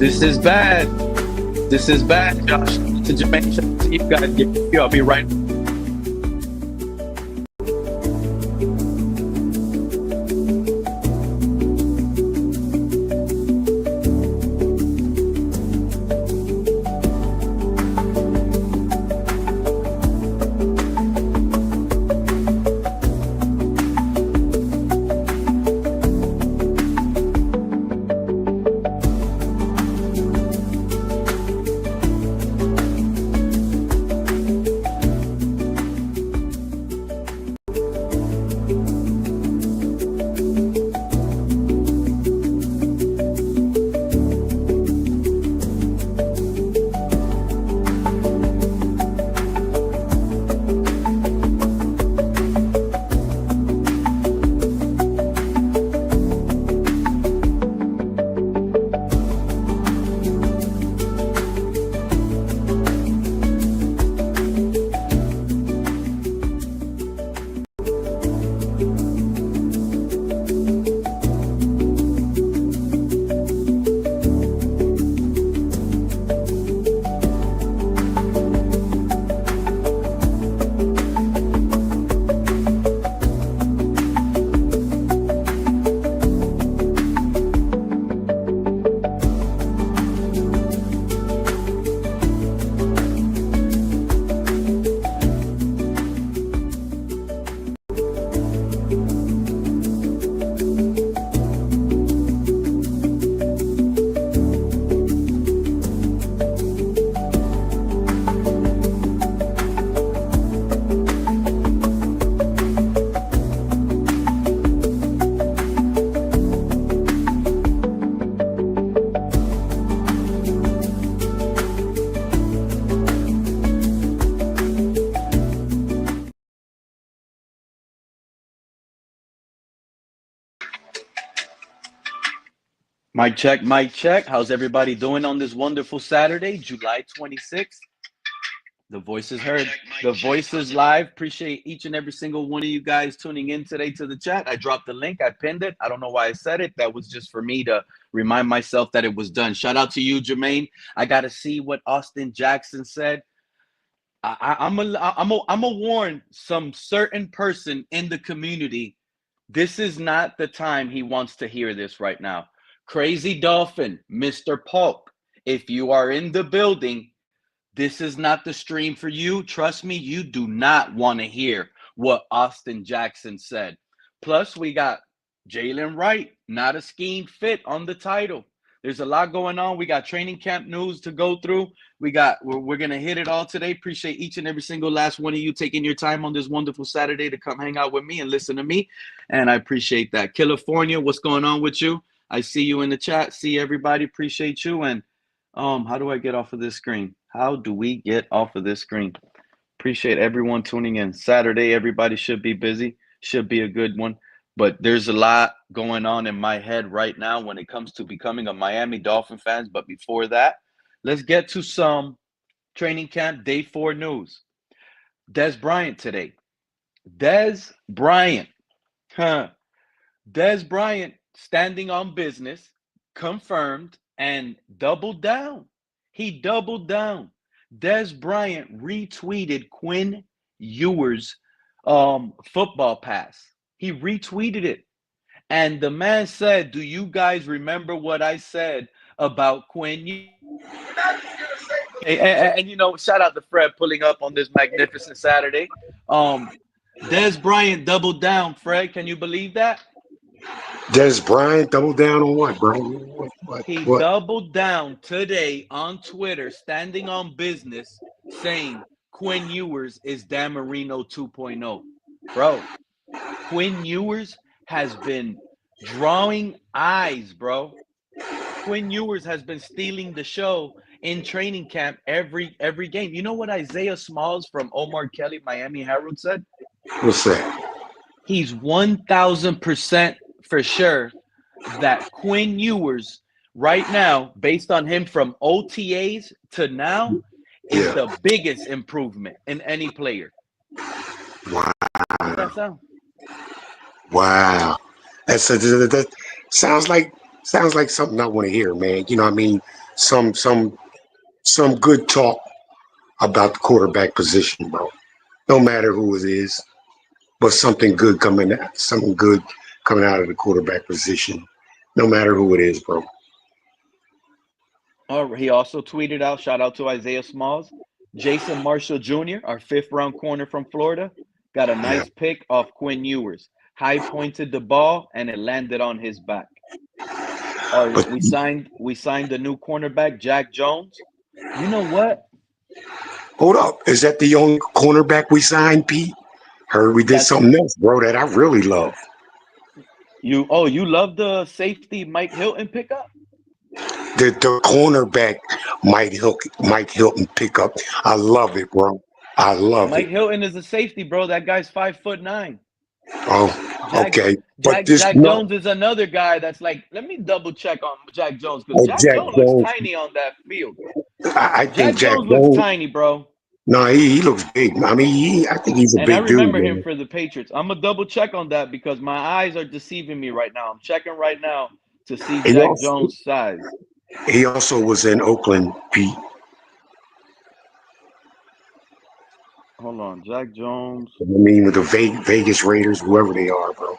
This is bad. This is bad, Josh. To Jermaine, shout out to you guys. I'll be right. Mic check, mic check. How's everybody doing on this wonderful Saturday, July 26th? The voice is heard. The voice is live. Appreciate each and every single one of you guys tuning in today to the chat. I dropped the link. I pinned it. I don't know why I said it. That was just for me to remind myself that it was done. Shout out to you, Jermaine. I got to see what Austin Jackson said. I'm a warn some certain person in the community. This is not the time he wants to hear this right now. Crazy Dolphin, Mr. Polk, if you are in the building, this is not the stream for you. Trust me, you do not want to hear what Austin Jackson said. Plus, we got Jaylen Wright, not a scheme fit on the title. There's a lot going on. We got training camp news to go through. We're going to hit it all today. Appreciate each and every single last one of you taking your time on this wonderful Saturday to come hang out with me and listen to me. And I appreciate that. California, what's going on with you? I see you in the chat. See everybody. Appreciate you. And how do I get off of this screen? How do we get off of this screen? Appreciate everyone tuning in. Saturday, everybody should be busy. Should be a good one. But there's a lot going on in my head right now when it comes to becoming a Miami Dolphin fan. But before that, let's get to some training camp day 4 news. Dez Bryant today. Dez Bryant. Dez Bryant standing on business, confirmed, and doubled down. He doubled down. Dez Bryant retweeted Quinn Ewers' football pass. He retweeted it. And the man said, do you guys remember what I said about Quinn Ewers? And you know, shout out to Fred pulling up on this magnificent Saturday. Dez Bryant doubled down. Fred, can you believe that? Dez Bryant doubled down on what, bro? What? He doubled down today on Twitter, standing on business, saying Quinn Ewers is Dan Marino 2.0. Bro, Quinn Ewers has been drawing eyes, bro. Quinn Ewers has been stealing the show in training camp every game. You know what Isaiah Smalls from Omar Kelly, Miami Herald said? What's that? He's 1,000% for sure that Quinn Ewers right now, based on him from OTAs to now, is the biggest improvement in any player. Wow. How does that sound? Wow. That sounds like something I want to hear, man. You know what I mean? some some some good talk about the quarterback position, bro. No matter who it is, but something good coming out of the quarterback position. No matter who it is, bro. He also tweeted out, shout out to Isaiah Smalls. Jason Marshall Jr., our fifth-round corner from Florida, got a Yeah. nice pick off Quinn Ewers. High pointed the ball and it landed on his back. But We signed the new cornerback, Jack Jones. You know what? hold up, is that the only cornerback we signed, Pete? Heard we did That's something else, bro, that I really love. you love the safety Mike Hilton pickup? The cornerback Mike Hilton pickup. I love it, bro. I love Mike it. Hilton is a safety, bro. That guy's 5'9". Oh, Jack okay. But this Jack no, Jones is another guy that's like, let me double check on Jack Jones because oh, Jack Jack Jones looks Jones. tiny on that field. I think Jack Jack Jones looks Jones. tiny, bro. No, he looks big. I mean, I think he's a And I big dude, remember him man. for the Patriots. I'm gonna double check on that because my eyes are deceiving me right now. I'm checking right now to see He Jack also Jones' size. he also was in Oakland, Pete. Hold on, Jack Jones. I mean, with the Vegas Raiders, whoever they are, bro.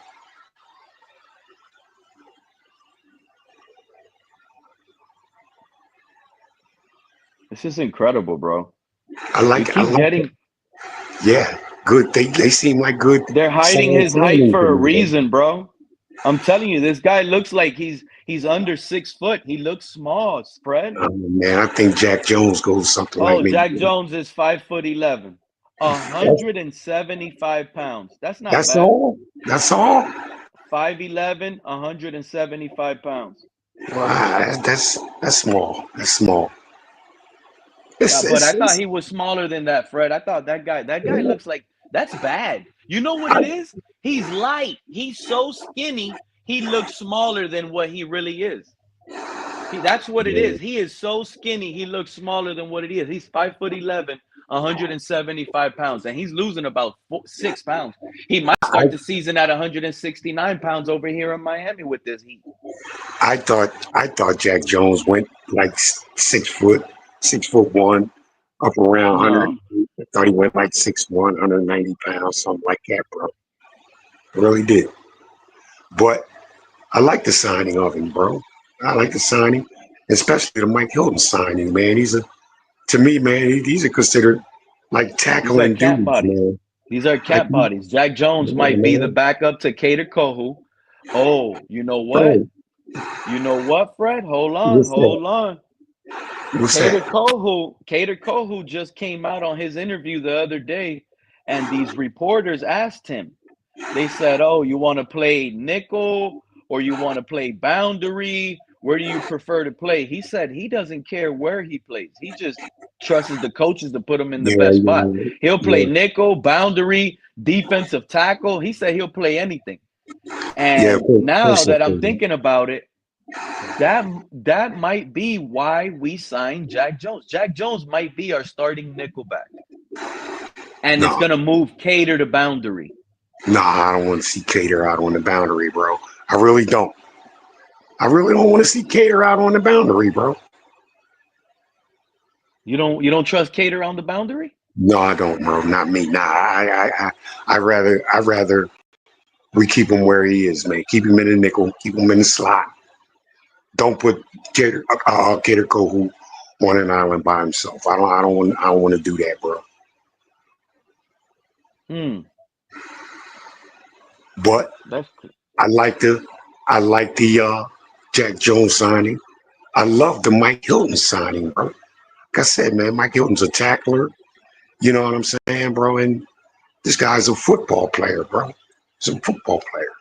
This is incredible, bro. We I keep like it. getting. Yeah, good. They seem like good, They're hiding solid his height signings to for a me, bro. reason, bro. I'm telling you, this guy looks like he's under 6 foot. He looks small, spread. Man, I think Jack Jones goes something like Oh, maybe. Jack Jones is 5'11", That's, 175 pounds. That's not that's bad. all. That's all. 5'11", 175 pounds. Wow, that's small. That's small. But I thought It's he was smaller than that, Fred. I thought that guy looks like that's bad. You know what I, it is? He's light. He's so skinny. He looks smaller than what he really is. That's what it yeah, is. He is so skinny. He looks smaller than what it is. He's 5'11", 175 pounds, and he's losing about 6 pounds. He might I start the season at 169 pounds over here in Miami with this heat. I thought Jack Jones went like 6 foot, 6 foot one, up around 100. No, I thought he went like 6'1", 190 pounds, something like that, bro. I really did. But I like the signing of him, bro. I like the signing, especially the Mike Hilton signing, man. To me, man, these are considered like these are tackling cat dudes, bodies. man. These are Like, cat bodies. Jack Jones yeah, might be the man. backup to Cater Kohu. Oh, you know what? Oh, You know what, Fred? Hold on, what's that? hold on. What's that? Cater Kohu just came out on his interview the other day, and these reporters asked him. They said, "Oh, you want to play nickel or you want to play boundary? Where do you prefer to play?" He said he doesn't care where he plays. He just trusts the coaches to put him in the Yeah, best spot. yeah, He'll play yeah, nickel, boundary, defensive tackle. He said he'll play anything. yeah. And now Personal that I'm thing. thinking about it, that might be why we signed Jack Jones. Jack Jones might be our starting nickelback, and it's No, gonna move Cater to boundary. no, I don't want to see Cater out on the boundary, bro. I really don't. I really don't want to see Cater out on the boundary, bro. You don't trust Cater on the boundary? No, I don't, bro. Not me. Nah, I rather we keep him where he is, man. Keep him in the nickel. Keep him in the slot. Don't put Cater Kohu on an island by himself. I don't want to do that, bro. Hmm. But That's I like the I like the Jack Jones signing. I love the Mike Hilton signing, bro. Like I said, man, Mike Hilton's a tackler. You know what I'm saying, bro? And this guy's a football player, bro. He's a football player.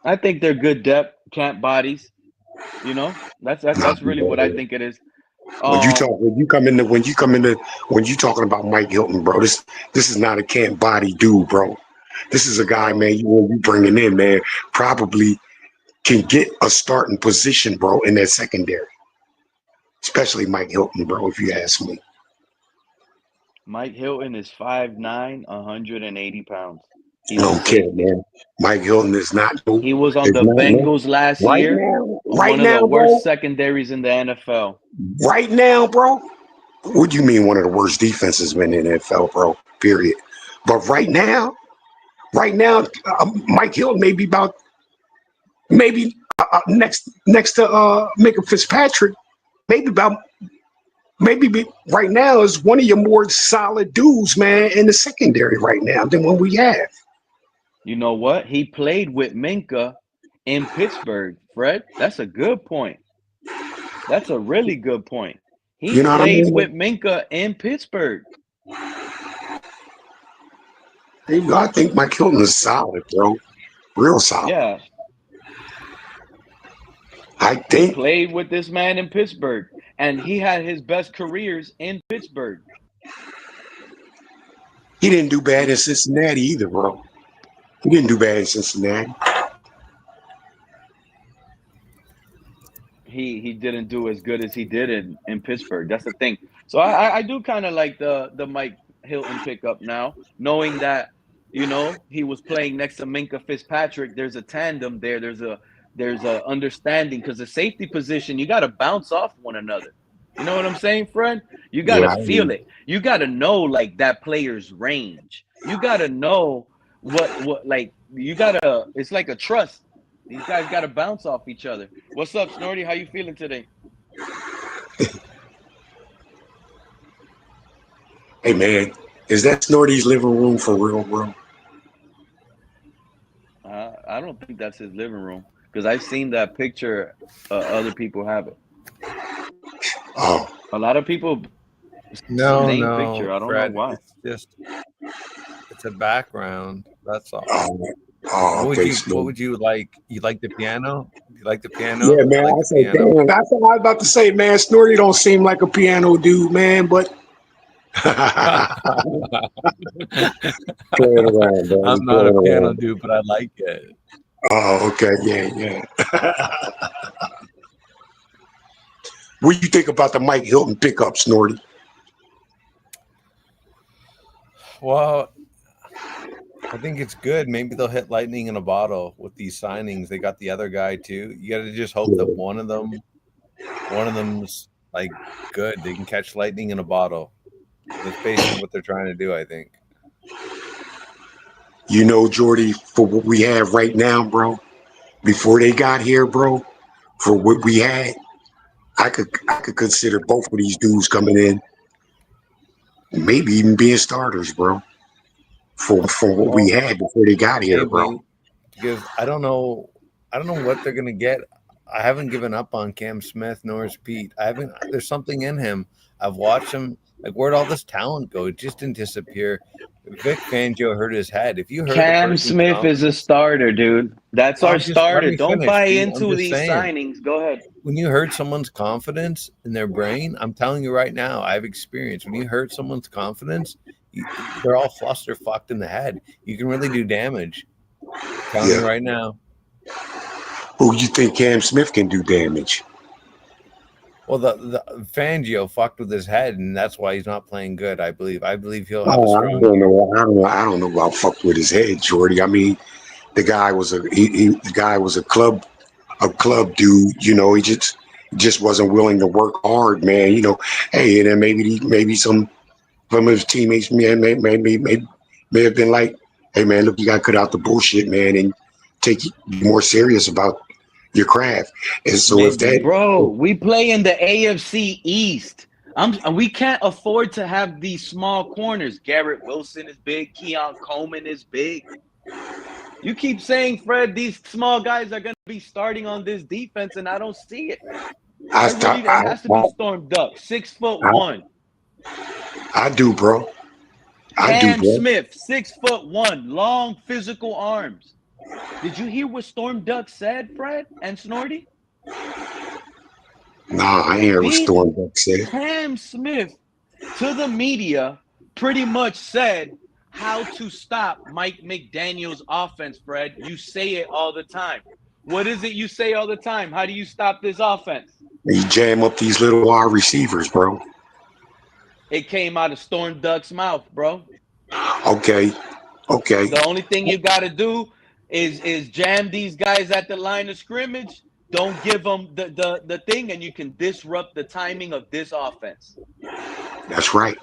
I think they're good depth camp bodies. You know, Nah, that's really what I think it is. Um, when you talking about Mike Hilton, bro, this is not a camp body dude, bro. This is a guy, well, man, you bringing in, man, probably can get a starting position, bro, in that secondary. Especially Mike Hilton, bro, if you ask me. Mike Hilton is 5'9", 180 pounds. I He's a don't care, safety. man. Mike Hilton He was on is the not no Bengals last right year, now, right one of the now, worst bro. secondaries in the NFL. Right now, bro. What do you mean one of the worst defenses in the NFL, bro? Period. But right now, Mike Hill may be about maybe next to Minka Fitzpatrick, maybe about right now is one of your more solid dudes, man, in the secondary right now than what we have. You know what? He played with Minka in Pittsburgh, Fred. That's a good point. That's a really good point. He You know what I played mean? with Minka in Pittsburgh. There you go. I think Mike Hilton is solid, bro. Real solid. Yeah, I he think played with this man in Pittsburgh, and he had his best careers in Pittsburgh. he didn't do bad in Cincinnati either, bro. He didn't do bad in Cincinnati. He didn't do as good as he did in Pittsburgh. That's the thing. So I do kind of like the Mike Hilton pickup now, knowing that he was playing next to Minka Fitzpatrick. There's a tandem there. There's a understanding because the safety position you got to bounce off one another. You know what I'm saying, Fred? You got Yeah, to feel it. You got to know like that player's range. You got to know what like you got to. It's like a trust. These guys got to bounce off each other. What's up, Snorty? How you feeling today? hey man, is that Snorty's living room for real, bro? I don't think that's his living room because I've seen that picture. Other people have it. Oh, A lot of people same picture. I don't Fred. know why. It's a background. That's all. oh, okay. What would you like? You like the piano? You like the piano? Yeah, man. You like I the said, piano? damn, that's what I was about to say, man. Snorty don't seem like a piano dude, man, but playing around, bro. I'm not a piano dude, but I like it. Oh, okay. Yeah. What do you think about the Mike Hilton pickup, Snorty? Well, I think it's good. Maybe they'll hit lightning in a bottle with these signings. They got the other guy too. You got to just hope that one of them's like good. They can catch lightning in a bottle. That's basically what they're trying to do, I think. You know, Jordy, for what we have right now, bro, before they got here, bro, for what we had, I could consider both of these dudes coming in, maybe even being starters, bro. For what we had before they got here, bro. Because I don't know what they're gonna get. I haven't given up on Cam Smith nor is Pete. There's something in him. I've watched him. Like, where'd all this talent go? It just didn't disappear. Vic Fangio hurt his head. If you heard Cam Smith is a starter, dude. That's our starter. Don't buy into these signings. Go ahead. When you hurt someone's confidence in their brain, I'm telling you right now, I have experience. When you hurt someone's confidence, they're all fucked in the head. You can really do damage. I'm telling you right now. Who you think Cam Smith can do damage? Well, the Fangio fucked with his head, and that's why he's not playing good. I believe he'll have a strong. I don't know about fucked with his head, Jordy. I mean, the guy was a club dude. You know, he just wasn't willing to work hard, man. You know, hey, and then maybe some of his teammates may have been like, hey, man, look, you got to cut out the bullshit, man, and be more serious about your craft. And so we play in the AFC East. We can't afford to have these small corners. Garrett Wilson is big. Keon Coleman is big. You keep saying, Fred, these small guys are going to be starting on this defense, and I don't see it. It has to be Storm Duck, 6'1". I do, bro. Cam Smith, 6'1", long physical arms. Did you hear what Storm Duck said, Fred and Snorty? Nah, I ain't hear what Storm Duck said. Cam Smith to the media pretty much said how to stop Mike McDaniel's offense, Fred. You say it all the time. What is it you say all the time? How do you stop this offense? You jam up these little wide receivers, bro. It came out of Storm Duck's mouth, bro. Okay. The only thing you got to do is jam these guys at the line of scrimmage Don't give them the thing, and you can disrupt the timing of this offense. That's right.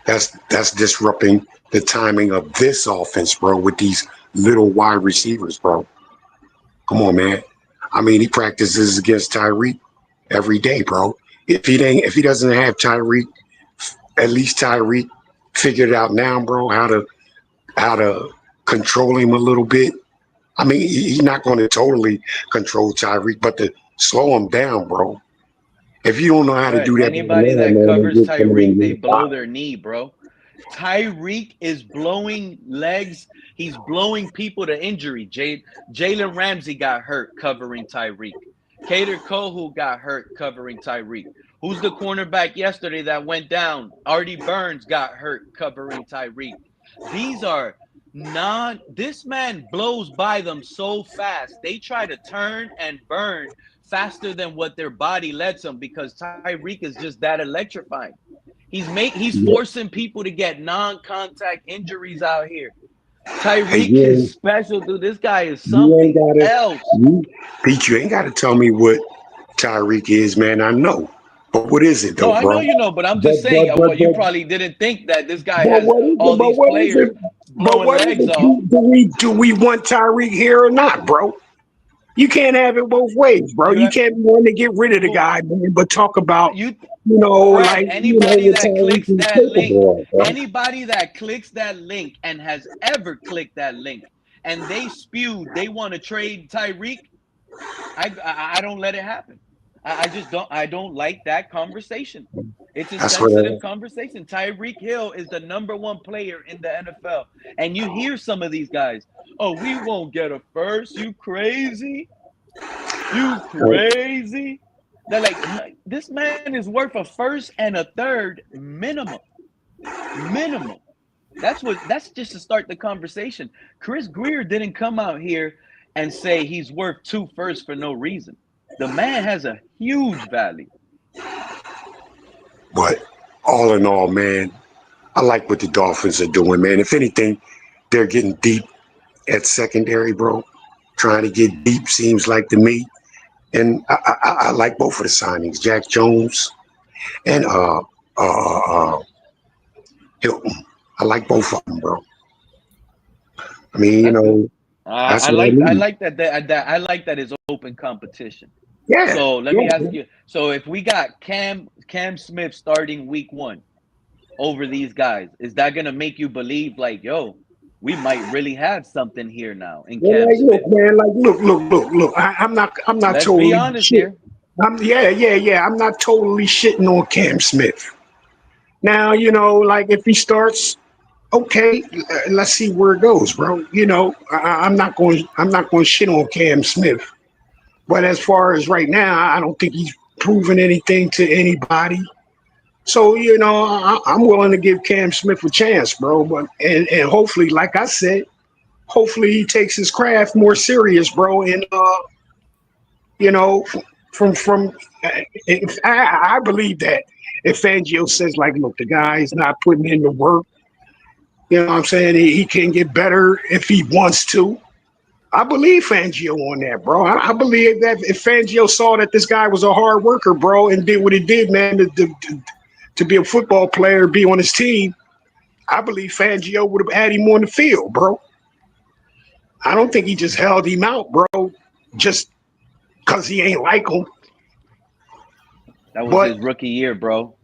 That's disrupting the timing of this offense, bro, with these little wide receivers, bro. Come on, man. I mean, he practices against Tyreek every day, bro. If he doesn't have Tyreek, at least Tyreek figured out now, bro, how to control him a little bit. I mean, he's not going to totally control Tyreek, but to slow him down, bro. If you don't know how to Right. do that, Anybody man, that then covers you're coming Tyreek, in they really blow wild. their knee, bro. Tyreek is blowing legs. He's blowing people to injury. Jalen Ramsey got hurt covering Tyreek. Kader Kohu got hurt covering Tyreek. Who's the cornerback yesterday that went down? Artie Burns got hurt covering Tyreek. These are non. This man blows by them so fast. They try to turn and burn faster than what their body lets them because Tyreek is just that electrifying. He's Yeah. forcing people to get non-contact injuries out here. Hey, Tyreek is you special, dude. This guy is ain't something gotta, else. Pete, you ain't gotta tell me what Tyreek is, man. I know, but what is it No, though, I know bro? you know, but I'm But just saying, but but what you but probably didn't think that this guy but has what is it? all But these what is players it? But blowing what is legs it? off. Do we want Tyreek here or not, bro? You can't have it both ways, bro. You You can't want to get rid of the but guy, man, but talk about, you Fred, like, what Tyreek is capable of, bro. anybody that clicks that link and has ever clicked that link and they spewed they want to trade Tyreek, I don't let it happen. I just don't. I don't like that conversation. It's a That's what. sensitive conversation. Tyreek Hill is the number one player in the NFL, and you hear some of these guys. Oh, we won't get a first. You crazy? You crazy? They're like, this man is worth a first and a third minimum. Minimum. That's just to start the conversation. Chris Greer didn't come out here and say he's worth 2 firsts for no reason. The man has a huge value. But all in all, man, I like what the Dolphins are doing, man. If anything, they're getting deep at secondary, bro. Trying to get deep seems like to me. And I like both of the signings, Jack Jones and Hilton. I like both of them, bro. I mean, That's good. that's I what I like I need. like that I like that is open competition. Yeah, So let me ask yeah. you. So if we got Cam Smith starting week 1 over these guys, is that gonna make you believe like, yo, we might really have something here now in Well, Cam like, look, Smith? man, like, look. I'm not Let's be totally honest shit. here. Yeah. I'm not totally shitting on Cam Smith. Now, like if he starts, okay, let's see where it goes, bro. I'm not going to shit on Cam Smith. But as far as right now, I don't think he's proven anything to anybody. So, I'm willing to give Cam Smith a chance, bro. But and hopefully, like I said, hopefully he takes his craft more serious, bro. And you know, from if I believe that if Fangio says like, look, the guy's not putting in the work, you know what I'm saying? He can get better if he wants to. I believe Fangio on that, bro. I believe that if Fangio saw that this guy was a hard worker, bro, and did what he did, man, to be a football player, be on his team, I believe Fangio would have had him on the field, bro. I don't think he just held him out, bro, just because he ain't like him. That was But his rookie year, bro.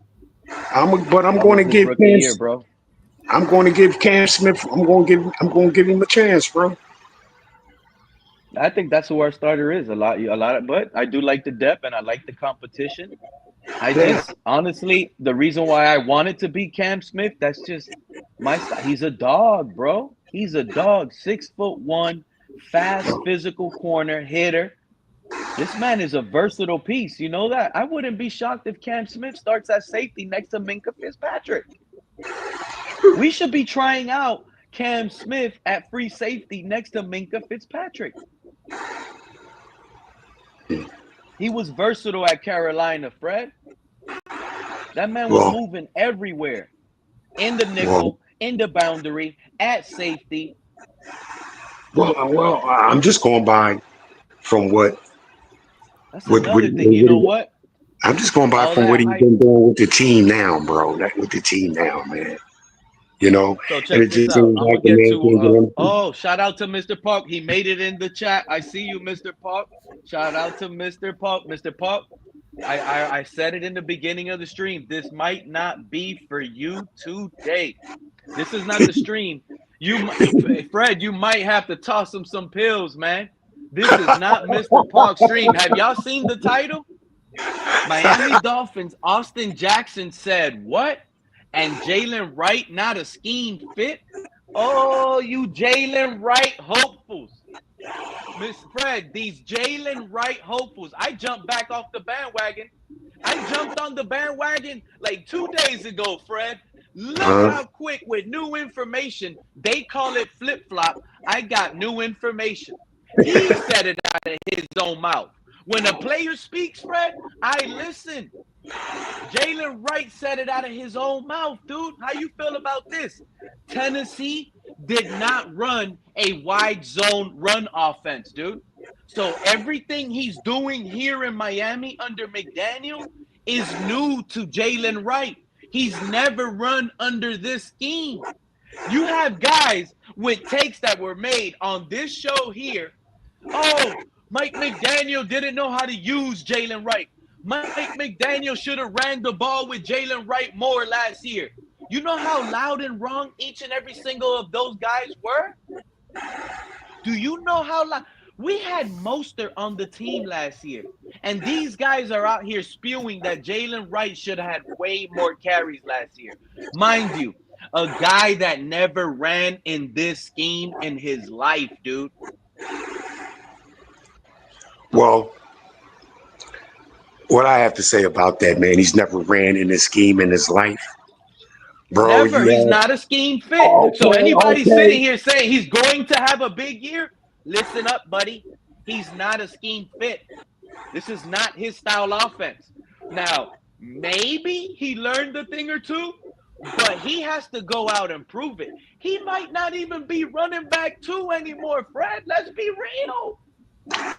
I'm That going was to his give rookie year, bro. Cam Smith. I'm going to give him a chance, bro. I think that's who our starter is. But I do like the depth and I like the competition. I Yeah. just honestly, the reason why I wanted to be Cam Smith, that's just my style. He's a dog, bro. He's a dog. 6'1", fast, physical corner hitter. This man is a versatile piece. You know that? I wouldn't be shocked if Cam Smith starts at safety next to Minka Fitzpatrick. We should be trying out Cam Smith at free safety next to Minka Fitzpatrick. He was versatile at Carolina, Fred. That man was Well, moving everywhere. In the well, nickel, in the boundary, at safety. well. I'm just going by from what That's What another thing. You know what? I'm just going by All from what that he's hype. been doing with the team now, bro. With the team now, man. You know, So and it check this just out. seems I'm like gonna the get man to can't get anything. oh, shout out to Mr. Park. He made it in the chat. I see you, Mr. Park. Shout out to Mr. Park. Mr. Park, I said it in the beginning of the stream. This might not be for you today. This is not the stream. Fred, you might have to toss him some pills, man. This is not Mr. Park's stream. Have y'all seen the title? Miami Dolphins Austin Jackson said what? And Jaylen Wright not a scheme fit? Oh, you Jaylen Wright hopefuls. Miss Fred, these Jaylen Wright hopefuls. I jumped back off the bandwagon. I jumped on the bandwagon like 2 days ago, Fred. Look Uh, how quick with new information, they call it flip flop. I got new information. He said it out of his own mouth. When a player speaks, Fred, I listen. Jaylen Wright said it out of his own mouth, dude. How you feel about this? Tennessee did not run a wide zone run offense, dude. So everything he's doing here in Miami under McDaniel is new to Jaylen Wright. He's never run under this scheme. You have guys with takes that were made on this show here. Oh, Mike McDaniel didn't know how to use Jaylen Wright. Mike McDaniel should have ran the ball with Jaylen Wright more last year. You know how loud and wrong each and every single of those guys were? Do you know how loud? We had Mostert on the team last year, and these guys are out here spewing that Jaylen Wright should have had way more carries last year. Mind you, a guy that never ran in this scheme in his life, dude. well, what I have to say about that, man, he's never ran in this scheme in his life, bro. Never. You He's have not a scheme fit. So okay, anybody okay. sitting here saying he's going to have a big year, listen up, buddy. He's not a scheme fit. This is not his style offense. Now, maybe he learned a thing or two, but he has to go out and prove it. He might not even be running back two anymore, Fred. Let's be real.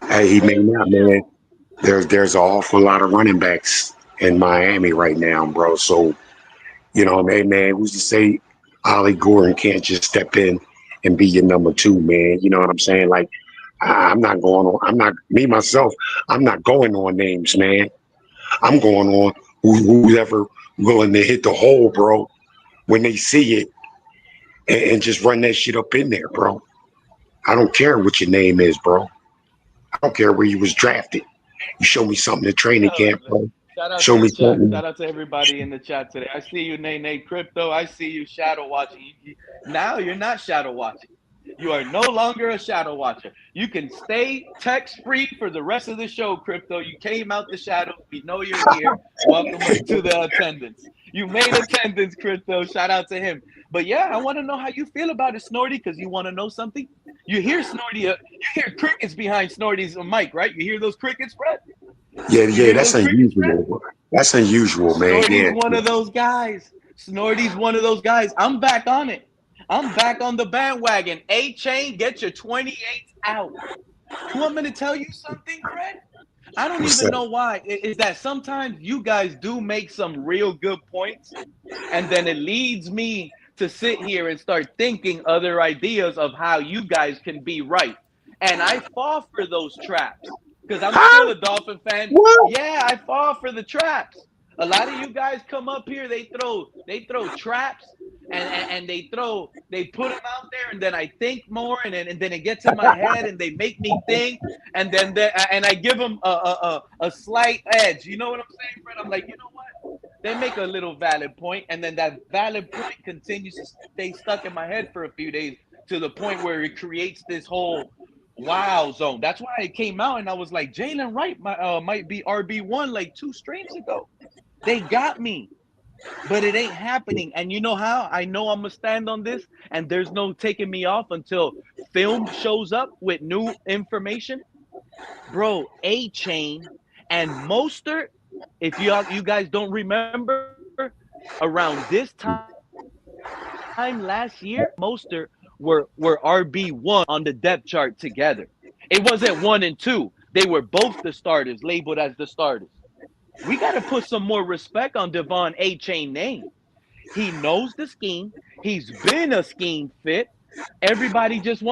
Hey, Let's he may be not, man. real. There's an awful lot of running backs in Miami right now, bro. So you know, hey, man, who's to say Ollie Gordon can't just step in and be your number two, man? You know what I'm saying? Like, I'm not going on. I'm not me myself. I'm not going on names, man. I'm going on who's ever willing to hit the hole, bro, when they see it and just run that shit up in there, bro. I don't care what your name is, bro. I don't care where you was drafted. You show me something in training Yo, camp, bro. shout out to Show the me chat. something. Shout out to everybody in the chat today. I see you, Nene Crypto. I see you shadow watching. Now you're not shadow watching. You are no longer a shadow watcher. You can stay text free for the rest of the show, Crypto. You came out the shadows. We know you're here. Welcome to the attendance. You made attendance, Crypto. Shout out to him. But yeah, I want to know how you feel about it, Snorty, because you want to know something. You hear Snorty, you hear crickets behind Snorty's mic, right? You hear those crickets, Fred? Yeah, You yeah, hear that's those crickets, Fred? unusual. That's unusual, man. Snorty's Yeah. one of those guys. Snorty's one of those guys. I'm back on it. I'm back on the bandwagon. A-Chain, get your 28s out. You want me to tell you something, Fred? I don't What's even that? know why. Is that sometimes you guys do make some real good points, and then it leads me to sit here and start thinking other ideas of how you guys can be right. And I fall for those traps because I'm Huh? still a Dolphin fan. What? Yeah, I fall for the traps. A lot of you guys come up here, they throw traps and they put them out there, and then I think more, and then it gets in my head, and they make me think, and I give them a slight edge. You know what I'm saying, Fred? I'm like, you know what? They make a little valid point, and then that valid point continues to stay stuck in my head for a few days to the point where it creates this whole wow zone. That's why it came out, and I was like, Jaylen Wright might be RB1 like 2 streams ago. They got me, but it ain't happening. And you know how? I know I'm going to stand on this, and there's no taking me off until film shows up with new information. Bro, A-Chain and Mostert, if you guys don't remember, around this time last year, A-Chain and Mostert were RB1 on the depth chart together. It wasn't 1 and 2. They were both the starters, labeled as the starters. We got to put some more respect on Devon A-Chain name. He knows the scheme. He's been a scheme fit. Everybody just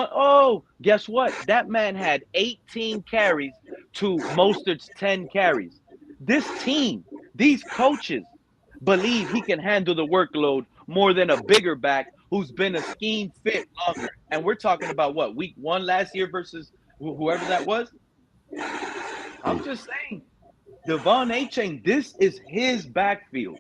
guess what? That man had 18 carries to Mostert's 10 carries. This team, these coaches believe he can handle the workload more than a bigger back who's been a scheme fit longer. And we're talking about what, week 1 last year versus whoever that was? I'm just saying, Devon A-Chain, this is his backfield.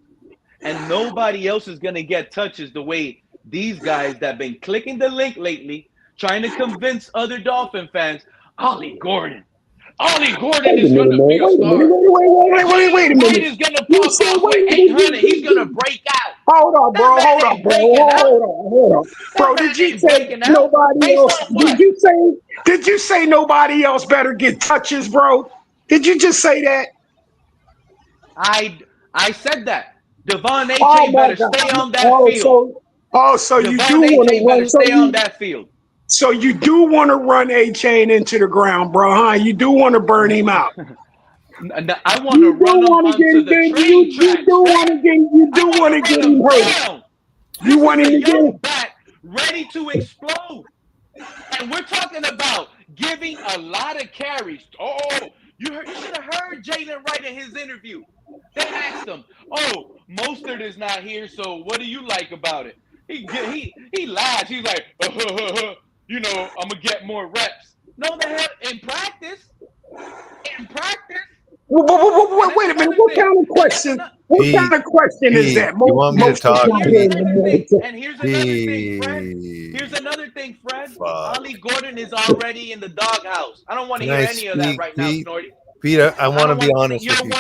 And nobody else is going to get touches the way these guys that have been clicking the link lately, trying to convince other Dolphin fans, Ollie Gordon is going to be a star. Wait a minute. Wright is going to pop off with 800. He's going to break out. Hold on, bro. Hold on. Bro, did you say nobody else? Did you say nobody else better get touches, bro? Did you just say that? I said that. Devon A-Chain better stay on that field. So you do want to run stay on that field. So you do want to run A-Chain into the ground, bro, huh? You do want to burn him out. I want to run him onto the train tracks. You do want to get him hurt. You want him to get back ready to explode. And we're talking about giving a lot of carries. You should have heard Jaylen Wright in his interview. They asked him, Mostert is not here, so what do you like about it? He laughs. He's like, I'm going to get more reps. No, the hell, in practice. Wait a minute. What kind of question? What kind of question is that? You want me to talk? And here's another thing, Fred. Here's another thing, Fred. Ollie Gordon is already in the doghouse. I don't want to hear any of that right now, Snorty. Peter, I want to be honest with you.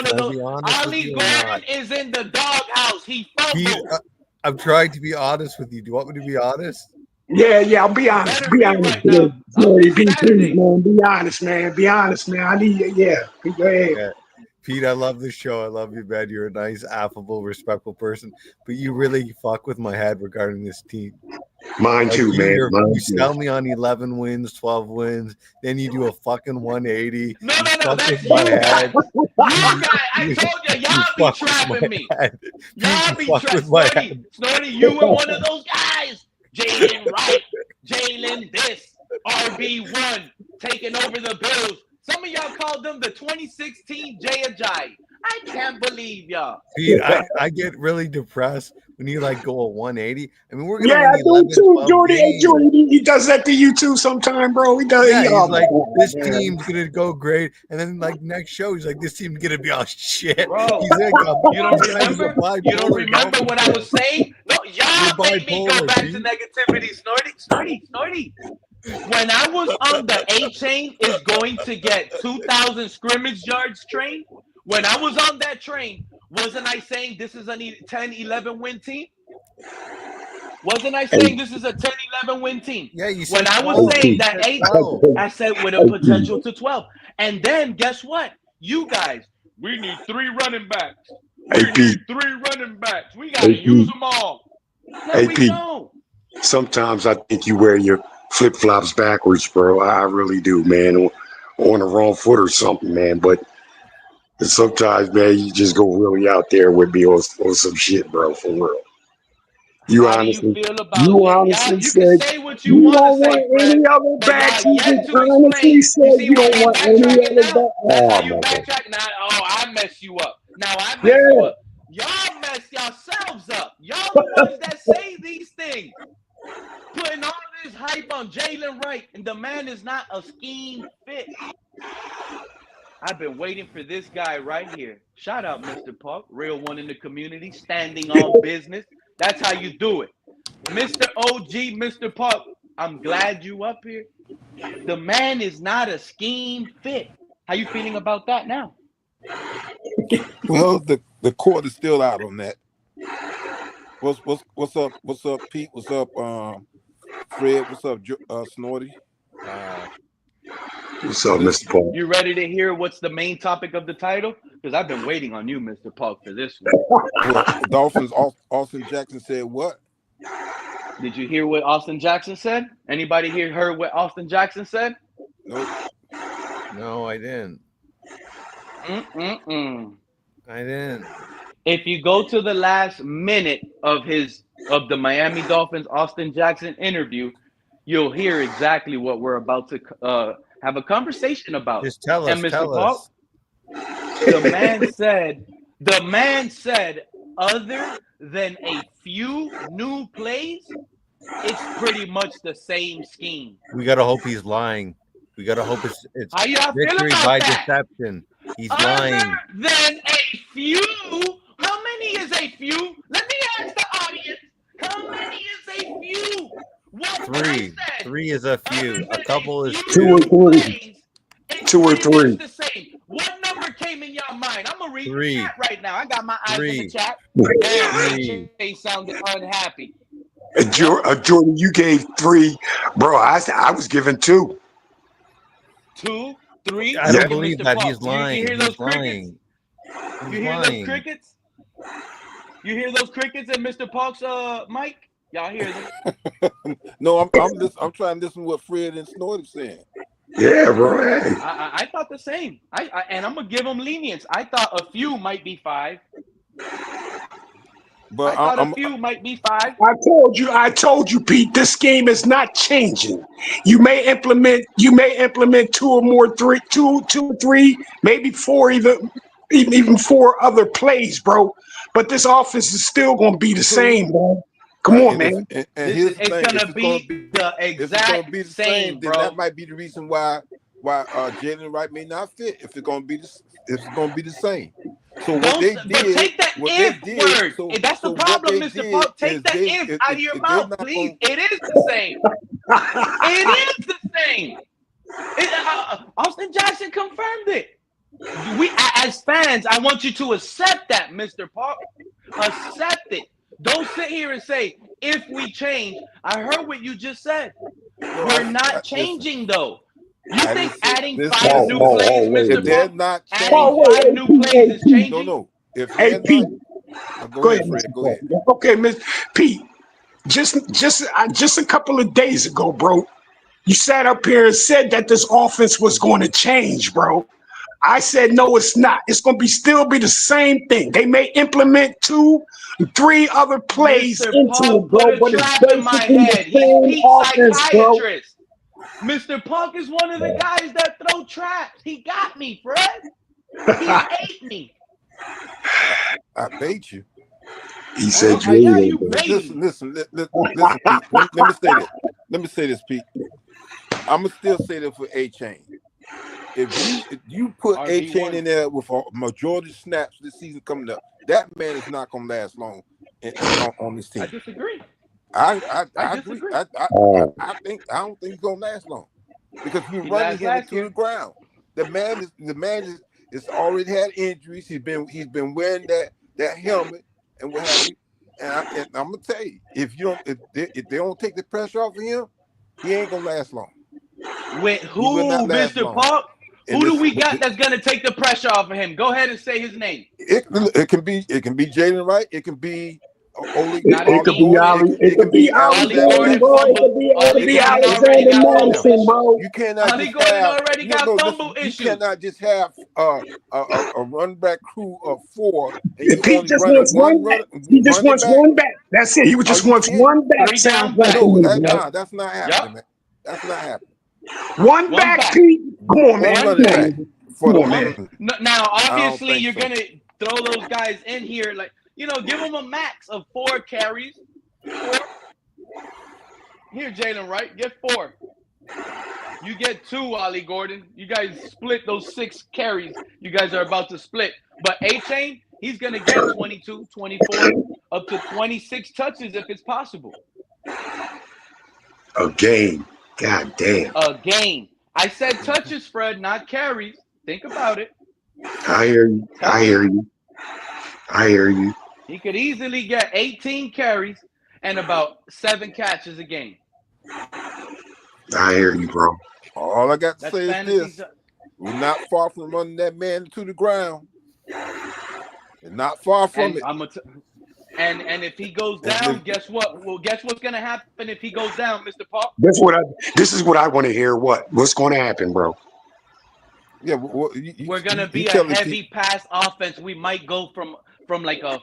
Ollie Gordon is in the doghouse. He fumbled. I'm trying to be honest with you. Do you want me to be honest? Yeah, I'll be honest. Be honest, man. Be honest, man. Be honest, man. I need you. Yeah. Go ahead. Yeah. Pete, I love this show. I love you, man. You're a nice, affable, respectful person, but you really fuck with my head regarding this team. Mine too, man. You sell me on 11 wins, 12 wins, then you do a fucking 180. No, that's you guys. I told you, y'all be trapping me. Y'all be trapping me. Snorty, you were one of those guys. Jaylen Wright, Jaylen this, RB1, taking over the Bills. Some of y'all called them the 2016 Jay Ajayi. I can't believe y'all. Pete, I get really depressed when you go a 180. I mean, we're gonna I do too, Jordy. He does that to you too sometime, bro. He does. Yeah, he's like, this team's gonna go great, and then next show, he's like, this team's gonna be all shit. Bro, you don't remember what I was saying? No, y'all made me go back to negativity, Snorty. When I was on the A-Chain is going to get 2,000 scrimmage yards train, when I was on that train, wasn't I saying this is a 10-11 win team? Wasn't I saying this is a 10-11 win team? Yeah, you said when I was saying that 8, I said with a potential to 12. And then guess what? You guys, we need 3 running backs. We need 3 running backs. We got to use them all. No, we don't. Sometimes I think you wear your flip-flops backwards, bro. I really do, man. On the wrong foot or something, man. But sometimes, man, you just go really out there with me on some shit, bro, for real. You honestly said say what you want to say, any other back. You just honestly said you don't want any other back. I mess you up. Now I mess you up. Y'all mess yourselves up. Y'all the ones that say these things. Putting all this hype on Jaylen Wright, and the man is not a scheme fit. I've been waiting for this guy right here. Shout out, Mr. Puck, real one in the community, standing on business. That's how you do it. Mr. OG, Mr. Puck, I'm glad you up here. The man is not a scheme fit. How you feeling about that now? Well, the court is still out on that. What's up? What's up, Pete? What's up, Fred? What's up, Snorty? What's up, Mr. Paul? You ready to hear what's the main topic of the title? Because I've been waiting on you, Mr. Paul, for this one. Well, Dolphins Austin Jackson said what? Did you hear what Austin Jackson said? Anybody here heard what Austin Jackson said? Nope. No, I didn't. Mm-mm-mm. I didn't. If you go to the last minute of the Miami Dolphins Austin Jackson interview, you'll hear exactly what we're about to have a conversation about. Just tell us. And Mr. Tell Paul, us. the man said, other than a few new plays, it's pretty much the same scheme. We gotta hope he's lying. We gotta hope it's How y'all feel victory about by that? deception. He's Other lying. than a few, how many is a few? Let me ask the audience, how many is a few? What Three. I said, 3 is a few. A couple is Two or 2. three. plays, it's 2 or pretty much 3. the same. What number came in your mind? I'm gonna read 3. the chat right now. I got my eyes in 3. the chat. Damn, 3. AJ sounded unhappy. Jordan, you gave 3, bro. I was given 2. 2, 3. I don't Look at believe Mr. that. Paul. He's lying. You hear He's those crickets? lying. He's You hear lying. those crickets? You hear those crickets in Mr. Park's mic? Y'all hear them? No, I'm trying to listen to what Fred and Snorty saying. Yeah, bro. Hey. I thought the same. And I'm gonna give them lenience. I thought a few might be 5. But I thought a few might be 5. I told you, Pete, this game is not changing. You may implement 2 or more, 2 or 3, maybe 4, even 4 other plays, bro. But this offense is still gonna be the same, bro. Come on, man. And here's the thing: It's gonna be the exact same, then bro. that might be the reason why Jaylen Wright may not fit. If it's gonna be the same. So what they did, but take that if word. That's the problem, Mr. Park. Take that if out of your mouth, please. It is the same. It is the same. Austin Jackson confirmed it. We, as fans, I want you to accept that, Mr. Park. Accept it. Don't sit here and say, if we change. I heard what you just said. We're not changing, though. You think adding 5 new plays, Mr. Park? Adding 5 new plays is changing? No. If Hey, Pete. Go ahead, Fred. Go ahead. Okay, Miss Pete. Just a couple of days ago, bro, you sat up here and said that this offense was going to change, bro. I said no, it's not. It's going to still be the same thing. They may implement 2, 3 other plays Mr. into Park it, bro. put a But trap it's in my basically head. the same He's offense, bro. psychiatrist. Mr. Park is one of the guys that throw traps. He got me, Fred. He ate me. I bait you. He said, Listen, Pete. Let me say this, Pete. I'm gonna still say this for A-Chain. If you put A-Chain in there with a majority of snaps this season coming up, that man is not gonna last long on this team. I disagree. I agree. disagree. I don't think he's gonna last long because we're running him to the ground. The man is already had injuries. He's been wearing that helmet and what have you. And I'm gonna tell you, if they don't take the pressure off of him, he ain't gonna last long. With who, Mr. Park? Who do we got that's gonna take the pressure off of him? Go ahead and say his name. It can be Jaylen Wright. It can be Oli. It could be Alexander, bro. It could be Alexander Madison, bro. You cannot Ali just Gordon have. already got fumble issues. You cannot just have a run back crew of 4. And Pete just wants one back. He just wants one back. That's it. He just wants one back. Sounds like that's not happening, man. That's not happening. One back, Pete. Come on, man. Now, obviously, you're gonna throw those guys in here, like give them a max of 4 carries. 4. Here, Jaylen Wright, get 4. You get 2, Ali Gordon. You guys split those 6 carries. You guys are about to split. But A-Chain, he's going to get 22, 24, up to 26 touches if it's possible. A game. God damn. A game. I said touches, Fred, not carries. Think about it. I hear you. He could easily get 18 carries and about 7 catches a game. I hear you, bro. All I got to say is this. We're not far from running that man to the ground. We're not far from it. And if he goes down, guess what? Well, guess what's going to happen if he goes down, Mr. Park? This is what I want to hear. What's going to happen, bro? Yeah, we're gonna be a heavy pass offense. We might go from like a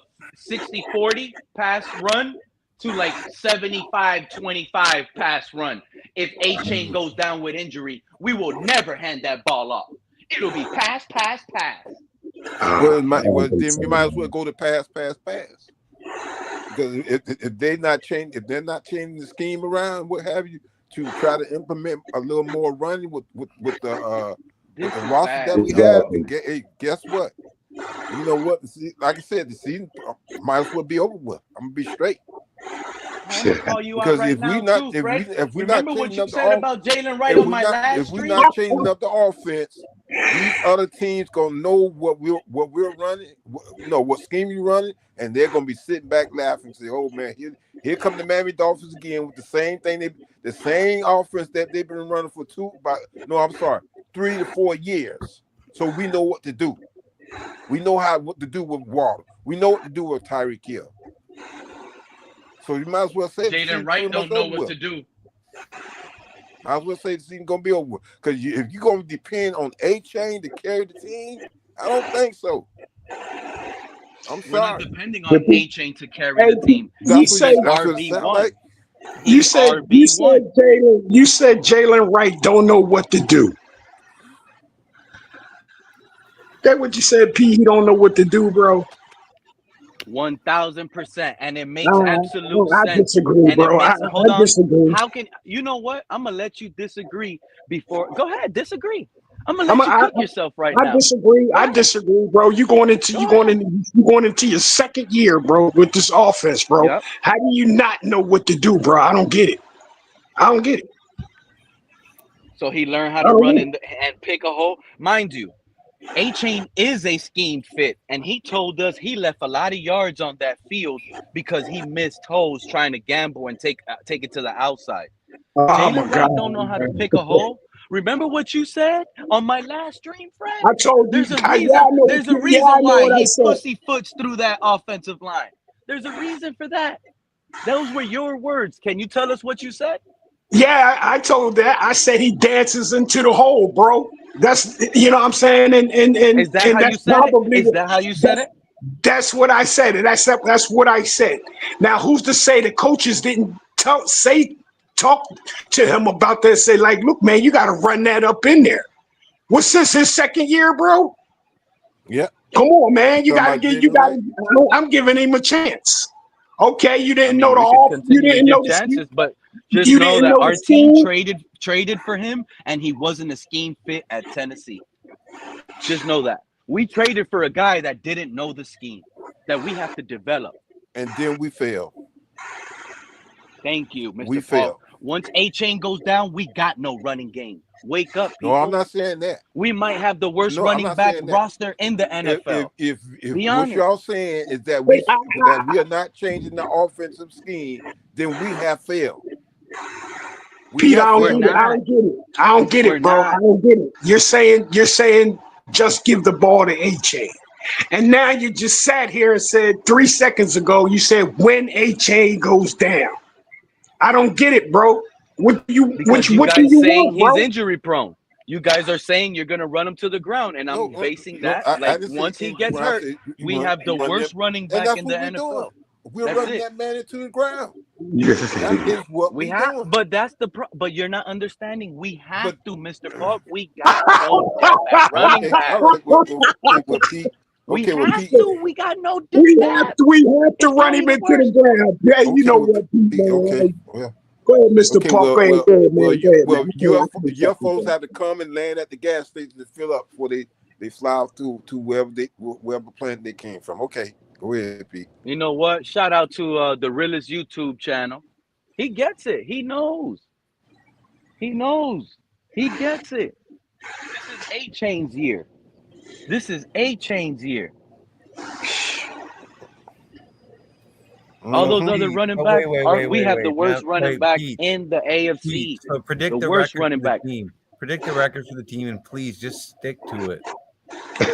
60-40 pass run to like 75-25 pass run. If A-Chain goes down with injury, we will never hand that ball off. It'll be pass, pass, pass. Well, then you might as well go to pass. Because if they're not changing the scheme around, what have you, to try to implement a little more running with the roster that we have, hey, guess what? You know what? Like I said, the season might as well be over with. I'm gonna be straight. I'm gonna call you out right now too, Fred. Remember what you said about Jaylen Wright on my last stream? If we're not changing up the offense, these other teams gonna know what we're running, what scheme you're running, and they're gonna be sitting back laughing and say, "Oh man, here come the Miami Dolphins again with the same thing, the same offense that they've been running for 3 to 4 years." So we know what to do. We know what to do with Water. We know what to do with Tyreek Hill. So you might as well say Jaylen Wright don't know what to do. Might as well say the season's gonna be over. Because if you're gonna depend on A-Chain to carry the team, I don't think so. I'm sorry. We're not depending on A-Chain to carry the team. You said RB1. You said Jaylen Wright don't know what to do. That what you said, P? He don't know what to do, bro. 1000%, and it makes absolute sense. I disagree, bro. I disagree. How can you know what? I'm gonna let you disagree before. Go ahead, disagree. I'm gonna let you cook yourself right now. I disagree, bro. You going into your second year, bro, with this offense, bro. Yep. How do you not know what to do, bro? I don't get it. So he learned how to run and pick a hole. Mind you, A-Chain is a scheme fit, and he told us he left a lot of yards on that field because he missed holes trying to gamble and take it to the outside. Jaylen Wright don't know how to pick a hole. Remember what you said on my last stream, Fred? I told you. There's a reason why he pussyfoots through that offensive line. There's a reason for that. Those were your words. Can you tell us what you said? Yeah, I told that. I said he dances into the hole, bro. That's what I'm saying. And is that how you said it? Is that how you said it? That's what I said. And that's what I said. Now, who's to say the coaches didn't talk to him about that? Say, like, look, man, you got to run that up in there. What's this, his second year, bro? Yeah. Come on, man. I'm giving him a chance. Okay, you didn't know you didn't know the chances, but just know that our team traded for him, and he wasn't a scheme fit at Tennessee. Just know that. We traded for a guy that didn't know the scheme that we have to develop. And then we failed. Thank you, Mr. We failed. Once A-Chain goes down, we got no running game. Wake up, people. No, I'm not saying that. We might have the worst running back roster in the NFL. If what y'all saying is that we are not changing the offensive scheme, then we have failed. Pete, I don't get it, bro. I don't get it. You're saying just give the ball to A-Chain. And now you just sat here and said 3 seconds ago, you said when A-Chain goes down. I don't get it, bro. What do you saying want, bro? He's injury prone. You guys are saying you're going to run him to the ground, and I'm basing that. Once he gets hurt, we have the worst running back in the NFL. We're running that man into the ground. That is what we have. But that's but you're not understanding. We have to, Mr. Park. We got no running back. We have to. We got no. We have to run him into the ground. Yeah, you know what? Okay. Well, go ahead, Mr. Park. Your folks have to come and land at the gas station to fill up before they fly off to wherever planet they came from. Okay, go ahead, Pete. You know what? Shout out to the realest YouTube channel. He gets it. He knows. He gets it. This is A-Chain's year. All those other running backs, we have the worst running back in the AFC. So predict the worst running back. Predict the record for the team, and please just stick to it.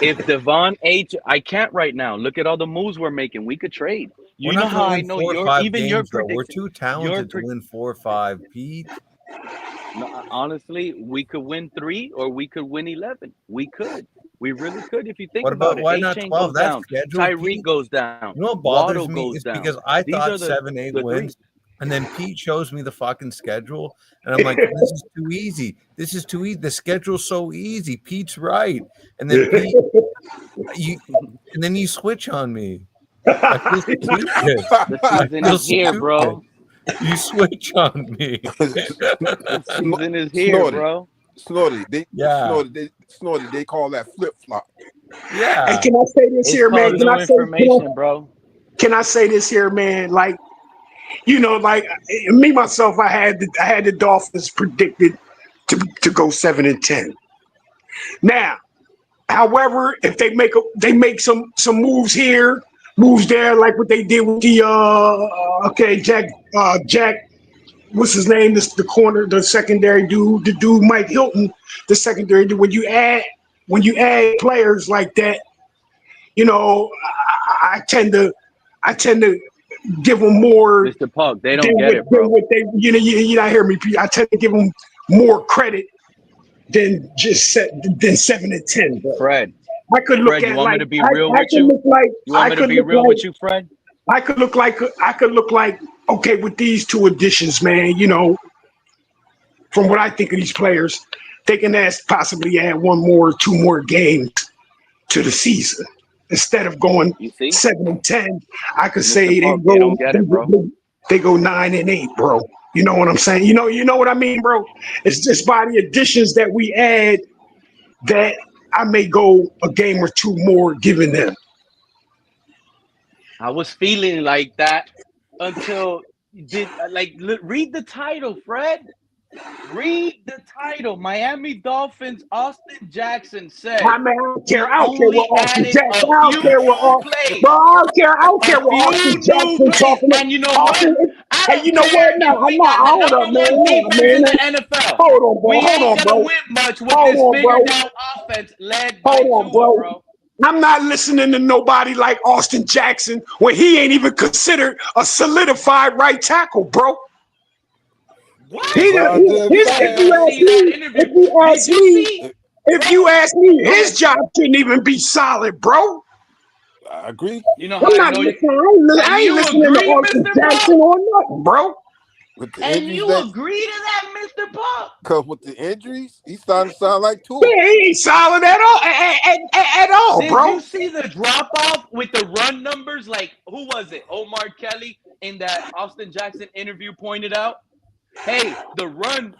If Devon I can't right now. Look at all the moves we're making. We could trade. You know how I know your prediction. We're too talented to win 4 or 5, Pete. No, honestly, we could win 3 or we could win 11. We could. We really could if you think What about about it. why not A-Chain 12? goes That's down. scheduled, Tyreek Pete. goes down. You know what Waddle bothers me goes is down. because I These thought are 7-8 the wins, 3. and then Pete shows me the fucking schedule, and I'm like, this is too easy. This is too easy. The schedule's so easy. Pete's right, and then Pete, and then you switch on me. I feel stupid. The I season feel is here, stupid. bro. You switch on me. The season is here, bro. Snorty. Yeah. Snorty. They call that flip flop. Yeah. And can I say this It's here, man? called new information, bro. Can I say this here, man? Like, you know, like me myself, I had the Dolphins predicted to go 7-10. Now, however, if they make some moves here, moves there, like what they did with the Jack, what's his name? This the corner, the secondary dude, the dude Mike Hilton, the secondary dude. When you add players like that, you know, I tend to give them more Mr. Pug, they than don't get it, bro. what they, you not hear me, Pete. I tend to give them more credit than 7-10, bro. Fred, I could look Fred, at you want me like to be real with you? You want me to be real with you, Fred? I could look like okay with these 2 additions, man. You know, from what I think of these players, they can possibly add 1 more, 2 more games to the season instead of going You see? 7-10. I could Mr. say Pug, they don't get it, bro. they go 9-8, bro. You know what I'm saying? You know what I mean, bro? It's just by the additions that we add that I may go a game or 2 more giving them. I was feeling like that until you did read the title, Fred. Read the title. Miami Dolphins Austin Jackson said I mean, I don't care. he I don't care only what Austin added Jackson. a I don't few care what new plays. bro. I don't care A what Austin few new Jackson plays. talking about. And you know Austin, what? I hey, don't you know care what? if we got the Hold up, number one defense in the NFL. Hold on, bro. We Hold ain't on, gonna bro. win much with Hold this on, bro. figured out offense led by Hold on, Tua, bro. I'm not listening to nobody like Austin Jackson when he ain't even considered a solidified right tackle, bro. What? If you ask me, his job shouldn't even be solid, bro. I agree. You know how I know you? I ain't listening to Austin Jackson or nothing, bro. With the And injuries you agree to that, Mr. Pop? Because with the injuries, he's starting to sound like Tua. Yeah, he ain't solid at all, bro. Did you see the drop off with the run numbers? Like, who was it? Omar Kelly in that Austin Jackson interview pointed out. Hey, the run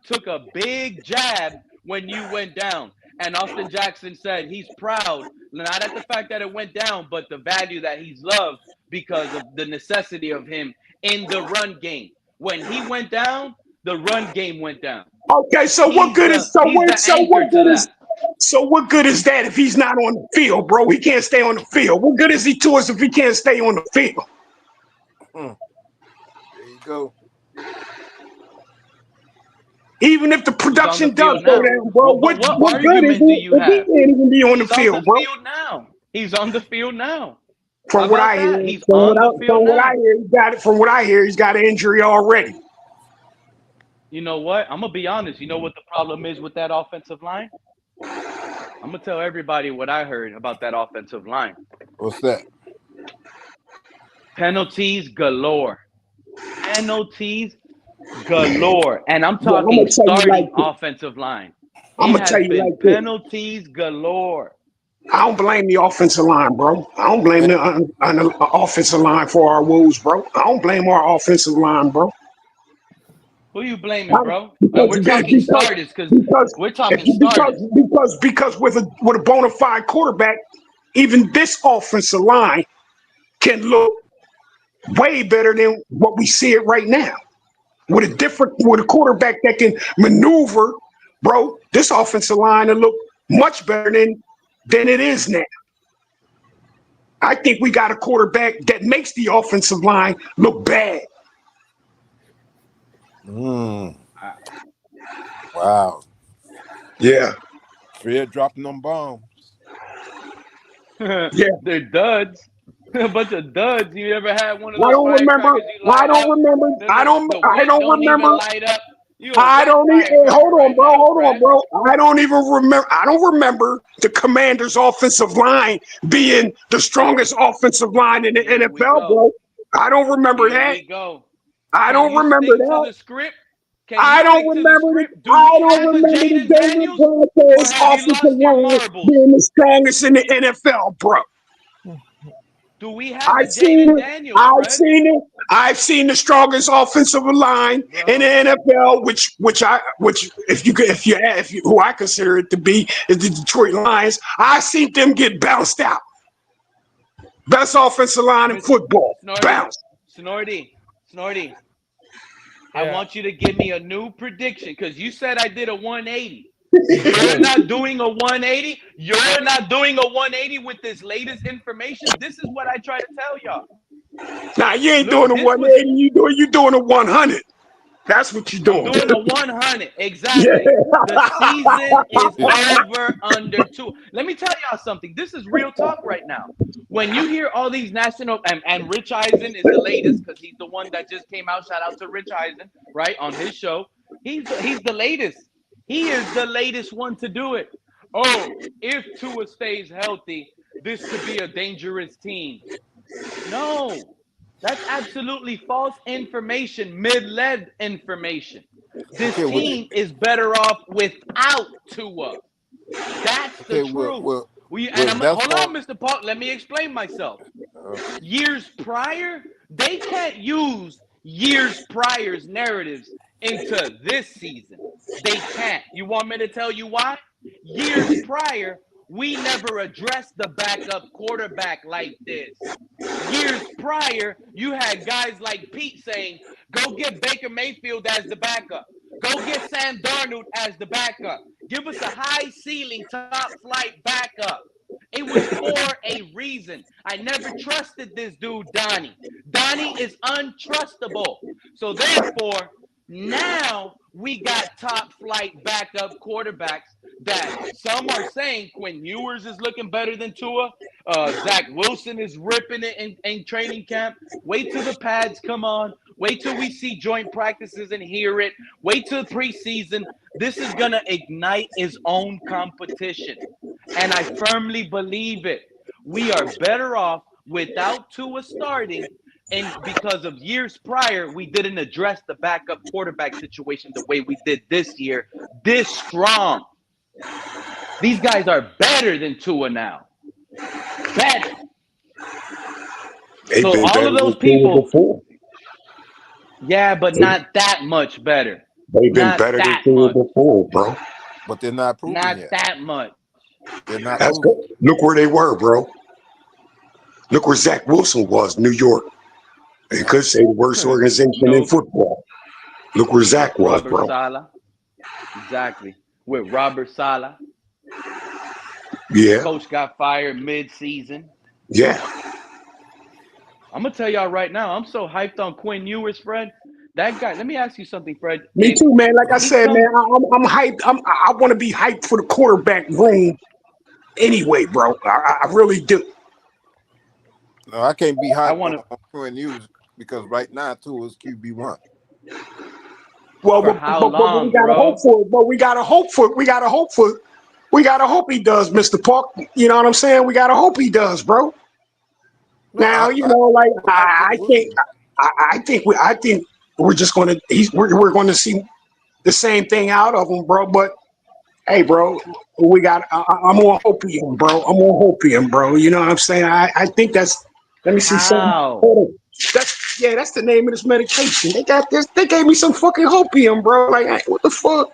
took a big jab when you went down. And Austin Jackson said he's proud, not at the fact that it went down, but the value that he's loved because of the necessity of him in the run game. When he went down, the run game went down. Okay, so what good is that if he's not on the field, bro? He can't stay on the field. What good is he to us if he can't stay on the field? There you go. Even if the production does go down, bro, what good is argument do you have? He can't even be on the field, bro. He's on the field now. From what I hear, he's got an injury already. You know what? I'm gonna be honest. You know what the problem is with that offensive line? I'm gonna tell everybody what I heard about that offensive line. What's that? Penalties galore. And I'm talking starting offensive line. I'm gonna tell you like this. Penalties galore. I don't blame the offensive line, bro. I don't blame the offensive line for our woes, bro. I don't blame our offensive line, bro. Who you blaming, bro? We're talking starters because we're talking starters. Because with a bona fide quarterback, even this offensive line can look way better than what we see it right now. With a quarterback that can maneuver, bro, this offensive line will look much better than it is now. I think we got a quarterback that makes the offensive line look bad. Wow. Yeah. Fred dropping them bombs. Yeah. They're duds. A bunch of duds. You ever had one of I those don't remember. firecrackers you light I don't up? remember. I The wick don't don't even remember. light up. You a I wet don't even. Hey, firecracker hold on, right bro. now, Hold on, Fred. bro. I don't even remember. I don't remember the Commanders' offensive line being the strongest offensive line in the Here we NFL, go. bro. I don't remember Here that. we go. I Can don't you remember stick to that. the script? Can you I don't stick to the remember the. script? Do I we don't have a remember the Jaden Denver Daniels? Or Broncos have you offensive lost your line marbles? being the strongest in the NFL, bro. Do we have a I've seen Jaden it. Daniels, I've Fred? seen it. I've seen the strongest offensive line in the NFL, which if you who I consider it to be is the Detroit Lions. I seen them get bounced out. Best offensive line in football. Bounce. Snorty. Yeah. I want you to give me a new prediction because you said I did a 180. You're not doing a 180. You're not doing a 180 with this latest information. This is what I try to tell y'all. Nah, you ain't Look, doing a this was 180. You doing a 100. That's what you're I'm doing. doing a 100. Exactly. Yeah. The season is over under 2. Let me tell y'all something. This is real talk right now. When you hear all these national and Rich Eisen is the latest because he's the one that just came out. Shout out to Rich Eisen, right, on his show. He's the latest. He is the latest one to do it. Oh, if Tua stays healthy, this could be a dangerous team. No. That's absolutely false information, mid-led information. This team is better off without Tua. That's the truth. Well, Hold on, Mr. Paul. Let me explain myself. Years prior, they can't use years prior's narratives into this season. They can't. You want me to tell you why? Years prior, we never addressed the backup quarterback like this. Years prior, you had guys like Pete saying, go get Baker Mayfield as the backup. Go get Sam Darnold as the backup. Give us a high ceiling, top flight backup. It was for a reason. I never trusted this dude, Donnie. Donnie is untrustable. So therefore, now we got top flight backup quarterbacks that some are saying Quinn Ewers is looking better than Tua. Zach Wilson is ripping it in training camp. Wait till the pads come on. Wait till we see joint practices and hear it. Wait till preseason. This is going to ignite its own competition. And I firmly believe it. We are better off without Tua starting. And because of years prior, we didn't address the backup quarterback situation the way we did this year, this strong. These guys are better than Tua now. Better. So all of those people, yeah, but not that much better. They've been better than Tua before, bro. But they're not proven yet. Not that much. They're not proven. Look where they were, bro. Look where Zach Wilson was, New York. They could say the worst organization in football. Look where Zach was, Robert bro. Saleh. Exactly. With Robert Saleh. Yeah. The coach got fired mid-season. Yeah. I'm going to tell y'all right now, I'm so hyped on Quinn Ewers, Fred. That guy, let me ask you something, Fred. Me too, man. Like I said, man, I'm hyped. I want to be hyped for the quarterback room anyway, bro. I really do. No, I can't be hyped on Quinn Ewers because right now, Tua is QB1. Well, for how long, we gotta bro? hope for it. But we gotta hope for it. We gotta hope he does, Mr. Park. You know what I'm saying? We gotta hope he does, bro. Now, I think we're just gonna we're going to see the same thing out of him, bro. But hey, bro, I'm gonna hope him, bro. I'm gonna hope him, bro. You know what I'm saying? I think that's. Let me see something. That's the name of this medication. They got this. They gave me some fucking hopium, bro. Like, what the fuck?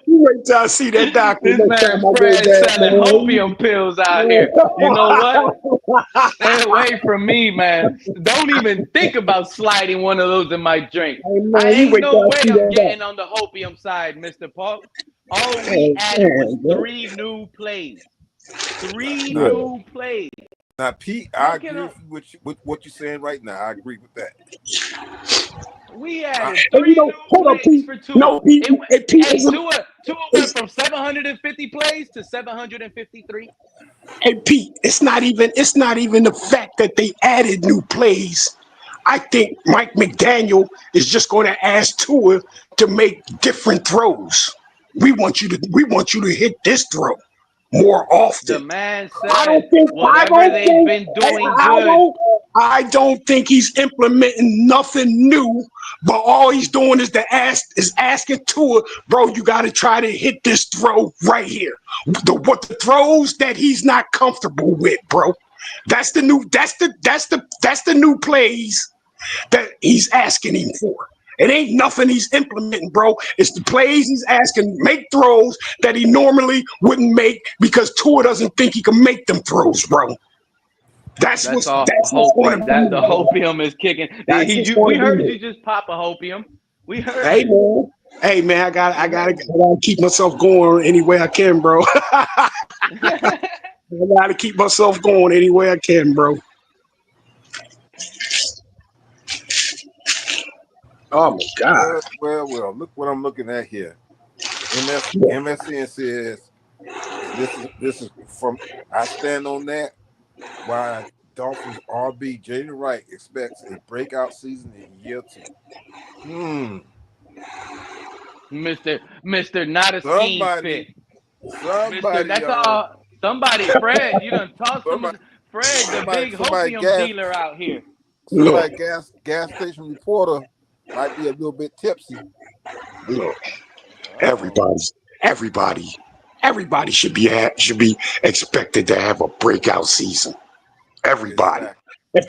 You wait till I see that doctor. This man Fred selling hopium pills out here. You know what? Stay away from me, man. Don't even think about sliding one of those in my drink. I ain't no way I'm getting on the hopium side, Mr. Paul. All we added was 3 new plays. 3 new plays. Now, Pete, I agree with what you're saying right now. I agree with that. We added 3 new plays for Tua. No, Pete. Tua went from from 750 plays to 753. Hey Pete, it's not even the fact that they added new plays. I think Mike McDaniel is just going to ask Tua to make different throws. We want you to hit this throw more The often. man I don't said think whatever they've been doing good. I don't think he's implementing nothing new, but all he's doing is asking Tua, bro, you got to try to hit this throw right here. The throws that he's not comfortable with, bro. That's the new plays that he's asking him for. It ain't nothing he's implementing, bro. It's the plays he's asking, make throws that he normally wouldn't make because Tua doesn't think he can make them throws, bro. That's what's going to be. The hopium is kicking. We heard you just pop a hopium. We heard you. Hey man, I gotta keep myself going any way I can, bro. I gotta keep myself going any way I can, bro. Oh my God. Well. Look what I'm looking at here. MSN says this is from I stand on that. Why Dolphins RB Jaylen Wright expects a breakout season in year 2. Mr. Not a scheme fit. Somebody, Fred, you done talked to Fred, the big hopium dealer out here. Somebody gas station reporter might be a little bit tipsy. Look, everybody should be expected to have a breakout season. Everybody. Exactly. If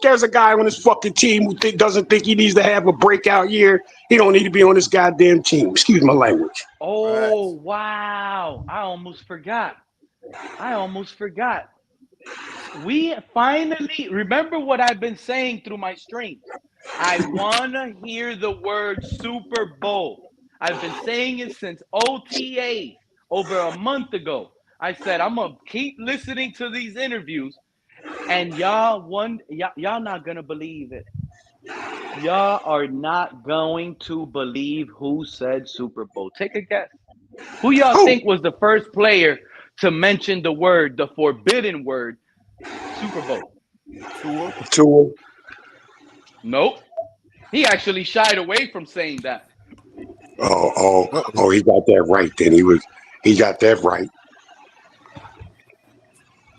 there's a guy on this fucking team who doesn't think he needs to have a breakout year, he don't need to be on this goddamn team. Excuse my language. Oh, wow. I almost forgot. We finally, remember what I've been saying through my stream. I want to hear the word Super Bowl. I've been saying it since OTA over a month ago. I said, I'm going to keep listening to these interviews. And y'all not going to believe it. Y'all are not going to believe who said Super Bowl. Take a guess. Who y'all think was the first player to mention the forbidden word, Super Bowl? Tua. Nope. He actually shied away from saying that. Oh, he got that right then. He got that right.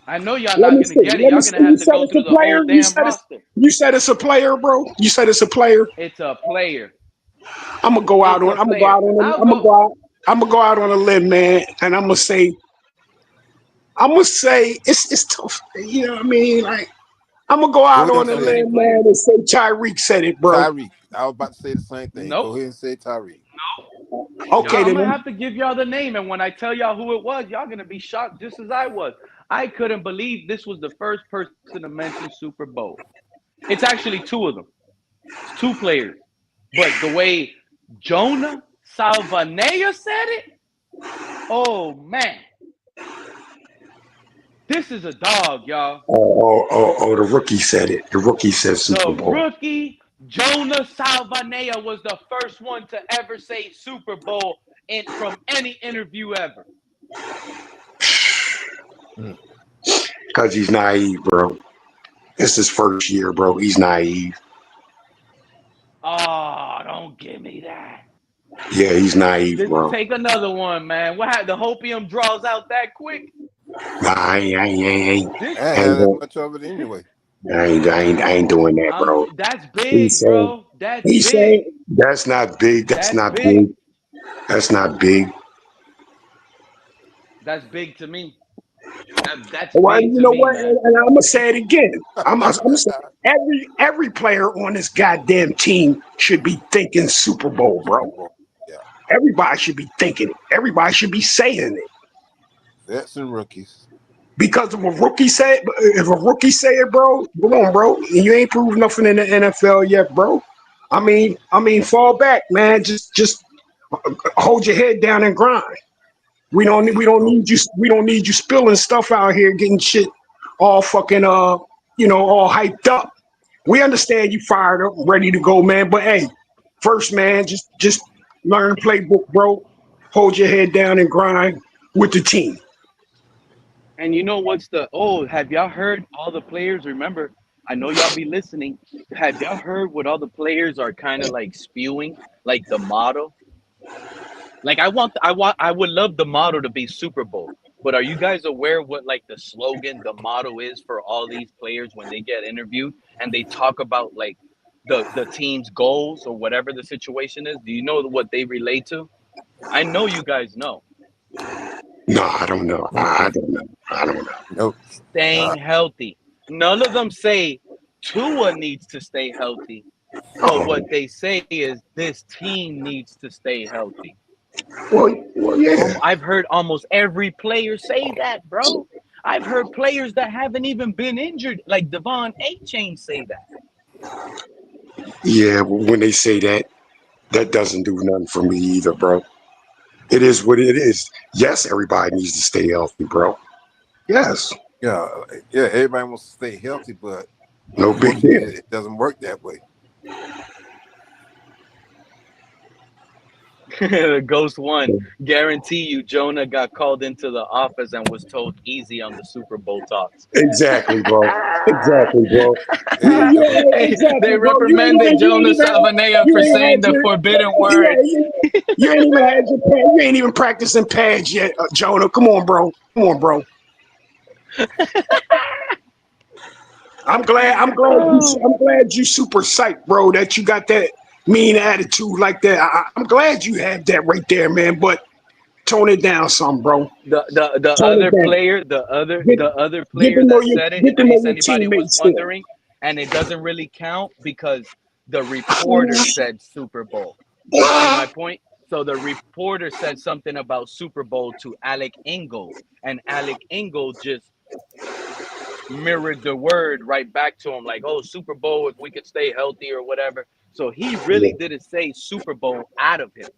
I know y'all not going to get it. Y'all going to have to go through the whole damn roster. You said it's a player, bro? You said it's a player? It's a player. I'm going to go out on a limb, man, and I'm going to say it's tough. You know what I mean? Like, I'm going to go out on a limb, man, and say Tyreek said it, bro. Tyreek. I was about to say the same thing. Nope. Go ahead and say Tyreek. No. Okay, I'm going to have to give y'all the name, and when I tell y'all who it was, y'all going to be shocked just as I was. I couldn't believe this was the first person to mention Super Bowl. It's actually two of them. It's two players. But the way Jonah Salvanea said it, oh, man. This is a dog, y'all. Oh, the rookie said it. The rookie said Super Bowl. The rookie, Jonah Salvanea, was the first one to ever say Super Bowl from any interview ever. Because he's naive, bro. It's his first year, bro. He's naive. Oh, don't give me that. Yeah, he's naive, bro. Take another one, man. What happened? The hopium draws out that quick? Nah, I ain't. I ain't that much of it anyway. I ain't doing that, bro. That's big, bro. That's big. That's not big. That's not big. That's not big. That's big to me. That's well, big you know what? And I'm gonna say it again. I'm gonna say every player on this goddamn team should be thinking Super Bowl, bro. Yeah. Everybody should be thinking it. Everybody should be saying it. Vets and rookies. Because if a rookie say it, bro, come on, bro. You ain't proved nothing in the NFL yet, bro. I mean, fall back, man. Just hold your head down and grind. We don't need you spilling stuff out here, getting shit all fucking all hyped up. We understand you fired up, ready to go, man. But hey, first, man, just learn playbook, bro. hold your head down and grind with the team. And you know what's have y'all heard all the players? Remember, I know y'all be listening. Have y'all heard what all the players are kind of like spewing, like the motto? Like I would love the motto to be Super Bowl. But are you guys aware what like the slogan, the motto is for all these players when they get interviewed and they talk about like the team's goals or whatever the situation is? Do you know what they relate to? I know you guys know. No, I don't know. I don't know. I don't know. Nope. Staying healthy. None of them say Tua needs to stay healthy. But what they say is this team needs to stay healthy. Well, yeah. I've heard almost every player say that, bro. I've heard players that haven't even been injured, like Devon A-Chain, say that. Yeah, when they say that, that doesn't do nothing for me either, bro. It is what it is. Yes, everybody needs to stay healthy, bro. Yes. Yeah, everybody wants to stay healthy, but No big deal. it doesn't work that way. Ghost One, guarantee you Jonah got called into the office and was told easy on the Super Bowl talks. Exactly, bro. Exactly, bro. Hey, they reprimanded Jonah Savanea for saying the forbidden word. You ain't even practicing pads yet, Jonah. Come on, bro. Come on, bro. I'm glad you super psyched, bro, that you got that mean attitude like that. I'm glad you had that right there, man. But tone it down some, bro. The other player that said it, in case anybody was wondering, and it doesn't really count because the reporter said Super Bowl. You see my point? So the reporter said something about Super Bowl to Alec Ingold, and Alec Ingold just mirrored the word right back to him, like, "Oh, Super Bowl, if we could stay healthy or whatever." So he really didn't say Super Bowl out of him.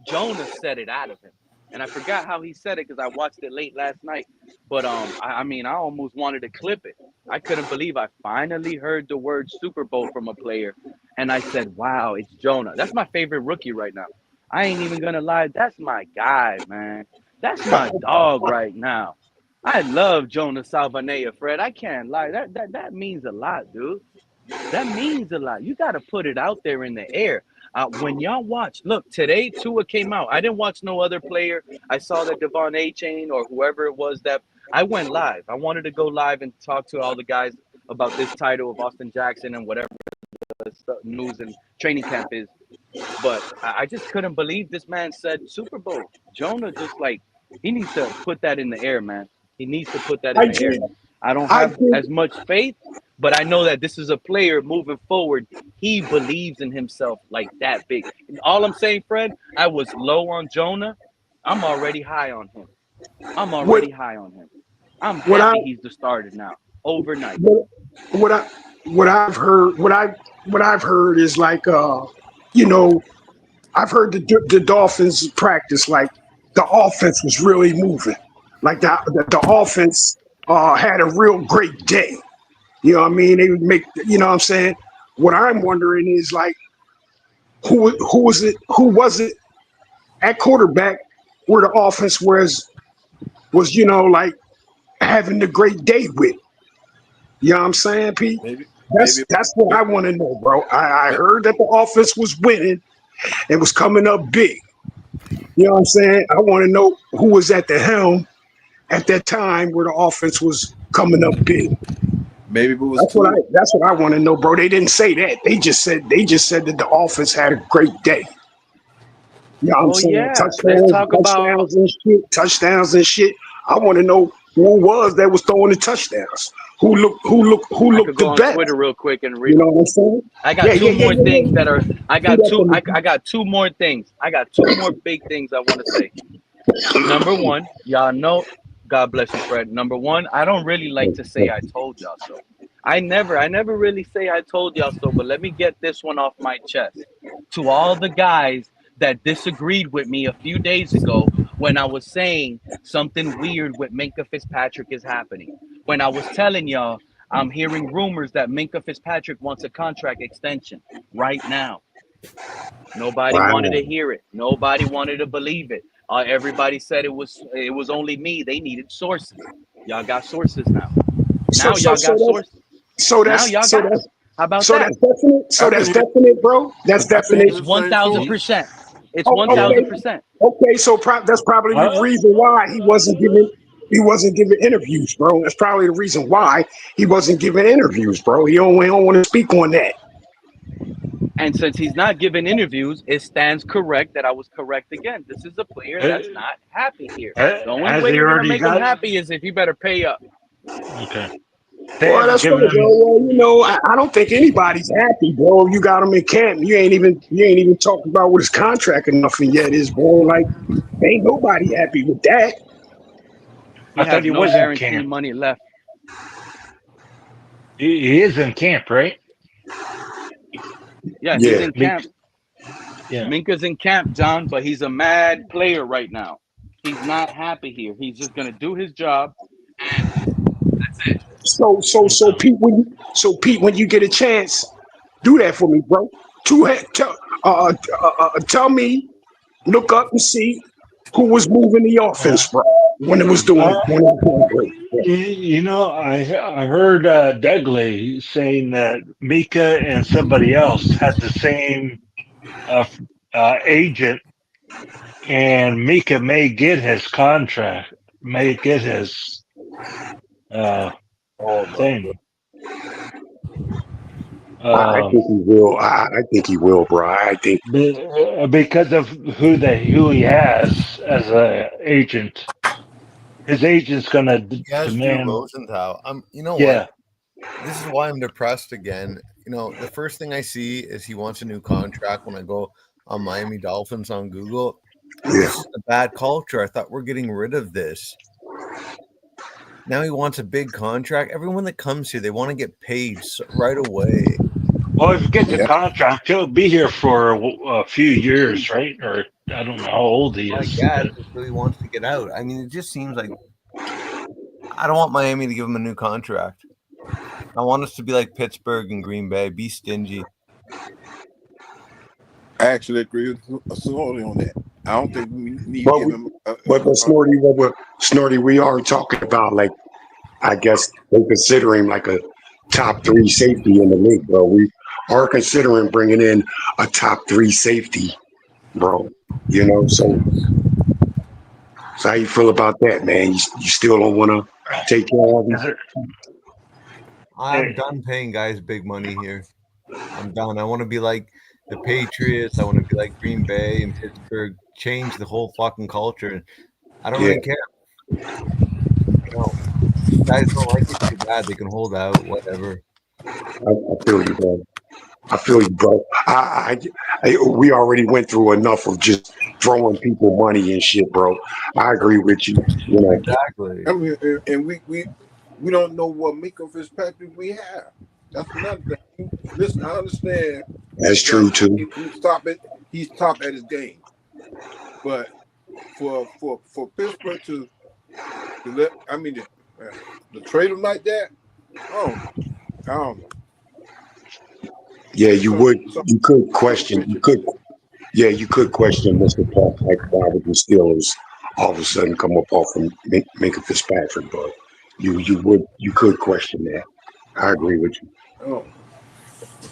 Jonah said it out of him. And I forgot how he said it because I watched it late last night. But I mean, I almost wanted to clip it. I couldn't believe I finally heard the word Super Bowl from a player. And I said, wow, it's Jonah. That's my favorite rookie right now. I ain't even going to lie. That's my guy, man. That's my dog right now. I love Jonah Salvanea, Fred. I can't lie. That means a lot, dude. That means a lot. You got to put it out there in the air. When y'all watch, look, today Tua came out. I didn't watch no other player. I saw that Devon A-Chain or whoever it was that I went live. I wanted to go live and talk to all the guys about this title of Austin Jackson and whatever the news and training camp is. But I just couldn't believe this man said Super Bowl. Jonah just like, he needs to put that in the air, man. He needs to put that in the air. I don't have as much faith, but I know that this is a player moving forward. He believes in himself like that big. And all I'm saying, Fred, I was low on Jonah. I'm already high on him. I'm happy he's the starter now. Overnight. What I've heard is like I've heard the Dolphins practice, like the offense was really moving. Like the offense had a real great day. You know what I mean? They would make, you know what I'm saying? What I'm wondering is like, who was it at quarterback where the offense was, like having the great day with? You know what I'm saying, Pete? That's what I want to know, bro. I heard that the offense was winning and was coming up big. You know what I'm saying? I want to know who was at the helm at that time where the offense was coming up big. Maybe it was that's what I want to know, bro. They didn't say that. They just said that the offense had a great day. You know what I'm saying? Yeah. Let's talk about touchdowns and shit. I want to know who was that was throwing the touchdowns. Who looked the best? Twitter real quick and read. You know what I'm saying? I got two more things that are. I got two more things. I got two more big things I want to say. Number one, y'all know. God bless you, Fred. Number one, I don't really like to say I told y'all so. I never really say I told y'all so, but let me get this one off my chest. To all the guys that disagreed with me a few days ago when I was saying something weird with Minkah Fitzpatrick is happening. When I was telling y'all, I'm hearing rumors that Minkah Fitzpatrick wants a contract extension right now. Nobody wanted to hear it. Nobody wanted to believe it. Everybody said it was only me. They needed sources. Y'all got sources now. Now y'all got sources. Now y'all got them. How about that? That's definite. So that's definite, bro. That's definite. It's 1,000%. It's Oh, 1,000%. Okay, so that's probably the reason why he wasn't giving interviews, bro. That's probably the reason why he wasn't giving interviews, bro. He don't want to speak on that. And since he's not giving interviews, it stands correct that I was correct again. This is a player that's not happy here. The only way you're gonna make him happy is if you better pay up. Okay. Well, that's right, bro. Well, I don't think anybody's happy, bro. You got him in camp. You ain't even talked about what his contract or nothing yet is, bro. Like, ain't nobody happy with that. He has no guaranteed money left. He is in camp, right? Yeah, he's in camp. Yeah. Minka's in camp, John, but he's a mad player right now. He's not happy here. He's just gonna do his job, and that's it. So Pete, when you get a chance, do that for me, bro. Tell me, look up and see who was moving the offense, bro, when it was doing great. You know, I heard Dudley saying that Mika and somebody else had the same agent, and Mika may get his contract, may get his thing. I think he will. I think he will, bro. I think because of who he has as a agent. His agent's gonna demand. Rosenthal. You know what? This is why I'm depressed again. You know, the first thing I see is he wants a new contract. When I go on Miami Dolphins on Google, this is a bad culture. I thought we're getting rid of this. Now he wants a big contract. Everyone that comes here, they want to get paid right away. Well, if you get the contract, he'll be here for a few years, right? Or I don't know how old he is. Yeah, so he wants to get out. I mean, it just seems like I don't want Miami to give him a new contract. I want us to be like Pittsburgh and Green Bay, be stingy. I actually agree with Snorty on that. I don't think we need to give him but Snorty, we are talking about, like, I guess they consider him like a top 3 safety in the league, bro. We are considering bringing in a top 3 safety, bro. You know, so how you feel about that, man? You still don't want to take care of him? I'm done paying guys big money here. I'm done. I want to be like the Patriots. I want to be like Green Bay and Pittsburgh. Change the whole fucking culture. I don't really care. You know, guys don't like it too bad. They can hold out, whatever. I feel you, bro. I feel you, bro. We already went through enough of just throwing people money and shit, bro. I agree with you. You know, exactly. I mean, and we don't know what Mika Fitzpatrick we have. That's another thing. Listen, I understand. That's true too. He's top at his game. But for Pittsburgh to let, I mean, to trade him like that, yeah, you could question Mr. Park, like, why would the Steelers all of a sudden come up off of Minka Fitzpatrick, but you could question that. I agree with you. Oh,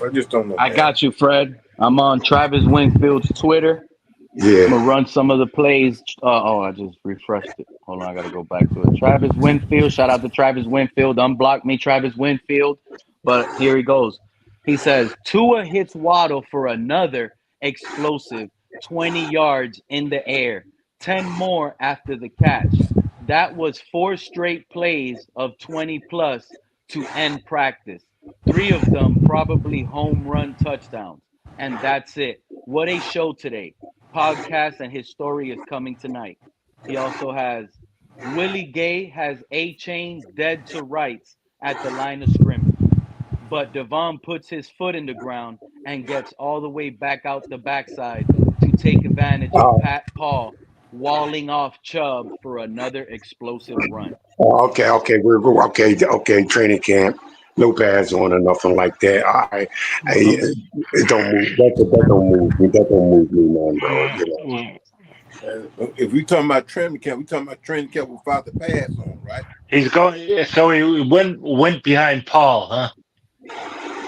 I just don't know. I got you, Fred. I'm on Travis Winfield's Twitter. Yeah. I'm gonna run some of the plays. I just refreshed it. Hold on, I gotta go back to it. Travis Winfield. Shout out to Travis Winfield. Unblock me, Travis Winfield. But here he goes. He says Tua hits Waddle for another explosive 20 yards in the air, 10 more after the catch. That was 4 straight plays of 20 plus to end practice. 3 of them probably home run touchdowns. And that's it. What a show today. Podcast and his story is coming tonight. He also has Willie Gay has A-Chain dead to rights at the line of scrimmage. But Devon puts his foot in the ground and gets all the way back out the backside to take advantage of Pat Paul walling off Chubb for another explosive run. Okay, we're okay. Training camp, no pads on or nothing like that. It don't move. That don't move me. That don't move me, man, bro. You know. If we talking about training camp, we talking about training camp without the pads on, right? He's going. So he went behind Paul, huh?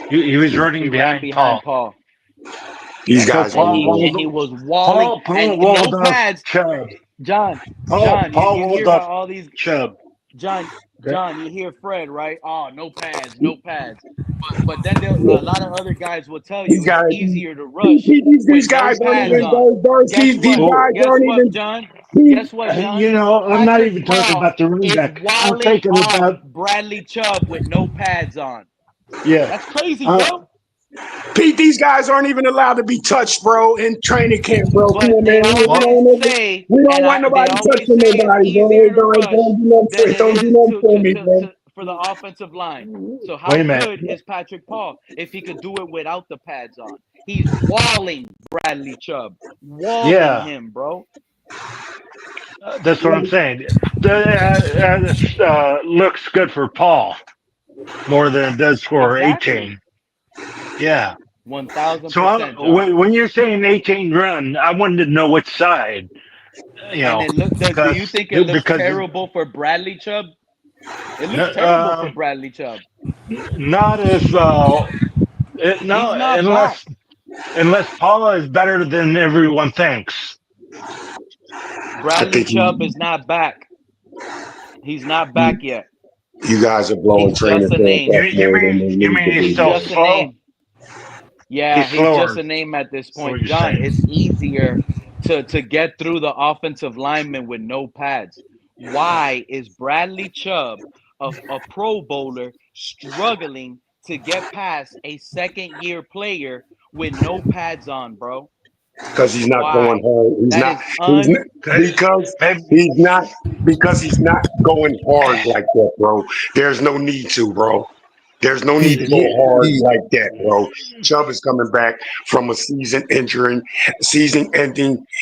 He was He running ran behind behind Paul. Paul, These So guys and don't know. he was walling Paul and no walled off pads. Chubb. John, Paul you walled hear how off all these Chubb. John, Okay. you hear Fred, right? Oh, no pads, no pads. But then a lot of other guys will tell These you it's guys, easier to rush these with no guys aren't pads even on. those. Guess These what? Oh, guys Guess aren't what, even. John? These, Guess what, John? I'm not Patrick even talking Paul about the running is back. I'm walling thinking off about Bradley Chubb with no pads on. yeah. That's crazy, Uh, bro. Pete, these guys aren't even allowed to be touched, bro, in training camp, bro. Come But on, they man. always say, We don't want they nobody always touching say it's nobody, bro. easier to rush Don't do nothing than it don't do is nothing for me, bro. for the offensive line. So how Wait a minute. good is Patrick Paul if he could do it without the pads on? He's walling Bradley Chubb, walling Yeah, him, bro. that's what I'm saying. Looks good for Paul more than it does for Exactly, 18. Yeah. So 1000%, John. when you're saying 18 run, I wanted to know which side. You And know, it look. Do you think it looks because terrible for Bradley Chubb? It looks terrible for uh, Bradley Chubb. not if He's no not back. unless Paula is better than everyone thinks. I Bradley think Chubb is not back. He's not back yet. you guys are blowing He's training just a camp name. up more than they You need mean to he's He's be, still just man. a slow? name. Yeah, He's he's just slower. a name at this That's what point. you're John, saying. it's easier to get through the offensive lineman with no pads. Why is Bradley Chubb, a Pro Bowler, struggling to get past a second year player with no pads on, bro? Because he's not going Why? hard. That is He's not Okay. because Maybe, he's not because he's not going hard like that, bro. There's no need to, bro. There's no need Pete, to go hard Pete, like that, bro. Chubb is coming back from a season-ending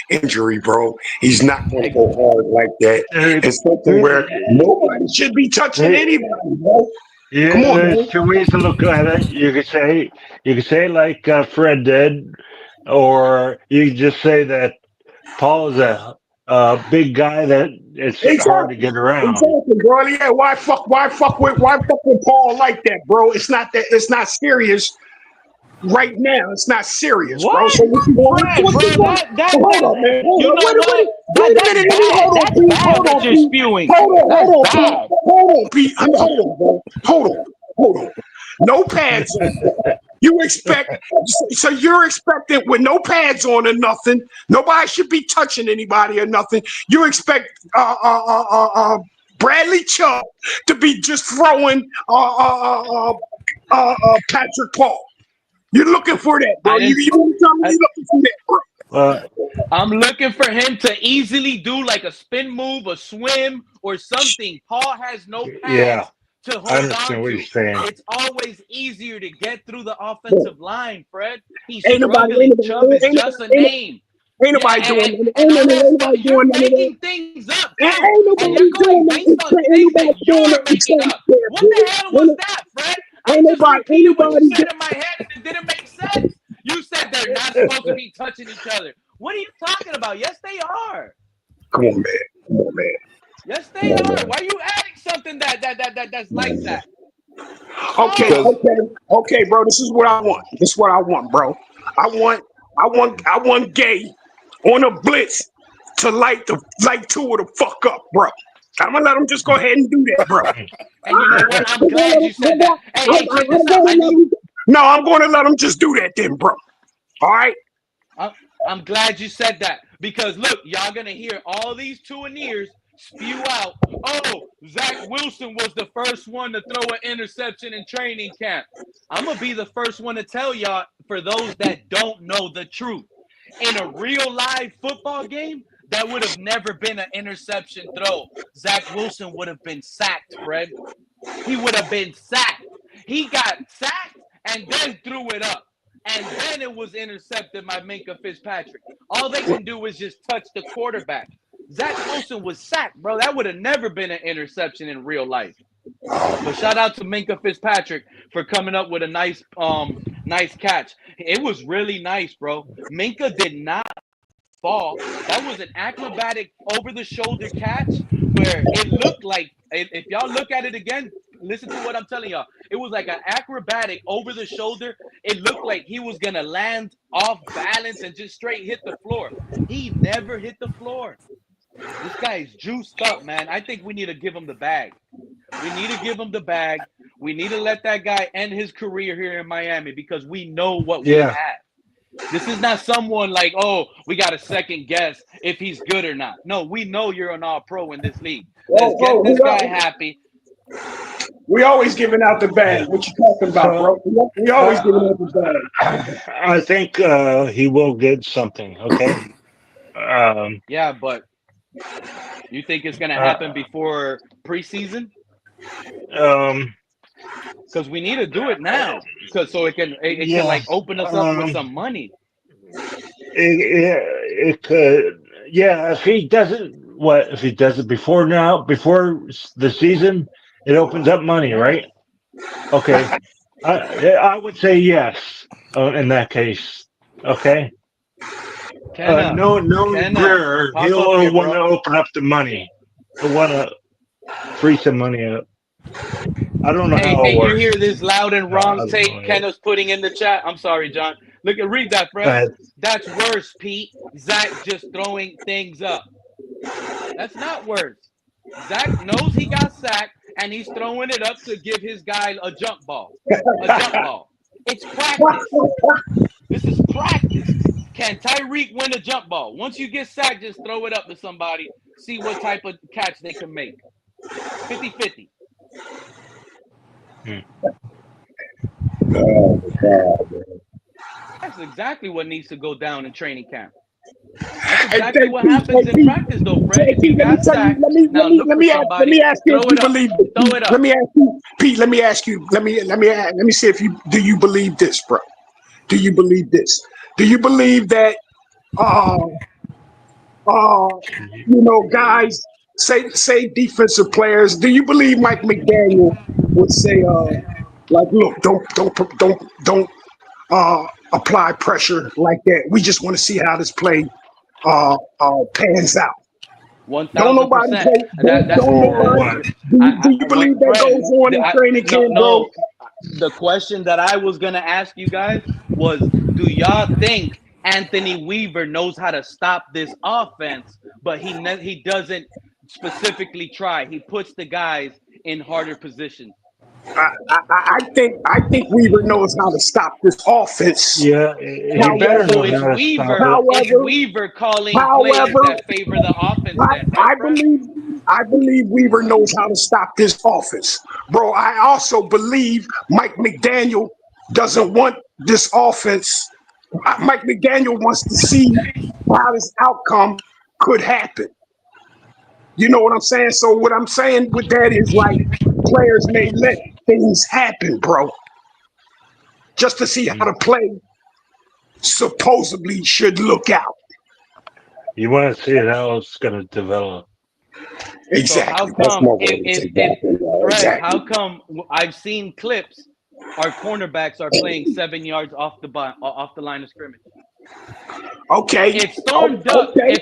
injury, bro. He's not going to go hard like that. It's something where nobody should be touching anybody, bro. Come yeah, on, there's man. two ways to look at it. You could say like Fred did, or you could just say that Paul is a big guy that it's hard to Exactly. get around. Exactly, bro. Yeah, why fuck with Paul like that, bro? It's not serious right now. It's not serious, bro. what? So Fred, bro, hold on, man. Hold you on. know what? Wait a That's minute. bad. Hold on, That's Pete. bad Hold what on, you're Pete. spewing. Hold That's on, Pete. bad. Hold on, Pete. Hold on, bro. Hold on. No pads on, bro. You expect so you're expecting with no pads on or nothing. Nobody should be touching anybody or nothing. You expect Bradley Chubb to be just throwing Patrick Paul. You're looking for that, bro. I didn't. You tell me I, you're looking for that, bro. Uh, I'm looking for him to easily do like a spin move, a swim, or something. Paul has no yeah, pads to I hold on understand what you're to. saying. It's always easier to get through the offensive line, Fred. He's Ain't nobody, ain't struggling. nobody, Chubb is ain't just a nobody, name. ain't Yeah, nobody doing that. and all that Ain't stuff, nobody you're doing none of that. making things up too. Ain't And nobody you're going doing that. based on Ain't things that nobody doing you're that in making training up. camp, What the hell was bro. that, Fred? I Ain't just nobody, repeated what you said in my head and it didn't make sense. You said they're not supposed to be touching each other. What are you talking about? Yes, they are. Come on, man. Come on, man. Yes, Come they on, are. man. Why are you adding something that's Come like on, man. that? Okay, Talk. because okay, bro. This is what I want. This is what I want, bro. I want Gay on a blitz to light two of the fuck up, bro. I'm gonna let him just go ahead and do that, bro. And you know what? I'm glad you said that. Hey, check this I'm out. gonna let him, no, I'm gonna let him just do that then, bro. All right. I'm, I'm glad you said that because look, y'all gonna hear all these two and ears spew out. Oh, Zach Wilson was the first one to throw an interception in training camp. I'm gonna be the first one to tell y'all for those that don't know the truth. In a real live football game, that would have never been an interception throw. Zach Wilson would have been sacked, Fred. He would have been sacked. He got sacked and then threw it up. And then it was intercepted by Minka Fitzpatrick. All they can do is just touch the quarterback. Zach Wilson was sacked, bro. That would have never been an interception in real life. But shout out to Minka Fitzpatrick for coming up with a nice catch. It was really nice, bro. Minka did not fall. That was an acrobatic over-the-shoulder catch where it looked like, if y'all look at it again, listen to what I'm telling y'all. It was like an acrobatic over-the-shoulder. It looked like he was going to land off balance and just straight hit the floor. He never hit the floor. This guy is juiced up, man. I think we need to give him the bag. We need to give him the bag. We need to let that guy end his career here in Miami because we know what we have. This is not someone like, oh, we got a second guess if he's good or not. No, we know you're an all-pro in this league. Let's get this guy happy. We always giving out the bag. What you talking about, bro? We always giving out the bag. I think he will get something, okay? Yeah, but you think it's going to happen before preseason? Because we need to do it now, so it can like open us up with some money. It could, yeah. If he does it before the season, it opens up money, right? Okay, I would say yes in that case. Okay. No, Greer, he'll want to open up the money. He'll want to free some money up. I don't know how it works. You hear this loud and wrong take Kenneth's putting in the chat? I'm sorry, John. Read that, Fred. That's worse, Pete. Zach just throwing things up. That's not worse. Zach knows he got sacked, and he's throwing it up to give his guy a jump ball. It's practice. This is practice. Can Tyreek win a jump ball? Once you get sacked, just throw it up to somebody. See what type of catch they can make. 50-50. Oh, God, man. That's exactly what needs to go down in training camp. That's exactly what happens in practice, though, Fred. If you got sacked, let me ask you if you believe this. Throw it up. Let me ask you, Pete. Let me ask you. Let me see if do you believe this, bro? Do you believe this? Do you believe that? Guys, say defensive players. Do you believe Mike McDaniel would say, look, don't apply pressure like that. We just want to see how this play pans out. 1,000%. Do you believe that goes on in training camp, bro? The question that I was going to ask you guys was, do y'all think Anthony Weaver knows how to stop this offense, but he doesn't specifically try? He puts the guys in harder positions. I think Weaver knows how to stop this offense. Yeah, it's Weaver calling plays that favor the offense. I believe Weaver knows how to stop this offense, bro. I also believe Mike McDaniel doesn't want this offense. Mike McDaniel wants to see how this outcome could happen. You know what I'm saying? So what I'm saying with that is, like, players may let things happen, bro, just to see how the play supposedly should look out. You want to see how it's going to develop. Exactly. So how come I've seen clips, our cornerbacks are playing 7 yards off the line of scrimmage? Okay. If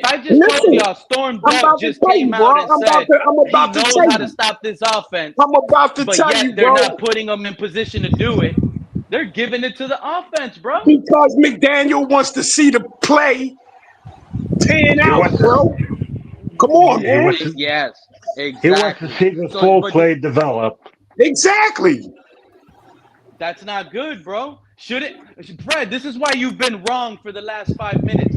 I just told y'all Storm Duck just came out and said he knows how to stop this offense, but yet they're not putting them in position to do it, they're giving it to the offense, bro. Because McDaniel wants to see the play pan out, bro. Come on, man. Yes, exactly. He wants to see the full play develop. Exactly. That's not good, bro. Fred, this is why you've been wrong for the last 5 minutes.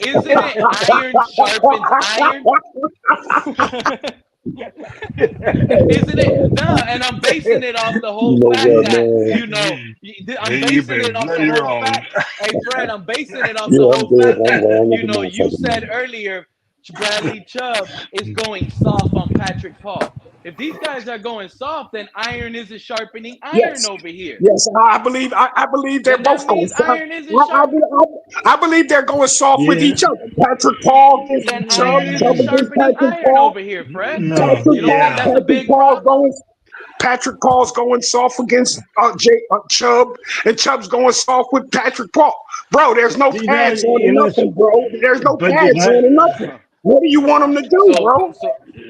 Isn't it iron sharpens iron? Isn't it? No, and I'm basing it off the whole fact that, I'm basing it off the whole fact. Hey, Fred, I'm basing it off the whole fact that, you said earlier, Bradley Chubb is going soft on Patrick Paul. If these guys are going soft, then iron isn't sharpening iron over here. Yes, I believe they're both going soft. Iron isn't I believe they're going soft with each other. Patrick Paul then iron isn't sharpening iron over here, Fred. No. You know that's a big problem. Patrick Paul's going soft against Chubb, and Chubb's going soft with Patrick Paul. Bro, there's no pads on or nothing, bro. There's no pads on or nothing. What do you want him to do, bro?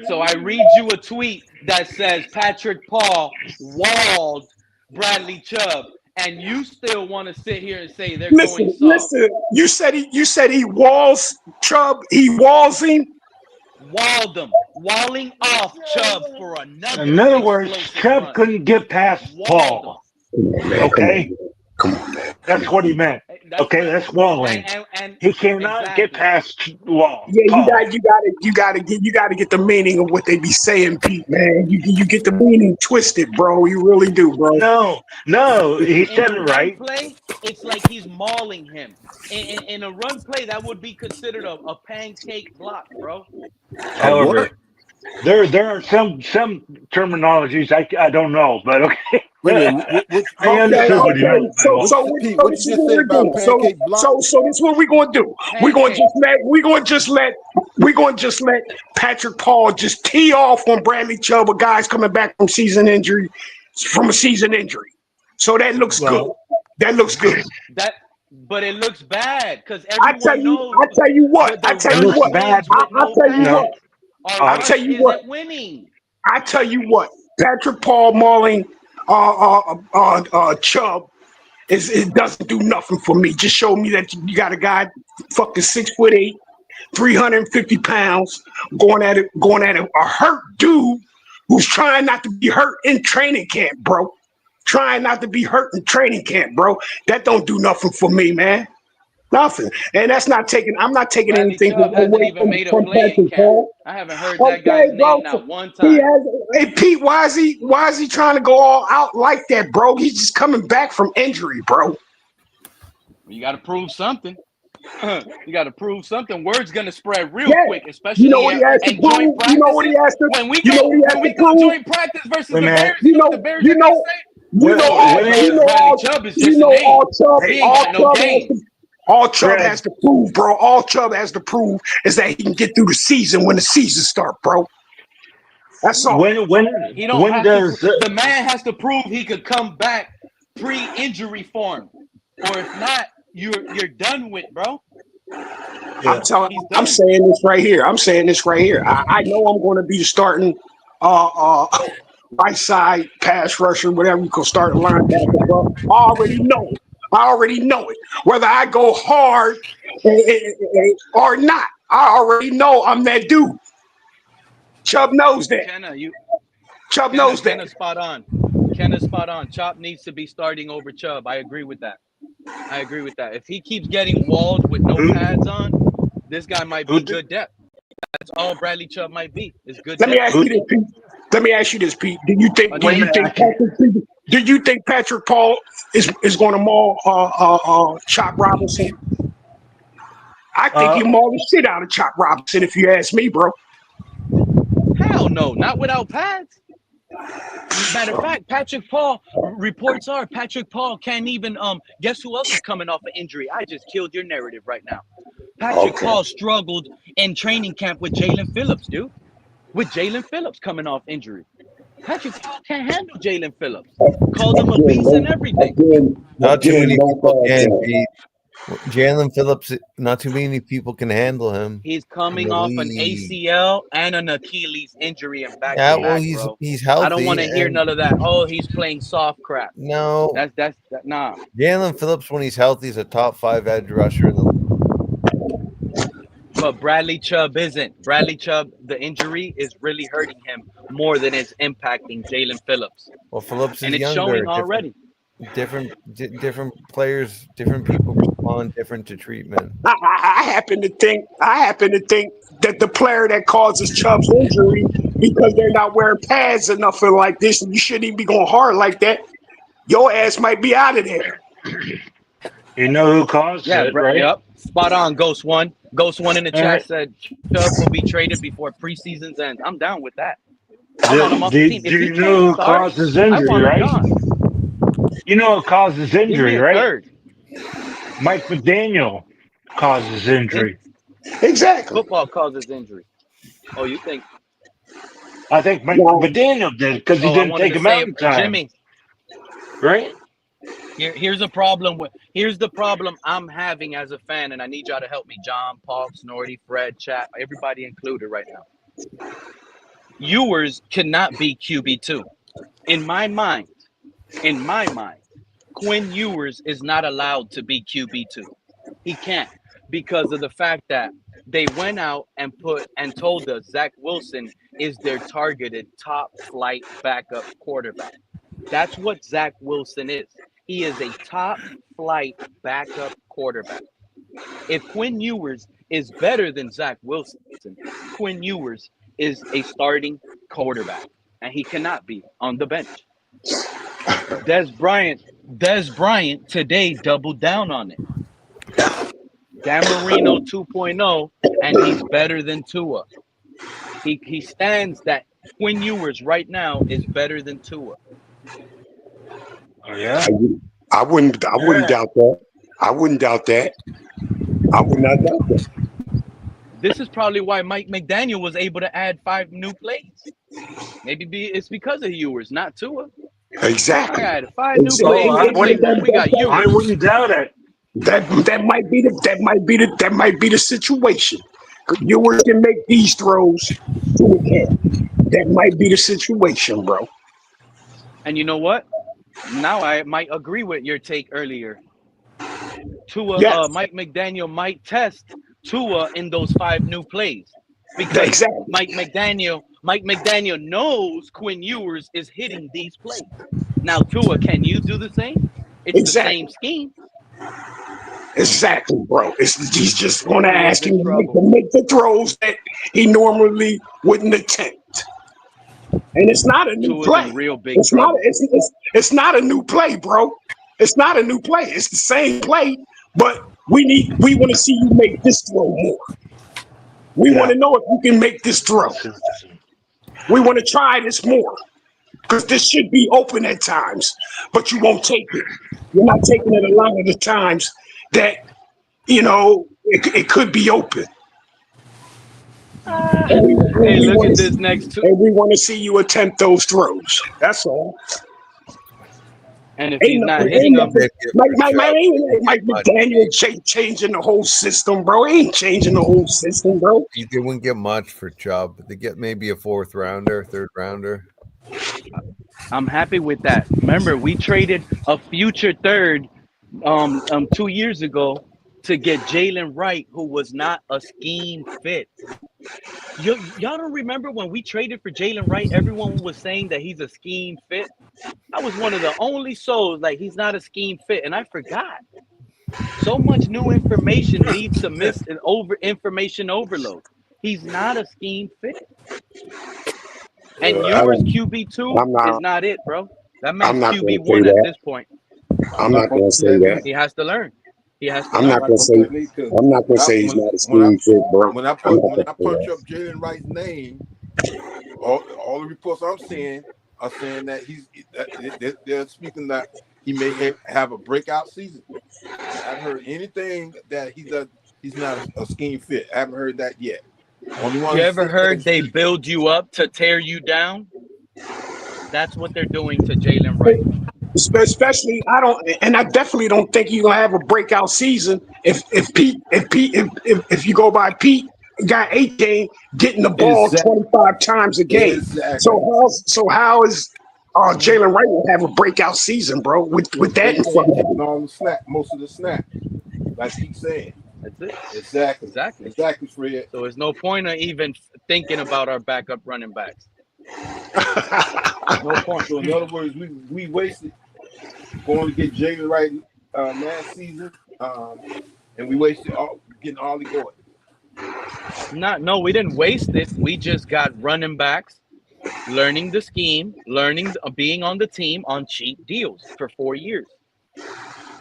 So I read you a tweet that says Patrick Paul walled Bradley Chubb, and you still want to sit here and say they're going soft. Listen. You said he walls Chubb. He walls him. Walled him, walling off Chubb for another. In other words, Chubb couldn't get past Paul. Okay, come on, man. That's what he meant. Okay, that's walling. And he cannot get past Wall. Yeah, you gotta get the meaning of what they be saying, Pete. Man, you get the meaning twisted, bro. You really do, bro. No, he said it right. Play, it's like he's mauling him. In a run play, that would be considered a pancake block, bro. However, there are some terminologies I don't know, but okay. I understand what you meant. So this is what we're gonna do. We're gonna just let Patrick Paul just tee off on Bradley Chubb, a guy's coming back from a season injury. So that looks good. That looks good. But it looks bad because I tell you what. Winning. I tell you what. Patrick Paul mauling Chubb it doesn't do nothing for me. Just show me that you got a guy fucking 6'8", 350 pounds, going at it, a hurt dude who's trying not to be hurt in training camp, bro. Trying not to be hurt in training camp, bro. That don't do nothing for me, man. Nothing. And that's not taking. I'm not taking Bradley anything Chubb away from Patrick Paul. I haven't heard that guy's name not one time. Hey Pete, why is he trying to go all out like that, bro? He's just coming back from injury, bro. You got to prove something. You got to prove something. Word's gonna spread real quick, especially you know what he has to prove. You know what he has to. When we go joint practice versus the Bears, the Bears all Chubb has to prove, bro. All Chubb has to prove is that he can get through the season when the season starts, bro. That's all. The man has to prove he could come back pre-injury form, or if not, you're done with, bro. Yeah. I'm saying this right here. I know I'm going to be starting right side pass rusher, whatever you can start linebacker, bro. I already know it. Whether I go hard or not, I already know I'm that dude. Chubb knows that. Chubb knows that. Kenna's spot on. Chop needs to be starting over Chubb. I agree with that. If he keeps getting walled with no pads on, this guy might be good depth. That's all Bradley Chubb might be. It's good. Let me ask you this, Pete. Do you think Patrick Paul is going to maul Chop Robinson? I think he mauled the shit out of Chop Robinson, if you ask me, bro. Hell no, not without pads. Matter of fact, reports are Patrick Paul can't even guess who else is coming off an injury. I just killed your narrative right now. Patrick Paul struggled in training camp with Jaylen Phillips, dude. With Jaylen Phillips coming off injury. Patrick Paul can't handle Jaylen Phillips. Called him a beast and everything. Not too many people can beat Jaylen Phillips. Not too many people can handle him. He's coming off an ACL and an Achilles injury and back. Yeah, well, he's healthy. I don't want to hear none of that. Oh, he's playing soft crap. No, that's nah. Jaylen Phillips, when he's healthy, is a top 5 edge rusher in the league. But Bradley Chubb isn't. Bradley Chubb, the injury is really hurting him more than it's impacting Jaylen Phillips. Well, Phillips is and it's younger, showing already. Different players, different people respond different to treatment. I happen to think that the player that causes Chubb's injury because they're not wearing pads or nothing like this, and you shouldn't even be going hard like that. Your ass might be out of there. You know who caused it, right? Yep. Spot on, Ghost One. Ghost One in the chat said Chubb will be traded before preseason's end. I'm down with that. Do you know who causes injury, right? You know who causes injury, right? Third. Mike McDaniel causes injury. Exactly. Football causes injury. Oh, you think? I think Now, McDaniel did because he Oh, I didn't wanted take to him say out it, in time, Jimmy. right? Here's a problem here's the problem I'm having as a fan, and I need y'all to help me. John, Paul, Snorty, Fred, chat, everybody included right now. Ewers cannot be QB2. In my mind, Quinn Ewers is not allowed to be QB2. He can't, because of the fact that they went out and told us Zach Wilson is their targeted top flight backup quarterback. That's what Zach Wilson is. He is a top flight backup quarterback. If Quinn Ewers is better than Zach Wilson, Quinn Ewers is a starting quarterback, and he cannot be on the bench. Des Bryant today doubled down on it. Dan Marino 2.0, and he's better than Tua. He stands that Quinn Ewers right now is better than Tua. Oh yeah. I wouldn't doubt that. I wouldn't doubt that. I would not doubt that. This is probably why Mike McDaniel was able to add 5 new plays. Maybe it's because of Ewers, not Tua. Exactly. I added 5 new Oh, plays. I wouldn't. We got I Ewers. wouldn't doubt it. that might be the situation. Ewers can make these throws. Tua can't. That might be the situation, bro. And you know what? Now I might agree with your take earlier. Yes, Mike McDaniel might test Tua in those 5 new plays, because exactly. Mike McDaniel knows Quinn Ewers is hitting these plays. Now, Tua, can you do the same? It's the Exactly. same scheme. Exactly, bro. He's just going to He is ask in him trouble. to make the throws that he normally wouldn't attempt. And it's not a new Tua's play. in real big It's not. trouble. It's not a new play, bro. It's not a new play. It's the same play, but we want to see you make this throw more. We want to know if you can make this throw. We want to try this more, because this should be open at times, but you won't take it. You're not taking it a lot of the times that it could be open. And Hey, we look want at to this see, next two. and we want to see you attempt those throws. That's all. And if Ain't he's not nothing. hitting Ain't them, nothing. Ain't Mike Get much. McDaniel changing the whole system, bro. He ain't changing the whole system, bro. They wouldn't get much for Chubb. They get maybe a 4th rounder, 3rd rounder. I'm happy with that. Remember, we traded a future third 2 years ago to get Jaylen Wright, who was not a scheme fit. Y'all don't remember when we traded for Jaylen Wright? Everyone was saying that he's a scheme fit. I was one of the only souls like he's not a scheme fit, and I forgot. So much new information leads to information overload. He's not a scheme fit. And Ewers QB2 I'm is not. not it, bro. That I'm man's not going to say QB1 at that. this point. I'm not going to say that. He has to learn. He has to I'm learn. not going to say. I'm not going to say he's not a scheme fit, bro. When I I'm not punch gonna say up Jaylen Wright's name, all the reports I'm seeing are saying that they're speaking that he may have a breakout season. I haven't heard anything that he's not a scheme fit. I haven't heard that yet. Only one You ever saying heard that they is build you up to tear you down? That's what they're doing to Jaylen Wright. Especially, I definitely don't think you're gonna have a breakout season if you go by Pete got 8 game getting the ball exactly 25 times a game. So how is Jaylen Wright will have a breakout season, bro? With that in front of him. on the snap, most of the snap, like Pete said. That's it. Exactly, Fred. So there's no point of even thinking about our backup running backs. No point. So in other words, we wasted going to get Jaylen Wright last season, and we wasted getting Ollie Gordon. No, we didn't waste it. We just got running backs, learning the scheme, being on the team on cheap deals for 4 years.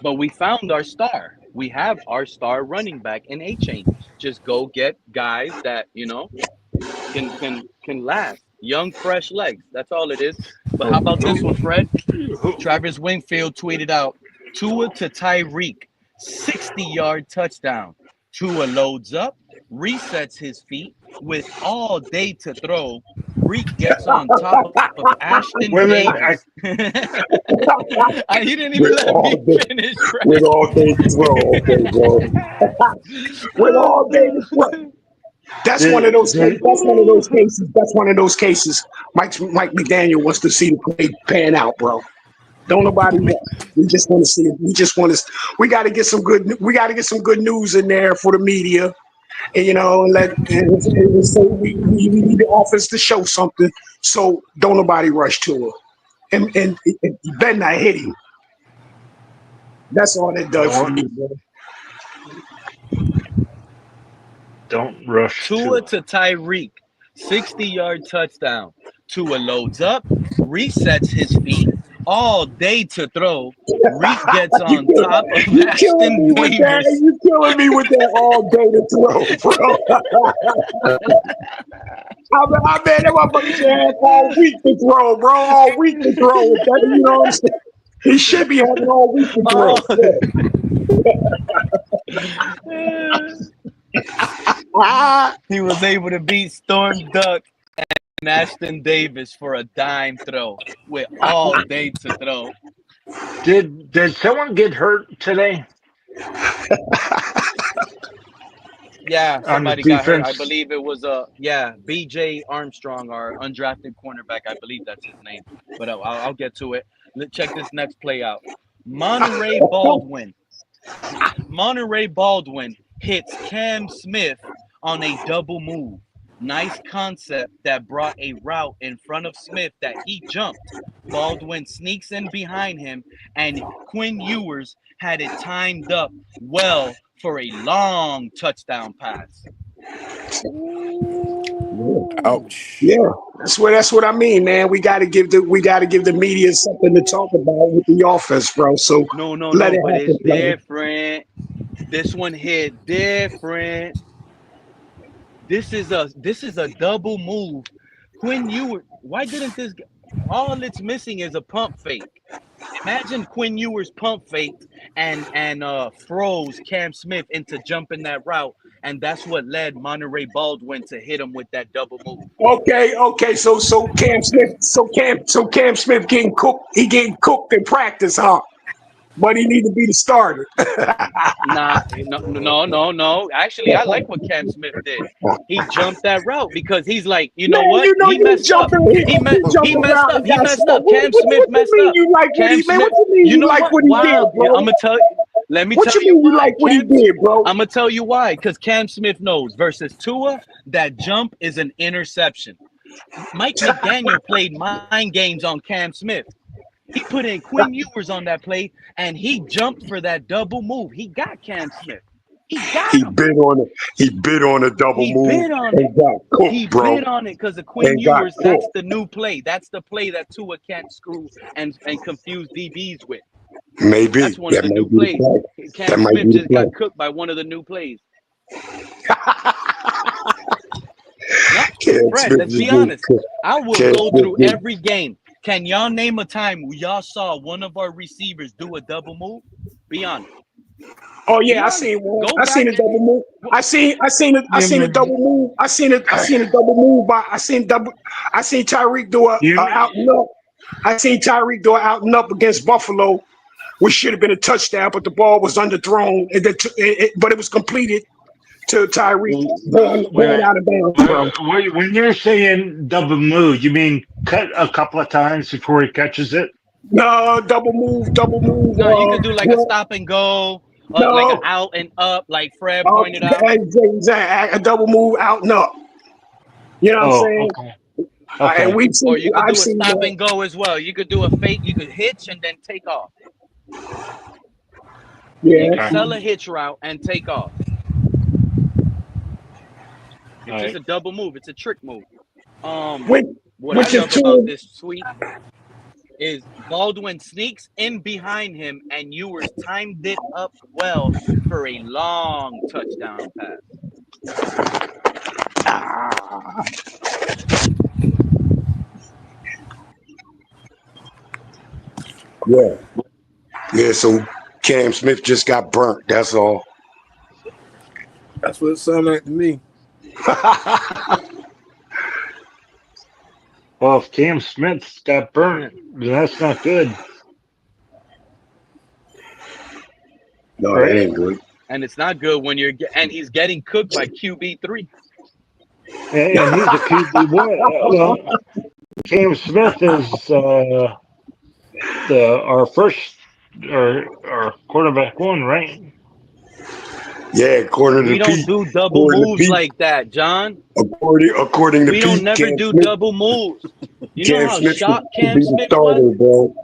But we found our star. We have our star running back in A-Chain. Just go get guys that can last. Young, fresh legs. That's all it is. But how about this one, Fred? Travis Wingfield tweeted out, Tua to Tyreek, 60-yard touchdown. Tua loads up, resets his feet with all day to throw, Reek gets on top of Ashton Davis. He didn't even With let all me day, finish, with right? all day to throw. Okay, bro. With all day to throw. That's one of those. That's one of those cases. That's one of those cases. Mike McDaniel wants to see the play pan out, bro. Don't nobody want. We just want to see it. We just want to. We got to get some good. We got to get some good news in there for the media, and and so we need the offense to show something. So don't nobody rush to her, and you better not hit him. That's all that does for me, bro. Don't rush Tua to to Tyreek, 60-yard touchdown. Tua loads up, resets his feet, all day to throw. Reek gets on top of You killing Ashton me with that. Davis. You killing me with that all day to throw, bro. I bet that motherfucker should have all week to throw, bro. All week to throw. You know what I'm saying? He should be having all week to throw. He was able to beat Storm Duck and Ashton Davis for a dime throw with all day to throw. Did someone get hurt today? Yeah, On the somebody got hurt. I defense? believe it was BJ Armstrong, our undrafted cornerback. I believe that's his name. But I'll get to it. Let's check this next play out. Monterey Baldwin hits Cam Smith on a double move. Nice concept that brought a route in front of Smith that he jumped. Baldwin sneaks in behind him, and Quinn Ewers had it timed up well for a long touchdown pass. Ouch. Yeah, that's what I mean, man. We got to give the media something to talk about with the offense, bro. So No, let it but happen, it's brother. different. This one hit different. This is a double move. Quinn Ewers, why didn't this? All it's missing is a pump fake. Imagine Quinn Ewers pump faked and froze Cam Smith into jumping that route, and that's what led Monterey Baldwin to hit him with that double move. Okay. So Cam Smith getting cooked. He getting cooked in practice, huh? But he need to be the starter. Nah, no. Actually, I like what Cam Smith did. He jumped that route because he's like, you know Man, what? you know He you messed up. jumping, He jumping messed around up. and He got messed stuff. up. Cam Smith What you messed mean up. you like what Cam he man? Smith. What you mean You you know like what? what he did, Wow. bro? I'm gonna tell. Let me What tell you you mean you why. like what he did, bro? I'm gonna tell you why. Because Cam Smith knows versus Tua, that jump is an interception. Mike McDaniel played mind games on Cam Smith. He put in Quinn Ewers on that play, and he jumped for that double move. He got Cam Smith. He got He him. bid on it. He bid on a double He move bid on it. and got cooked, He bro. bid on it because of Quinn And got Ewers. That's cooked. the new play. That's the play that Tua can't screw and confuse DBs with. Maybe That's one of that the might new be the plays. play. That Cam might Smith be the just play. got cooked by one of the new plays. No, Cam Fred, Smith let's just be getting honest. cooked. I will Cam go Smith through getting. every game. Can y'all name a time where y'all saw one of our receivers do a double move? Be honest. Oh Be yeah, I honest. seen one. Go I seen back a double move. I seen a double move. I seen a double move. I seen Tyreek do a out and up. I seen Tyreek do an out and up against Buffalo, which should have been a touchdown, but the ball was underthrown. But it was completed to Tyreek going out of bounds, bro. When you're saying double move, you mean cut a couple of times before he catches it? No, double move. No, you could do like a Well, stop and go, like an no, out and up, like Fred pointed out. a double move out and up. You know what I'm saying? Okay. And we've Or seen, you could I've do a seen stop that. and go as well. You could do a fake, you could hitch and then take off. You could Yeah. sell a hitch route and take off. It's just a double move. It's a trick move. What I Which is love about two. this sweep is Baldwin sneaks in behind him and Ewers timed it up well for a long touchdown pass. Yeah. So Cam Smith just got burnt. That's all. That's what it sounded like to me. Well, if Cam Smith got burnt, then that's not good, No, that right? ain't good. And it's not good when and he's getting cooked by QB3. And he's a QB one. Well, Cam Smith is our first our quarterback one, right? Yeah, according We to don't Pete. do double According to moves Pete. like that, John. According to We don't Pete, never do double moves. You know Cam how Smith should shocked be Cam the Smith was? starter, bro.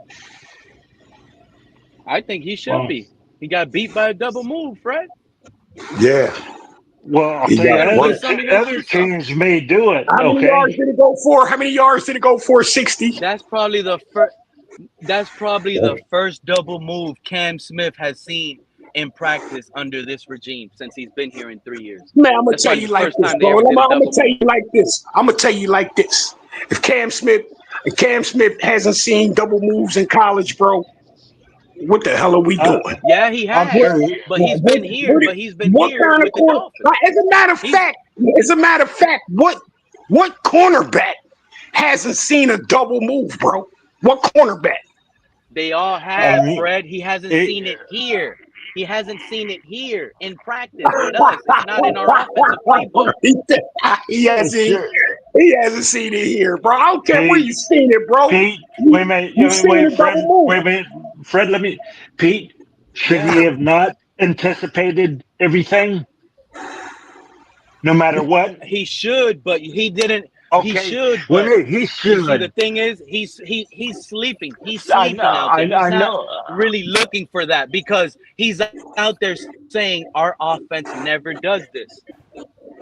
I think he should Well, be. He got beat by a double move, Fred. Yeah, I'll he tell You're you, got gonna see work. some. You're gonna other see some. teams may do it. How many yards Okay, did it go for? How many yards did it go for? 60. That's probably the first. That's probably the first double move Cam Smith has seen in practice under this regime since he's been here in 3 years. Man, I'm gonna That's tell probably you the like first this, time they bro. ever I'm did a gonna double tell move. you like this. I'm gonna tell you like this. If Cam Smith hasn't seen double moves in college, bro, what the hell are we uh, doing? Yeah, he I'm has, sure. You, but he's been here. But he's been What here kind of with the corner? Dolphins. He's As a matter of fact, what cornerback hasn't seen a double move, bro? What cornerback? They all I have, mean, Fred. He hasn't it, seen it here. He hasn't seen it here in practice with us. It's not in our offensive playbook. he hasn't. sure. He hasn't seen it here, bro. I don't care where Pete, you seen it, bro. Pete, wait a You, minute, you seen wait, a double Fred, move. wait a minute, Fred. Pete. Should Yeah. he have not anticipated everything, no matter what? He should, but he didn't. He Okay, should, wait a but minute, he you see, the should. thing is, he's sleeping. He's I know, sleeping out there. He's I not know. really looking for that because he's out there saying our offense never does this.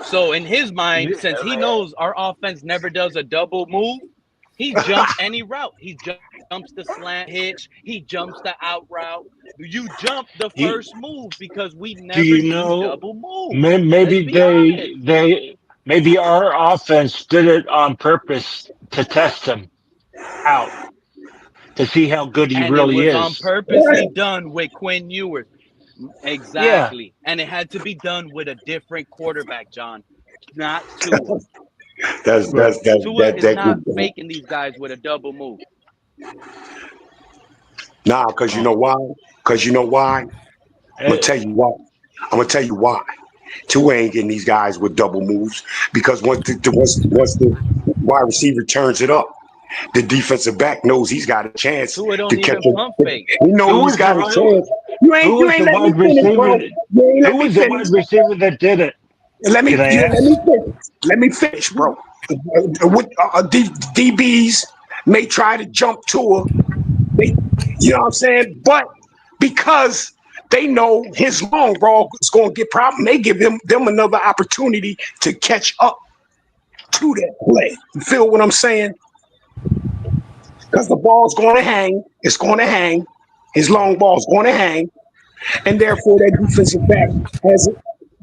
So in his mind, since he knows our offense never does a double move, he jumps any route. He jumps the slant hitch. He jumps the out route. You jump the You, first move because we do never you do know? double moves. Let's Maybe be honest. maybe our offense did it on purpose to test him out to see how good he And it really was on is. purposely done with Quinn Ewers. Yeah, Exactly. And it had to be done with a different quarterback, John, not Tua. That's right. Tua is not good. faking these guys with a double move. Nah, because you Oh. know why? Because you know why? I'm gonna Eh, tell you why. I'm gonna tell you why. Tua ain't getting these guys with double moves because once the wide receiver turns it up, the defensive back knows he's got a chance Tua to don't catch even it. pump fake. He knows who he's was the got a chance. who You was ain't the let me wide finish, receiver? bro. You ain't let Who me was the finish. wide receiver that did it? Let me Can I let ask? me finish. Let me finish, bro. DBs may try to jump to her. You know what I'm saying? But because they know his long ball is going to get problem, they give them another opportunity to catch up to that play. You feel what I'm saying? Because the ball's going to hang. It's going to hang. His long ball's going to hang, and therefore that defensive back has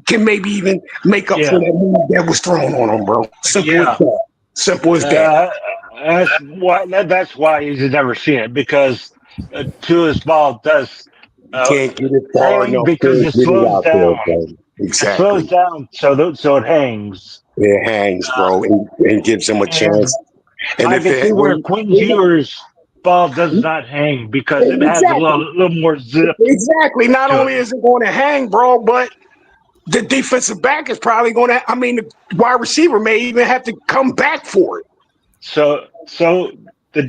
can maybe even make up for Yeah, that move that was thrown on him, bro. Simple as yeah. that. Simple as that. Uh, that's why he's never seen it because Tua's ball does He can't get it far hang enough because to it get it slows out there, down. bro. It slows Exactly. down so it hangs. It hangs, bro, and gives him a And chance. And I if can it see where when Quinn Ewers' ball does not hang because it has a Exactly. little more zip Exactly. Not to only it. is it going to hang, bro, but the defensive back is probably going to. I mean, the wide receiver may even have to come back for it. So the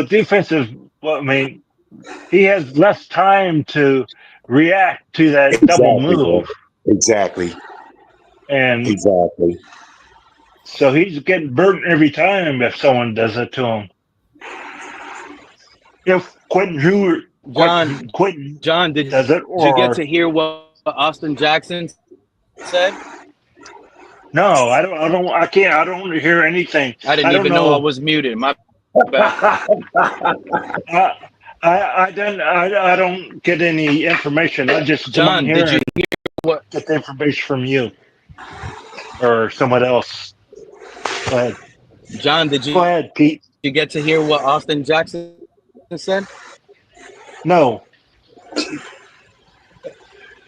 defensive. Well, I mean, he has less time to react to that double exactly, bro. move, Exactly. and Exactly. so he's getting burnt every time if someone does it to him. If John, Quentin John, did does it, you get or to hear what Austin Jackson said? no, I can't. I don't hear anything. I didn't I don't even know I know. was muted. My bad. I, I don't get any information. I just come on John, here did you and hear what get the information from you or someone else. Go ahead. John, did Go ahead, Pete. you get to hear what Austin Jackson said? No.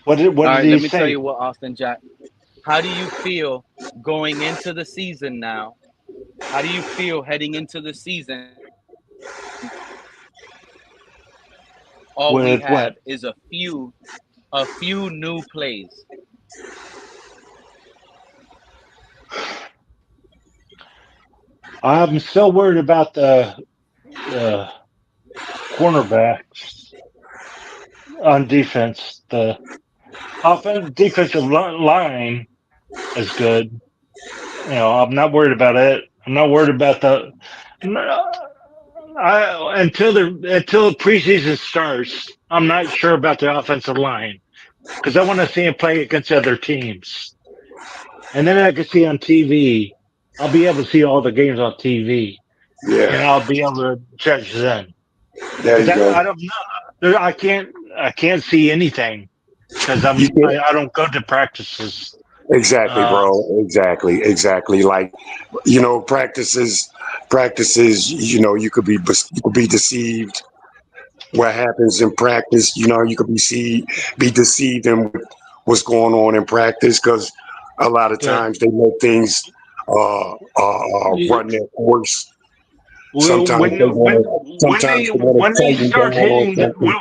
What All did right, he let me tell say? you what Austin Jack. How do you feel going into the season now How do you feel heading into the season? All we With have what? is a few new plays. I'm still worried about the cornerbacks on defense. The defensive line is good. I'm not worried about it. I'm not worried about the. Until preseason starts, I'm not sure about the offensive line because I want to see him play against other teams, and then I can see on TV. I'll be able to see all the games on TV, and Yeah, I'll be able to judge then. there Because you go. I don't know. I can't see anything because You can I don't go to practices. exactly, Uh, bro. Exactly. Like, practices. You could be deceived. What happens in practice? You could be deceived in what's going on in practice because a lot of good. times they let things run their course. When Sometimes when they when want to. when Sometimes they they want when to they tighten start down on hitting something.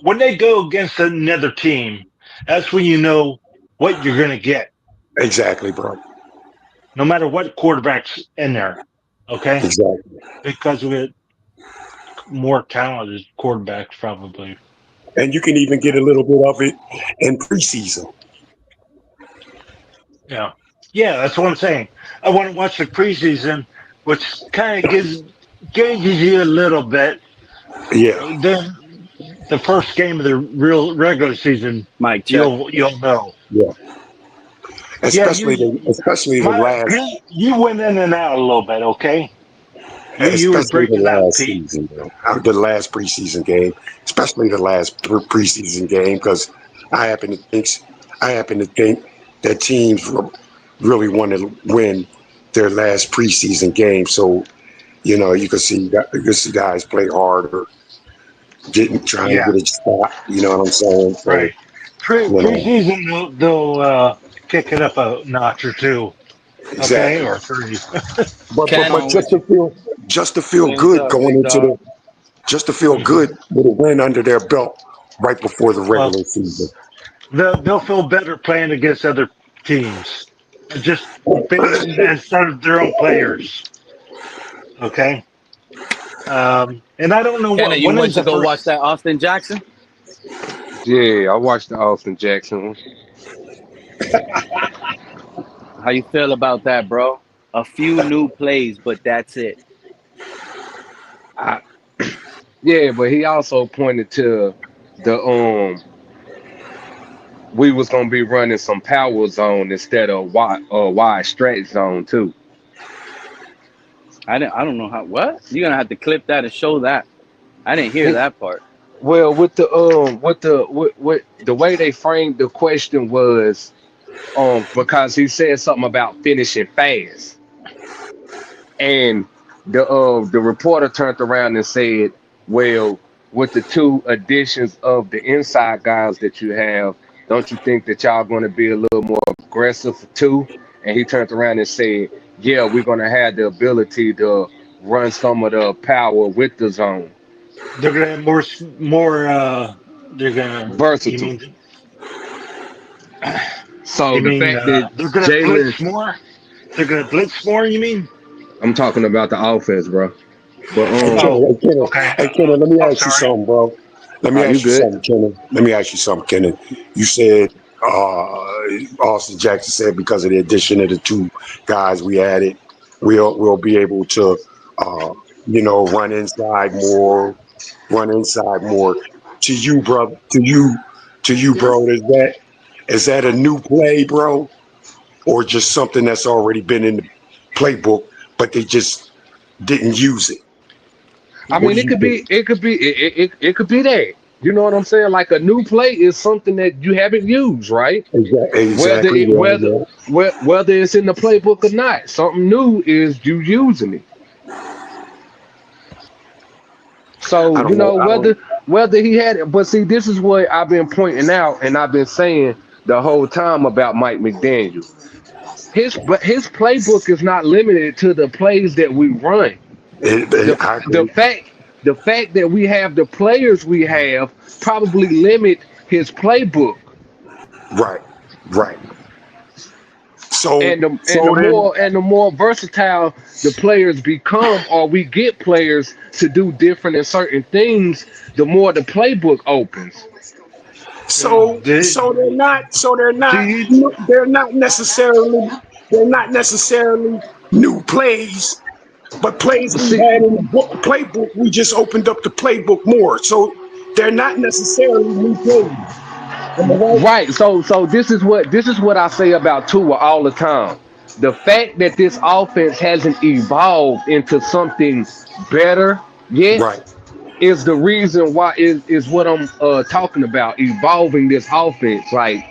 when they go against another team, that's when you know what you're gonna get. Exactly, bro. No matter what quarterback's in there, okay? Exactly. Because we had more talented quarterbacks, probably. And you can even get a little bit of it in preseason. Yeah, yeah, that's what I'm saying. I want to watch the preseason, which kind of gauges you a little bit. Yeah, Then the first game of the real regular season, Mike, check. you'll know. yeah. Yeah, Especially the last you went in and out a little bit, okay? You were especially the breaking out, last Pete. season, bro. The last preseason game, especially the last preseason game, because I happen to think I happen to think that teams really want to win their last preseason game. So you can see guys play harder, trying to Yeah, get a spot. You know what I'm saying? So right. Preseason, they'll kick it up a notch or two, okay, exactly. or three. Ken, But I'm with you. just to feel Hey, what's good up, going big into dog? the just to feel Mhm. good with a win under their belt right before the Well, regular season. they'll feel better playing against other teams, just instead of their own players, okay. And I don't know Kenna, you when went is to the go watch first. that Austin Jackson? Yeah, I watched the Austin Jackson one. How you feel about that, bro? A few new plays, but that's it. I, yeah, but he also pointed to the we was gonna be running some power zone instead of wide stretch zone too. I don't know how. What? You're gonna have to clip that and show that. I didn't hear He, that part. well, with the way they framed the question was because he said something about finishing fast, and the reporter turned around and said, "Well, with the two additions of the inside guys that you have, don't you think that y'all going to be a little more aggressive too?" And he turned around and said, "Yeah, we're going to have the ability to run some of the power with the zone, They're gonna have more. They're gonna. You versatile." mean So the fact that they're gonna Jalen, blitz more? They're gonna blitz more. You mean? I'm talking about the offense, bro. But Hey Oh, Kenny, okay. hey Kenny, let me I'm ask you sorry. something, bro. Let me are you ask you good? something, Kenny. Let me ask you something, Kenny. You said Austin Jackson said because of the addition of the two guys we added, we'll be able to uh, run inside more, run inside more. To you, brother, to you, bro, is that a new play, bro, or just something that's already been in the playbook, but they just didn't use it? I What mean, do it you could think? be, it could be that. You know what I'm saying? Like a new play is something that you haven't used, right? Whether Exactly. it Yeah, whether yeah. whether it's in the playbook or not, something new is you using it. So I don't know. I don't. whether he had it, but see, this is what I've been pointing out, and I've been saying the whole time about Mike McDaniel. his playbook is not limited to the plays that we run. The I the agree. fact the fact that we have the players we have probably limit his playbook. Right, right. So, And the and the so then, more versatile the players become, or we get players to do different and certain things, the more the playbook opens. so they're not, do you they're not necessarily, new plays, but plays we See, had in the playbook. We just opened up the playbook more, so they're not necessarily new plays. Am I right? right. So this is what I say about Tua all the time. The fact that this offense hasn't evolved into something better yet Right. is the reason why is what I'm talking about. Evolving this offense, like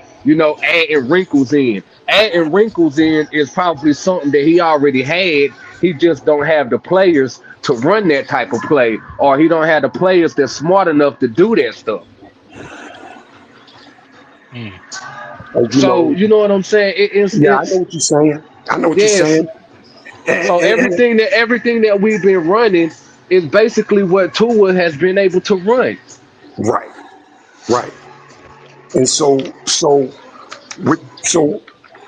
adding wrinkles in. Adding wrinkles in is probably something that he already had. He just don't have the players to run that type of play, or he don't have the players that's smart enough to do that stuff. mm, Like, So you know what I'm saying? yeah, I know It's what you're saying. I know what you're yes. saying. And, So and, everything that we've been running is basically what Tua has been able to run. right, right. And so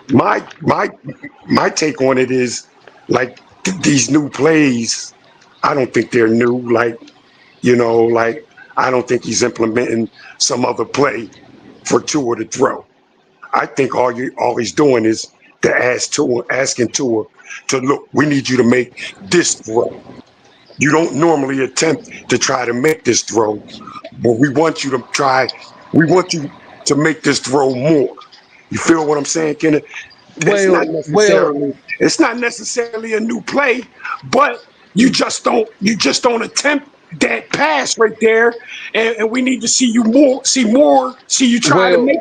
my take on it is like these new plays. I don't think they're new. Like I don't think he's implementing some other play for Tua to throw. I think all he's doing is asking Tua to look. We need you to make this throw. You don't normally attempt to try to make this throw, but we want you to try. We want you to make this throw more. You feel what I'm saying, Kenneth? It's not Well, necessarily it's not necessarily a new play, but you just don't attempt that pass right there, and we need to see you try to well, make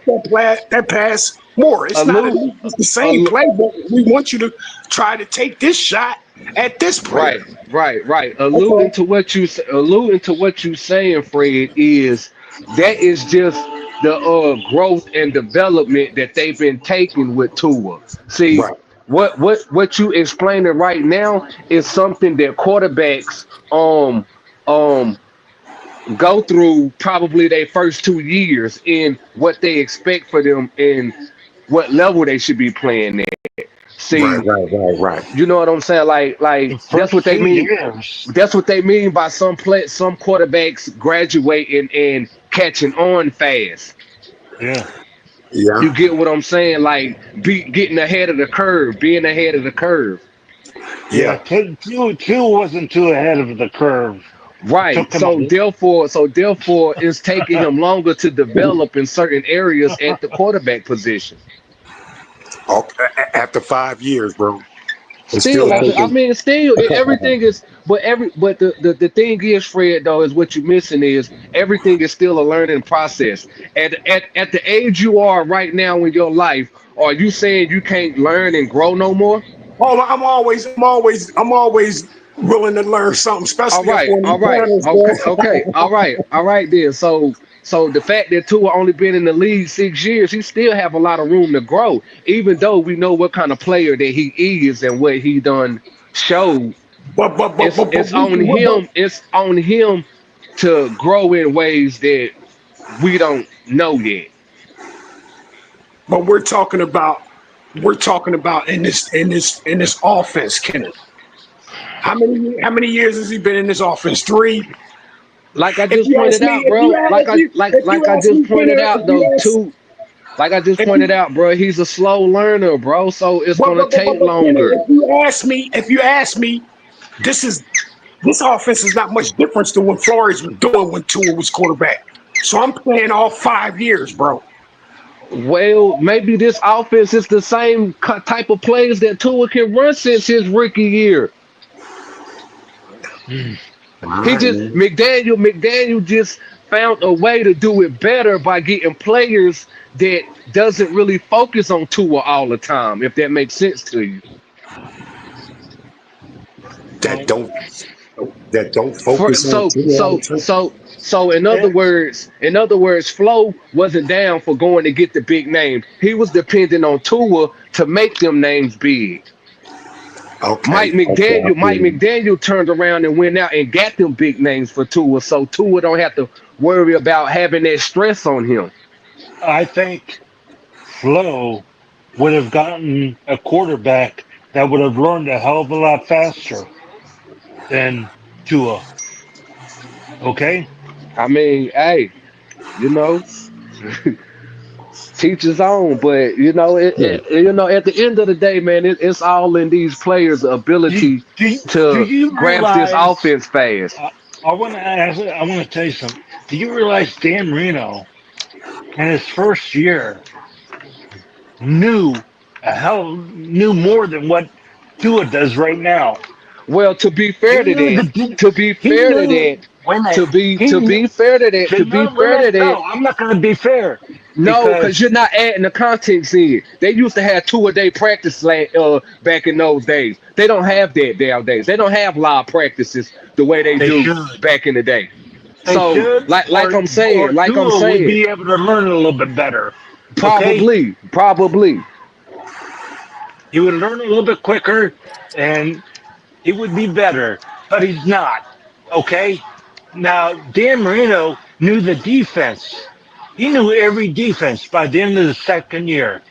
that pass more. allude, It's the same allu- play, but we want you to try to take this shot at this player. right, right. That's Alluding all. to what you saying, Fred, is that is just the growth and development that they've been taking with Tua. See, Right, what you explaining right now is something that quarterbacks um um go through probably their first 2 years in what they expect for them and what level they should be playing at. See, right. you know what I'm saying? Like the that's first what they few mean. years? That's what they mean by some quarterbacks graduating and catching on fast. Yeah, You Yeah, get what I'm saying? Like be getting ahead of the curve, being ahead of the curve. yeah. yeah, Two wasn't too ahead of the curve. It Right. took him. So therefore it's taking him longer to develop in certain areas at the quarterback position. okay. After 5 years, bro, it's still Still, I taking. mean, still, everything is, but the thing is, Fred, though, is what you're missing is everything is still a learning process. At the age you are right now in your life, are you saying you can't learn and grow no more? Oh, I'm always willing to learn something, All especially up right, on all these right, panels, okay, bro. okay, all right then. So the fact that Tua only been in the league 6 years, he still have a lot of room to grow. Even though we know what kind of player that he is and what he done showed, it's on him. It's on him to grow in ways that we don't know yet. but we're talking about in this offense, Kenneth. How many years has he been in this offense? Three. Like I If just you ask pointed me, out, bro. Like I ask just me, pointed Kenneth, out though too. Like I just if pointed you out, bro. He's a slow learner, bro. So it's gonna take Kenneth, longer. if you ask me, this is this offense is not much difference to what Flores was doing when Tua was quarterback. So I'm playing all 5 years, bro. Well, maybe this offense is the same type of plays that Tua can run since his rookie year. Mm, All He right, just man. McDaniel just found a way to do it better by getting players that doesn't really focus on Tua all the time. If that makes sense to you. that Well, don't For, focus on Tua all the time. in other it, words, Flo wasn't down for going to get the big name. He was depending on Tua to make them names big. Okay, I feel Mike you. McDaniel turned around and went out and got them big names for Tua, so Tua don't have to worry about having that stress on him. I think Flo would have gotten a quarterback that would have learned a hell of a lot faster than Tua. Okay? I mean, hey, you know, teach his own, but Yeah. at the end of the day, man, it's all in these players' ability Do to you grasp this realize? offense fast. Uh, I want to ask. I want to tell you something. Do you realize Dan Marino in his first year knew knew more than what Tua does right now? Well, He knew to be he fair to knew that, when that he to knew, be fair to that, to be no, wait a fair to minute, that, no, I'm not going to be fair no, because because you're not adding the context in. They used to have 2 a day practice back in those days. They don't have that nowadays. They don't have live practices the way they they do should. back in the day. They So, should, or like I'm Tua would saying, be able to learn a little bit better. Okay, probably. he would learn a little bit quicker, and he would be better. But he's not. Okay, now Dan Marino knew the defense. He knew every defense by the end of the second year.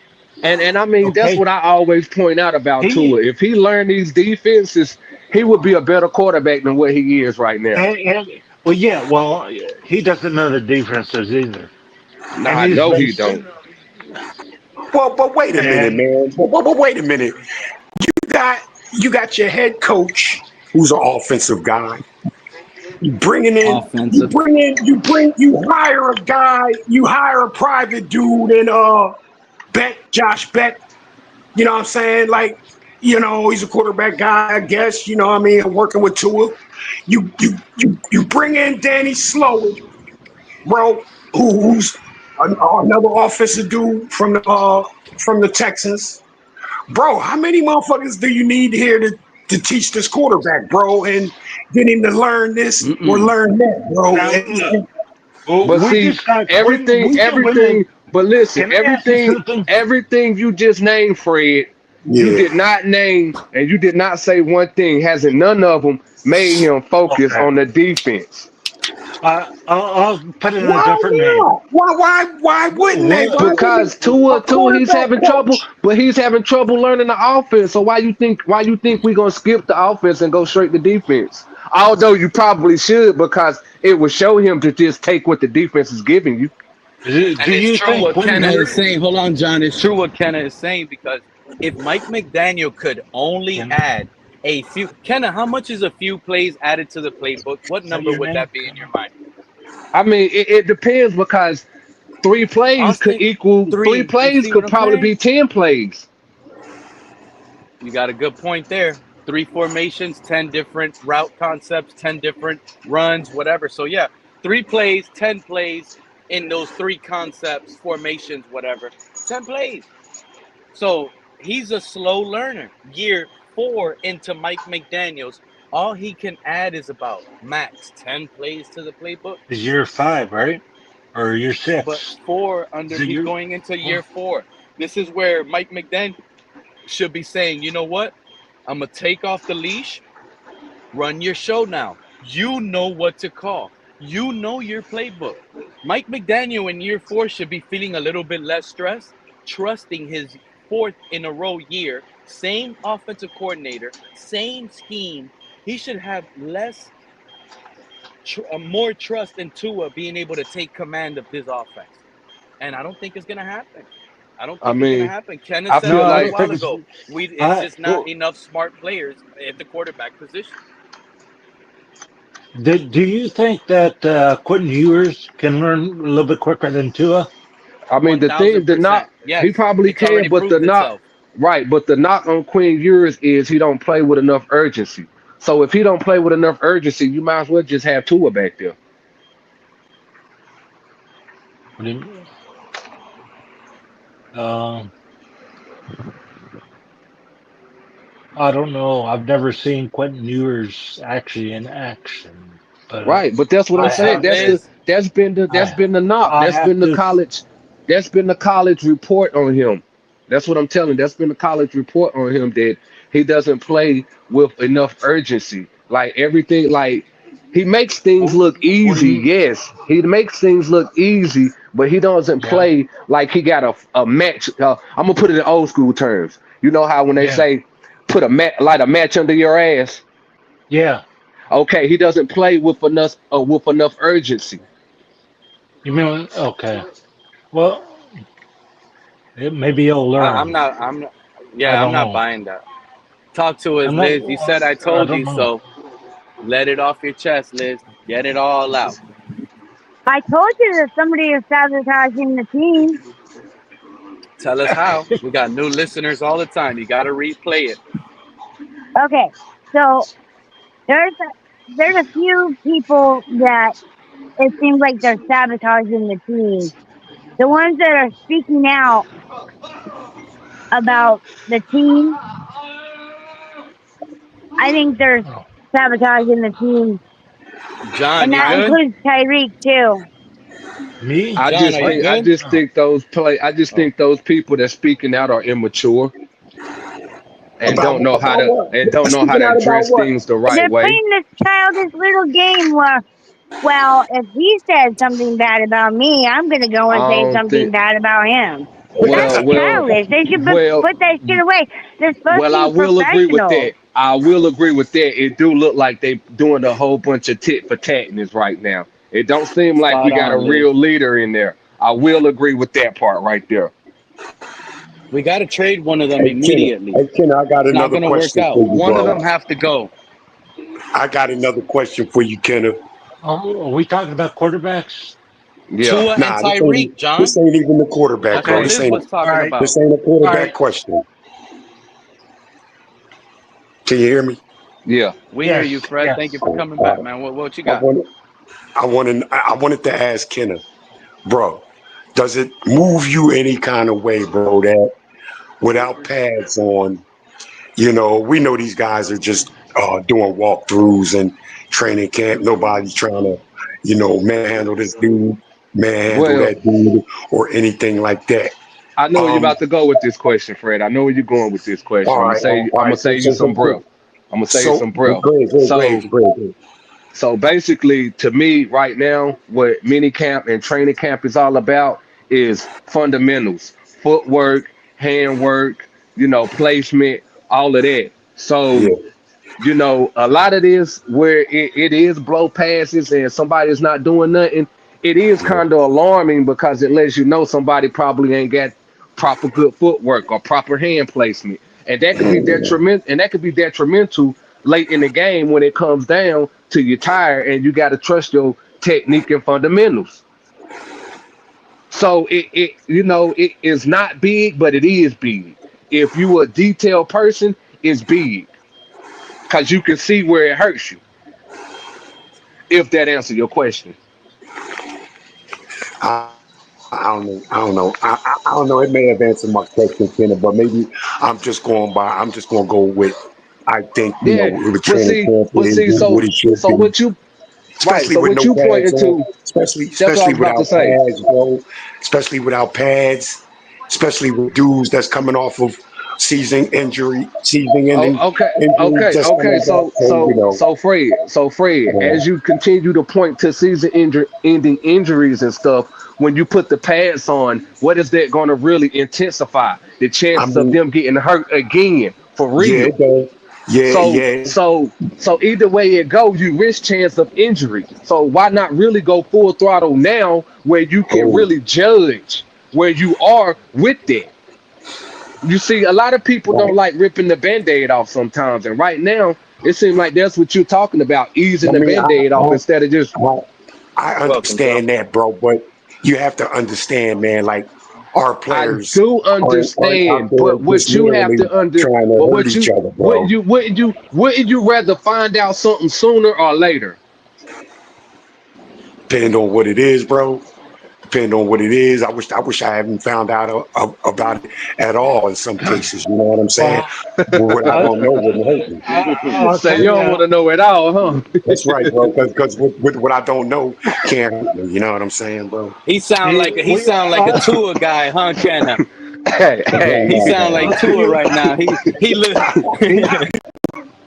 And I mean that's Okay, what I always point out about Tua. he If he learned these defenses, he would be a better quarterback than what he is right now. and well, yeah, well, he doesn't know the defenses either, and Nah, he's no, been he don't. Well, but wait a minute, and man. But wait a minute. Got you got your head coach who's an offensive guy. You bringing in, Offensive. you hire a guy, you hire a private dude and Josh Beck. You know what I'm saying? Like, he's a quarterback guy, I guess. You know what I mean? Working with Tua. You bring in Danny Slow, bro, who's another offensive dude from the Texans. Bro, how many motherfuckers do you need here to teach this quarterback, bro, and get him to learn this or Mm-mm. learn that, bro? now look, well, But we see, just got Quentin. We just went in. but listen, Can I ask you something? everything you just named, Fred, you Yeah. did not name and you did not say one thing. Hasn't none of them made him focus Okay, on the defense? I'll put it in a Why different name. not? Why wouldn't they? Why What, wouldn't Because a Tua, he's quarterback having trouble, coach? but he's having trouble learning the offense. So why you think we're gonna skip the offense and go straight to defense? Although you probably should, because it will show him to just take what the defense is giving you. And do it's you true think what Quentin Kenna is Ewers saying. Hold on, John. It's true what Kenna is saying because if Mike McDaniel could only can add a few, Kenna, how much is a few plays added to the playbook? What is that number your would name? that be in your mind? I mean, it depends because Austin, three three. You plays see what could I'm probably saying? be 10 plays. You got a good point there. Three formations, 10 different route concepts, 10 different runs, whatever. So, yeah, 3 plays, 10 plays in those three concepts, formations, whatever. 10 plays. So, he's a slow learner. Year 4 into Mike McDaniels, all he can add is about max 10 plays to the playbook. Is year 5, right? Or year But 6? Is it he's year going into year 4? 4. This is where Mike McDaniel should be saying, you know what? I'm going to take off the leash, run your show now. You know what to call. You know your playbook. Mike McDaniel in year 4 should be feeling a little bit less stress, trusting his fourth in a row year, same offensive coordinator, same scheme. He should have more trust in Tua being able to take command of this offense. And I don't think it's going to happen. I don't I think it's going to mean, happen. Kenneth I said No, feel it a I little don't like while think it's. ago. It's I just not well, enough smart players at the quarterback position. do you think that Quentin Ewers can learn a little bit quicker than Tua? I mean, the 1000%. knock, he Yes, probably it's can, already but the proved knock, itself. right? But the knock on Quinn Ewers is he don't play with enough urgency. So if he don't play with enough urgency, you might as well just have Tua back there. What do you- Um, I don't know. I've never seen Quentin Ewers actually in action, but Right, but that's what I'm I saying. So have to. Liz, That's I been the knock. I have to. That's been the college report on him. That's what I'm telling. That's been the college report on him that he doesn't play with enough urgency. Like everything, like he makes things look What do easy. you? Yes, he makes things look easy, but he doesn't Yeah, play like he got a match. I'm gonna put it in old school terms. You know how when they yeah, say put light a match under your ass. yeah. Okay, he doesn't play with enough urgency. You mean okay? Well, maybe you'll I'm learn. not. I'm not. I Yeah, I'm don't not know. buying that. Talk to us, I'm not. Liz. You said I I told don't you know. so. Let it off your chest, Liz. Get it all out. I told you that somebody is sabotaging the team. Tell us how. We got new listeners all the time. You got to replay it. Okay, so there's a few people that it seems like they're sabotaging the team. The ones that are speaking out about the team, I think they're Oh, sabotaging the team, John, and you that good? includes Tyreek too. me? John, are you I good? just Oh, think I just Oh, think those people that speaking out are immature and About what? don't know how Speaking to out about address what? things the right They're way. playing this childish little game where, well, if he said something bad about me, I'm going to go I and say don't something think bad about him. That's well well childish. They should well put that shit away. They're supposed to well I be will agree with that. professionals. I will agree with that. It do look like they doing a whole bunch of tit for tatness right now. It don't seem like we spot got a on, Liz. real leader in there. I will agree with that part right there. We got to trade one of them Hey, Kenna. immediately. Hey, Kenna, I got It's not another going to work question out. for you, One of bro. them have to go. I got another question for you, Kenna. oh, are we talking about quarterbacks? Yeah. Tua and Nah, Tyreek, this John. ain't even the quarterback, That's bro. what Okay. Liz was All talking right. about. This ain't a All quarterback right. question. Can you hear me? Yeah. We hear you, Yes. Fred. Thank you Yes. for Oh, coming back, man. What you I got? wanted, I wanted to ask Kenna, bro. Does it move you any kind of way, bro, that without pads on, we know these guys are just doing walkthroughs and training camp. Nobody's trying to, manhandle this dude, manhandle Well, that dude, or anything like that. I know where you're Um, about to go with this question, Fred. I know where you're going with this question. all right, all I'm gonna right. say you some breath. I'm gonna say you some breath. Go ahead, go So ahead, go ahead, go ahead. so basically, to me, right now, what mini camp and training camp is all about is fundamentals, footwork, handwork, placement, all of that. So Yeah, a lot of this where it is blow passes and somebody's not doing nothing, it is yeah, kind of alarming because it lets you know somebody probably ain't got proper good footwork or proper hand placement. And that could be yeah. detrimental late in the game when it comes down to you tired and you got to trust your technique and fundamentals. So it is not big, but it is big. If you a detailed person, it's big because you can see where it hurts you. If that answers your question. I don't know. I don't know. I don't know. It may have answered my question, Kenna, but maybe I'm just going to go with. I think Yeah, the but training camp is so what it should so be, what you right? especially So with what no you pads pointing on, to? especially That's what I especially was about to without say. pads, bro. Especially without pads, especially with dudes that's coming off of season-ending Oh, okay, injuries that's okay. coming back. So Fred, Uh, as you continue to point to ending injuries and stuff, when you put the pads on, what is that going to really intensify the I chances of mean, them getting hurt again for yeah, real? it does. Yeah, So yeah. so either way it go, you risk chance of injury. So why not really go full throttle now where you can Oh, really judge where you are with that? You see, a lot of people don't right. like ripping the band-aid off sometimes. And right now, it seems like that's what you're talking about, easing I the mean, band-aid off instead of just I, I Welcome, Joe. understand that, bro, but you have to understand, man, like our I players do aren't out understand, there but just what you have literally to under trying to but hurt what each you other, bro. wouldn't you rather find out something sooner or later? Depending on what it is, bro. depending on what it is. I wish I hadn't found out about it at all in some cases. You know what I'm saying? Well, But what I don't know wouldn't hurt me. I'll So tell you don't want you. to know it all, huh? That's right, bro. Because with what I don't know can't hurt me. You know what I'm saying, bro? He sound like a Tua guy, huh, Kenna? Hey, hey. He sound like I'll tell Tua you. right now. He look.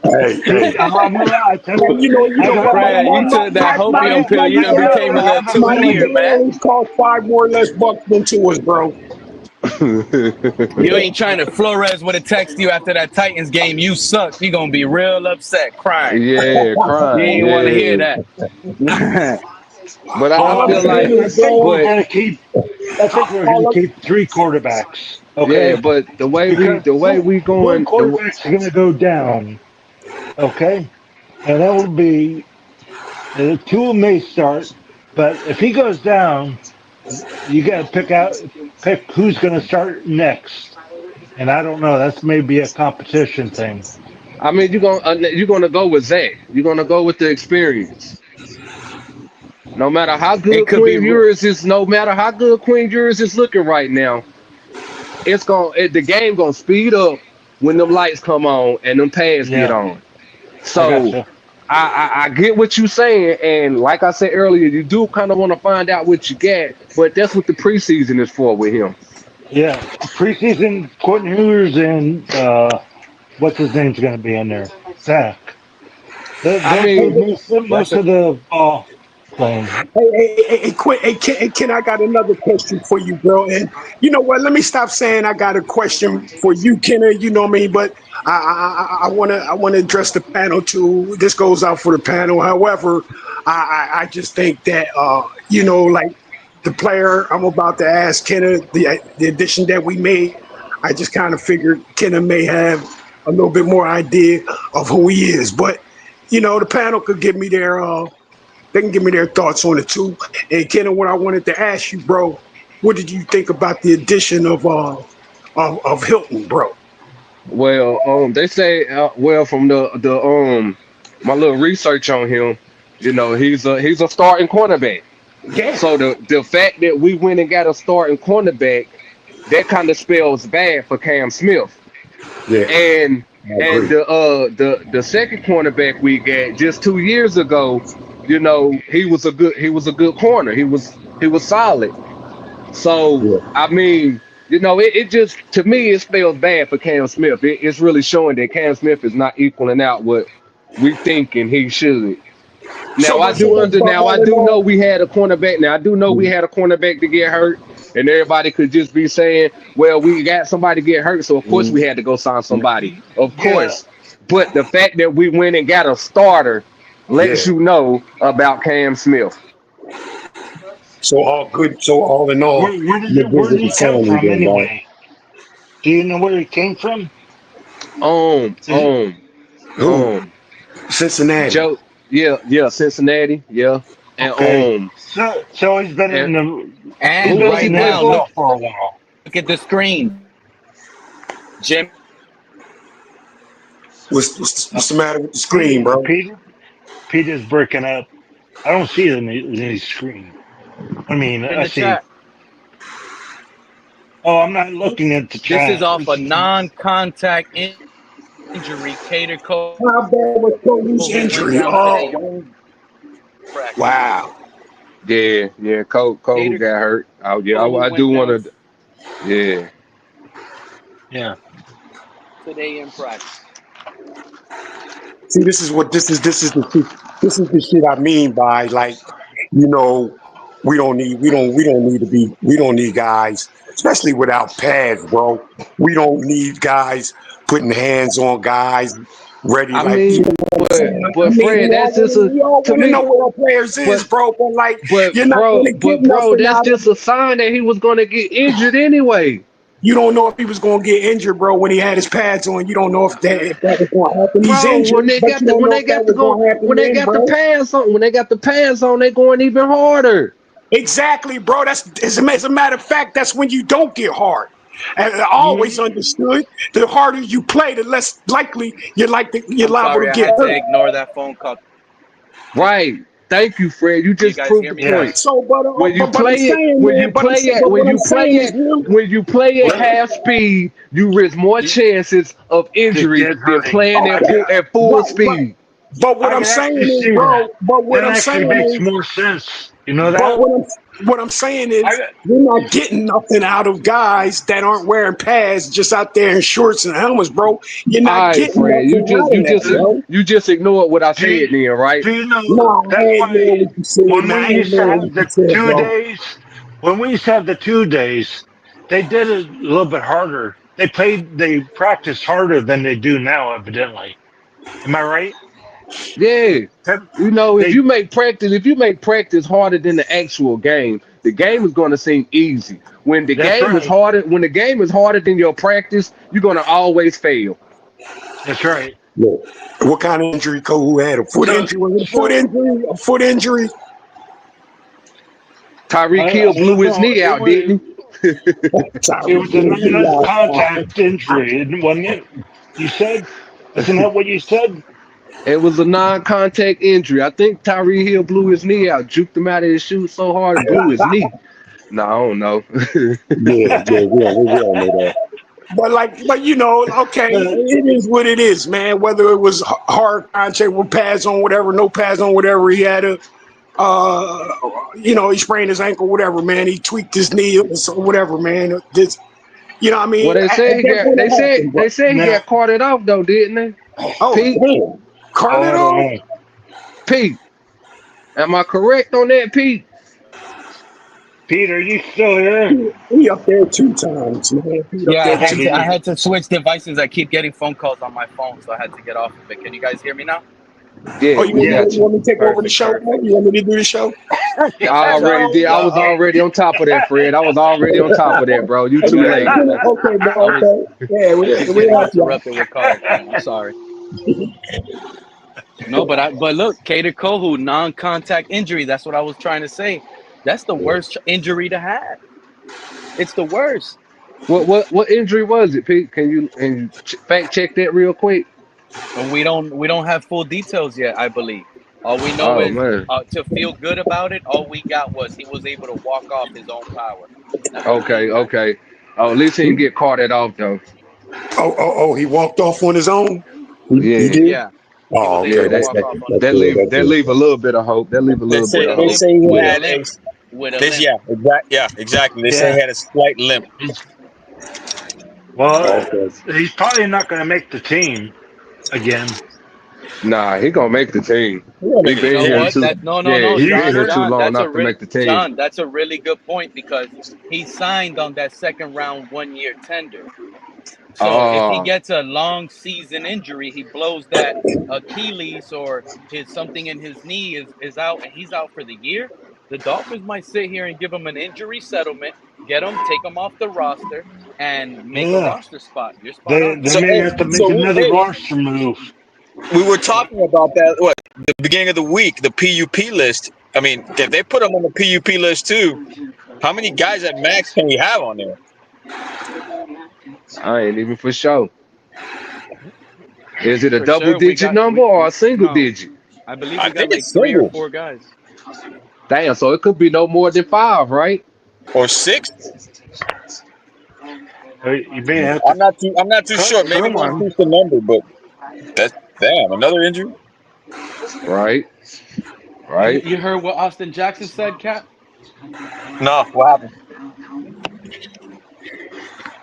Hey. I'm not gonna lie. I tell Well, you, you I know got what? Brad, you took that hopium pill. You done became a little I My Tua-neer, man. Nick cost 5 more or less bucks than to us, bro. You ain't trying to Flores would have texted you after that Titans game. You suck. You gonna be real upset, crying. Yeah, You crying. ain't want to hear Yeah. that. But I All I'm feel saying like, I is, think bro, we're but gonna keep. I think we're gonna all I'm, keep 3 quarterbacks. yeah, Okay, but because the way we one going, quarterback's gonna go down. Okay, and that will be Tua may start, but if he goes down, you got to pick who's going to start next. And I don't know. That's maybe a competition thing. I mean, you're gonna go with Zach. You're gonna go with the experience. No matter how It good could be. Queen Ewers is, no matter how good Queen Ewers is looking right now, the game gonna speed up when them lights come on and them pads get Yeah, on. I got So you. I get what you're saying, and like I said earlier, you do kind of want to find out what you get, but that's what the preseason is for with him. Yeah, preseason Quentin Hewers and what's his name's going to be in there? Zach. I They'll do mean, most of the ball playing. Ken, I got another question for you, bro. And you know what? Let me stop saying I got a question for you, Kenna. You know what I mean? But I wanna address the panel too. This goes out for the panel. However, I just think that like the player I'm about to ask Kenna, the addition that we made, I just kind of figured Kenna may have a little bit more idea of who he is. But the panel could give me they can give me their thoughts on it too. And Kenna, what I wanted to ask you, bro, what did you think about the addition of Hilton, bro? well, they say, well, from the my little research on him, he's a starting cornerback. Yeah, So the fact that we went and got a starting cornerback, that kind of spells bad for Cam Smith. Yeah, And I and agree. the second cornerback we got just 2 years ago, he was a good corner. He was solid. So Yeah. I mean, it just, to me, it spells bad for Cam Smith. It's really showing that Cam Smith is not equaling out what we thinking he should. So, but Now I all in do know all, we had a cornerback. Now I do know we had a cornerback to get hurt, and everybody could just be saying, "Well, we got somebody to get hurt, so of course we had to go sign somebody." Of Yeah, course, but the fact that we went and got a starter lets Yeah. you know about Cam Smith. So all good. So all in all, your where did visit he is come telling me from then, right? anyway? Do you know where he came from? Um, Is it um, Who? um, Cincinnati. Joe, yeah, Cincinnati, yeah, and okay? So he's been and he's And who been else in he right the play now, for? look NFL for a while. at the screen, Jim. What's the matter with the screen, Peter, bro? Peter, Peter's breaking up. I don't see it in the screen. I mean, In I the see. chat. Oh, I'm not looking at the This is chat. off a non-contact injury. Cater how bad was Kobe's Cole went injury? down today in practice. Wow. Yeah, Cole who Cater got hurt. Oh yeah, Cole I do went down want to. Yeah, Yeah. today in practice. See, this is the shit I mean by like, you know, we don't need guys, especially without pads, bro. We don't need guys putting hands on guys ready, I like, you mean, know what I'm but saying? I but mean, Fred, that's just we all to want to know me. what our players is, But bro. But like, but you're not bro, gonna get but bro, nothing that's out of just a sign that he was gonna get injured anyway. You don't know if he was going to get injured, bro, when he had his pads on. You don't know if that was going to happen. He's Bro, injured, when they but got you the don't when know they if that got to was go going to happen when they then, got the bro. pads on when they got the pads on, they going even harder. Exactly, bro. As a matter of fact, that's when you don't get hard. And I always Mhm. understood the harder you play, the less likely you're I'm liable to sorry, I get had to hurt. ignore that phone call. Right. Thank you, Fred. You just guys proved hear the me? Yeah. point. So, When you but I'm play it, saying, when man, you play at, but when what I'm you play saying is, at, Will, when you play at Let, half speed, you risk more chances of to injury get than hurting. playing I okay, can at full right. speed. But what I I'm can saying actually is, see that. bro, but what That I'm actually saying makes is, more sense. You know but that? what I'm saying I is, we're not getting nothing out of guys that aren't wearing pads just out there in shorts and helmets, bro. You're All not right, getting Fred. You nothing just out you of that, just uh, bro. you just ignored what I do said you, then, right? do you know Nah, I that's ain't why know what you said, when man. we I ain't used to know have what you the said, two bro. days, when we used to have the 2 days, they did it a little bit harder. They practiced harder than they do now, evidently. Am I right? Yeah. That- You know, They, if you make practice harder than the actual game, the game is going to seem easy. that's right. When the game is harder than your practice, you're going to always fail. That's right. Look, what kind of injury Cole had? A foot So, injury? Was it a foot so injury? A foot injury? Tyreek Hill I blew don't his know. knee out, didn't It Tyreek was a Hill, non-contact injury, wasn't it? You said, isn't that what you said? he? It was a non-contact injury. I think Tyreek Hill blew his knee out, juked him out of his shoe so hard it blew his knee. No, I don't know. yeah, we all know that. But you know, okay, Uh, it is what it is, man. Whether it was hard contact with pads on, whatever, no pads on, whatever, he had a, he sprained his ankle, whatever, man. He tweaked his knee, or whatever, man. This, I Well, mean, at that point, it happened. But they said he now, got carted off though, didn't they? oh Pete, damn, I carted don't off. know. Pete, am I correct on that, Pete? Peter, you still here? He up there 2 times, man. He up Yeah, there two I Peter. times. had to switch devices. I keep getting phone calls on my phone, so I had to get off of it. Can you guys hear me now? Oh, Yeah, we Yeah. got you you. want me to take over the Perfect, show, man? perfect. You want me to do the show? That's I my already job. did. I was already on top of that, Fred. I was already on top of that, bro. You Oh, too you late, already did man. it? Okay, I bro. was Okay. Yeah, we getting help you out. interrupted with calls, man. I'm sorry. No, but look, Kader Kohu, non-contact injury. That's what I was trying to say. That's the worst injury to have. It's the worst. What injury was it, Pete? Can you fact check that real quick? And we don't have full details yet, I believe. All we know Oh is man. to feel good about it, all we got was he was able to walk off his own power. That's the Okay, thing, man. okay. Oh, at least he didn't get carted off though. He walked off on his own. He Yeah, did. Yeah. He Oh, was okay. able yeah. to That's That walk that's off on his that's that own good. leave That's that good. leave a little bit of hope. That leave a They little say bit with of a they hope. limp, say he with a had limp, with a limp. yeah, exactly. They say he Yeah. had a slight limp. Well, Okay. he's probably not going to make the team again. Nah, he gonna make the team. He gonna He make You it. been know here Yeah. what? too. That no, Yeah, he He's been here too John. long not to make the team. John. That's a really good point because he signed on that second round 1 year tender. So if he Oh, gets a long season injury, he blows that Achilles or his something in his knee is out and he's out for the year. The Dolphins might sit here and give him an injury settlement, get him, take him off the roster, and make a Yeah. roster spot. You're spot They on, they So John. may have to make another roster move. we were talking about that. What the beginning of the week, the PUP list. I mean, if they put him on the PUP list too, how many guys at max can we have on there? I ain't even for sure. Is it a For double sure, we digit got number we or a single no. digit? I believe I we got think like it's 3 or 4 singles guys. Damn, so it could be no more than five, right? or six. You may have to I'm not too cut sure. Maybe they someone. increase the number, but that's damn another injury. Right, You right. you heard what Austin Jackson said, Cap? No, what happened?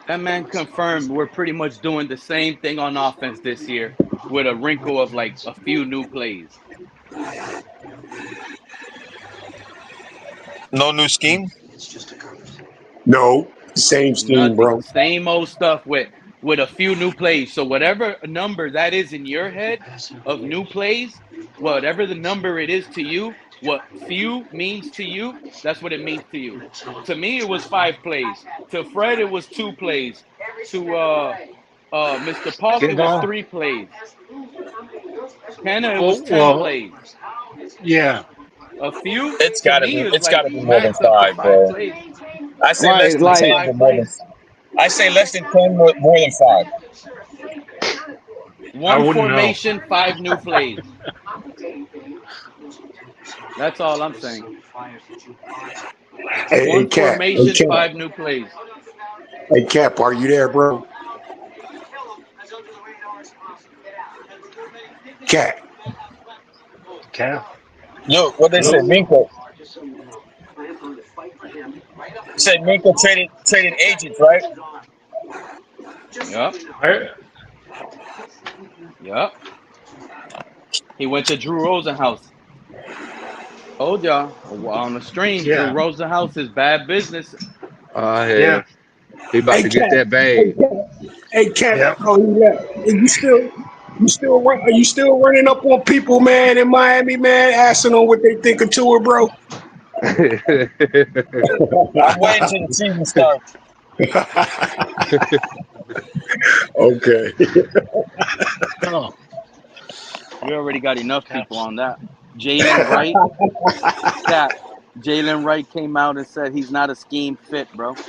That man confirmed we're pretty much doing the same thing on offense this year with a wrinkle of like a few new plays. No new scheme. No, same scheme, Nothing. bro. Same old stuff with a few new plays. So whatever number that is in your head of new plays, whatever the number it is to you, what few means to you, that's what it means to you. To me, it was 5 plays. To Fred, it was 2 plays. To Mr. Polk, it was Kendall. 3 plays. Kenna, it was Oh 10 well, plays. yeah. A few It's to gotta me be. is It's like gotta be more than max up to five, five bro. plays. I say less Like, than Like like, 10, but 5 plays. I say less than 10, more than five. I One wouldn't know. formation, 5 new plays. That's all I'm saying. Hey, One Cap. formation, 5 new plays. Hey, Cap, are you there, bro? Cap. Cap. Yo, what they say, Hello. Minka? Said Minka traded agents, right? Yep. Where? Yep. He went to Drew Rosenhaus. Told y'all on the stream, Drew Yeah. Rosenhaus is bad business. Oh Yeah. hell, he about Hey, to get Cap. that Hey, bag. Cap. Hey, Cap. Yep. Oh, he left. Hey, are you still running up on people, man, in Miami, man, asking them what they think of Tua, bro? I'm waiting till the season starts. Okay. No. We already got enough people Caps. on that. Jaylen Wright, Cap. Jaylen Wright came out and said he's not a scheme fit, bro.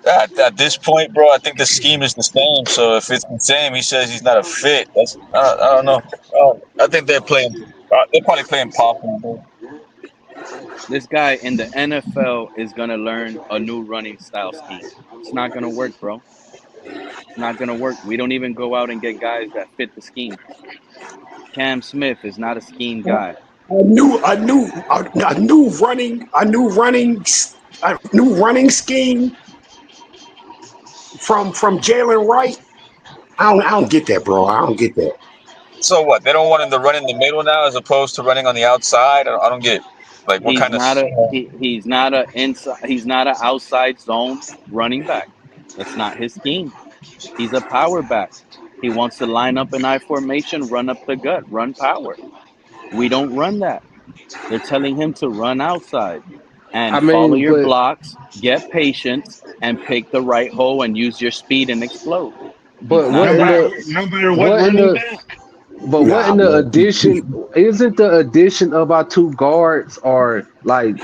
At this point, bro, I think the scheme is the same. So if it's the same, he says he's not a fit. I don't know. I think they're playing. They're probably playing possum, bro. This guy in the NFL is gonna learn a new running style scheme. It's not gonna work, bro. It's not gonna work. We don't even go out and get guys that fit the scheme. Cam Smith is not a scheme guy. A new running scheme from Jaylen Wright. I don't get that, bro. I don't get that. So what? They don't want him to run in the middle now, as opposed to running on the outside. I don't get like what He's kind of. not a he's not a inside he's not an outside zone running back. That's not his scheme. He's a power back. He wants to line up an I formation, run up the gut, run power. We don't run that. They're telling him to run outside I and follow mean, your but blocks, get patience, and pick the right hole and use your speed and explode. He's but not what No in that. matter the no matter what what in running the back. but what Nah, in the man. addition isn't the addition of our two guards are like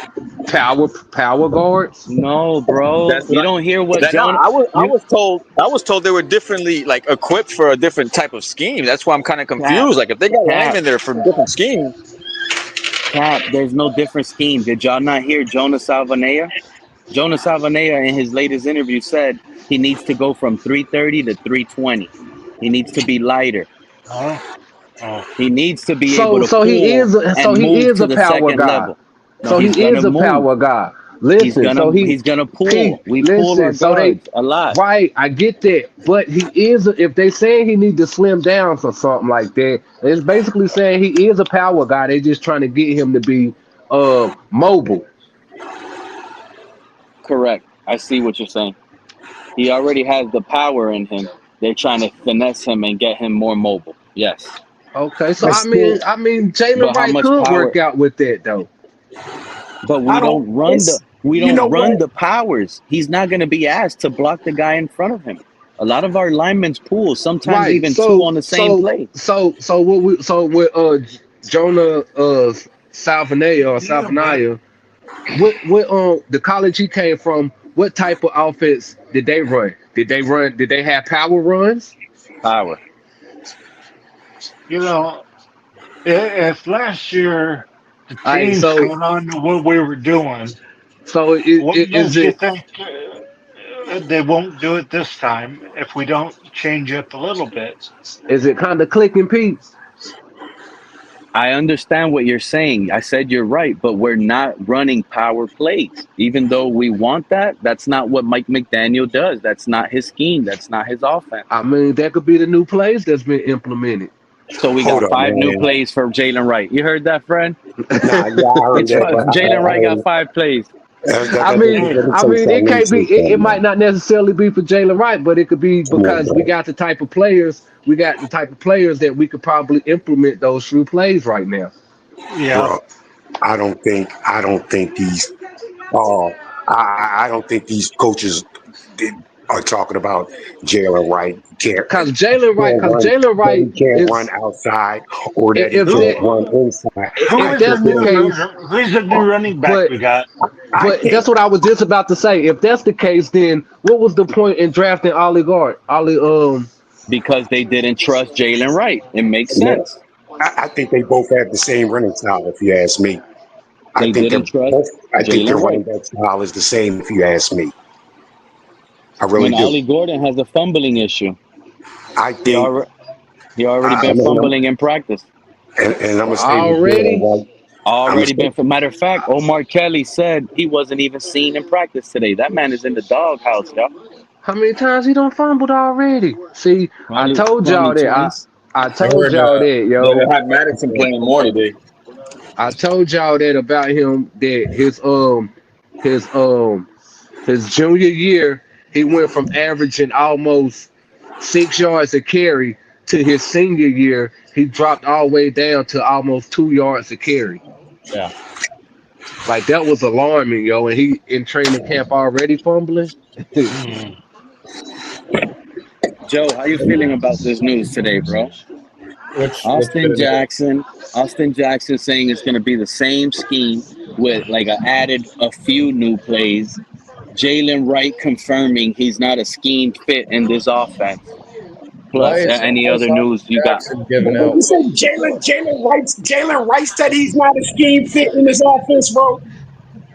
power guards? No, bro. That's You what don't hear I. what That no, Jonah. I You was told. I was told they were differently like equipped for a different type of scheme. That's why I'm kind of Cap, confused. Like if they got Cap, linemen there for different schemes. Cap. There's no different scheme. Did y'all not hear Jonah Salvanea? Jonah Salvanea in his latest interview said he needs to go from 330 to 320. He needs to be lighter. Oh. Oh. He needs to be able So to so he pull is so and he move is to a the power second guy. level. No, So he's he gonna is a move. power guy. Listen, so He's gonna he pull. We pull our listen, so they guards a lot. right, I get that. But he is if they saying he need to slim down or something like that, it's basically saying he is a power guy. They just trying to get him to be mobile. Correct. I see what you're saying. He already has the power in him. They're trying to finesse him and get him more mobile. Yes. Okay, so That's still. I mean Jalen But how Wright much could power? work out with that though. But I we don't. don't run the It's. we You know don't run what? the powers. He's not going to be asked to block the guy in front of him. A lot of our linemen's pull, sometimes Right. even two So on the same so play. so so what we so with Jonah Salvanaya or Yeah, but Salvanaya, what the college he came from, what type of offense did they run? Did they have power runs? Power. you know, if last year the All right, teams caught on to what we were doing, so what is makes you it think they won't do it this time if we don't change up a little bit? kind of clicking, Pete? I understand what you're saying. I said you're right, but we're not running power plays. Even though we want that, that's not what Mike McDaniel does. That's not his scheme. That's not his offense. I mean, that could be the new plays that's been implemented. So we Hold got up, 5 new man. plays for Jalen Wright. You heard that, friend? Nah, yeah, I heard It's that, but Jalen I Wright heard got it. 5 plays. Hey, Let me I tell you mean, something. it Let me can't tell be. you something, It might man. not necessarily be for Jalen Wright, but it could be Come on, because we bro. got the type of players. We got the type of players that we could probably implement those true plays right now. yeah, Bro, I don't think these. Oh, I don't think these coaches did, are talking about Jalen Wright. Cause Jalen That Wright he can't run is outside, or that he if who can't that run inside. who I if is the that's think the new that. case, who's the new running back but we got? I but think. that's what I was just about to say. If that's the case, then what was the point in drafting Ollie Guard? Ollie Because they didn't trust Jaylen Wright. It makes No, sense. I think they both have the same running style. If you ask me, I They think they're didn't trust both. I think their Jaylen running Wright. back style is the same. If you ask me, I really When do. Ollie Gordon has a fumbling issue, I he think. already he already I been mean, fumbling in practice. and I'm gonna say with Jalen Already? White. I'm gonna Already been. say, For matter of fact, Omar Kelly said he wasn't even seen in practice today. That man is in the doghouse, y'all. How many times he done fumbled already? See, I Probably, told probably y'all that. I twice. I I told heard y'all that, they yo. will have Madison playing more today. I told y'all that about him. That his his junior year he went from averaging almost 6 yards a carry to his senior year he dropped all the way down to almost 2 yards a carry. Yeah. Like that was alarming, yo. And he in training camp already fumbling. Joe, how you feeling about this news today, bro? Which bit Austin of news? Jackson, Austin Jackson saying it's going to be the same scheme with like added a few new plays. Jaylen Wright confirming he's not a scheme fit in this offense. Why Plus, any is other Austin news you got? Jackson giving What out? you say, Jalen Wright said he's not a scheme fit in this offense, bro.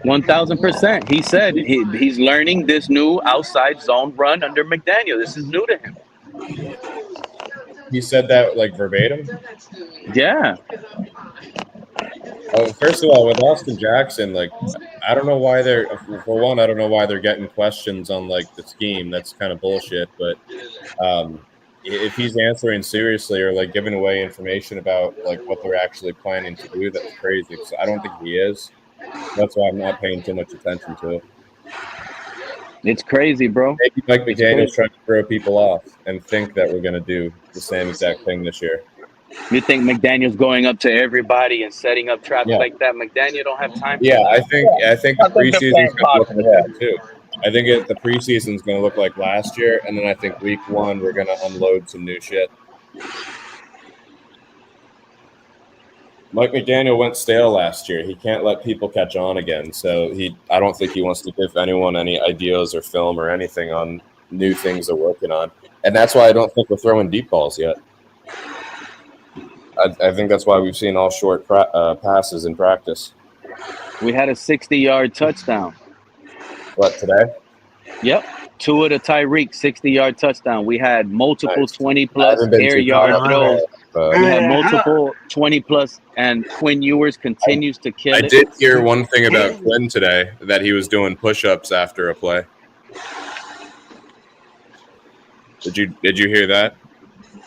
1000%. He said he's learning this new outside zone run under McDaniel. This is new to him. He said that like verbatim. Yeah. First of all, with Austin Jackson, like I don't know why they're for one, I don't know why they're getting questions on like the scheme. That's kind of bullshit. But if he's answering seriously or like giving away information about like what they're actually planning to do, that's crazy. So I don't think he is. That's why I'm not paying too much attention to it. It's crazy, bro. Maybe Mike It's McDaniel's crazy. trying to throw people off and think that we're going to do the same exact thing this year. You think McDaniel's going up to everybody and setting up traps Yeah. like that? McDaniel don't have time Yeah, for that. I think the I think they're preseason's playing going to look possum. like that too. I think the preseason's going to look like last year, and then I think week one we're going to unload some new shit. Mike McDaniel went stale last year. He can't let people catch on again. So I don't think he wants to give anyone any ideas or film or anything on new things they're working on. And that's why I don't think we're throwing deep balls yet. I think that's why we've seen all short passes in practice. We had a 60-yard touchdown. What, today? Yep. Two of the Tyreek 60-yard touchdown. We had multiple Nice. 20-plus air yard throws. We had multiple 20-plus, and Quinn Ewers continues to kill I it. did hear one thing about Quinn today, that he was doing push-ups after a play. Did you hear that?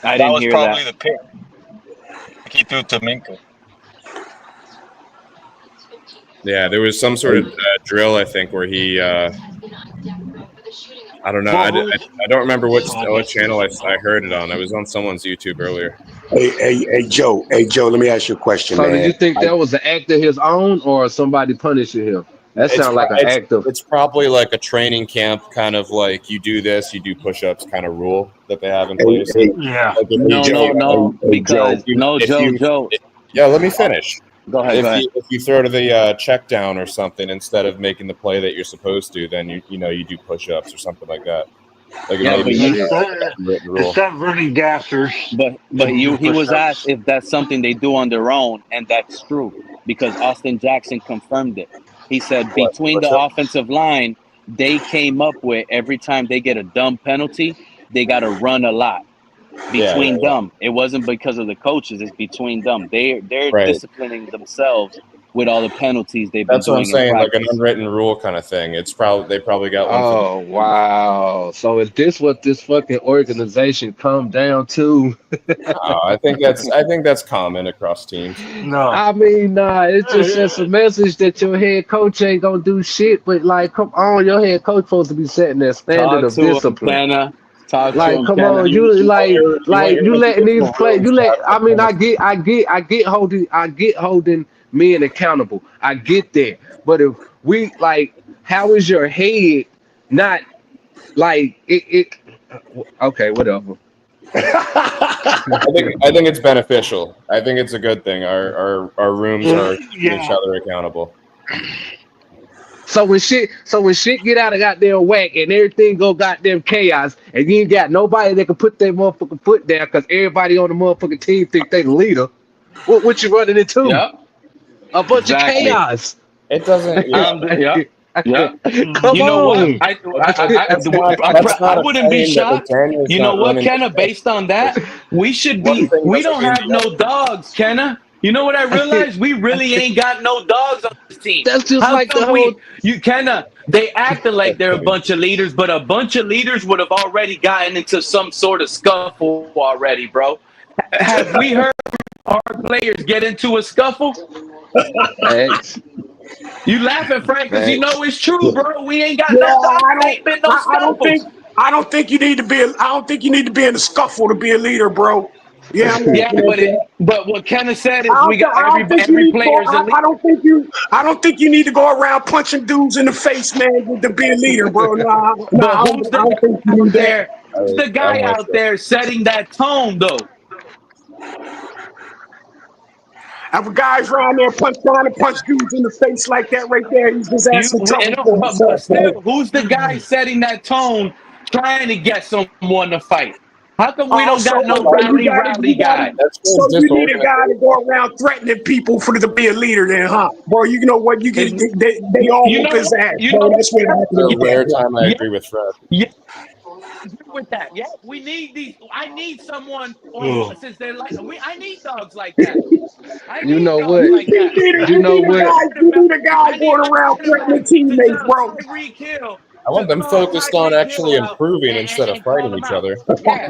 I That didn't was hear probably that. the pick. He threw to Minka. Yeah, there was some sort of drill, I think, where he I don't know. I don't remember what channel I heard it on. I was on someone's YouTube earlier. Hey, Joe. Hey, Joe. Let me ask you a question, So man. did you think that was an act of his own or somebody punishing him? That sounds like an act of. It's probably like a training camp kind of like you do this, you do push-ups kind of rule that they have in place. Yeah. Like No, because Joe. Yeah, let me finish. Go ahead. If you throw to the check down or something instead of making the play that you're supposed to, then you do push-ups or something like that. Like Yeah, maybe It's not running gassers. But he was asked if that's something they do on their own, and that's true because Austin Jackson confirmed it. He said between the offensive line, they came up with every time they get a dumb penalty, they got to run a lot. Between them, it wasn't because of the coaches; it's between them. They're disciplining themselves with all the penalties they've been That's what I'm doing in saying, like practice. an unwritten rule kind of thing. They probably got one. Oh wow! So is this what this fucking organization come down to? I think that's common across teams. No. I mean, nah, it's just sends a message that your head coach ain't gonna do shit. But like, come on, your head coach supposed to be setting that standard Talk of to him, discipline. Kenna. Talk to Like, him, come Kenna. on, you letting these play. I get holding men accountable. I get that. But if we like, how is your head not like it? Okay, whatever. I think it's beneficial. I think it's a good thing. Our rooms are keeping each other accountable. So when shit get out of goddamn whack and everything go goddamn chaos, and you ain't got nobody that can put their motherfucking foot down because everybody on the motherfucking team think they the leader. What you running into? Yep. A bunch of Exactly. chaos. It doesn't. Yeah. Yep. Yep. Come You know what? on. I wouldn't be shocked. You know what, Kenna? Based on that, we don't have no dogs, Kenna. You know what I realized? We really ain't got no dogs on this team. That's just How like the come whole. Kenna, they acted like they're a bunch of leaders, but a bunch of leaders would have already gotten into some sort of scuffle already, bro. Have we heard our players get into a scuffle? Thanks. You laughing, Frank, because you know it's true, bro. We ain't got Yeah, no dogs. Ain't been no scuffles. I don't think you need to be. I don't think you need to be in a scuffle to be a leader, bro. Yeah, Yeah, but what Kenneth said is we got I don't think every player's a leader. I don't think you need to go around punching dudes in the face, man, to be a leader, bro. Nah, Who's the guy out there setting that tone, though? Have guys around there trying to punch dudes in the face like that right there. He's just asking trouble. But still, who's the guy setting that tone, trying to get someone to fight? How come we don't got no rowdy guy? So you need a guy to go around threatening people to be a leader, then, huh? Bro, you know what? They all whoop his ass. Bro, that's what happened. Rare time I agree with Fred. Yeah. With that, yeah, we need these. I need someone since they're like I need dogs like that. You know what? Like that. You know what? You need a guy going around threatening teammates, bro. I want them focused on actually improving instead of fighting each other.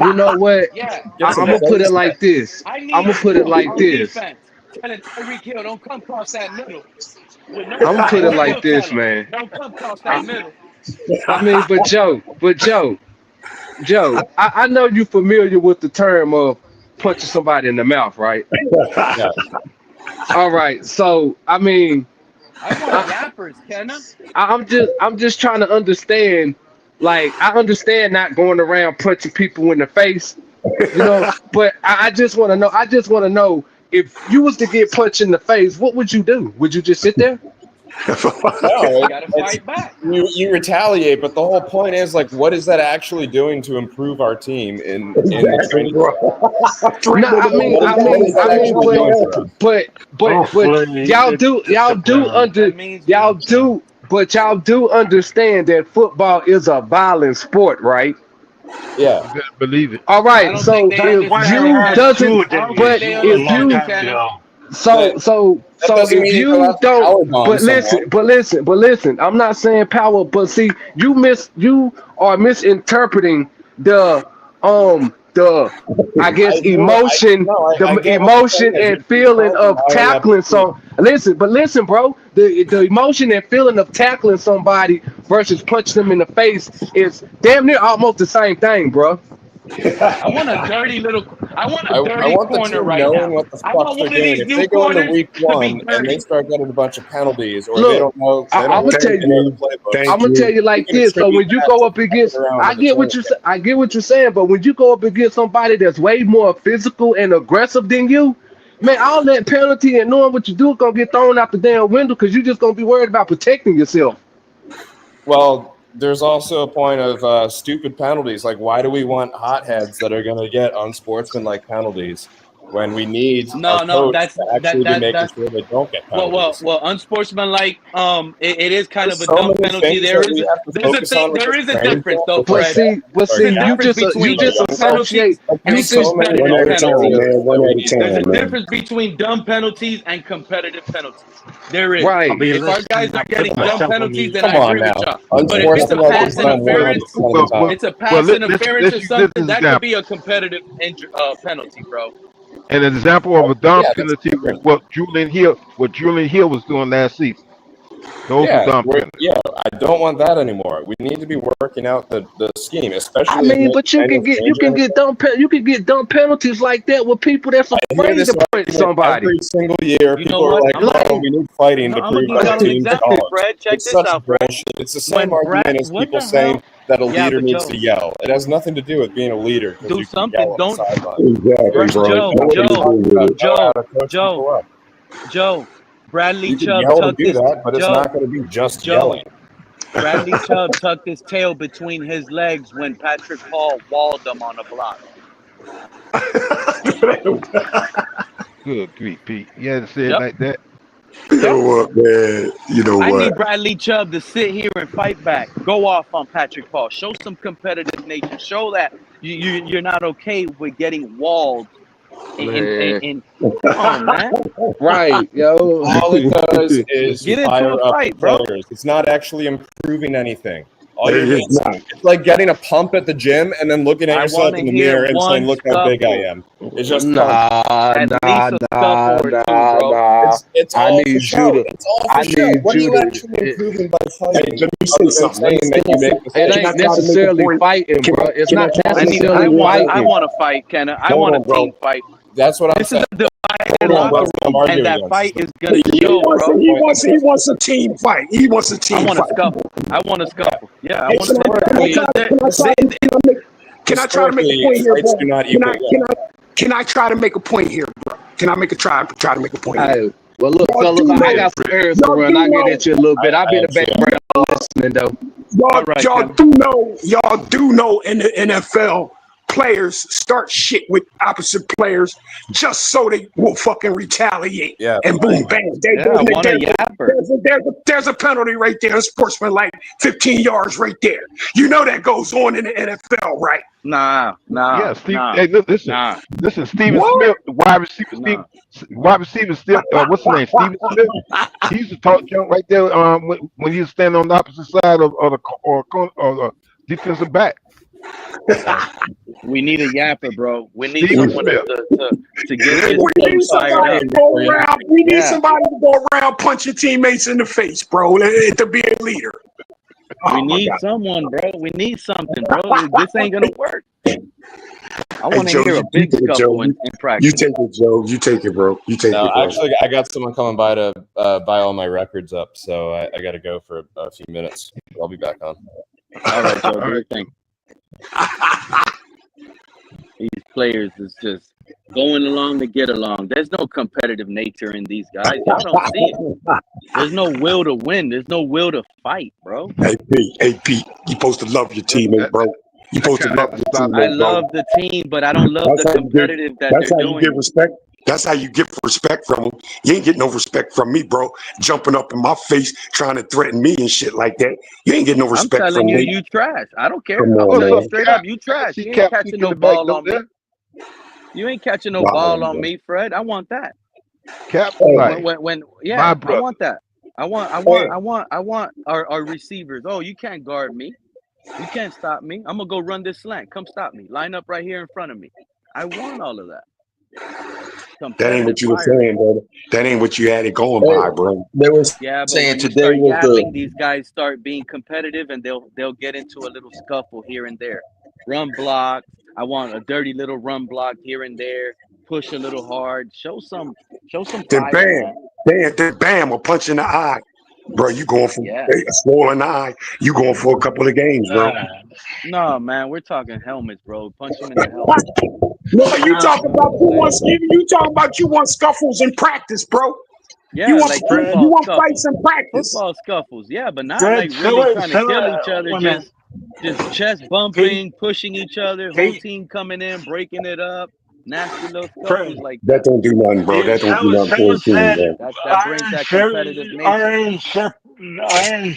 You know what? Yeah. I'm gonna put it like this. I'm gonna put it like this. Telling Tyreek Hill, don't come across that middle. I'm gonna put it like this, man. Don't come across that middle. I mean, but Joe, I know you're familiar with the term of punching somebody in the mouth, right? Yeah. All right. So, I mean, I want yappers, Kenna. I'm just trying to understand. Like, I understand not going around punching people in the face, you know. But I just want to know. I just want to know if you was to get punched in the face, what would you do? Would you just sit there? No, You gotta fight back. You retaliate, but the whole point is like, what is that actually doing to improve our team in the training? No, but y'all do understand that football is a violent sport, right? Yeah, You better believe it. All right, so think they if you doesn't, but if you so if you don't, but listen, I'm not saying power, but see, you are misinterpreting the I guess emotion and feeling of tackling some. Listen, bro, the emotion and feeling of tackling somebody versus punching them in the face is damn near almost the same thing, bro. I want a dirty corner right now. What the I fuck want they're one of doing. these If new they go into corners week to be one and dirty. they start getting a bunch of penalties, or Look, they don't know, I'm gonna tell you. I'm gonna tell you like this. So when you go up against, I get what you're saying, but when you go up against somebody that's way more physical and aggressive than you, man, all that penalty and knowing what you do is gonna get thrown out the damn window because you're just gonna be worried about protecting yourself. Well, there's also a point of stupid penalties. Like, why do we want hotheads that are going to get unsportsmanlike penalties when we need that's to actually be making sure they don't get penalties? Well, unsportsmanlike. It is kind of a dumb penalty. There is a difference, though, Fred. But see, you just associate. There's a difference between dumb penalties and competitive penalties. There is. Right. If our guys are getting dumb penalties, then I agree with y'all. But if it's a pass interference, or something, that could be a competitive penalty, bro. An example of a dumb penalty was what Jaylen Hill was doing last season. Those are dumb penalties. Yeah, I don't want that anymore. We need to be working out the scheme, especially. I mean, but you can get dumb penalties like that with people that's afraid to punch somebody. Every single year, people are like, "Oh, we need fighting to prove our team's cause." Fred, check It's this such out, Fred. bullshit. It's the same argument as people saying that a leader needs to yell. It has nothing to do with being a leader. Do something. Don't. Joe. Bradley You can Chubb yell to tucked do this. that, but it's not going to be just yelling. Bradley Chubb tucked his tail between his legs when Patrick Paul walled him on a block. Good grief, Pete. You had to say it Yep. like that. You know what, man? You know I what? need Bradley Chubb to sit here and fight back. Go off on Patrick Paul. Show some competitive nature. Show that you're not okay with getting walled. Man. Come on, man. Right, yo. All it does is Get into fire a up fight, the bro. players. It's not actually improving anything. All you're It doing is not. it's like getting a pump at the gym and then looking at I yourself wanna in the hear mirror and saying, one "Look how big I scuffle. am." It's just At least a scuffle or two, bro. It's I all need for you show. to. It's all I for show. need What are you you to. actually improving by Hey, fighting? let me say Other than something. Let me saying say that you make something. It mistakes. Can I ain't try to make a necessarily point? fighting, Can bro. I, It's can I not try to I make need. a necessarily point here, I fighting. bro? want to fight, Kenna. I Hold want on, a bro. team fight. That's what I'm This is saying. a divided Hold on, locker bro. I'm room, and arguing that against. fight is He, gonna he show, wants bro. he wants a team fight. He wants a I team want to fight. scuffle. I want to scuffle. Yeah, I Hey, want to can I try to make a Historically, point here, fights bro? do not equal winning. Can I try to make a point here, bro? Can I make a try to make a point here? Hey, well, look, Y'all fellas, do I know, got some errands to y'all run. do I'll get know, at you a little bit. I'll be in the actually background listening, though. All right, y'all Kenna. y'all do know in the NFL, players start shit with opposite players just so they will fucking retaliate. Yeah. And boom, bang. Yeah, I want a yapper. There's a penalty right there, a sportsman like 15 yards right there. You know that goes on in the NFL, right? Nah. Yeah, Steve. Nah. Hey, listen, Nah. listen. Steven What? Smith, wide receiver. Nah. Wide receiver. Still, what's his name? Steven Smith. He used to talk junk right there. When he was standing on the opposite side of the defensive back. We need a yapper, bro. We need Steven someone Smith. to get this We team need fired somebody up. to go around. We need Yeah. somebody to go around punching teammates in the face, bro, to be a leader. We Oh my need God. someone, bro. We need something, bro. This ain't gonna work. I want Joe, to hear a big take it, Joe. scuffle in You practice. take it, Joe. You take it, bro. You take No, it, bro. actually, I got someone coming by to buy all my records up, so I got to go for a few minutes. I'll be back on. All right, Joe, do your thing. These players is just going along to get along. There's no competitive nature in these guys. Y'all don't see it. There's no will to win. There's no will to fight, bro. Hey, Pete, you supposed to love your teammate, bro. You supposed to love your I teammate, bro. love the team, but I don't love That's the how you competitive that That's they're how you doing. get respect. That's how you get respect from them. You ain't getting no respect from me, bro. Jumping up in my face, trying to threaten me and shit like that. You ain't getting no I'm respect telling from you, me. you trash. I don't care. Come I'm on, What's telling up, you straight Cap? up, you I can trash. see You ain't Cap catching kicking no the back ball door on me. there. You ain't catching no Wow, ball on bro. me, Fred. I want that. Cap Hey, like When my yeah, I brother. want that. I hey, want our receivers. Oh, you can't guard me. You can't stop me. I'm gonna go run this slant. Come stop me. Line up right here in front of me. I want all of that. that ain't what Competitive you were fire. saying, bro. That ain't what you had it going by, bro. They were Yeah, but saying when you today start was yapping, the these guys start being competitive, and they'll get into a little scuffle here and there. Run block. I want a dirty little run block here and there. Push a little hard. Show some Then fire, bam, man. then bam, a punch in the eye. Bro, you going for Yeah. a swollen eye. You going for a couple of games, bro. No, man, we're talking helmets, bro. Punch him in the helmet. No, you talking about you talking about you want scuffles in practice, bro. Yeah, You want like you football want scuffles. fights in practice. Football scuffles, yeah, but not Fred, like really trying to so kill each other. wait a minute. Just chest Pete, bumping, pushing each other. Whole Pete, team coming in, breaking it up. Nasty little Fred, scuffles like That that. don't do nothing, bro. That don't do nothing for a someone team, said bro. That brings that competitive nature. iron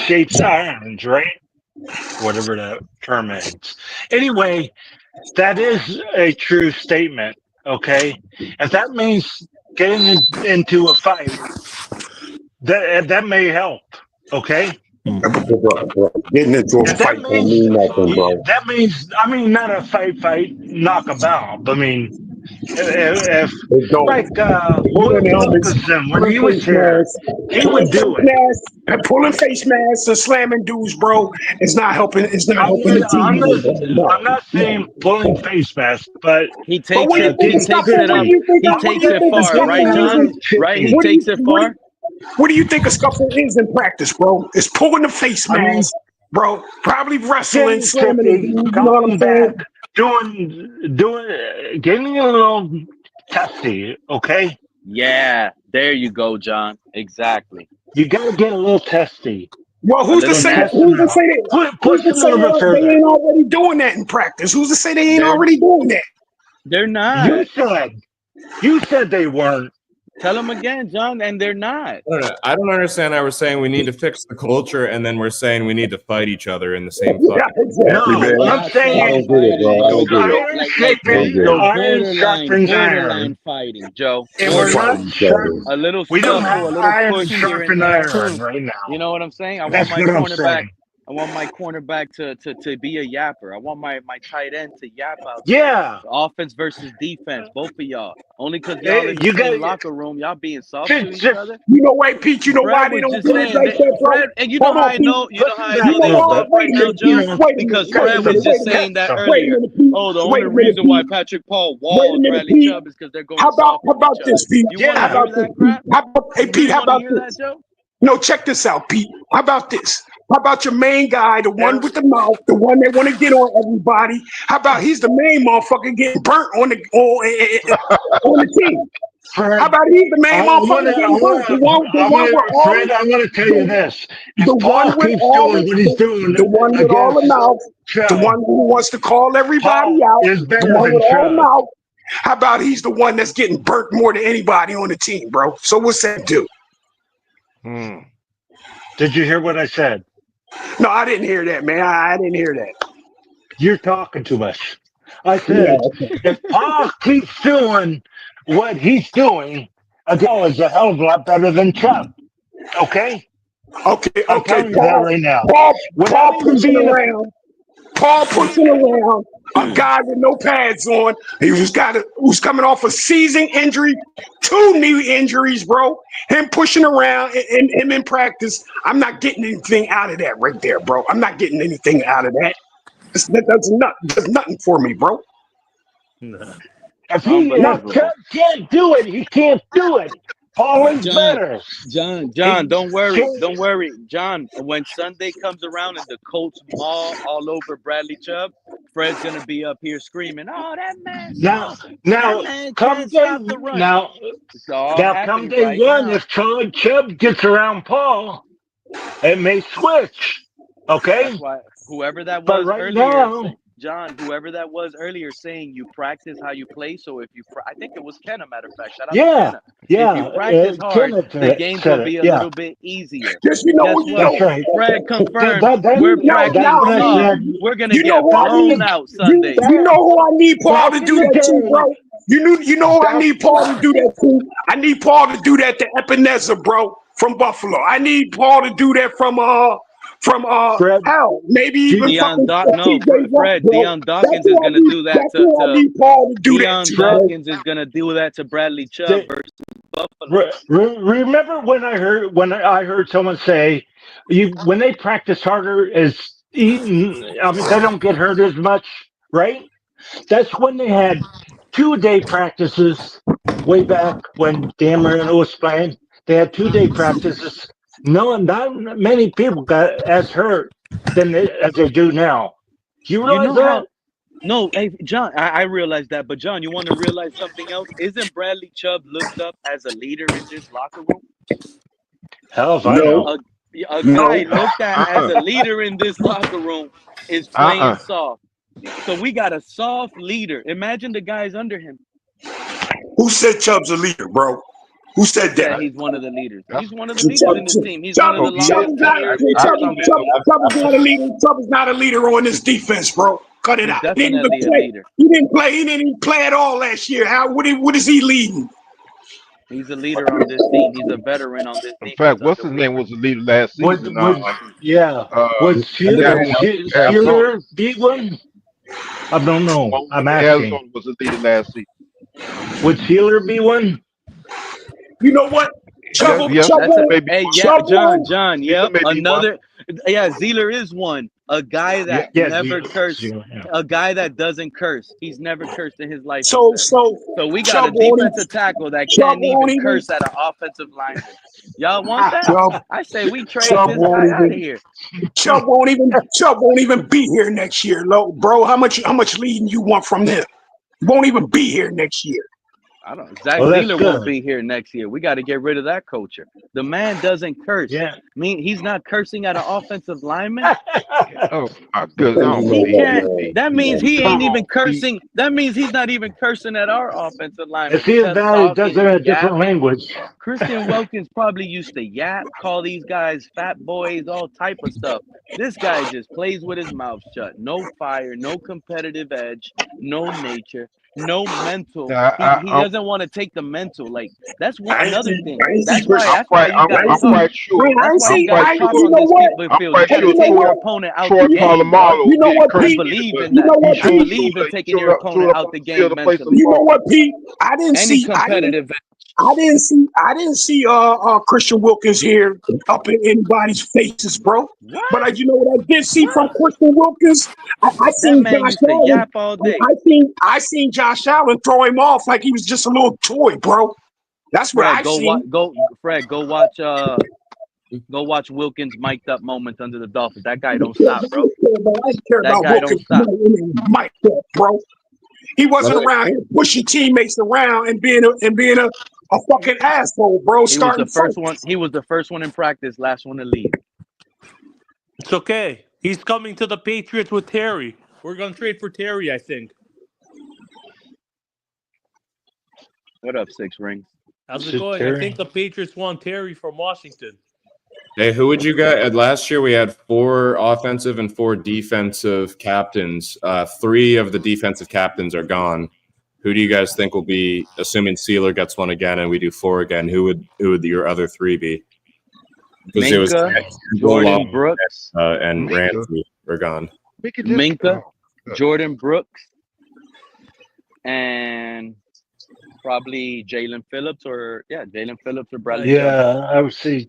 shapes irons, right? Whatever that term is. Anyway, that is a true statement. Okay, if that means getting into a fight, that may help. Okay, Bro, getting into a if that fight don't means mean nothing, bro. that means I mean not a fight knockabout. But I mean if It don't. like Pulling helmets, Wilkerson when pulling he was face here, masks, he pulling would face do it. masks, and pulling face masks and slamming dudes, bro. It's not helping. It's not I'm helping not, the team, I'm not, bro. No, I'm not saying no. pulling face masks, but He But takes it. He a getting takes scuffle? it What do up. chippy. you think? He What do takes you it think a I'm far, scuffle right, is? John? getting Right? He chippy. takes it far. What do you think a scuffle is in practice, bro? It's pulling the face I mean, mask, bro. Probably wrestling, getting slamming the dude. chippy, You know what I'm coming saying? back, getting a little testy. Okay, Yeah, there you go, John. Exactly. you got to get a little testy. Well, A who's to little say? nasty. Who's to say that? Who's Push to him a say little bit they further. ain't already doing that in practice? Who's to say they ain't They're already doing that? they're You not. said they weren't. Tell them again, John, and they're not. I don't understand how we're saying we need to fix the culture and then we're saying we need to fight each other in the same Yeah, fucking. exactly, No, man. We're I'm not I saying saying don't get it, fighting, bro. I don't Joe. get it. iron Like I don't get it. sharpens borderline iron. fighting, Joe. And we're not Borderline. Fighting each other. A little we don't scuffle, have a little iron pushing here and sharpen there. iron right now. You know what I'm saying? That's what I'm saying. I want my cornerback to be a yapper. I want my tight end to yap out there. Yeah. Offense versus defense, both of y'all. Only because y'all in the You same got locker room, y'all being soft to each other. You know why, Pete? You know why Fred they was don't just do it saying like that that, bro? Fred, and you know Hold how on, I Pete. know, back You know they a little why? bit. soft Wait right a now, minute, Joe? Pete. Wait a Because minute. Wait a Fred minute. was Wait just a minute. saying that Wait a earlier. minute, Pete. Oh, the Wait only a minute, reason why Pete. Patrick Paul Wait a walled minute, Bradley Pete. Chubb is because they're going How soft with about each other. this, Pete? You want How to Yeah. about hear this, that Pete? crap? Hey, You Pete. really How want to about hear that, this? Joe? No, check this out, Pete. How about this? How about your main guy, the one with the mouth, the one they want to get on everybody? How about he's the main motherfucker getting burnt on the team? How Fred, about he's the main motherfucker getting burnt? The one with all Fred, I'm gonna tell you the, this. the If one Paul with keeps all doing what he's doing the one with all the against mouth, the Chubb, one who wants to call everybody Paul out, is the better one than with all the Chubb. mouth. How about he's the one that's getting burnt more than anybody on the team, bro? So what's that do? Hmm. Did you hear what I said? No, I didn't hear that, man. I didn't hear that. You're talking too much. I Yeah. said, if Paul keeps doing what he's doing, Paul is a hell of a lot better than Chubb. Okay? Okay, I'm okay. telling you that right now. Paul, Without Paul even pushing being a around. Paul pushing around a guy with no pads on. Who's coming off a season injury, 2 knee injuries, bro. Him pushing around and him in practice. I'm not getting anything out of that right there, bro. I'm not getting anything out of that. That's nothing for me, bro. if Chubb Unbelievable. can't do it, he can't do it. Paul is John, better. John, He don't worry. can't. Don't worry. John, when Sunday comes around and the Colts maul all over Bradley Chubb, Fred's going to be up here screaming, oh, that man Now, sucks. That now, man come can't day, stop the run. now, It's all now, come happening day right one, now. if Charlie Chubb gets around Paul, it may switch. That's Okay? why whoever that But was right earlier, now, John, whoever that was earlier saying you practice how you play. So if you, I think it was Kenna, matter of fact, shout out to yeah, Kenna. If you yeah, practice hard, Kenneth the games will said it. be a Yeah, little bit easier. Just Guess what? that's right. Fred confirmed we're That's now, practicing what I soft. said. We're gonna you know get who I Back in need. blown the out You Sunday. you back, know who I need Paul back to in do the that to, day, bro. You know who I back. need Paul to do that to. I need Paul to do that to Ebenezer, bro, from Buffalo. I need Paul to do that from Fred, hell, maybe do, even Deion fucking Doc, no, TJ Watt, Fred. bro. Deion Dawkins is gonna do that That's who I to need Paul to do that Deion to, Fred, bro. Dawkins is gonna do that to Bradley Chubb do, versus Buffalo. remember when I heard someone say, when they practice harder is eating. I mean, they don't get hurt as much, right? That's when they had 2 day practices way back when Dan Marino was playing. They had 2 day practices. No, not many people got as hurt as they do now. Do you You realize know how? that? No, hey John, I realize that, but John, you want to realize something else? Isn't Bradley Chubb looked up as a leader in this locker room? Hell if I No, know. A no. guy looked at as Uh-uh. a leader in this locker room is playing Uh-uh. soft. So we got a soft leader. Imagine the guys under him. Who said Chubb's a leader, bro? Who I said said that? he's one of the leaders. That's He's one of the leaders Chubb, in this team. He's one Chubb, of oh the yeah. Chubb longest is not tenured I, leaders Chubb, on this Chubb, team. Chubb is not a leader. Chubb is not a leader on this defense, bro. Cut it He's out. He didn't even definitely a play. leader. He didn't play. He didn't even play at all last year. What is he leading? He's a leader on this team. He's a veteran on this in fact, defense what's under his name Reamer. was the leader last season. Yeah, Uh, would the guy who went to Arizona. Steeler beat one? I don't The know. one who I'm went to asking. Arizona was the leader last season. Would Steeler be one? You know what? Yeah, Chubb, yeah, Chubb, That's Zealand a may be hey, one. yeah, Chubb won. Yep, Zealand may be one. another. Yeah, Zeeler is one. A guy Yeah. that Yeah, never cursed. Yeah. A guy that doesn't curse. He's never cursed in his life. He So said. so So we got a Chubb won't defensive tackle that Chubb can't won't even even curse at an offensive lineman. Y'all want that? Chubb I say we trade Chubb this won't guy out of even here. Chubb won't even be here next year, bro. How much leading you want from him? Won't even be here next year. I don't. Zach Well, that's Zeeler won't good. be here next year. We got to get rid of that culture. The man doesn't curse. Yeah. He's not cursing at an offensive lineman. Oh my goodness, I don't He believe can't. that, B. That means he Come ain't even on, B. cursing. That means he's not even cursing at our offensive lineman. If he Because does talking it in and a different yapping. language. Christian Wilkins probably used to yap, call these guys fat boys, all type of stuff. This guy just plays with his mouth shut. No fire, no competitive edge, no nature, no mental. Now, He doesn't want to take the mental. Like that's one I ain't another see, thing. I ain't see That's Chris. why. I'm That's why quite, you I'm, I got to ain't I'm see. talk. quite sure. That's why I I'm you ain't see. got to quite talk sure. You on know this what? field. I'm quite You got Hey, to you sure know take your what? opponent out the Troy game, bro. Polamalu You know didn't what, curse Pete? either, but You know he what, I sure Pete? believe in he taking showed your up, opponent showed up out on the the field game to play some You mentally. know ball. what, Pete? I didn't Any see. I didn't. competitive. I didn't see Christian Wilkins here up in anybody's faces, bro. But What? you know what I did see from What? Christian Wilkins? I That seen man Josh used to Allen. yap all day. I seen Josh Allen throw him off like he was just a little toy, bro. That's what Fred, I've go watch. seen. Fred, go watch. Go watch Wilkins mic'd up moments under the Dolphins. That guy don't I stop, bro. didn't care That about guy Wilkins. don't stop. Mike, bro. He Let wasn't me around here pushing teammates around and being a fucking asshole, bro. He was the Starting first one. fights. He was the first one in practice, last one to leave. It's okay. He's coming to the Patriots with Terry. We're gonna trade for Terry, I think. What up, Six Rings? How's it Shit, going? I Terry. think the Patriots want Terry from Washington. Hey, who would you get? Last year we had 4 offensive and 4 defensive captains. 3 of the defensive captains are gone. Who do you guys think will be, assuming Sealer gets one again and we do 4 again? Who would your other 3 be? Because it was Minka, Campbell, Jordan Brooks, and Minka, Ramsey are gone. Minka just, Minka, good. Jordan Brooks, and probably Jalen Phillips or Bradley Chubb. Yeah, I would say,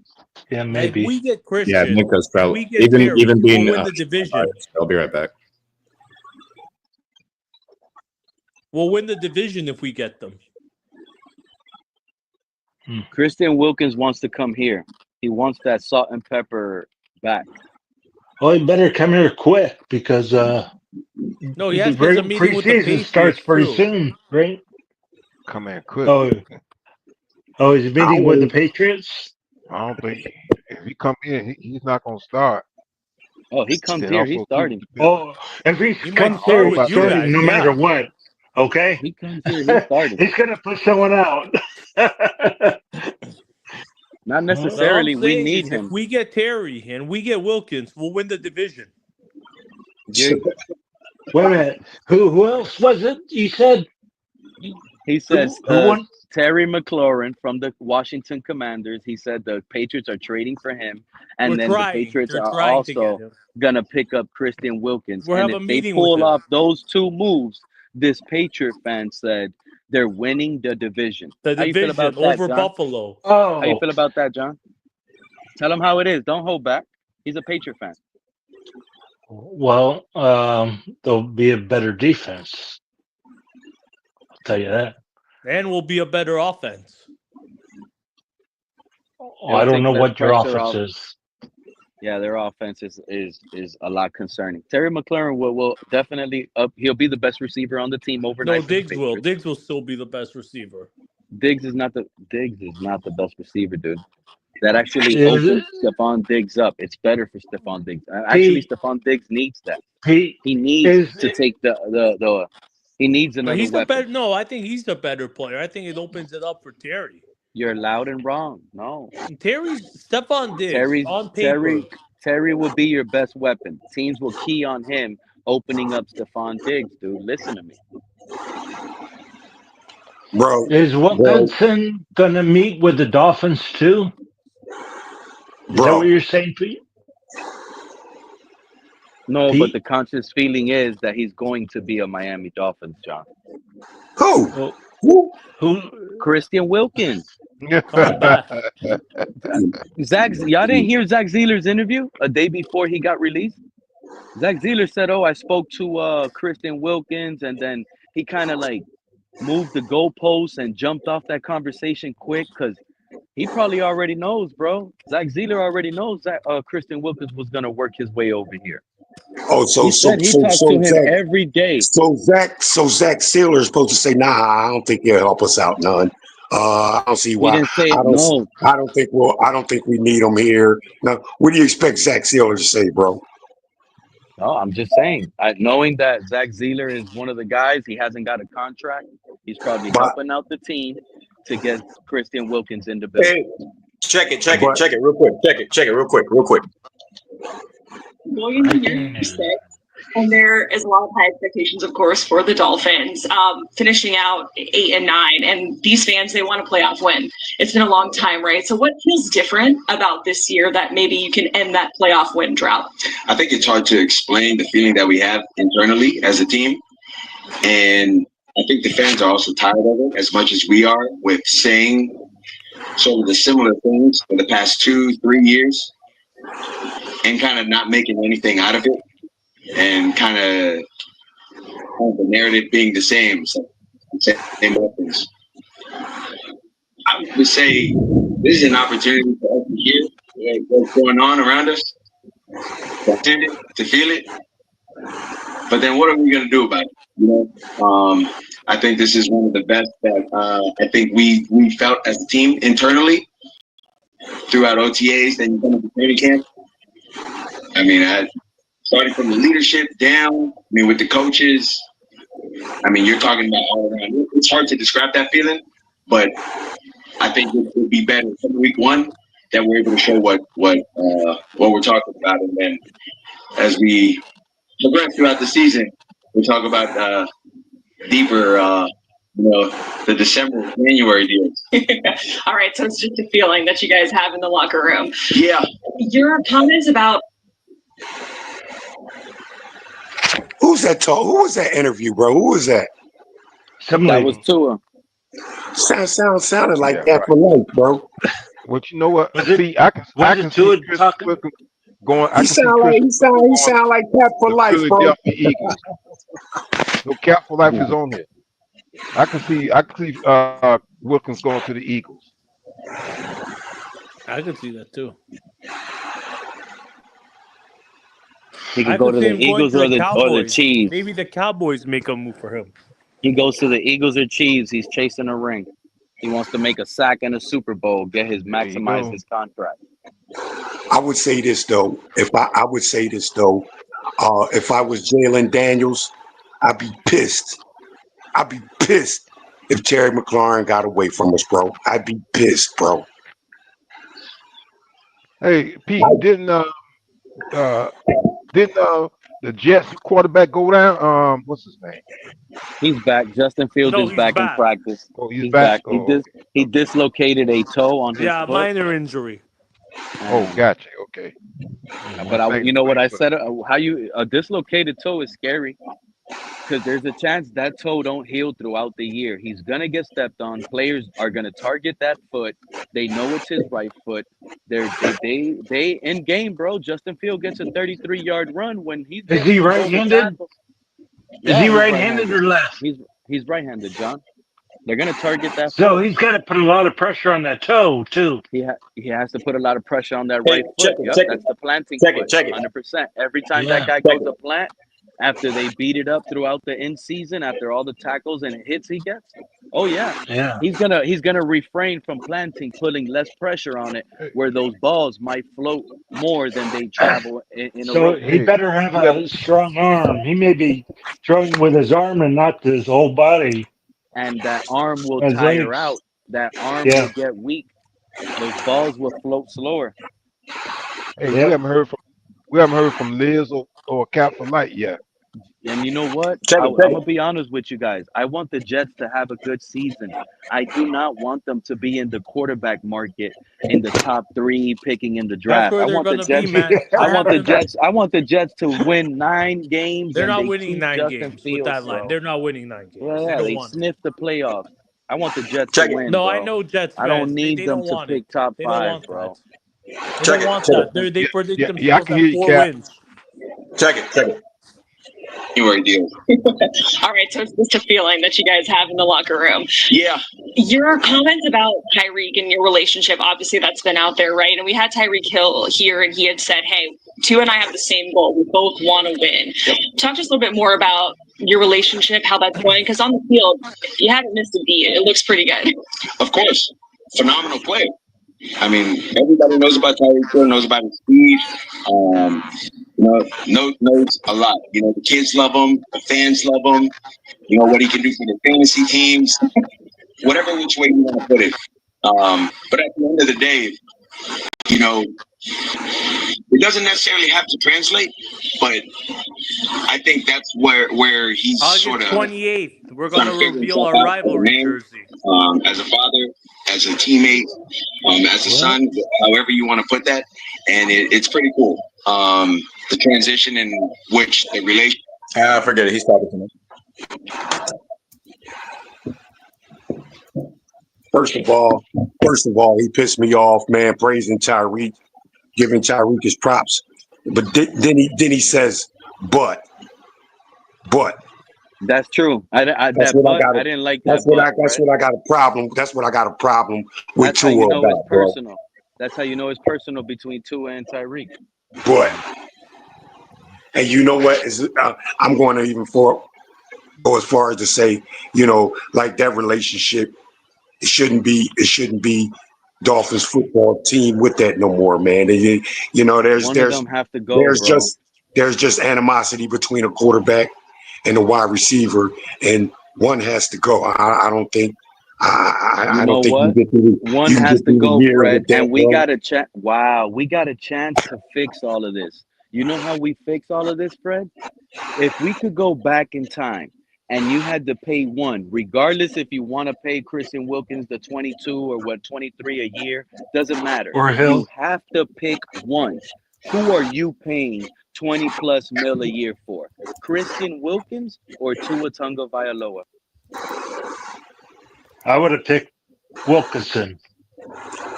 yeah, If maybe. we get Yeah, Christian, Minka's if probably we get Terry, even being. we'll win the division. I'll be right back. We'll win the division if we get them. Christian Wilkins wants to come here. He wants that salt and pepper back. Well, you better come here quick because No, he the has to get a meeting with the preseason starts Patriots pretty too. soon, right? Come in quick. He's meeting with the Always. Patriots. I don't think if he come in, he's not gonna start. Oh, he comes Then here. He's also too, starting. Oh, if he He might comes I don't here, start know he's with about you that. starting guys. no matter Yeah. what. Okay, He comes here. He's starting. he's gonna push someone out. Not What I'm necessarily. We saying need is, if him. we get Terry and we get Wilkins, we'll win the division. You're, Wait a minute. Who else was it? You said he says who won? Terry McLaurin from the Washington Commanders. He said the Patriots are trading for him, and We're then the trying. Patriots They're are trying to get also him. gonna pick up Christian Wilkins. We'll And have if a they meeting with pull him. off those 2 moves, this Patriot fan said they're winning the division. The How you feel division about that, over John? Buffalo. How you Oh, feel about that, John? Tell him how it is. Don't hold back. He's a Patriot fan. well, there'll be a better defense. I'll tell you that. And we'll be a better offense. Oh, I don't know what your offense is. Yeah, their offense is a lot concerning. Terry McLaurin will definitely he'll be the best receiver on the team overnight. No, Diggs will. Diggs will still be the best receiver. Diggs is not the best receiver, dude. That actually opens Stephon Diggs up. It's better for Stephon Diggs. Actually, Stephon Diggs needs that. He needs to take the he needs another He's weapon. a better. No, I think he's a better player. I think it opens it up for Terry. You're loud and wrong. No, Terry's Stephon Diggs on paper. Terry will be your best weapon. Teams will key on him opening up Stephon Diggs, dude. Listen to me. Bro. Is Wilkinson gonna meet with the Dolphins too? Is that what you're saying, Pete? No, Pete? but the conscious feeling is that he's going to be a Miami Dolphins, John. Who? Who? Christian Wilkins. Coming back. Y'all didn't hear Zach Zeeler's interview a day before he got released? Zach Zeeler said, "Oh, I spoke to Christian Wilkins, and then he kind of like moved the goalposts and jumped off that conversation quick because he probably already knows, bro. Zach Zeeler already knows that Christian Wilkins was gonna work his way over here. Oh, He said he talks to him every day. So Zach Sealer is supposed to say, "Nah, I don't think he'll help us out none. I don't see He why. didn't say I no. don't think we need him here." Now, what do you expect Zach Sealer to say, bro? No, I'm just saying. Knowing that Zach Zealer is one of the guys, he hasn't got a contract. He's probably But helping out the team to get Christian Wilkins in the building. Hey, check it but real quick. Check it real quick. Going into year 6, and there is a lot of high expectations, of course, for the Dolphins, finishing out 8 and 9. And these fans, they want a playoff win. It's been a long time, right? So what feels different about this year that maybe you can end that playoff win drought? I think it's hard to explain the feeling that we have internally as a team. And I think the fans are also tired of it as much as we are, with saying sort of the similar things for the past 2-3 years and kind of not making anything out of it, and kind of the narrative being the same. So, same weapons. I would say this is an opportunity for us to hear what's going on around us, to attend it, to feel it. But then what are we going to do about it? You know, I think this is one of the best that I think we felt as a team internally throughout OTAs. Then you come to training camp. I mean, starting from the leadership down, I mean, with the coaches, I mean, you're talking about all around. It's hard to describe that feeling, but I think it would be better from week 1 that we're able to show what we're talking about. And then as we progress throughout the season, we talk about deeper, the December, January deals. All right, so it's just a feeling that you guys have in the locker room. Yeah. Your comments about who was that interview, bro? Who was that? That was Tua. Sounded like Yeah, that right. for life, bro. But you know what? Was it- See, I can wasn't see Tua Chris talking? Wilkins going. I He can see sound Chris like that for the life, bro. Philadelphia Eagles. No cap for life is on here. I can see Wilkins going to the Eagles. I could see that too. He I could go could to see the him going Eagles to or the the Cowboys. Chiefs. Maybe the Cowboys make a move for him. He goes to the Eagles or Chiefs. He's chasing a ring. He wants to make a sack in a Super Bowl, maximize his contract. I would say this though. If I was Jaylen Daniels, I'd be pissed. I'd be pissed if Terry McLaurin got away from us, bro. I'd be pissed, bro. Hey, Pete, didn't the Jets quarterback go down? What's his name? He's back. Justin Fields No, is he's back in back. practice. Oh, he's back. Oh, He dislocated a toe on his Yeah, foot. minor injury. Oh, gotcha. Okay. But you know what I said? A dislocated toe is scary because there's a chance that toe don't heal throughout the year. He's gonna get stepped on. Players are gonna target that foot. They know it's his right foot. They in game, bro. Justin Field gets a 33-yard run when he's. Is he right-handed? Yeah, Is he he's right-handed or left? He's right-handed, John. They're gonna target that. So foot. he's got to put a lot of pressure on that toe too. He has to put a lot of pressure on that Hey, right foot. That's the planting foot. Check it. 100%. Every time that guy Check goes to plant, after they beat it up throughout the in season, after all the tackles and hits he gets, Yeah. he's gonna refrain from planting, putting less pressure on it, where those balls might float more than they travel in a So row. he better have a strong arm. He may be throwing with his arm and not his whole body. And that arm will His tire legs. out. That arm Yeah. will get weak. Those balls will float slower. Hey, we haven't heard from Liz or Cap for Light yet. And you know what? Check I'm it. going to be honest with you guys. I want the Jets to have a good season. I do not want them to be in the quarterback market in the top 3 picking in the That's draft. where I they're want the going to be, Jets. man. I want the Jets to win 9 games. They're and not they winning keep 9 Justin games with Fields, that line. bro. They're not winning 9 games. Yeah, They they don't want sniff the playoffs. I want the Jets Check to it. win, No, bro. I know Jets fans. I don't need they them don't to want pick it. top They don't 5, want bro. that. They Check don't it. want Check that. They predict Yeah, I themselves can hear at you, 4 Cap. wins. Check it. January deals. all right, so it's just a feeling that you guys have in the locker room. Yeah. Your comments about Tyreek and your relationship, obviously that's been out there, right? And we had Tyreek Hill here, and he had said, hey, Tua and I have the same goal. We both want to win. Talk to us a little bit more about your relationship, how that's going, because on the field, you haven't missed a beat. It looks pretty good. Of course, phenomenal play. I mean, everybody knows about Tyreek Hill, knows about his speed. Knows a lot. The kids love him, the fans love him. What he can do for the fantasy teams, whatever which way you want to put it. But at the end of the day, it doesn't necessarily have to translate, but I think that's where he's sort August of 28th, we're going to reveal our rivalry jersey. As a father, as a teammate, as a son, however you want to put that, and it's pretty cool. The transition in which the relation. Forget it. He's talking to me. First of all, he pissed me off, man, praising Tyreek, giving Tyreek his props. But then he says, but. That's true. I didn't like that. That's what I got a problem. That's what I got a problem with That's how Tua you know about, it's personal. That's how you know it's personal between Tua and Tyreek. But, and you know what? I'm going to even go as far as to say, like that relationship, it shouldn't be Dolphins football team with that no more, man. There's One of them have to go, there's just animosity between a quarterback and a wide receiver, and one has to go. I don't think. I don't think what? One has to go, Fred, and we got a chance. Wow, we got a chance to fix all of this. You know how we fix all of this, Fred? If we could go back in time and you had to pay one, regardless if you want to pay Christian Wilkins the 22 or 23 a year, doesn't matter. Or Hill. You have to pick one. Who are you paying 20 plus mil a year for? Christian Wilkins or Tua Tagovailoa? I would have picked Wilkinson.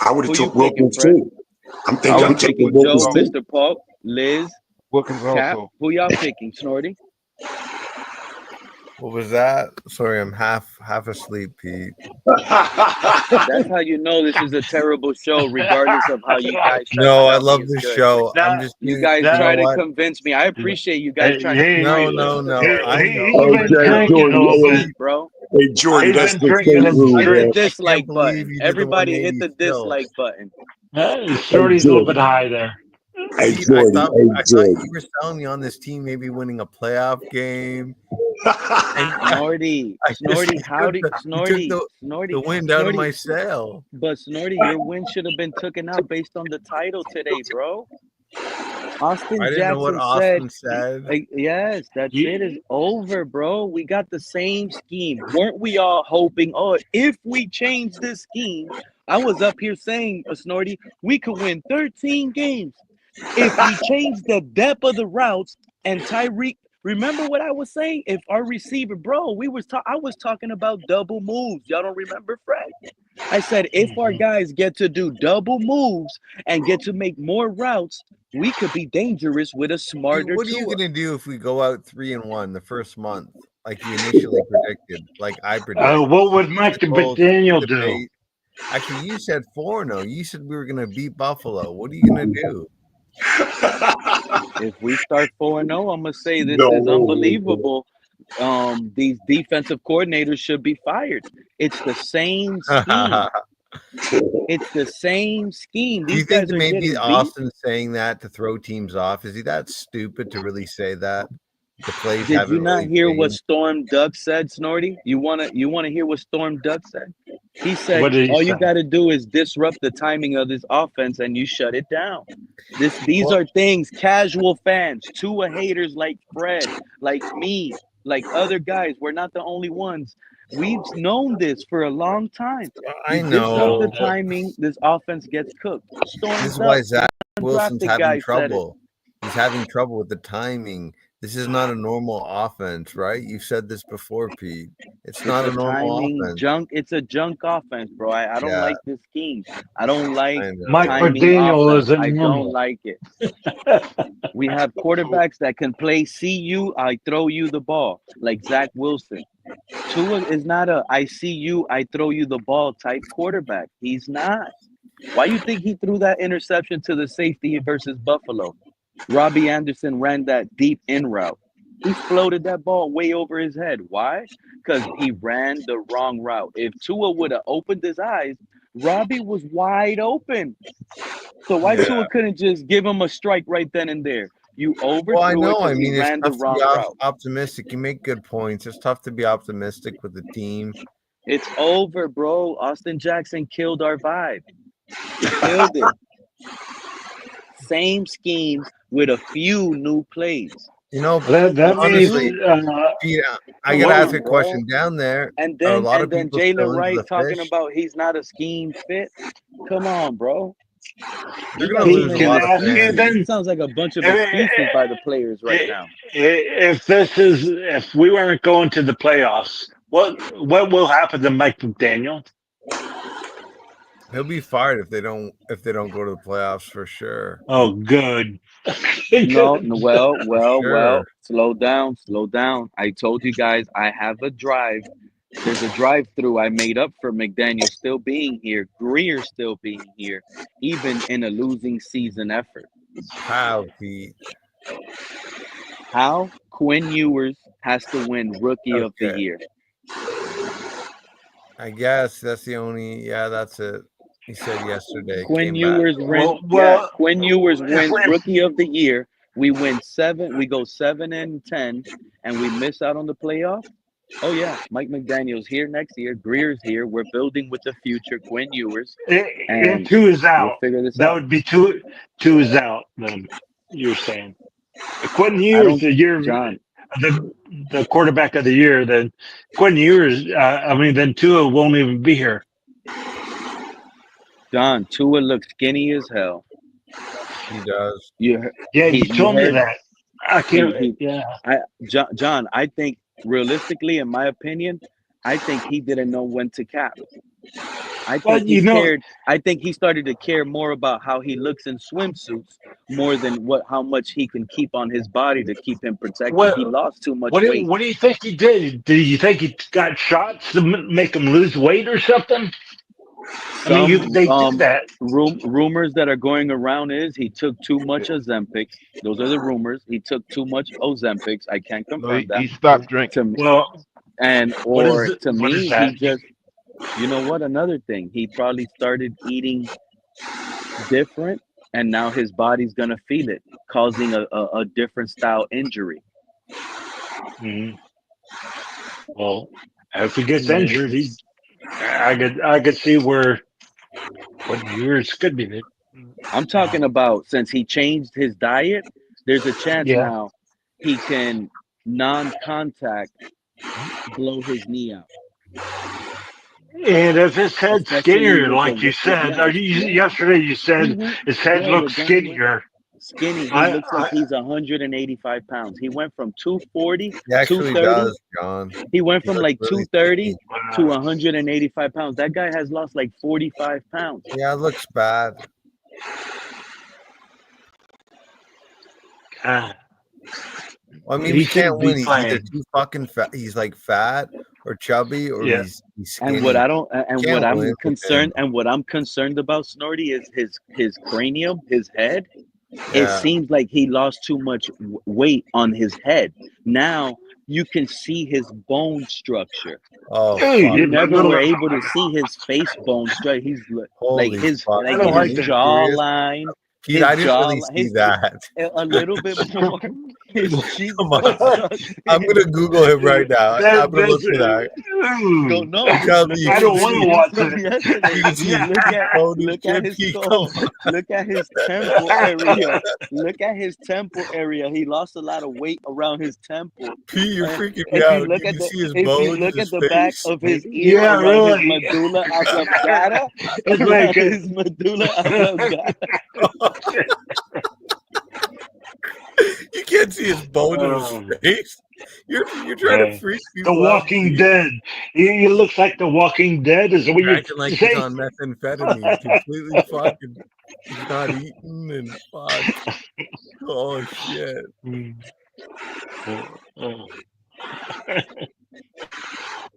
I would have took Wilkins too. I'm taking Wilkins Joe, too. Mr. Paul, Liz, Wilkins Cap. also. Who y'all picking, Snorty? What was that? Sorry, I'm half asleep, Pete. That's how you know this is a terrible show, regardless of how you guys. No, I love this show. I'm just you guys try to convince me. I appreciate you guys trying to. No. He's been drinking a little bit, bro. Hey Jordan, that's the hit the dislike button. Everybody hit the dislike button. Shorty's a little bit high there. Hey Pete, Jordan, I thought you were selling me on this team maybe winning a playoff game. Snorty, Snorty, the wind out of my sail. But Snorty, your win should have been taken out based on the title today, bro. Austin I didn't Jackson know what Austin said. Yes, that shit is over, bro. We got the same scheme. Weren't we all hoping, if we change this scheme, I was up here saying, Snorty, we could win 13 games. If we change the depth of the routes and Tyreek, remember what I was saying? If our receiver, bro, I was talking about double moves. Y'all don't remember, Fred? I said, if our guys get to do double moves and get to make more routes, we could be dangerous with a smarter What are you Tua. going to do if we go out 3-1 the first month, like you initially predicted, like I predicted? What would Mike McDaniel do? Actually, you said 4-0. You said we were going to beat Buffalo. What are you going to do? If we start 4-0, I'm going to say this is unbelievable. These defensive coordinators should be fired. It's the same scheme. It's the same scheme. Do you think maybe Austin saying that to throw teams off? Is he that stupid to really say that? The plays Did you not hear what Storm Duck said, Snorty? You wanna hear what Storm Duck said? He said, all you got to do is disrupt the timing of this offense and you shut it down. These are things casual fans, Tua haters like Fred, like me, like other guys. We're not the only ones. We've known this for a long time. I know. Disrupt the timing, this offense gets cooked. This is why Zach Wilson's having trouble. He's having trouble with the timing. This is not a normal offense, right? You've said this before, Pete. It's not a normal offense. It's a junk offense, bro. I don't like this scheme. I don't like Mike McDaniel is I don't like it. We have quarterbacks that can play see you, I throw you the ball, like Zach Wilson. Tua is not a I see you, I throw you the ball type quarterback. He's not. Why you think he threw that interception to the safety versus Buffalo? Robbie Anderson ran that deep in route. He floated that ball way over his head. Why? Because he ran the wrong route. If Tua would have opened his eyes, Robbie was wide open. So why Yeah. Tua couldn't just give him a strike right then and there? You Well, I overthrew it know. I because he mean, it's ran the tough to be wrong route. optimistic. You make good points. It's tough to be optimistic with the team. It's over, bro. Austin Jackson killed our vibe. He killed it. Same scheme with a few new plays. You know, That means honestly, Pete, I Come got to ask on, a question. bro. Down there, And are a then lot of people Jaylen still into Wright the talking fish? about he's not a scheme fit. Come on, bro. They're You going to guys are lose a can making lot I of ask you fans. excuses. It then? sounds like a bunch of If, excuses by the players right now. if we weren't going to the playoffs, what will happen to Mike McDaniel? He'll be fired if they don't go to the playoffs for sure. Oh, good. No, well. Sure. Slow down. I told you guys I have a drive. There's a drive-through I made up for McDaniel still being here, Greer still being here, even in a losing season effort. How, Pete? How? Quinn Ewers has to win Rookie of the Okay. Year. I guess that's the only. Yeah, that's it. He said yesterday. Quinn Came back. Ewers Quinn Ewers wins Rookie of the Year. We win 7. We go 7-10, and we miss out on the playoff. Oh yeah, Mike McDaniel's here next year. Greer's here. We're building with the future. Quinn Ewers, If and two is we'll out, figure this that out. would be two is out. Then you're saying Quentin I Ewers, don't, John. the quarterback of the year. Then Quentin Ewers. Then Tua won't even be here. John, Tua looks skinny as hell. He does. You told me that. I can't. John, I think realistically, in my opinion, I think he didn't know when to cap. I think he cared. I think he started to care more about how he looks in swimsuits more than how much he can keep on his body to keep him protected. He lost too much weight. What do you think he did? Do you think he got shots to make him lose weight or something? They do that. Rumors that are going around is he took too much Ozempic. Those are the rumors. He took too much Ozempics. I can't confirm that. He stopped drinking. To me, that? he just, you know what? Another thing, he probably started eating different, and now his body's gonna feel it, causing a different style injury. Mm-hmm. Well, if he gets injured, I could see what years could be. I'm talking about since he changed his diet, there's a chance now he can non-contact blow his knee out. And if his head's skinnier, like you said, yesterday you said his head looks skinnier. Skinny. He looks like he's 185 pounds. He went from 240, He actually 230. does, John. He went from like really 230 to 185 pounds. That guy has lost like 45 pounds. Yeah, it looks bad. I mean, he can't win. He's either too fucking fat. He's like fat or chubby, or he's skinny. And what I'm concerned about, Snorty, is his cranium, his head. Yeah. It seems like he lost too much weight on his head. Now you can see his bone structure. Oh, you never were able to see his face bone structure. He's like his jawline. Pete, I didn't really see that. A little bit more. His cheeks. Come on. I'm going to Google him right now. I'm going to look for that. I don't want to watch it. Look at his temple area. Look at his temple area. He lost a lot of weight around his temple. Pete, you're freaking me out. You can see his bones. If you look at the back of his ear, around his medulla oblongata, it's like his medulla oblongata. You can't see his bone in his face. You're trying to freak me out. The Walking Dead. He looks like The Walking Dead. Is what you're acting like he's on methamphetamine. Completely fucking. He's not eating and fuck. Oh shit.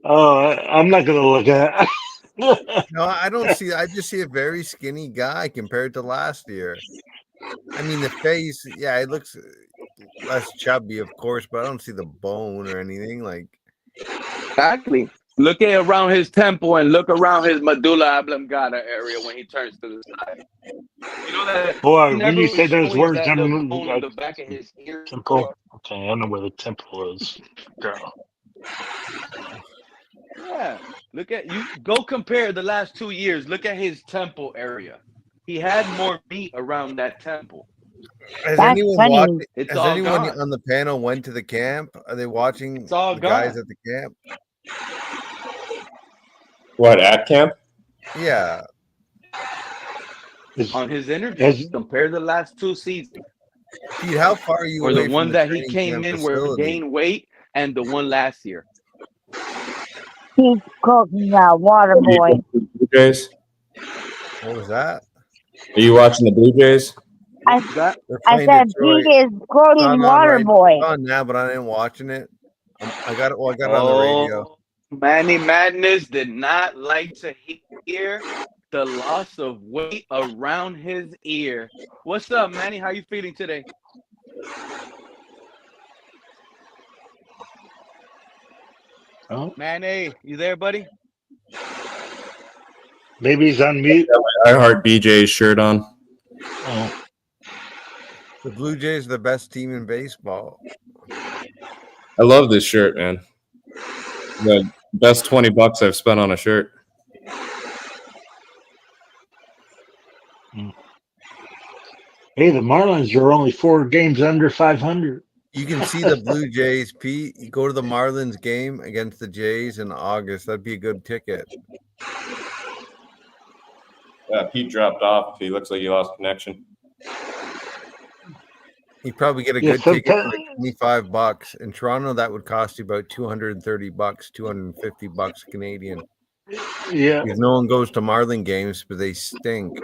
I'm not gonna look at it. No, I don't see. I just see a very skinny guy compared to last year. I mean, the face, yeah, it looks less chubby, of course, but I don't see the bone or anything. Like, Exactly. Look at around his temple and look around his medulla oblongata area when he turns to the side. You know that he Boy, when never you was say those showing words, that little I'm bone on the back of his ear. temple. Okay, I don't know where the temple is, girl. Yeah. Look at you. Go compare the last 2 years. Look at his temple area. He had more meat around that temple. has That's anyone watched? funny. It's Has all anyone gone. on the panel went to the camp? Are they watching It's all the guys gone. at the camp? What, at camp? Yeah. Is, On his interviews. has, Compare the last 2 seasons. Pete, how far are you Or the away from one the that he training came camp in where he facility? gained weight and the one last year. He's cooking water Are you boy. watching the Blue Jays? What was that? Are you watching the Blue Jays? I What was that? They're I playing said Pete Detroit. is It's quoting on water right. boy. It's on now, but I ain't watching it. I got it. Well, I got it on the radio. Oh, Manny Madness did not like to hear the loss of weight around his ear. What's up, Manny? How you feeling today? oh, Manny, you there, buddy? maybe he's on mute. I heart BJ's shirt on. Oh, The Blue Jays are the best team in baseball. I love this shirt, man. The best $20 I've spent on a shirt. hey, the Marlins are only 4 games under 500. You can see the Blue Jays, Pete. You go to the Marlins game against the Jays in August. That'd be a good ticket. Yeah, Pete dropped off. He looks like he lost connection. You probably get a Yeah, good ticket for sometimes. like $25. In Toronto, that would cost you about $230, $250 Canadian. Yeah. Because no one goes to Marlin games, but they stink.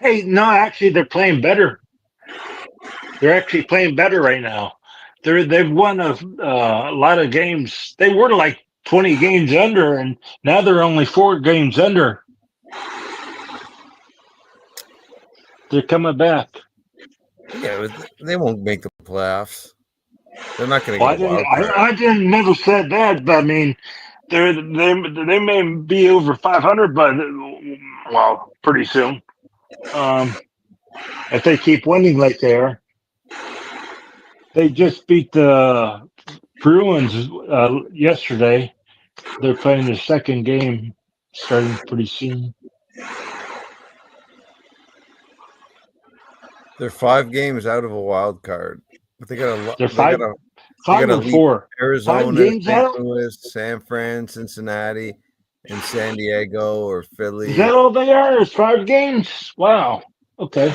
Hey, no, actually, they're playing better. They're actually playing better right now. They've won a lot of games. They were like 20 games under, and now they're only 4 games under. They're coming back. Yeah, they won't make the playoffs. They're not going to Well, get a wild card. I didn't never said that, but I mean, they may be over 500, but well, pretty soon. If they keep winning like they are, they just beat the Bruins yesterday. They're playing their second game starting pretty soon. They're 5 games out of a wild card, but they got a They're they got a they got five to or lead 4. 5 Arizona, games St. out. Louis, San Fran, Cincinnati, and San Diego or Is Philly. that all they are? Is 5 games? Wow. Okay.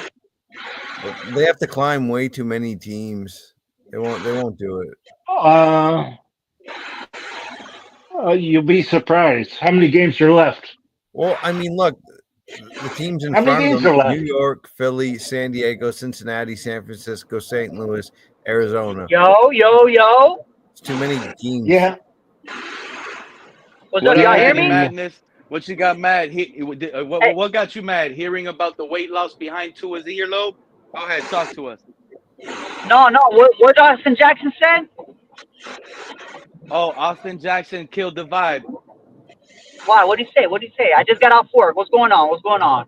But they have to climb way too many teams. They won't do it. You'll be surprised. How many games are left? Well, I mean, look, the teams in How many front of games them: are left? New York, Philly, San Diego, Cincinnati, San Francisco, St. Louis, Arizona. Yo. It's too many teams. Yeah. What's What up? up, Y'all hear Manny me? Madness? What you got mad? Hey. What got you mad? Hearing about the weight loss behind Tua's earlobe? Go ahead, talk to us. No. What Austin Jackson said? Oh, Austin Jackson killed the vibe. Why? What'd he say? I just got off work. What's going on?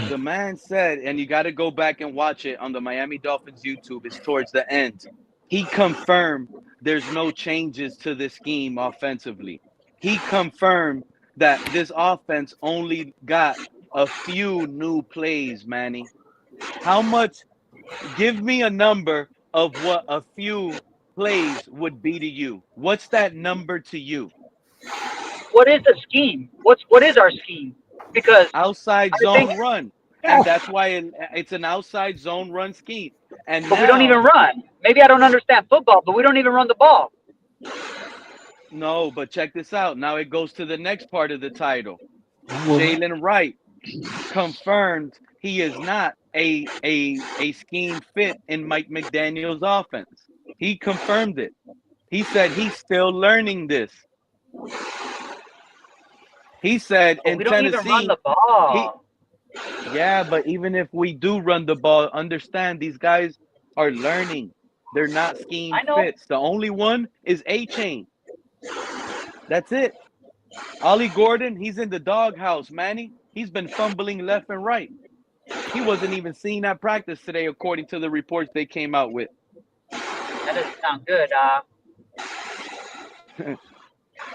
The man said, and you got to go back and watch it on the Miami Dolphins YouTube. It's towards the end. He confirmed there's no changes to the scheme offensively. He confirmed that this offense only got a few new plays, Manny. How much? Give me a number of what a few plays would be to you. What's that number to you? What is the scheme? What is our scheme? Because outside I zone think, run, and that's why it's an outside zone run scheme. And but we don't even now, run. Maybe I don't understand football, but we don't even run the ball. no, but check this out. Now it goes to the next part of the title. Jaylen Wright confirmed he is not a scheme fit in Mike McDaniel's offense. He confirmed it. He said he's still learning this. He said But in we don't even run Tennessee, the ball. Yeah, but even if we do run the ball, understand these guys are learning. They're not scheme I know. fits. The only one is A-Chain. That's it. Ollie Gordon, he's in the doghouse, Manny. He's been fumbling left and right. He wasn't even seen at practice today, according to the reports they came out with. That doesn't sound good.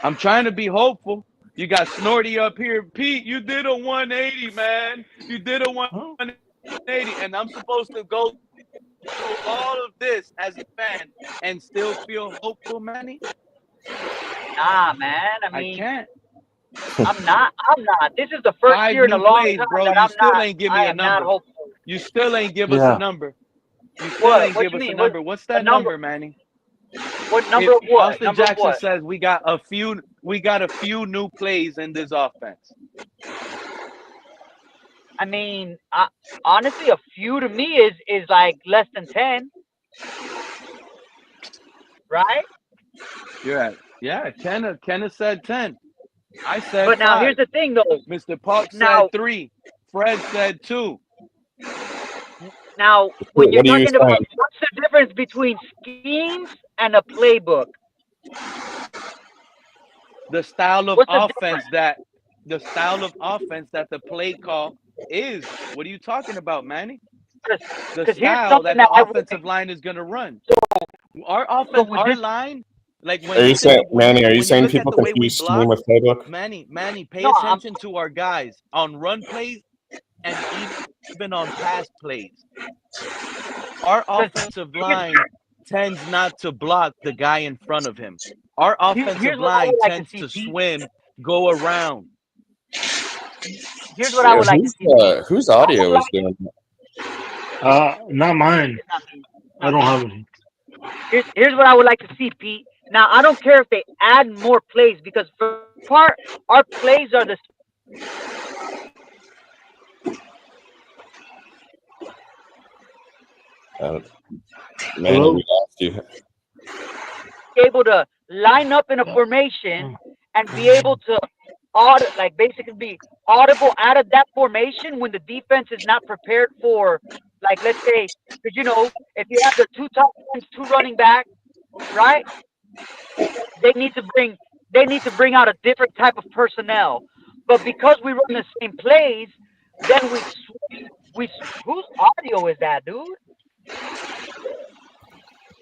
I'm trying to be hopeful. You got Snorty up here. Pete, you did a 180, man. You did a 180. And I'm supposed to go through all of this as a fan and still feel hopeful, Manny? Nah, man. I I mean, can't. I'm not. This is the first 5 year in a new long plays, time bro. that You I'm still not. ain't give I me a am not number. hopeful. You still ain't give us a Yeah. number. You still What? ain't What give you us a mean? number. What's that number, Manny? What number If of what? Austin Number of Jackson what? says we got a few new plays in this offense. I mean, honestly, a few to me is like less than 10, right? Yeah, Kenneth said 10. I said But now here's 5. the thing, though. Mr. Park Now, said 3. Fred said 2. now, when you're What are you talking about saying? what's the difference between schemes and a playbook? The style of What's the offense difference? that the play call is. What are you talking about, Manny? The Because here's style something that that the I offensive line is going to run. Our so offense, with our this. line, like Are you saying, when Manny? Are you you saying look at people the way we confuse scheme block, with playbook? Manny, pay No, attention to our guys on run plays and even on pass plays. Our offensive line tends not to block the guy in front of him. Our here's offensive what I line would like to tends see, to Pete. swim, go around. Here's what I would like to see, Pete. Whose I would audio is like. doing Not mine. It's not me. It's I not don't me. have any. Here's what I would like to see, Pete. Now I don't care if they add more plays because for part our plays are the Manny, Hello? we lost you. able to line up in a formation and be able to like basically be audible out of that formation when the defense is not prepared for, like, let's say, because if you have the two top ends, two running back, right? They need to bring out a different type of personnel. But because we run the same plays, then whose audio is that, dude?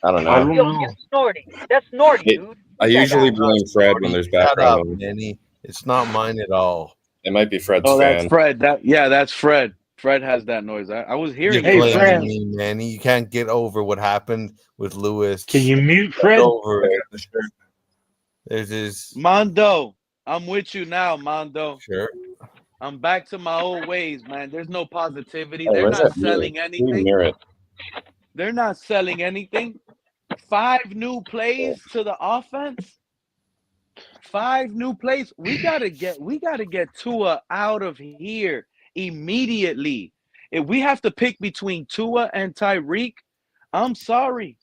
I don't I know. don't Yo, know. that's Snorty. That's Snorty, dude. I Who's that usually guy? blame Fred when there's Shut background up, noise. Manny. It's not mine at all. It might be Fred's Oh, that's fan. Fred. That's Fred. Fred has that noise. I was hearing You're it, Hey, Fred. Fred. blaming me, Manny. You can't get over what happened with Lewis. Can you mute Get Fred? over it. There's his Mondo, I'm with you now, Mondo. sure. I'm back to my old ways, man. There's no positivity. Hey, They're where's not that mirror? selling Who anything. mirror it? They're not selling anything. 5 new plays to the offense. 5 new plays. We gotta get Tua out of here immediately. If we have to pick between Tua and Tyreek, I'm sorry.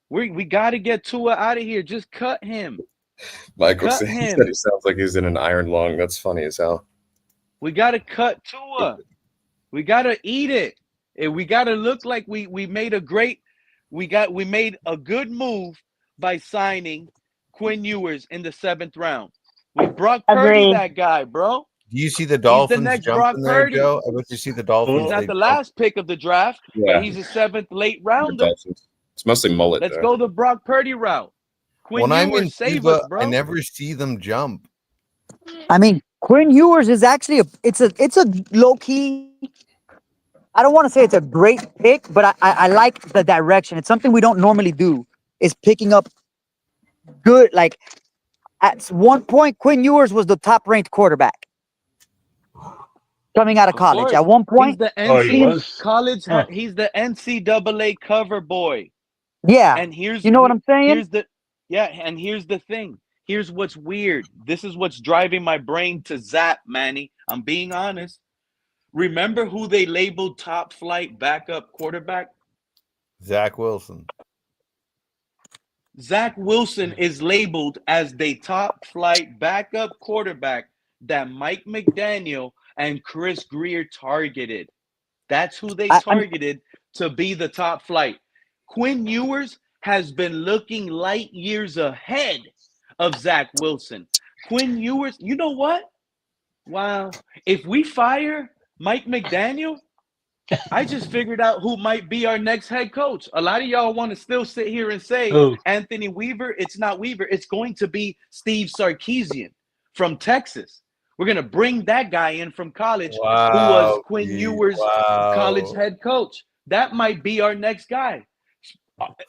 We gotta get Tua out of here. Just cut him. Michael Cut said he him. sounds like he's in an iron lung. That's funny as hell. We gotta cut Tua. We gotta eat it. And we gotta look like we made we made a good move by signing Quinn Ewers in the 7th round. We Brock Purdy Agreed. that guy, bro. Do you see the He's the Dolphins next Brock jumping there, Purdy. Joe? I bet you see the Dolphins. He's Oh, not They the jump. last pick of the draft, but Yeah, he's a 7th late the rounder. Dolphins. It's mostly mullet Let's though. go the Brock Purdy route. Quinn When I'm in Ewers, save us, Cuba, I bro. never see them jump. I mean, Quinn Ewers is actually it's a low key. I don't want to say it's a great pick, but I like the direction. It's something we don't normally do. Is picking up good. Like at one point, Quinn Ewers was the top ranked quarterback coming out of Of college. At course. one He's point, the oh, he NC was? college. Huh. He's the NCAA cover boy. yeah, And here's you know what I'm saying? here's the thing. Here's what's weird. This is what's driving my brain to zap, Manny. I'm being honest. Remember who they labeled top flight backup quarterback? Zach Wilson. Zach Wilson is labeled as the top flight backup quarterback that Mike McDaniel and Chris Greer targeted. That's who they I'm targeted to be the top flight. Quinn Ewers has been looking light years ahead of Zach Wilson. Quinn Ewers, you know what? Wow. If we fire Mike McDaniel, I just figured out who might be our next head coach. A lot of y'all want to still sit here and say Oh, Anthony Weaver. It's not Weaver. It's going to be Steve Sarkisian from Texas. We're going to bring that guy in from college who was Wow, Quinn Pete. Ewers' college Wow. head coach. That might be our next guy.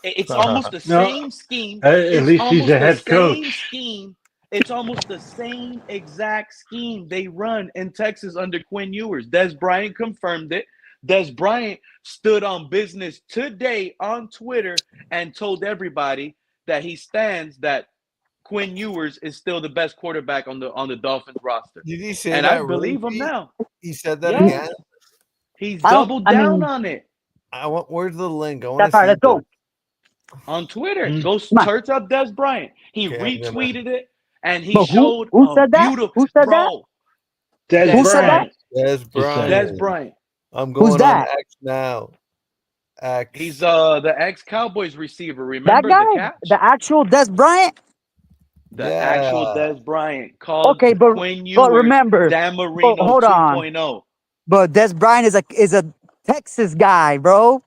It's almost the no. same scheme. At It's least he's almost a the head same coach. scheme. It's almost the same exact scheme they run in Texas under Quinn Ewers. Des Bryant confirmed it. Des Bryant stood on business today on Twitter and told everybody that he stands that Quinn Ewers is still the best quarterback on the Dolphins roster. Did he say And I that really, believe him Pete? now. He said that Yeah. again? He's I don't. doubled I down mean, on it Where's the link? I want that's to all right. see Let's go. on Twitter. Mm. Go Come on. search up Des Bryant. He Okay, I'm gonna. retweeted it and he But showed who a said that? beautiful Who said that? bro. Des Des Who said that? Bryant. Des He said. Des Bryant. Bryant. I'm Who's going on that? X now. He's X. the ex-Cowboys receiver. That Remember guy? the The catch? actual Des Bryant? The actual Yeah. Des Bryant called Okay, Quinn but Ewers remember, Dan but Marino hold on. 2.0. But Des Bryant is a Texas guy, bro.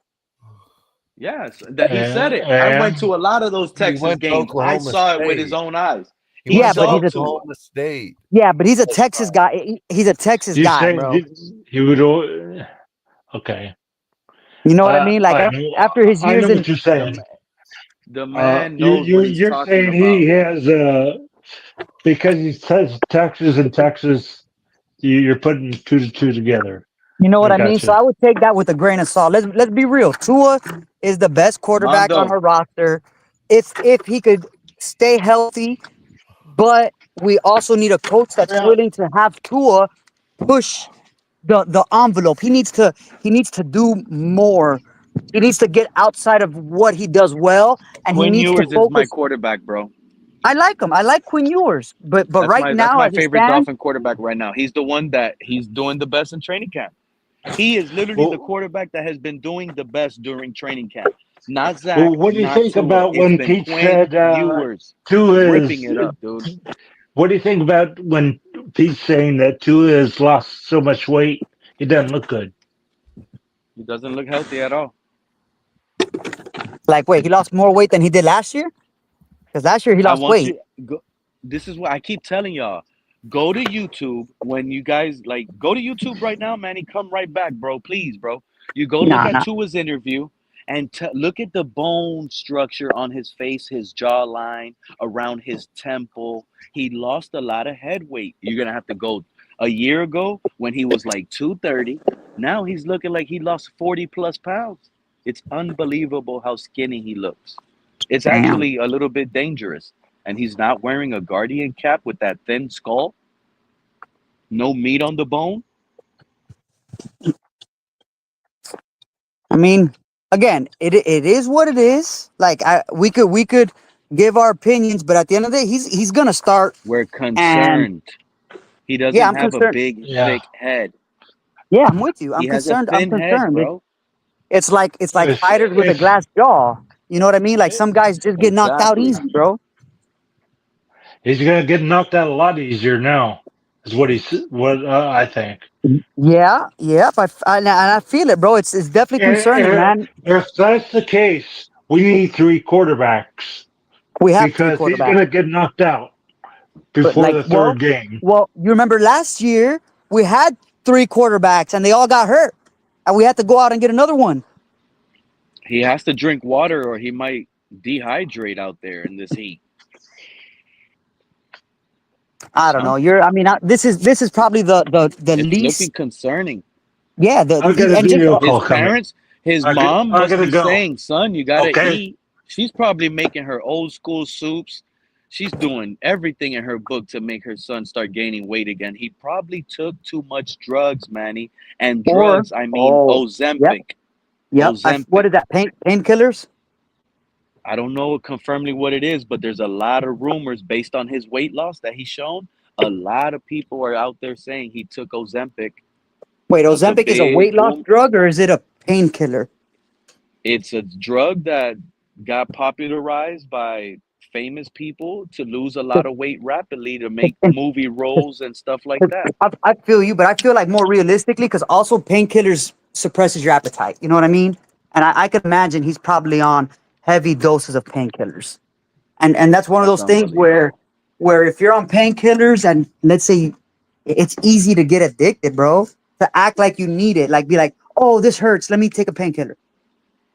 Yes, that he said it. I And went to a lot of those He Texas went to games. I Oklahoma saw it with his State. own eyes. He He Yeah, went to but saw Tua. Oklahoma State. yeah, but he's a Des Texas Bryant. guy. He's a Texas you guy, say bro. he would. Okay. You know what I mean? Like after his I years know in what you're saying. The man You knows what he's you're talking saying about. he has because he says Texas and Texas. You're putting two to two together. You know what I I mean? So gotcha. I would take that with a grain of salt. Let's be real. Tua is the best quarterback on Mondo, our roster. If he could stay healthy, but we also need a coach that's Yeah. willing to have Tua push the envelope. He needs to do more. He needs to get outside of what he does well, and he Quinn needs to Ewers is my focus. quarterback, bro. I like him. I like Quinn Ewers, but right That's now my as it favorite stands, Dolphin quarterback right now. He's the one that he's doing the best in training camp. He is literally the Well, quarterback that has been doing the best during training camp. Not well, Zach, what do you not think Tua. about It's when been Pete Quinn said Ewers Tua ripping is? it up, dude. What do you think about when Pete's saying that Tua has lost so much weight? He doesn't look good. He doesn't look healthy at all. like, wait, he lost more weight than he did last year? Because last year he I lost want weight. you go. This is what I keep telling y'all. Go to YouTube when you guys go to YouTube right now, Manny. Come right back, bro. Please, bro. You go look Nah, at nah. Tua's interview and look at the bone structure on his face, his jawline, around his temple. He lost a lot of head weight. You're gonna have to go a year ago when he was like 230. Now he's looking like he lost 40 plus pounds. It's unbelievable how skinny he looks. It's Damn. actually a little bit dangerous. And he's not wearing a guardian cap with that thin skull, no meat on the bone. I mean, again, it is what it is. Like we could give our opinions, but at the end of the day, he's gonna start. We're And concerned. He yeah, doesn't I'm have a concerned. big, Yeah. thick head. Yeah, I'm with you. He I'm has a concerned. I'm thin head, concerned. bro. It's like If fighters with a if glass jaw. You know what I mean? Like some guys just get knocked out Exactly. easy, bro. he's gonna get knocked out a lot easier now, is what I think. Yeah, yeah. And I feel it, bro. It's definitely concerning, And man. if that's the case, we need three quarterbacks We have three because he's quarterbacks, gonna get knocked out but before like, the third game. you remember last year we had three quarterbacks and they all got hurt, and we had to go out and get another one. He has to drink water or he might dehydrate out there in this heat. I don't know. Some This is probably the It's looking least. concerning. Yeah, I got a and just video His call coming. parents, his mom I must gotta be go. saying, son, you gotta Okay. eat. She's probably making her old school soups. She's doing everything in her book to make her son start gaining weight again. He probably took too much drugs, Manny. And or drugs, I mean yep, Ozempic. what Ozempic. is that? Painkillers? I don't know confirmly what it is, but there's a lot of rumors based on his weight loss that he's shown A lot of people are out there saying he took Ozempic. Wait, It's a Ozempic is a weight big loss boom. drug or is it a painkiller? It's a drug that got popularized by famous people to lose a lot of weight rapidly to make movie roles and stuff like that. I feel you, but I feel like more realistically, because also painkillers suppresses your appetite. You know what I mean? And I could imagine he's probably on heavy doses of painkillers. And that's one of That's those things where unbelievable. if you're on painkillers and let's say it's easy to get addicted, bro, to act like you need it, like be like, oh, this hurts, let me take a painkiller.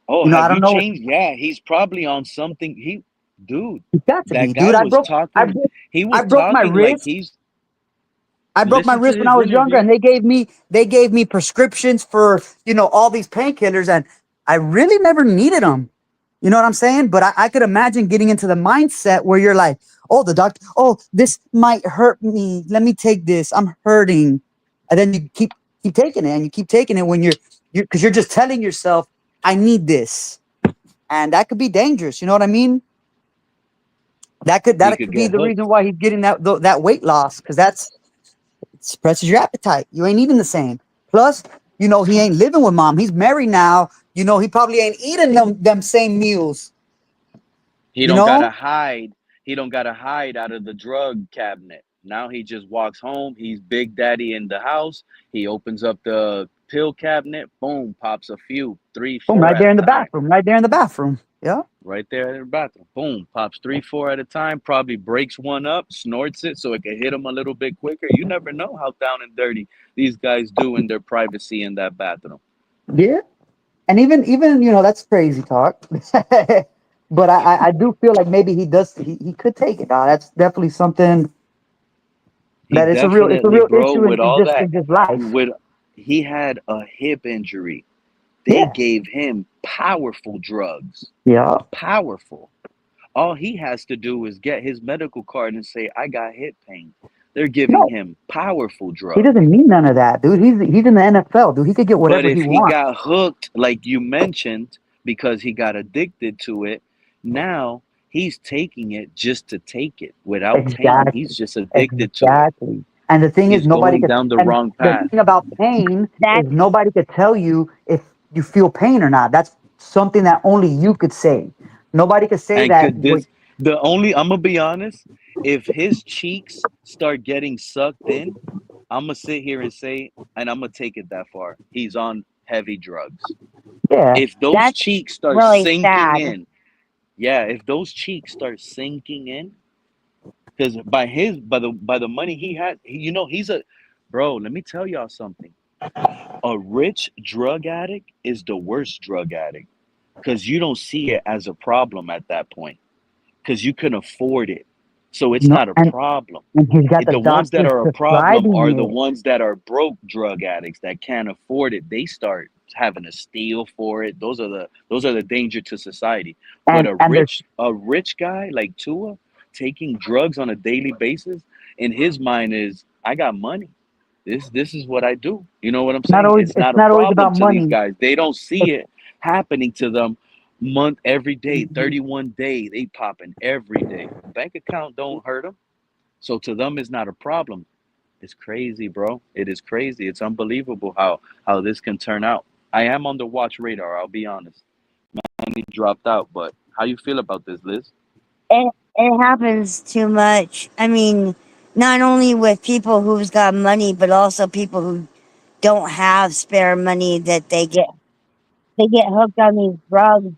Oh, You know, I have don't you know. changed? Yeah, he's probably on something. Dude, It's got to that be, guy dude. was I talking. broke, He I was broke my talking like wrist. he's. I broke my Listen to wrist when I his was younger, interview. and they gave me prescriptions for all these painkillers, and I really never needed them. You know what I'm saying? But I could imagine getting into the mindset where you're like, oh, the doctor, oh, this might hurt me. Let me take this. I'm hurting, and then you keep taking it, and you keep taking it when you're because you're just telling yourself, I need this, and that could be dangerous. You know what I mean? He That could could be get the hooked. reason why he's getting that weight loss because it suppresses your appetite. You ain't eating the same. Plus, he ain't living with mom. He's married now. He probably ain't eating them same meals. He You don't know? gotta hide. He don't gotta hide out of the drug cabinet. Now he just walks home. He's Big Daddy in the house. He opens up the pill cabinet. Boom, pops a few, three, Boom, four right at there a in the time. bathroom. Right there in the bathroom. Yeah. Right there in the bathroom. Boom, pops three, four at a time. Probably breaks one up, snorts it so it can hit him a little bit quicker. You never know how down and dirty these guys do in their privacy in that bathroom. Yeah. And even that's crazy talk. But I do feel like maybe he could take it. That's definitely something He that it's a definitely, real bro, issue with all that, in just life. with he had a hip injury. They Yeah. gave him powerful drugs. Yeah. Powerful. All he has to do is get his medical card and say, I got hip pain. They're giving No, him powerful he drugs. doesn't need none of that, dude. He's in the NFL, dude. He could get But whatever he if he wants. got hooked, like you mentioned, because he got addicted to it, now he's taking it just to take it without pain. Exactly. He's just addicted to it. Exactly. And the thing is, He's nobody going could. down the And wrong the path. thing about pain is nobody could tell you if you feel pain or not. That's something that only you could say. Nobody could say And that. could this the only I'm gonna be honest, if his cheeks start getting sucked in, I'm gonna sit here and say, and I'm gonna take it that far. He's on heavy drugs. Yeah. If those That's cheeks start really sinking sad. in, yeah, if those cheeks start sinking in, because by the money he had, he's a bro. Let me tell y'all something. A rich drug addict is the worst drug addict because you don't see it as a problem at that point because you can afford it. So it's No, not a and problem. he's got the The ones that doctors are a problem are prescribing the it. ones that are broke drug addicts that can't afford it. They start having to steal for it. Those are the danger to society. But a And there's rich guy like Tua taking drugs on a daily basis, in his mind is I got money. This is what I do. You know what I'm not saying? always. It's It's not a not always problem about to these money. guys. They don't see It's, it happening to them every day, 31 day. They popping every day. Bank account don't hurt them. So to them it's not a problem. It's crazy, bro. It is crazy. It's unbelievable how this can turn out. I am on the watch radar, I'll be honest. And he dropped out, but how you feel about this, Liz? It happens too much. I mean, not only with people who's got money, but also people who don't have spare money that they get hooked on these drugs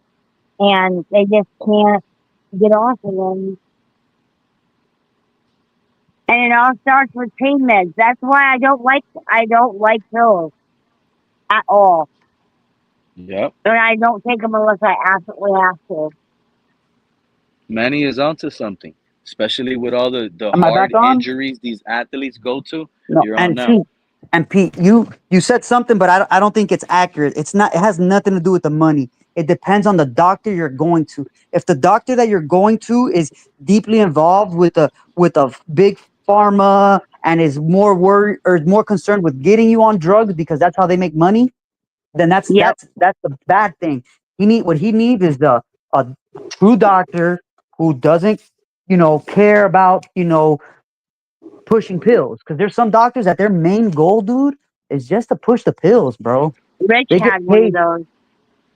and they just can't get off of them. And it all starts with pain meds. That's why I don't like pills at all. Yep. And I don't take them unless I absolutely have to. Manny is onto something, especially with all the am I back hard on? injuries these athletes go to. No, You're on now. And Pete, you said something, but I don't think it's accurate. It's not. It has nothing to do with the money. It depends on the doctor you're going to. If the doctor that you're going to is deeply involved with a big pharma and is more worried or is more concerned with getting you on drugs because that's how they make money, then that's Yep. that's that's the bad thing. What he needs is the a true doctor who doesn't care about pushing pills. Because there's some doctors that their main goal, dude, is just to push the pills, bro. Rich They get had one of paid. those.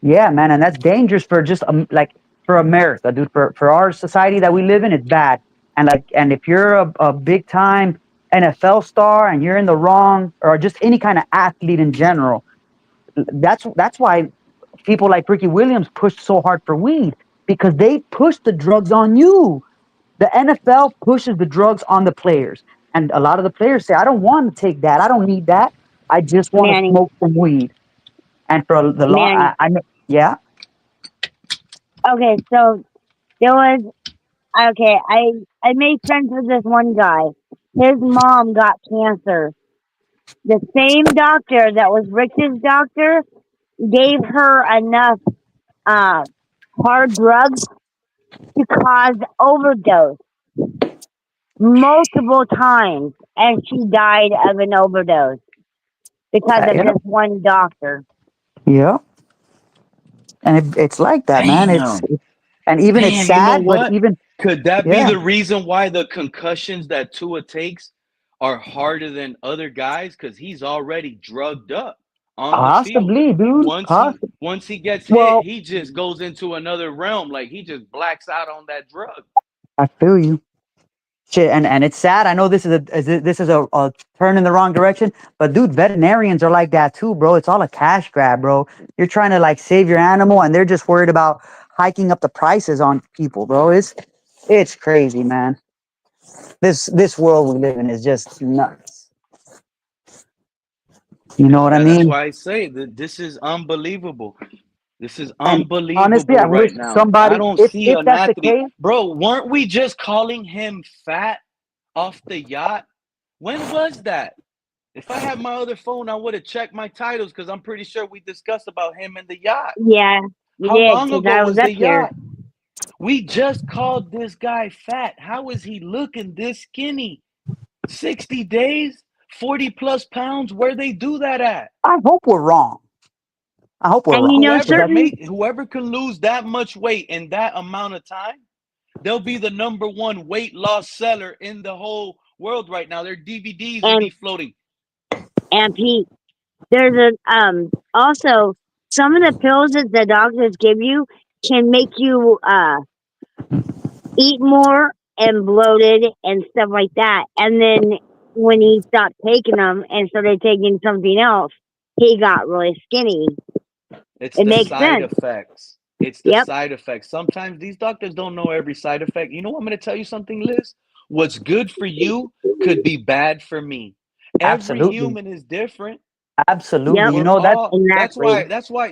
Yeah, man, and that's dangerous for just like for America, dude. For our society that we live in, it's bad. And if you're a big time NFL star and you're in the wrong, or just any kind of athlete in general, that's why people like Ricky Williams pushed so hard for weed, because they push the drugs on you. The NFL pushes the drugs on the players, and a lot of the players say, "I don't want to take that. I don't need that. I just want to Manny, smoke some weed." And for the law, Manny. yeah. Okay, so there was I made friends with this one guy. His mom got cancer. The same doctor that was Rich's doctor gave her enough uh, hard drugs to cause overdose multiple times, and she died of an overdose because of Yeah, this one doctor. yeah, and it's like that, man. Damn. And even it's Damn, you know sad, but what? even Could that be yeah, the reason why the concussions that Tua takes are harder than other guys? Because he's already drugged up on the field. possibly, dude. Once he gets hit, Well, he just goes into another realm. Like he just blacks out on that drug. I feel you. Shit, and it's sad. I know this is a turn in the wrong direction, but dude, veterinarians are like that too, bro. It's all a cash grab, bro. You're trying to like save your animal, and they're just worried about hiking up the prices on people, bro. It's crazy, man. This world we live in is just nuts. You know what I That's mean? why I say that this is unbelievable. This is And honestly, unbelievable I wish right now. I somebody, don't if see if an that's the athlete. case, Bro, weren't we just calling him fat off the yacht? When was that? If I had my other phone, I would have checked my titles because I'm pretty sure we discussed about him and the yacht. Yeah, you How did, long 'cause ago I was was the up here. yacht? We just called this guy fat. How is he looking this skinny? 60 days? 40 plus pounds? Where they do that at? I hope we're wrong. I hope we're And wrong. Whoever can lose that much weight in that amount of time, they'll be the number one weight loss seller in the whole world right now. Their DVDs will and be floating. and Pete, there's also some of the pills that the doctors give you can make you eat more and bloated and stuff like that. And then when he stopped taking them and started taking something else, he got really skinny. It's It the makes side sense. effects. It's the Yep. side effects. Sometimes these doctors don't know every side effect. You know, I'm going to tell you something, Liz. What's good for you could be bad for me. Every Absolutely. human is different. Absolutely. Yep. You We're know that all Exactly.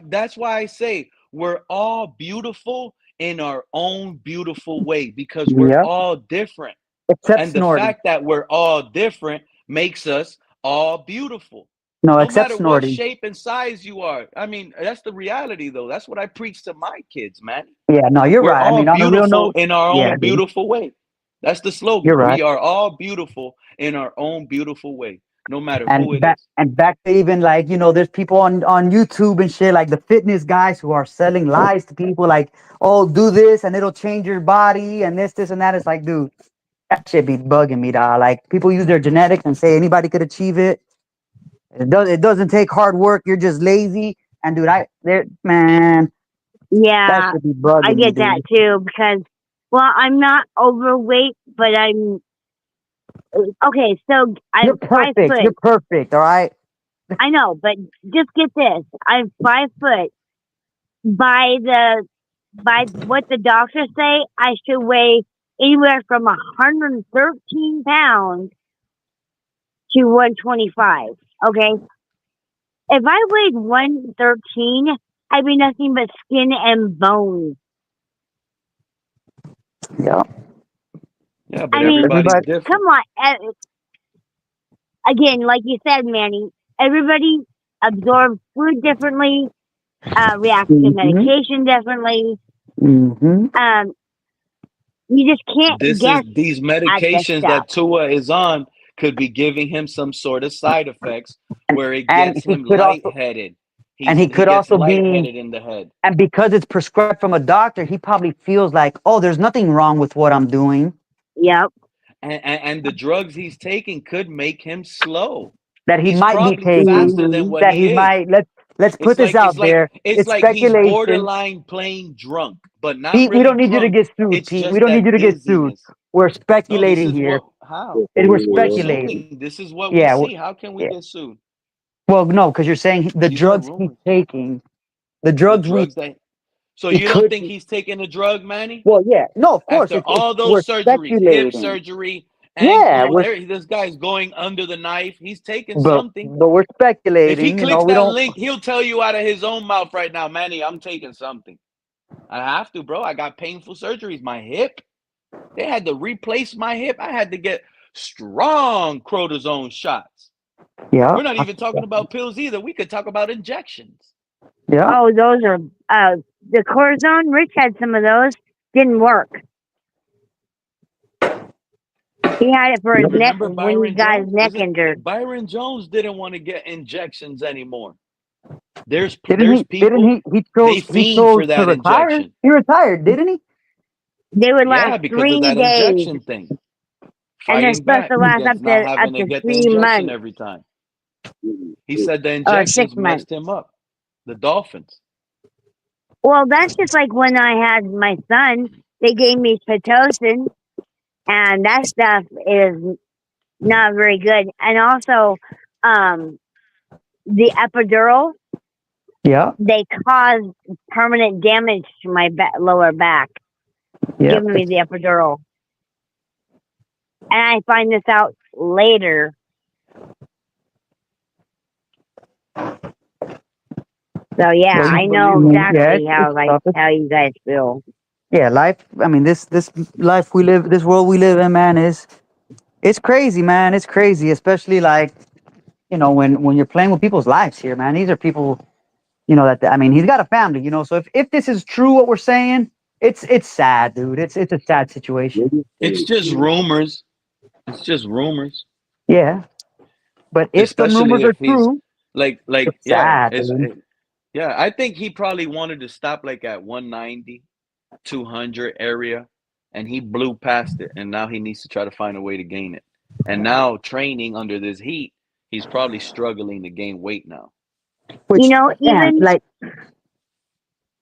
that's why I say we're all beautiful in our own beautiful way because we're yeah. all different. Except And the Snorty. fact that we're all different makes us all beautiful. No, No except matter what Snorty. shape and size you are. I mean, that's the reality though. That's what I preach to my kids, man. Yeah, no, you're We're right. I all mean, on a real beautiful note, in our yeah, own dude, beautiful way. That's the slogan. you're right. We are all beautiful in our own beautiful way, no matter who it is. And back to even like, there's people on YouTube and shit, like the fitness guys who are selling lies to people like, oh, do this and it'll change your body and this and that. It's like, dude, that shit be bugging me, dog. Like people use their genetics and say anybody could achieve it. It doesn't take hard work. You're just lazy. And dude, man, that Yeah, should be I bugging me, get that dude. too because, well, I'm not overweight, but I'm okay. So You're I'm 5 foot. perfect. You're perfect. All right. I know, but just get this: I'm 5 foot. By what the doctors say, I should weigh anywhere from 113 pounds to 125. Okay, if I weighed 113, I'd be nothing but skin and bones. Yeah. Yeah, but I mean, everybody's Everybody. come different. on. Again, like you said, Manny, everybody absorbs food differently, reacts to Mm-hmm. medication differently. Mm-hmm. You just can't guess These at this medications stuff. that Tua is on could be giving him some sort of side effects where it And gets he him could also lightheaded. and he He could gets also be lightheaded in the head. and because it's prescribed from a doctor, he probably feels like, oh, there's nothing wrong with what I'm doing. Yep. And the drugs he's taking could make him slow. That he He's might be probably taking. faster than what That he he is. might. Let's put this out there. It's It's like he's speculation. borderline playing drunk, but not Pete, we really don't need you to drunk. get sued, It's Pete. We just don't need you that to get sued. dizziness. We're No, this speculating is here. how We're we're speculating. assuming. This is what we Yeah. see. How can we Yeah. get sued? Well, no, because you're saying the These are drugs he's rumors. taking, the The drugs drugs that. So it you don't could think be. he's taking a drug, Manny? Well, yeah. No, of course. After all We're those surgeries, hip speculating. surgery, Yeah, ankle, this guy's going under the knife. He's taking something. but we're If he speculating. clicks We that don't. link, he'll tell you out of his own mouth right now, Manny, I'm taking something. I have to, bro. I got painful surgeries. My hip, they had to replace my hip. I had to get strong cortisone shots. Yeah. We're not even talking about pills either. We could talk about injections. Yeah. Oh, those are the cortisone. Rich had some of those. Didn't work. He had it for his neck Remember when he Byron got his Jones? neck injured. Byron Jones didn't want to get injections anymore. There's Didn't people, he they chose fiend for to that retire? injection. He retired, didn't he? They would last Yeah, because of 3 that days, injection thing. and they're Fighting supposed back to last against not up having to to get the 3 injection months every time. He said the or 6 injections months. messed him up. The Dolphins. Well, that's just like when I had my son. They gave me Pitocin, and that stuff is not very good. And also, the epidural. Yeah. They caused permanent damage to my lower back. Yeah. Giving me the epidural, and I find this out later. So yeah, I know exactly how you guys feel. Yeah, life. I mean, this life we live, this world we live in, man, it's crazy, man. It's crazy, especially like when you're playing with people's lives here, man. These are people, that I mean, he's got a family, So if this is true, what we're saying, it's sad, dude. It's a sad situation. It's just rumors. It's just rumors. Yeah, but if the Especially rumors are if he's true, like it's yeah, sad, dude. yeah. I think he probably wanted to stop like at 190, 200 area, and he blew past it, and now he needs to try to find a way to gain it. And now training under this heat, he's probably struggling to gain weight now. Which,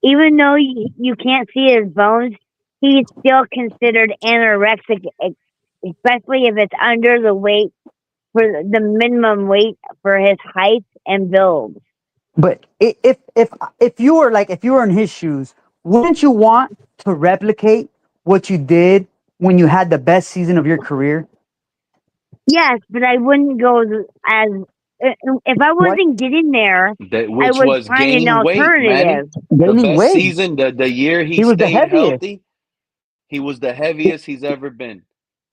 even though you can't see his bones, he's still considered anorexic, especially if it's under the weight for the minimum weight for his height and build. But if you were in his shoes, wouldn't you want to replicate what you did when you had the best season of your career? Yes, but I wouldn't go as if I wasn't getting there. Which I would was find an gaining weight, Manny. alternative. The best season, the year he was the stayed heaviest. healthy, he was the heaviest he's ever been.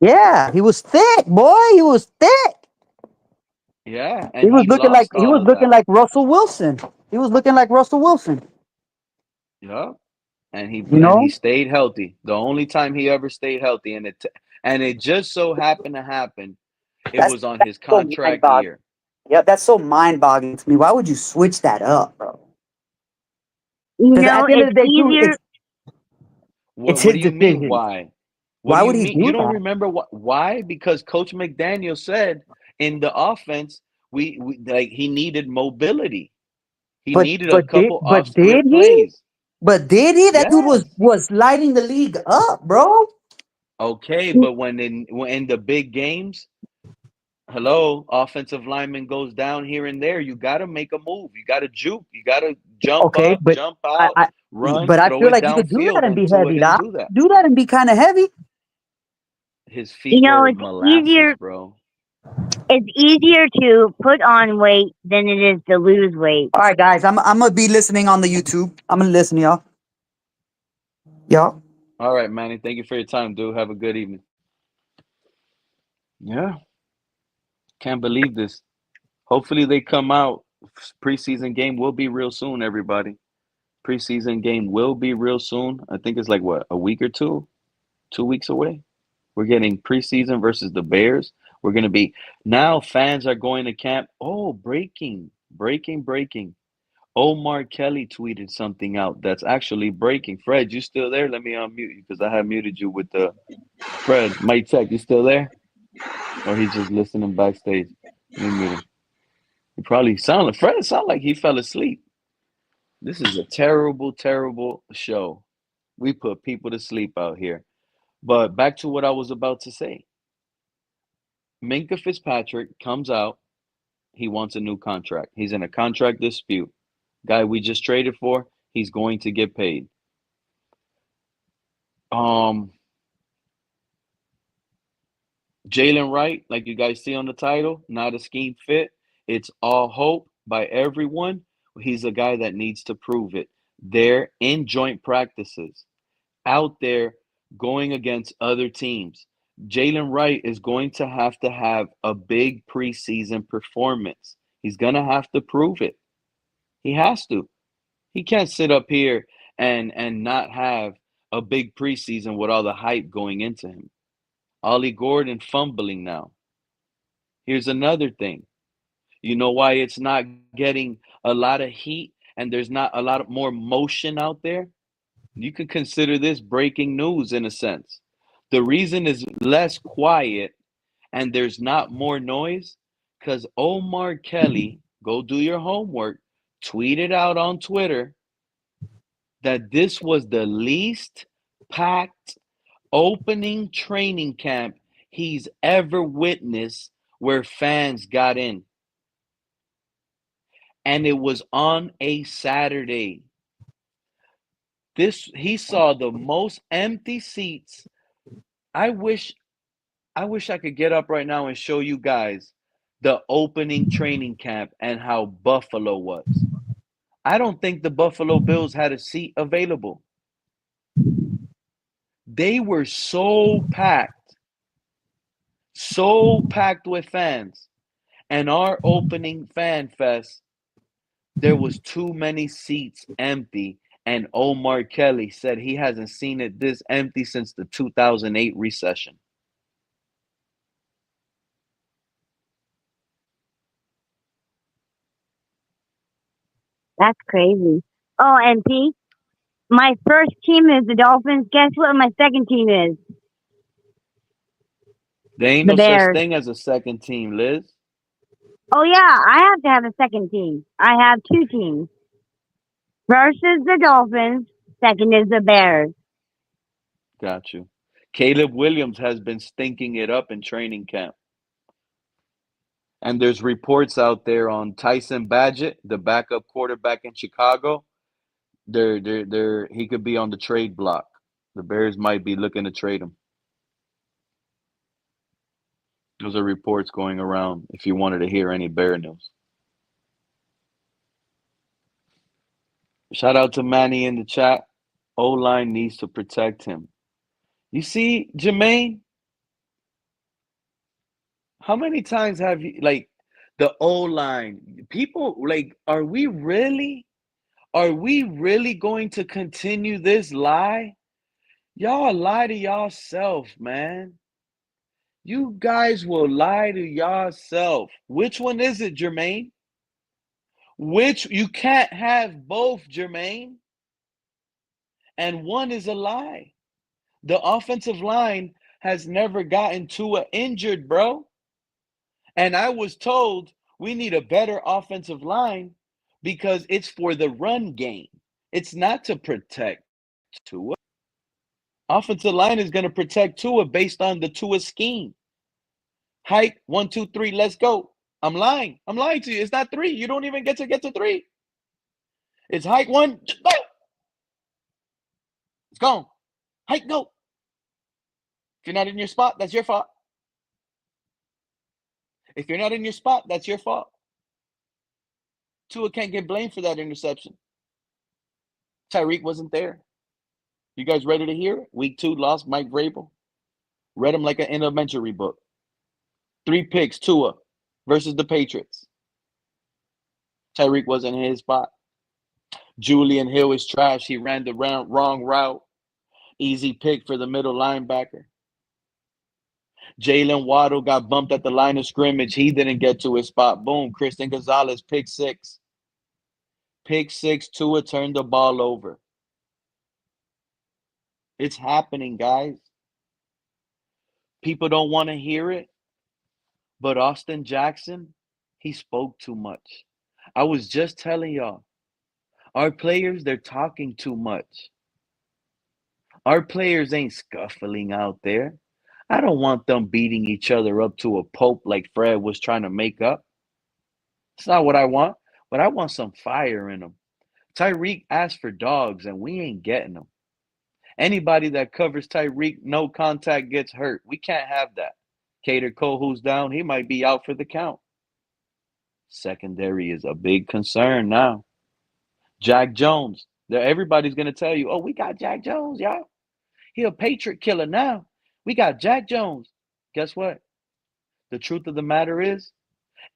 Yeah, he was thick, boy. He was thick. Yeah, and He was looking like Russell Wilson. He was looking like Russell Wilson. Yeah, and he stayed healthy. The only time he ever stayed healthy, and it just so happened to happen. It was on his contract year. Yeah, that's so mind-boggling to me. Why would you switch that up, bro? It's easier. What do you mean? Why? Why would he do that? You don't remember why? Because Coach McDaniel said in the offense, we he needed mobility. He needed a couple off-script plays. But did he? That dude was lighting the league up, bro. Okay, but when in the big games, offensive lineman goes down here and there. You got to make a move. You got to juke. You got to jump up, jump out, run. But I throw feel it like you could do that and be heavy. Do that. Do that and be kind of heavy. His feet were it's molasses, easier, bro. It's easier to put on weight than it is to lose weight. All right, guys, I'm gonna be listening on the YouTube. I'm gonna listen, y'all. Y'all. All right, Manny. Thank you for your time, dude. Have a good evening. Yeah. Can't believe this. Hopefully they come out. Preseason game will be real soon, everybody. Preseason game will be real soon. I think it's like, a week or 2 weeks away. We're getting preseason versus the Bears. We're going to be, now fans are going to camp. Oh, breaking. Omar Kelly tweeted something out that's actually breaking. Fred, you still there? Let me unmute you because I have muted you with the Fred. Mike Tech, you still there? Or he's just listening backstage? Let me mute him. He probably Fred sound like he fell asleep. This is a terrible, terrible show. We put people to sleep out here. But back to what I was about to say. Minka Fitzpatrick comes out. He wants a new contract. He's in a contract dispute. Guy we just traded for, he's going to get paid. Jaylen Wright, like you guys see on the title, not a scheme fit. It's all hope by everyone. He's a guy that needs to prove it. They're in joint practices, out there going against other teams. Jaylen Wright is going to have a big preseason performance. He's going to have to prove it. He has to. He can't sit up here and not have a big preseason with all the hype going into him. Ollie Gordon fumbling now. Here's another thing. You know why it's not getting a lot of heat and there's not a lot of more motion out there? You could consider this breaking news in a sense. The reason is less quiet and there's not more noise because Omar Kelly, go do your homework, tweeted out on Twitter that this was the least packed opening training camp he's ever witnessed where fans got in. And it was on a Saturday. He saw the most empty seats. I wish I could get up right now and show you guys the opening training camp and how Buffalo was. I don't think the Buffalo Bills had a seat available. They were so packed with fans. And our opening fan fest, there was too many seats empty. And Omar Kelly said he hasn't seen it this empty since the 2008 recession. That's crazy. Oh, and Pete, my first team is the Dolphins. Guess what my second team is? There ain't no such thing as a second team, Liz. Oh, yeah, I have to have a second team. I have two teams. First is the Dolphins. Second is the Bears. Got you. Caleb Williams has been stinking it up in training camp. And there's reports out there on Tyson Badgett, the backup quarterback in Chicago. He could be on the trade block. The Bears might be looking to trade him. Those are reports going around if you wanted to hear any Bear news. Shout out to Manny in the chat. O-line needs to protect him. You see, Jermaine, how many times have you, like, the O-line, people, like, are we really going to continue this lie? Y'all lie to yourself, man. You guys will lie to yourself. Which one is it, Jermaine? You can't have both, Jermaine. And one is a lie. The offensive line has never gotten Tua injured, bro. And I was told we need a better offensive line because it's for the run game. It's not to protect Tua. Offensive line is going to protect Tua based on the Tua scheme. Hike, 1, 2, 3, let's go. I'm lying. I'm lying to you. It's not 3. You don't even get to 3. It's hike 1, go. It's gone. Hike, go. If you're not in your spot, that's your fault. If you're not in your spot, that's your fault. Tua can't get blamed for that interception. Tyreek wasn't there. You guys ready to hear it? Week 2 lost Mike Vrabel. Read him like an elementary book. 3 picks, Tua versus the Patriots. Tyreek wasn't in his spot. Julian Hill is trash. He ran the wrong route. Easy pick for the middle linebacker. Jalen Waddle got bumped at the line of scrimmage. He didn't get to his spot. Boom. Christian Gonzalez, pick 6. Pick six, Tua turned the ball over. It's happening, guys. People don't want to hear it, but Austin Jackson, he spoke too much. I was just telling y'all, our players, they're talking too much. Our players ain't scuffling out there. I don't want them beating each other up to a pulp like Fred was trying to make up. It's not what I want, but I want some fire in them. Tyreek asked for dogs, and we ain't getting them. Anybody that covers Tyreek, no contact gets hurt. We can't have that. Cater Cole, who's down, he might be out for the count. Secondary is a big concern now. Jack Jones, everybody's going to tell you, oh, we got Jack Jones, y'all. He a Patriot killer now. We got Jack Jones. Guess what? The truth of the matter is,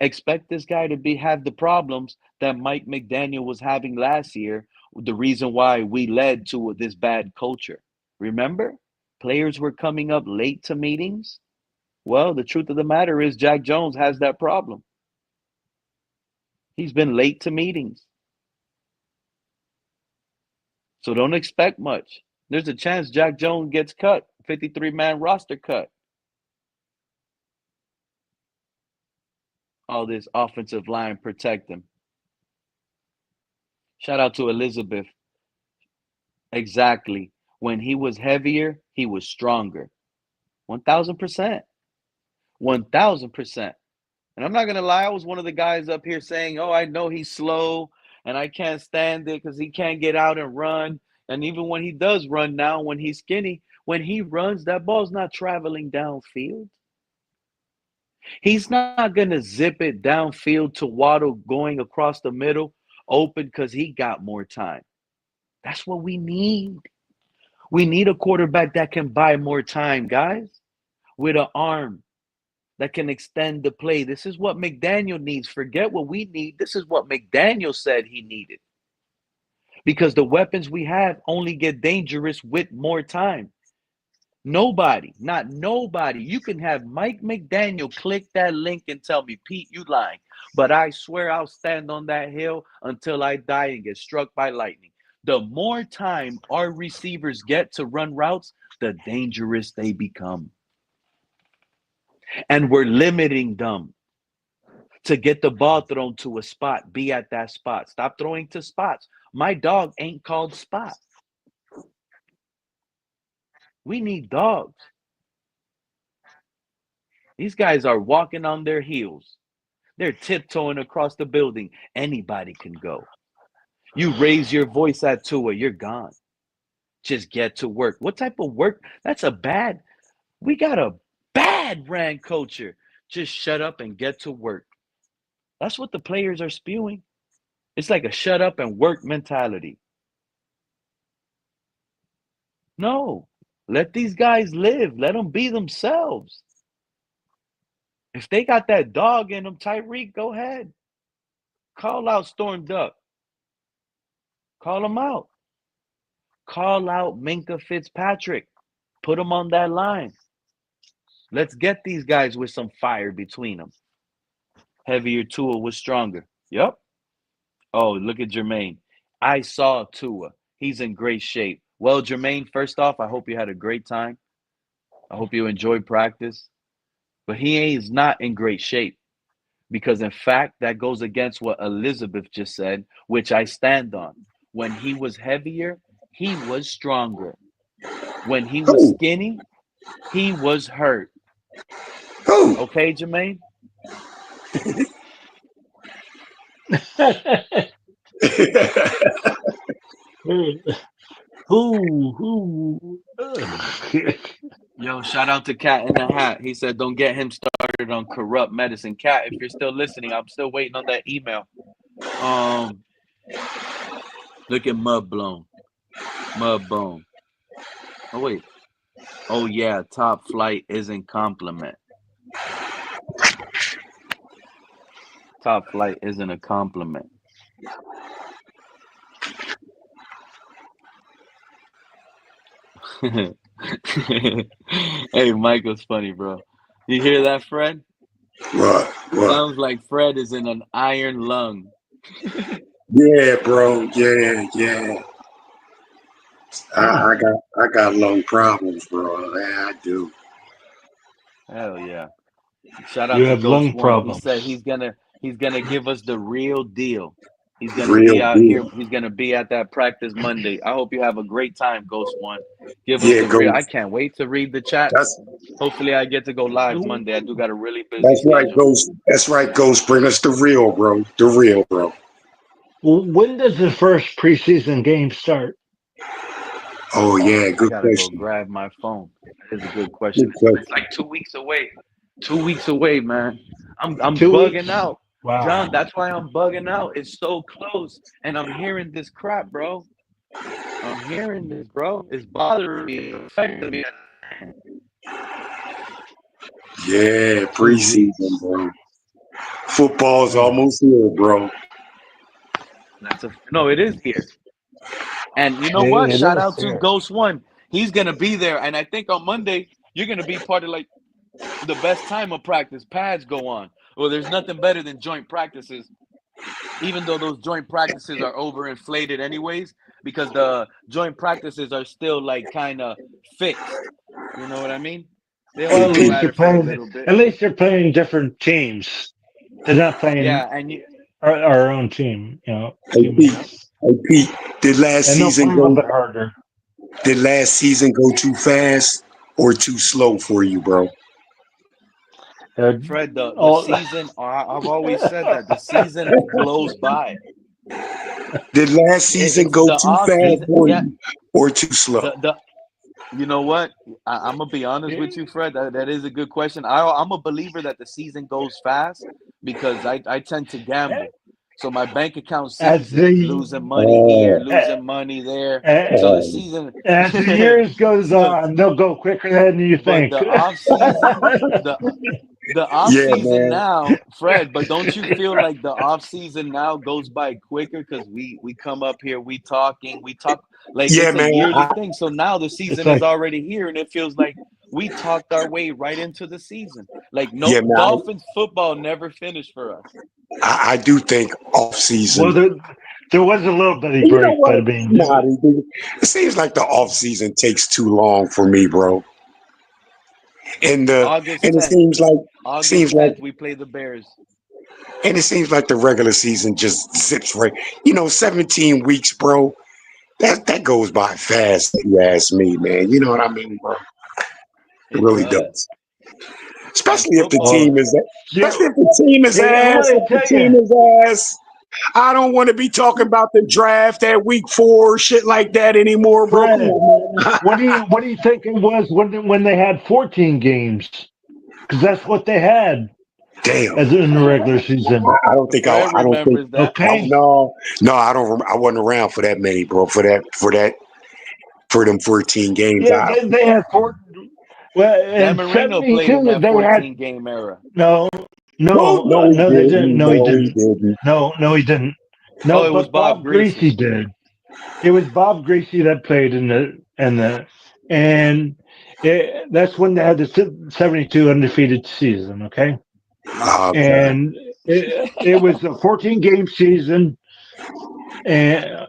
expect this guy to have the problems that Mike McDaniel was having last year, the reason why we led to this bad culture. Remember? Players were coming up late to meetings. Well, the truth of the matter is Jack Jones has that problem. He's been late to meetings. So don't expect much. There's a chance Jack Jones gets cut, 53-man roster cut. All this offensive line protect him. Shout out to Elizabeth. Exactly. When he was heavier, he was stronger. 1,000%. 1,000%. And I'm not going to lie, I was one of the guys up here saying, oh, I know he's slow and I can't stand it because he can't get out and run. And even when he does run now, when he's skinny, when he runs, that ball's not traveling downfield. He's not going to zip it downfield to Waddle going across the middle open because he got more time. That's what we need. We need a quarterback that can buy more time, guys, with an arm that can extend the play. This is what McDaniel needs. Forget what we need. This is what McDaniel said he needed. Because the weapons we have only get dangerous with more time. Nobody, not nobody. You can have Mike McDaniel click that link and tell me, Pete, you lying. But I swear I'll stand on that hill until I die and get struck by lightning. The more time our receivers get to run routes, the dangerous they become. And we're limiting them to get the ball thrown to a spot, be at that spot. Stop throwing to spots. My dog ain't called Spot. We need dogs. These guys are walking on their heels. They're tiptoeing across the building. Anybody can go. You raise your voice at Tua, you're gone. Just get to work. What type of work? We got a bad brand culture. Just shut up and get to work. That's what the players are spewing. It's like a shut up and work mentality. No, let these guys live. Let them be themselves. If they got that dog in them, Tyreek, go ahead. Call out Storm Duck. Call him out. Call out Minka Fitzpatrick. Put him on that line. Let's get these guys with some fire between them. Heavier Tua was stronger. Yep. Oh, look at Jermaine. I saw Tua. He's in great shape. Well, Jermaine, first off, I hope you had a great time. I hope you enjoyed practice. But he is not in great shape. Because, in fact, that goes against what Elizabeth just said, which I stand on. When he was heavier, he was stronger. When he was skinny, he was hurt. Okay, Jermaine? Yo, shout out to Cat in the Hat. He said, don't get him started on corrupt medicine. Cat, if you're still listening, I'm still waiting on that email. Look at Mudbone. Oh, wait. Oh, yeah, top flight isn't compliment. Top flight isn't a compliment. Hey, Michael's funny, bro. You hear that, Fred? What? Sounds like Fred is in an iron lung. Yeah, bro. Yeah. I got lung problems, bro. Yeah, I do. Hell yeah. Shout You out to have Ghost lung One. He said problems. he's gonna give us the real deal. He's gonna be Real out deal. here. He's gonna be at that practice Monday. I hope you have a great time, Ghost One. Give us Yeah, the real. I Ghost. can't wait to read the chats. That's Hopefully, I get to go live Monday. I do got a really busy that's right, schedule. Ghost. That's right, Ghost. Bring us the real, bro. The real, bro. When does the first preseason game start? Oh yeah, I good gotta go question. grab my phone. That is a good question. Good It's question. like 2 weeks away. 2 weeks away, man. I'm 2 weeks? bugging out, John. Wow. That's why I'm bugging out. It's so close, and I'm hearing this crap, bro. I'm hearing this, bro. It's bothering me. It's affecting me. Yeah, 2 weeks. preseason, bro. Football's Yeah. almost here, bro. No. It is here, and you know what? It Shout is out to here. Ghost One. He's gonna be there, and I think on Monday you're gonna be part of like the best time of practice. Pads go on. Well, there's nothing better than joint practices, even though those joint practices are overinflated anyways, because the joint practices are still like kind of fixed. You know what I mean? They Well, only at AP, go least at you're it for a playing. little bit. At least you're playing different teams. They're not playing Yeah, and you, our own team. AP, Teammates, AP. Did last and they'll season play a little go? bit harder. Did last season go too fast or too slow for you, bro? They're Fred, the all. season. I've always said that the season blows by. Did last season It's go the too off fast season. for Yeah, you or too slow? the You know what? I'm gonna be honest with you, Fred. That is a good question. I'm a believer that the season goes fast because I tend to gamble. So my bank account as sees it, the losing money here, Oh, losing money there. So the oh. season, as the years goes so on, they'll go quicker than you but think. the off season, the off Yeah, season man. now, Fred. But don't you feel like the off season now goes by quicker because we come up here, we talk like Yeah, it's a man. yearly thing. So now the It's season is like, already here, and it feels like we talked our way right into the season. Like Yeah, no man. Dolphins football never finished for us. I do think off well, season. there was a little bitty You know break, but I what? mean, Nah, it seems like the off season takes too long for me, bro. And the August and it 10th, seems like we play the Bears. and it seems like the regular season just zips right. 17 weeks, bro. That goes by fast, if you ask me, man. You know what I mean, bro? It It really does. does. And Especially if the well, football, team is yeah, especially if the team is I'm ass. going to If the tell team you, is ass. I don't want to be talking about the draft at week 4, shit like that anymore, bro. Come Fred, on, man. what do you think it was when they had 14 games? Because that's what they had Damn. as in the regular season. I don't think Fred I don't think remembers that. Okay, no, I don't I wasn't around for that many, bro. For them 14 games. yeah, they had four. Well, Dan in Marino played in '72 that they had 14 game era. no, No, he no, they didn't. didn't. No, he No, he didn't. didn't. No, he didn't. Oh, No, it was but Bob Bob Greasy. Greasy did. It was Bob Greasy that played in and that's when they had the 72 undefeated season. Okay, Okay. and it was a 14 game season, and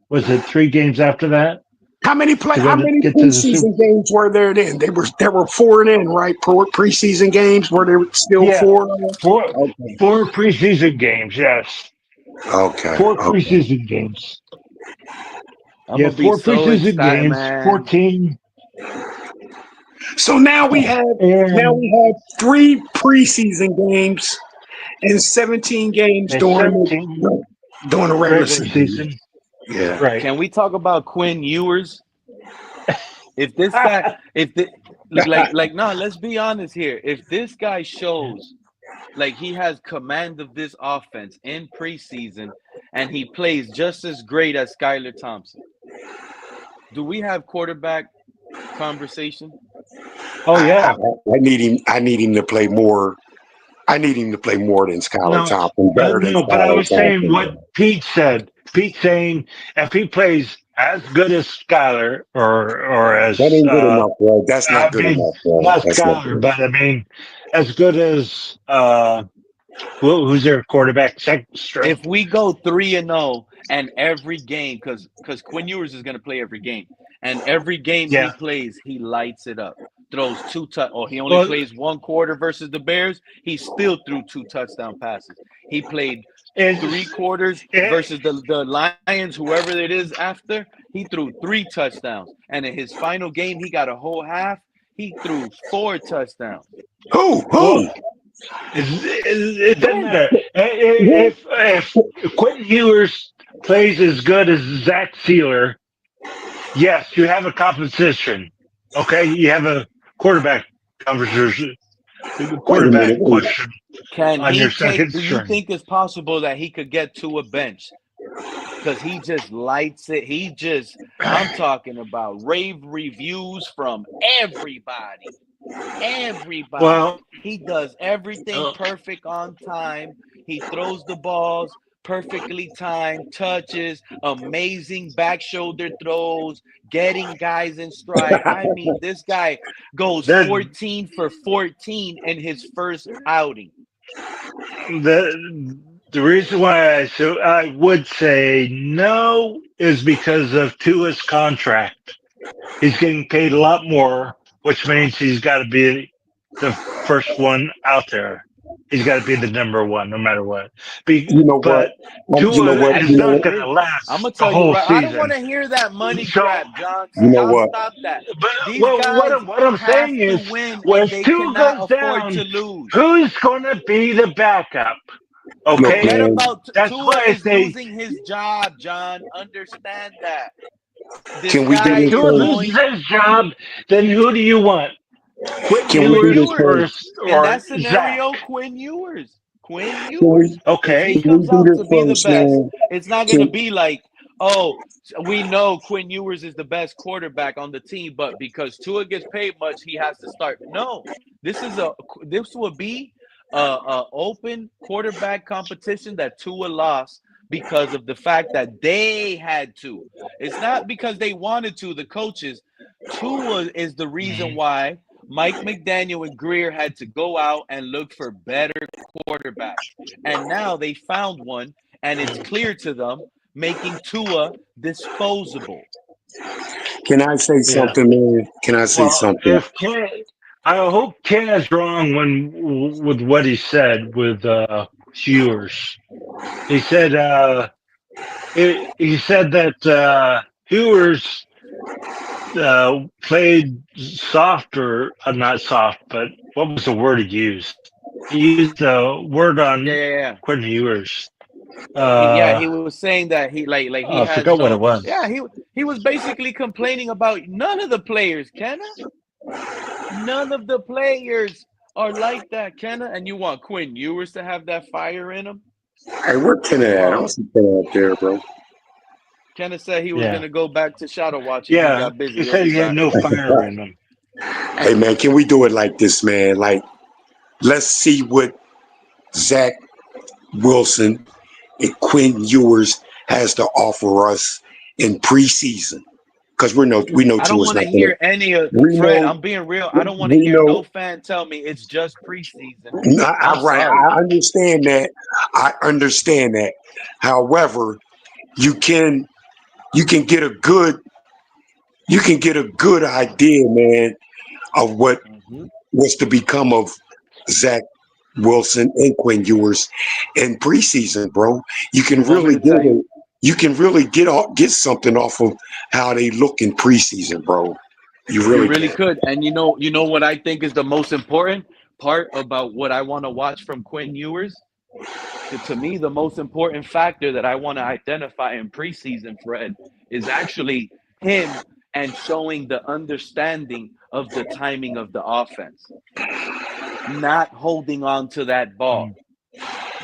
was it 3 games after that to How many get to the Super? preseason games were there then? There were 4 and in, right? Preseason games were there still Yeah, 4? four Okay. four preseason games. Yes, Okay. four Okay. preseason games. I'm Yeah, gonna be four so preseason excited, games, man. 14. So now And we have 3 preseason games and 17 games and 17 during the regular regular season. season. Yeah. Right. Can we talk about Quinn Ewers? If this guy, if the no, let's be honest here. If this guy shows like he has command of this offense in preseason and he plays just as great as Skylar Thompson, do we have quarterback conversation? Oh yeah. I need him. I need him to play more. I need him to play more than Skylar No, Thompson, better than no, but I Skylar was saying Thompson. what Pete said. Pete saying if he plays as good as Skyler or That as ain't good enough, bro. That's I not good mean enough, bro. not That's not Skyler, good. but I mean as good as Who's their quarterback? Second string. If we go 3-0 and every game, because Quinn Ewers is going to play every game, and every game he plays, he lights it up. Throws he only plays one quarter versus the Bears. He still threw 2 touchdown passes. He played 3 quarters versus the Lions, whoever it is after. He threw 3 touchdowns. And in his final game, he got a whole half. He threw 4 touchdowns. Who? It doesn't matter. If Quentin Ewers plays as good as Zach Sealer, yes, you have a competition. Okay, you have a quarterback conversation. Quarterback question. Can he take? Do you think it's possible that he could get to a bench? Because he just lights it. I'm talking about rave reviews from everybody. Well, he does everything perfect on time. He throws the balls perfectly timed, touches, amazing back shoulder throws, getting guys in stride. I mean, this guy goes 14 for 14 in his first outing. The reason why I would say no is because of Tua's contract. He's getting paid a lot more, which means he's got to be the first one out there. He's got to be the number one, no matter what. But Tua is not going to last I'm gonna the tell whole you right. season. I don't want to hear that money grab, John. Stop that. But These guys what I'm saying is, when Tua goes down, who's going to be the backup? Okay, forget about that's Tua why is losing his job, John. Understand that. This Can we do this? Tua loses his job, then who do you want? Can we do this first? In that scenario, Zach? Quinn Ewers. Okay. If he comes out to be the best, man? it's not going to be like, oh, we know Quinn Ewers is the best quarterback on the team, but because Tua gets paid much, he has to start. No, this would be a open quarterback competition that Tua lost because of the fact that they had to. It's not because they wanted to. The coaches, Tua is the reason why Mike McDaniel and Greer had to go out and look for better quarterbacks. And now they found one, and it's clear to them, making Tua disposable. Can I say something, man? Can I say something? I hope Ken is wrong with what he said with Ewers. He said that Ewers played softer, not soft, but what was the word he used? He used the word on Quentin Ewers. He was saying that he I forgot what it was. Yeah, he was basically complaining about none of the players, Kenna. None of the players are like that, Kenna. And you want Quinn Ewers to have that fire in him? Hey, where Kenna at? I don't see Kenna up there, bro. Kenna said he was going to go back to shadow watching. Yeah, he got busy. He said he had no fire in him. Hey, man, can we do it like this, man? Like, let's see what Zach Wilson and Quinn Ewers has to offer us in preseason. Because we know I don't want to hear any of Fred. I'm being real. I don't want to hear no fan tell me it's just preseason. I understand that. I understand that. However, you can get a good idea, man, of what's to become of Zach Wilson and Quinn Ewers in preseason, bro. You can really get something off of how they look in preseason, bro. You really could. And you know what I think is the most important part about what I want to watch from Quinn Ewers? To me, the most important factor that I want to identify in preseason, Fred, is actually him and showing the understanding of the timing of the offense. Not holding on to that ball.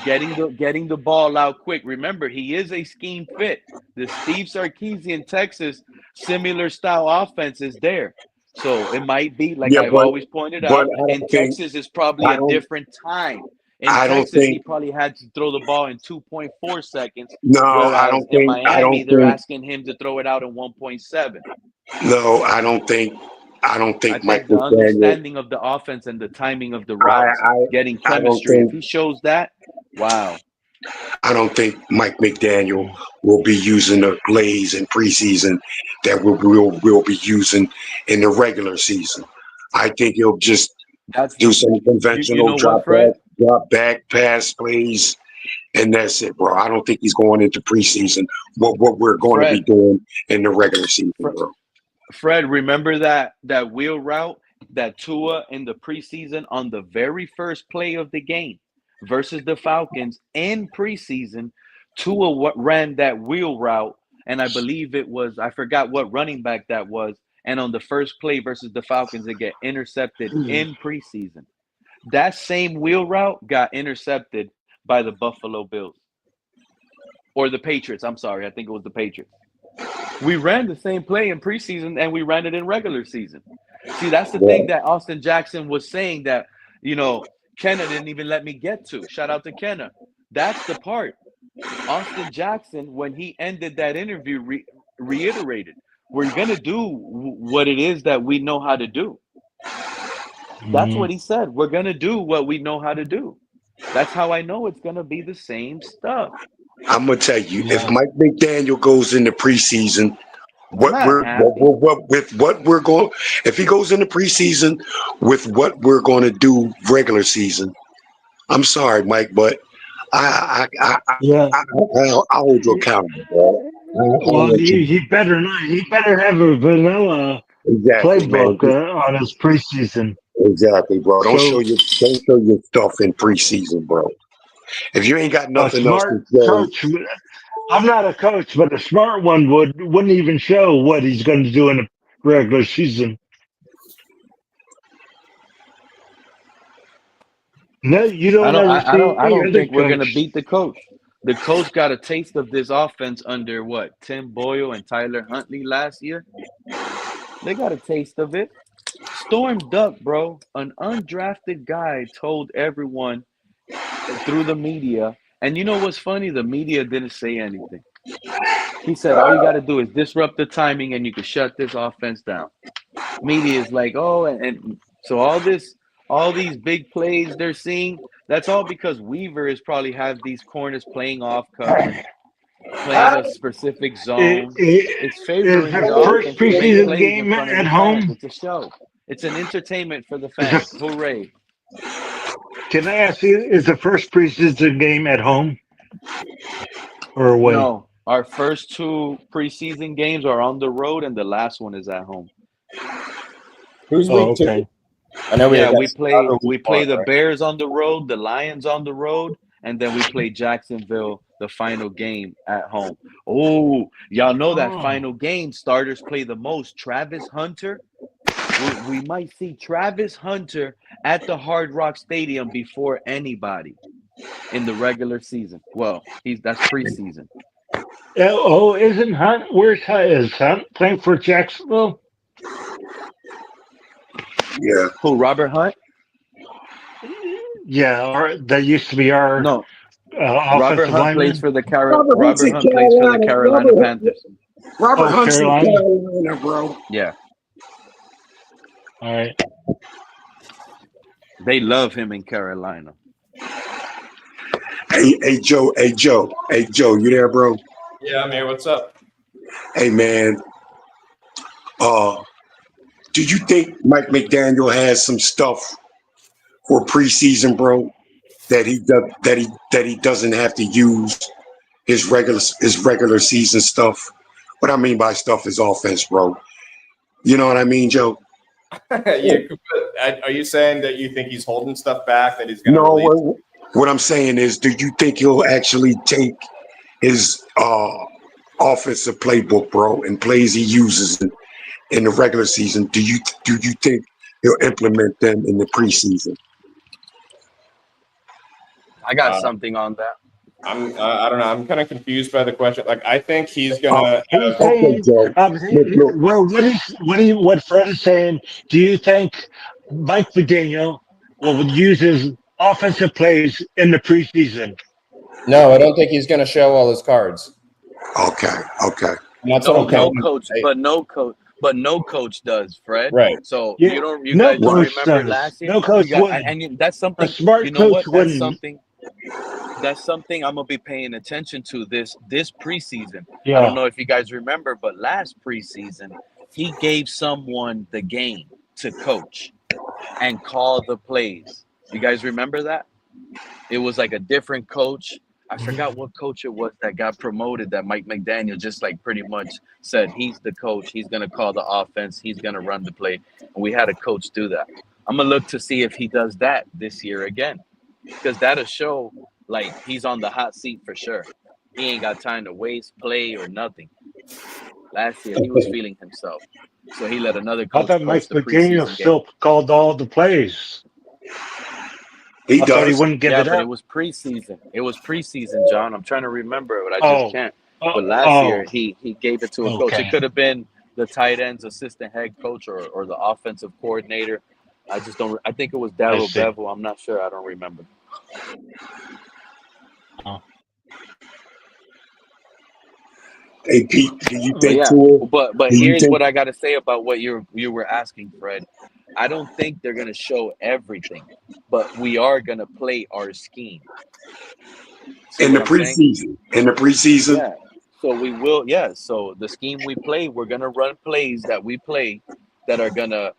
Getting the ball out quick. Remember, he is a scheme fit. The Steve Sarkisian Texas similar style offense is there. So it might be, like I've always pointed out, in Texas it's probably a different time. In Texas, he probably had to throw the ball in 2.4 seconds. No, I don't think. In Miami, they're asking him to throw it out in 1.7. No, I don't think I don't I think think Mike the McDaniel. understanding of the offense and the timing of the I routes, getting I don't chemistry. If think he shows that, wow. I don't think Mike McDaniel will be using the plays in preseason that we'll be using in the regular season. I think he'll just That's do some you conventional know what, Fred? drop back pass plays, and that's it, bro. I don't think he's going into preseason what we're going to be Fred, doing in the regular season, Fred, bro. Fred, remember that wheel route that Tua in the preseason on the very first play of the game versus the Falcons in preseason, Tua ran that wheel route, and I believe it was I forgot what running back that was, and on the first play versus the Falcons, it get intercepted in preseason. That same wheel route got intercepted by the Buffalo Bills or the Patriots. I'm sorry, I think it was the Patriots. We ran the same play in preseason and we ran it in regular season. See, that's the thing Yeah. that Austin Jackson was saying that, Kenna didn't even let me get to. Shout out to Kenna. That's the part. Austin Jackson, when he ended that interview, reiterated, we're going to do what it is that we know how to do. That's what he said. We're going to do what we know how to do. That's how I know it's going to be the same stuff. I'm gonna tell you, if Mike McDaniel goes into preseason, I'm not happy. what we're going, if he goes into preseason with what we're going to do regular season, I'm sorry, Mike, but Yeah. I'll hold you accountable, bro. I'll Well, let you. he better not. He better have a vanilla Exactly, man. playbook on his preseason. Exactly, bro. Don't So show your stuff in preseason, bro. If you ain't got a nothing else to smart show, coach. I'm not a coach, but a smart one wouldn't even show what he's going to do in the regular season. No, you I don't don't ever I, I don't see I any don't other think we're gonna coach. beat the coach. The coach got a taste of this offense under what? Tim Boyle and Tyler Huntley last year. They got a taste of it. Storm Duck, bro, an undrafted guy told everyone through the media, and you know what's funny? The media didn't say anything. He said all you got to do is disrupt the timing and you can shut this offense down. Media is like, oh, and so all these big plays they're seeing, that's all because Weaver is probably have these corners playing off coverage, playing a specific zone. It's Is favoring the the first offense to make preseason plays in game front of at the fans. home? It's a show. It's an entertainment for the Is fans. Hooray. Can I ask you, is the first preseason game at home or away? No, our first two preseason games are on the road and the last one is at home. Who's Oh, week 2? okay. I know we Yeah, got we play Chicago week we play 1, the right? Bears on the road, the Lions on the road, and then we play Jacksonville the final game at home. Oh, y'all know that Oh. final game starters play the most. Travis Hunter. We might see Travis Hunter at the Hard Rock Stadium before anybody in the regular season. Well, that's preseason. Isn't Hunt? Where's Hunt? Is Hunt playing for Jacksonville? yeah. Who, Robert Hunt? Yeah, that used to be our No, Robert offensive Hunt plays lineman. for the Robert Hunt's Robert in Hunt plays for the Carolina. Carolina Panthers. Robert Oh, Hunt's in Carolina. Carolina, bro. Yeah, All right. they love him in Carolina. hey Joe, you there, bro? Yeah, I'm here. What's up? Hey man, do you think Mike McDaniel has some stuff for preseason, bro, that he doesn't have to use his regular season stuff? What I mean by stuff is offense, bro. You know what I mean, Joe? Are you saying that you think he's holding stuff back that he's going to No, release? what I'm saying is, do you think he'll actually take his offensive playbook, bro, and plays he uses in the regular season? Do you think he'll implement them in the preseason? I got something on that. I don't know. I'm kind of confused by the question. Like, I think he's gonna. He's Okay, saying, Joe. Look. well, what Fred is saying? Do you think Mike McDaniel will use his offensive plays in the preseason? No, I don't think he's gonna show all his cards. Okay. And that's what I'm No trying to coach, say. but no coach. but no coach does, Fred. Right. So Yeah, you no guys don't coach remember does. last year. No You coach got wouldn't. that's A something. smart You know coach what? wouldn't. That's something I'm gonna be paying attention to this preseason. I don't Yeah. know if you guys remember, but last preseason he gave someone the game to coach and call the plays. You guys remember that? It was like a different coach. I forgot what coach it was that got promoted that Mike McDaniel just like pretty much said he's the coach. He's going to call the offense. He's going to run the play. And we had a coach do that. I'm going to look to see if he does that this year again because that'll show like he's on the hot seat for sure. He ain't got time to waste, play, or nothing. Last year, he was feeling himself. So he let another I coach thought coach Mike the McDaniel preseason game. still called all the plays. He I thought he does. wouldn't give Yeah, it but it up. was preseason. It was preseason, John. I'm trying to remember, but I just Oh, can't. oh, But last oh, year, he gave it to a coach. It okay. could have been the tight ends assistant head coach or the offensive coordinator. I just don't. I think it was I Daryl see. Bevel. I'm not sure. I don't remember. Oh. Hey Pete, do you But think yeah, Tua? but Do you here's think? what I got to say about what you were asking, Fred. I don't think they're gonna show everything, but we are gonna play our scheme. See In what the I'm saying? preseason. In the preseason. Yeah. So we will. Yeah. So the scheme we play, we're gonna run plays that we play that are gonna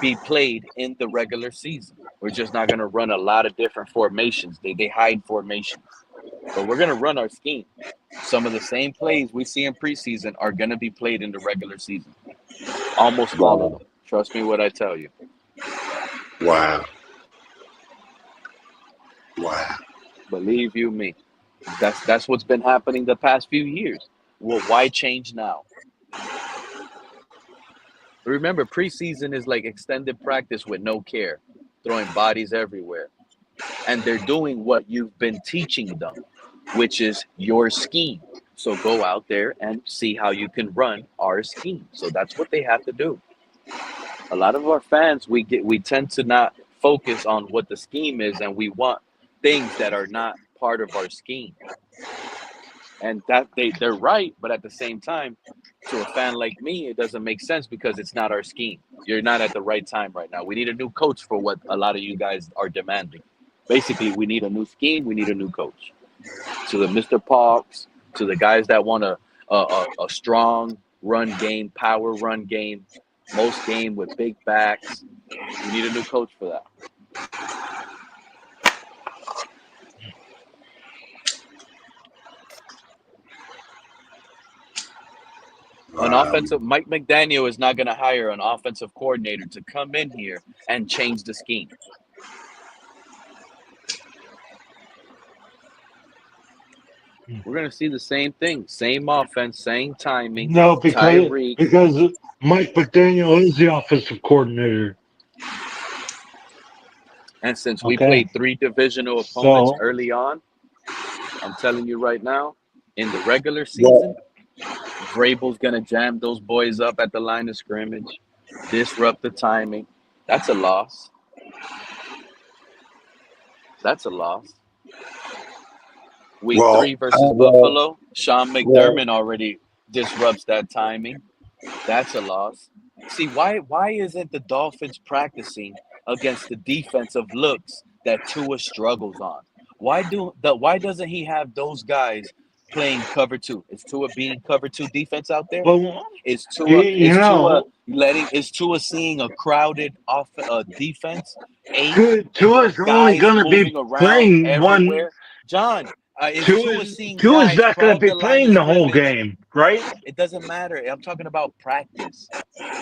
be played in the regular season. We're just not gonna run a lot of different formations. They hide formations, but we're gonna run our scheme. Some of the same plays we see in preseason are gonna be played in the regular season. Almost all of Wow. them. Trust me what I tell you. Wow. Wow. Believe you me. That's what's been happening the past few years. Well, why change now? Remember, preseason is like extended practice with no care, throwing bodies everywhere. And they're doing what you've been teaching them, which is your scheme. So go out there and see how you can run our scheme. So that's what they have to do. A lot of our fans, we tend to not focus on what the scheme is, and we want things that are not part of our scheme. And that they're right, but at the same time, to a fan like me, it doesn't make sense because it's not our scheme. You're not at the right time right now. We need a new coach for what a lot of you guys are demanding. Basically, we need a new scheme. We need a new coach. To the Mr. Parks, to the guys that want a strong run game, power run game, most game with big backs. We need a new coach for that. An Wow. offensive Mike McDaniel is not going to hire an offensive coordinator to come in here and change the scheme. We're going to see the same thing, same offense, same timing. No, because Tyreek, because Mike McDaniel is the offensive coordinator. and since we Okay. played 3 divisional opponents So early on, I'm telling you right now, in the regular season, Well, Vrabel's going to jam those boys up at the line of scrimmage, disrupt the timing. That's a loss. That's a loss. Week well, 3 versus well, Buffalo, Sean well. McDermott already disrupts that timing. That's a loss. See, why isn't the Dolphins practicing against the defensive looks that Tua struggles on? Why doesn't he have those guys playing cover 2? Is Tua being cover 2 defense out there? well, Is you, Tua you is Tua know, letting is Tua seeing a crowded off defense, 8 Tua's only guys going to be moving around playing one. everywhere? John, is Tua Tua's seeing Tua's guys not going to crowd be the line of playing the whole scrimmage? game, right? It doesn't matter. I'm talking about practice.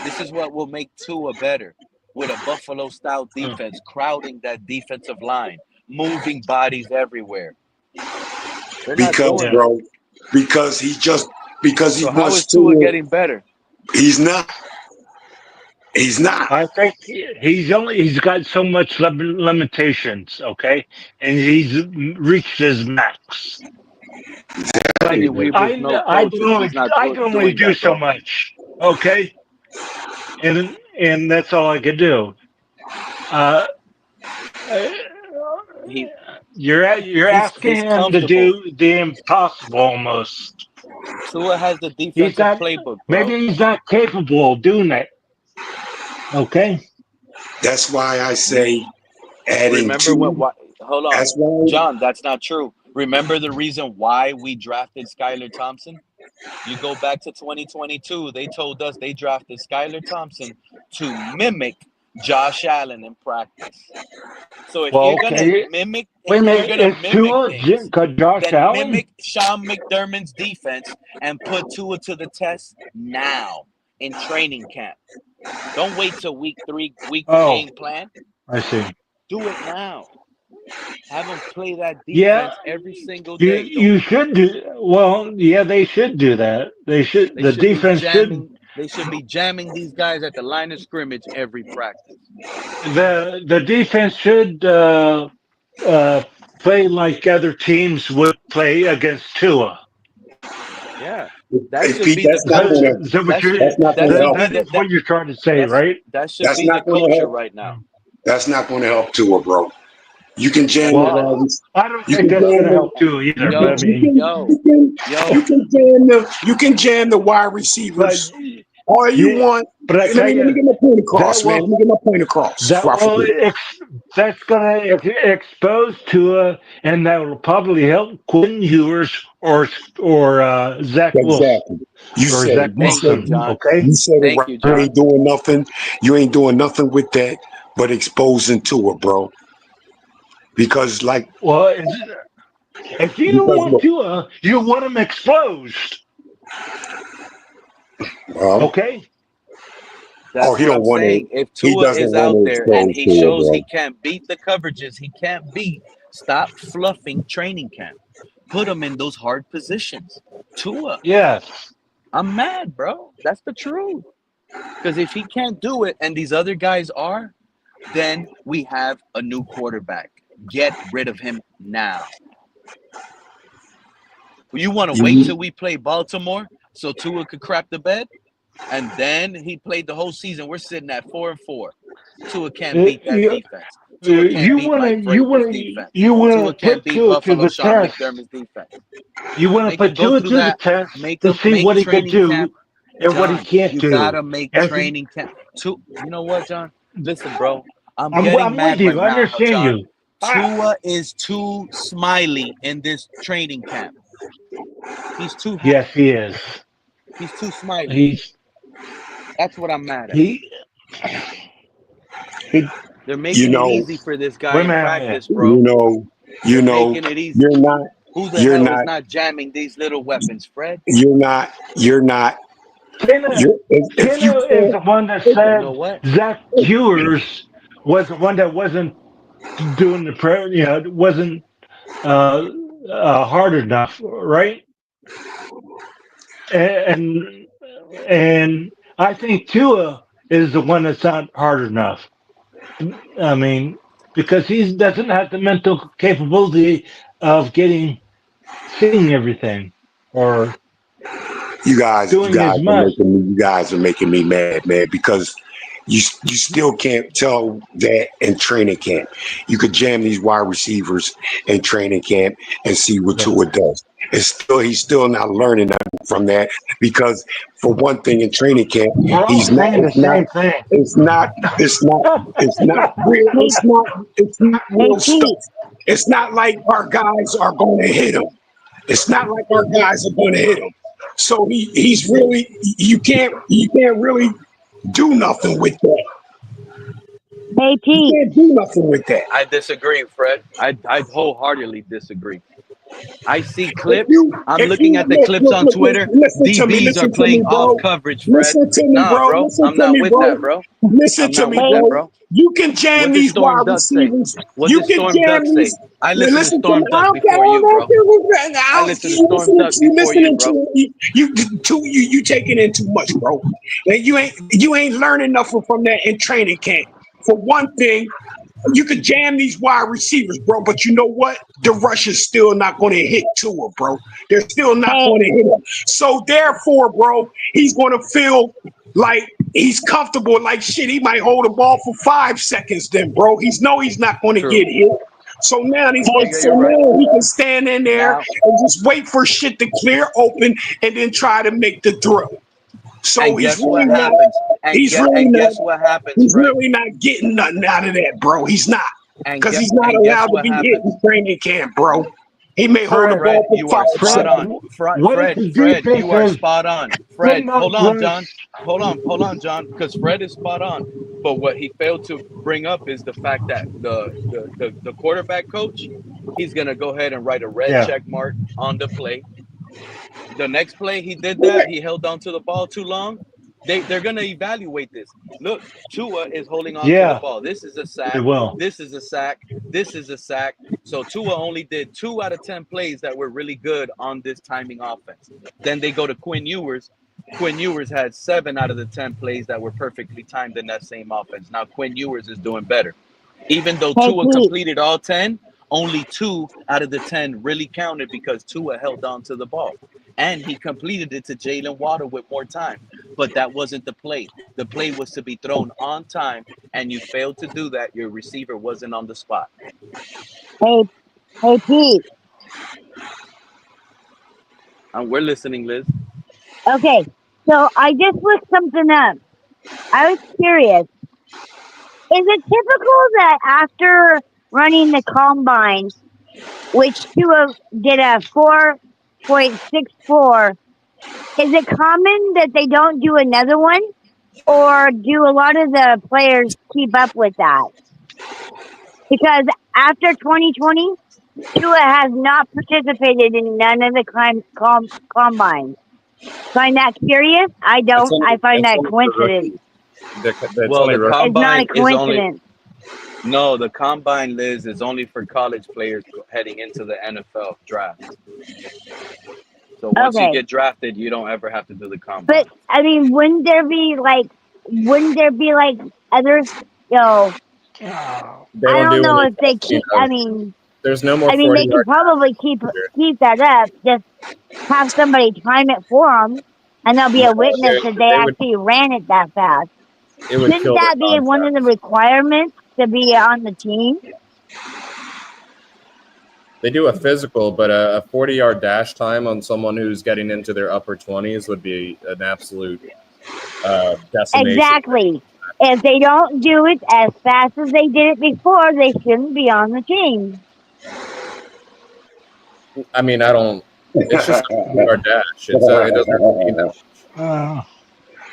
This is what will make Tua better with a Buffalo style Uh, defense, crowding that defensive line, moving bodies everywhere. They're not Because, doing yeah. that. bro, because because he So how is wants Tua to. getting better? He's not. He's not. I think he's got so much limitations, okay, and he's reached his max. Randy Like Hey, Weaver's no coach if he's not I can only doing do that, so bro. much, okay, and that's all I could do. Uh, uh, He You're asking He's him to comfortable. do the impossible almost. Tua has the He's defensive not. playbook, bro. Maybe he's not capable of doing that. Okay. That's why I say adding Remember what? two. Why, hold on, That's why. John. That's not true. Remember the reason why we drafted Skylar Thompson? You go back to 2022. They told us they drafted Skylar Thompson to mimic Josh Allen in practice. So if Well, you're gonna okay. mimic, Wait a if you're minute. gonna Is mimic Tua things, Josh then Allen? mimic Sean McDermott's defense and put Tua to the test now in training camp. Don't wait till week 3, week Oh, game plan. I see. Do it now. Have them play that Yeah, defense every single you day. Don't. you should do well. Yeah, they should do that. They should. They The should be defense should. jamming. They should be jamming these guys at the line of scrimmage every practice. The defense should play like other teams would play against Tua. Yeah, that Hey, should Pete, be the that's not That's, gonna. culture. is that what That you're? should That's not that gonna should help. be That is what you're trying to say, right? that should That's be the not gonna culture help. right now. That's not gonna help Tua, bro. You can jam the Well, wide. I don't You think can that's going jam to the. help Tua either. But I Yo, mean, yo, You yo. can jam the. You can jam the wide but receivers all you yeah, want. but I Let tell me you, get my point that across, man. Let will me get my point across that before I will forget. that's going to expose Tua, and that will probably help Quinn Ewers or Zach Wilson Exactly. You or said it. Zach You Thank said you, Wilson. you, John. Okay. you said it right. Thank you, You John. ain't doing nothing. You ain't doing nothing with that, but exposing Tua, bro. Because like Well, if you because want look, Tua, you want him exposed. well, Okay. oh, That's he what don't I'm want to. saying. If He Tua doesn't is want out to there and expose he Tua, shows he bro. can't beat the coverages, he can't beat. Stop fluffing training camp. Put him in those hard positions. Tua, Yes. I'm mad, bro. That's the truth. Because if he can't do it and these other guys are, then we have a new quarterback. Get rid of him now. You want to wait You, till we play Baltimore so Tua could crap the bed? And then he played the whole season. We're sitting at 4-4. Tua can't beat that You defense. Tua can't beat Mike Vrabel's defense. you wanna Tua can't put beat Tua to Buffalo the Sean test. McDermott's defense. You want to Make him put go Tua through to the that. test to see Make what he could training do camp. and what he John, can't you do. gotta make As training camp. You know what, John? Listen, bro. I'm getting I'm with mad you. right I now, understand John. you. Tua is too smiley in this training camp. He's too happy. Yes, he is. He's too smiley. He's That's what I'm mad at. he he. They're you making it know, easy for this guy Wait a in minute. practice, bro. you They're know, making it easy. you're not, Who the you're hell is not, not jamming these little weapons, Fred? you're not. Kenna If you is the can't, one that You know said what? Zach Ewers was the one that wasn't doing the prayer. You know, wasn't uh, hard enough, right? And and I think Tua is the one that's not hard enough. I mean, because he doesn't have the mental capability of seeing everything or doing as much. you guys are making me mad, man, because you still can't tell that in training camp. You could jam these wide receivers in training camp and see what Yeah. Tua does. He's still not learning nothing from that because for one thing in training camp, We're all he's not saying the same thing. it's not real Hey, it's not hey, real stuff. Pete. It's not like our guys are going to hit him. It's not like our guys are going to hit him. So he's really you can't really do nothing with that. Hey, You Pete. can't do nothing with that. I disagree, Fred. I wholeheartedly disagree. I see If clips. you I'm if looking you at the clips on Twitter. DBs are listen to me, playing off bro. coverage, Fred. Listen to me, Nah, bro. bro. Listen I'm to not me, with bro. that, bro. Listen I'm to not me, with Hey, that, bro. bro. You can jam What did these Storm wide Duck say? receivers. What You did can Storm jam Duck say? these. I listened to Listen to me. Storm I Duck don't care. before you, bro. I listened to You Storm Duck before you, listening bro. to you taking in too much, bro. And you ain't learning nothing from that in training camp. For one thing, you could jam these wide receivers, bro, but you know what? The rush is still not going to hit Tua, bro. They're still not hey, going to hit him. So therefore, bro, he's going to feel like he's comfortable. Like shit, he might hold the ball for 5 seconds. Then, bro, he's not going to True. get hit. So now right. he can stand in there Now, and just wait for shit to clear open and then try to make the throw. So and guess what happens? Guess what happens, he's Fred? really not getting nothing out of that, bro. He's not. Because he's not And guess allowed to what be hit happens? in training camp, bro. He may hold the Fred, ball Fred, for you are 5 spot seconds. on. what if the Fred, defense you are is spot on. good Fred, enough hold on, rush? John. Hold on, John, because Fred is spot on. But what he failed to bring up is the fact that the quarterback coach, he's gonna go ahead and write a red Yeah. check mark on the play. The next play he did that, he held on to the ball too long. They're gonna evaluate this. Look, Tua is holding on to the Yeah, ball. This is a they sack. will. This is a sack. This is a sack. So Tua only did 2 out of 10 plays that were really good on this timing offense. Then they go to Quinn Ewers. Quinn Ewers had 7 out of the 10 plays that were perfectly timed in that same offense. Now Quinn Ewers is doing better. Even though Hey, Tua Pete. completed all 10, only 2 out of the 10 really counted because Tua held on to the ball. And he completed it to Jaylen Waddle with more time. But that wasn't the play. The play was to be thrown on time, and you failed to do that. Your receiver wasn't on the spot. Hey, Pete. And we're listening, Liz. Okay, so I just looked something up. I was curious. Is it typical that after running the combine, which Tua did a 4.64, is it common that they don't do another one? Or do a lot of the players keep up with that? Because after 2020, Tua has not participated in none of the combines. Find that curious? I don't. I find It's that only for coincidence. rookies. It's Well, only the rookies. It's not a combine is only coincidence. no. The combine, Liz, is only for college players heading into the NFL draft. So once you Okay. get drafted, you don't ever have to do the combine. But I mean, wouldn't there be like other, you know, They I don't don't do know any if they testing keep, I of. mean, There's no more they 40-yard could probably keep that up. Just have somebody time it for them, and there'll be No, a witness that they they would. actually ran it that fast. It would Shouldn't kill their that be one of the concept. requirements to be on the team? They do a physical, but a 40-yard dash time on someone who's getting into their upper 20s would be an absolute decimation. Exactly. If they don't do it as fast as they did it before, they shouldn't be on the team. I mean, I don't. It's just a 40-yard dash. It doesn't really mean that much.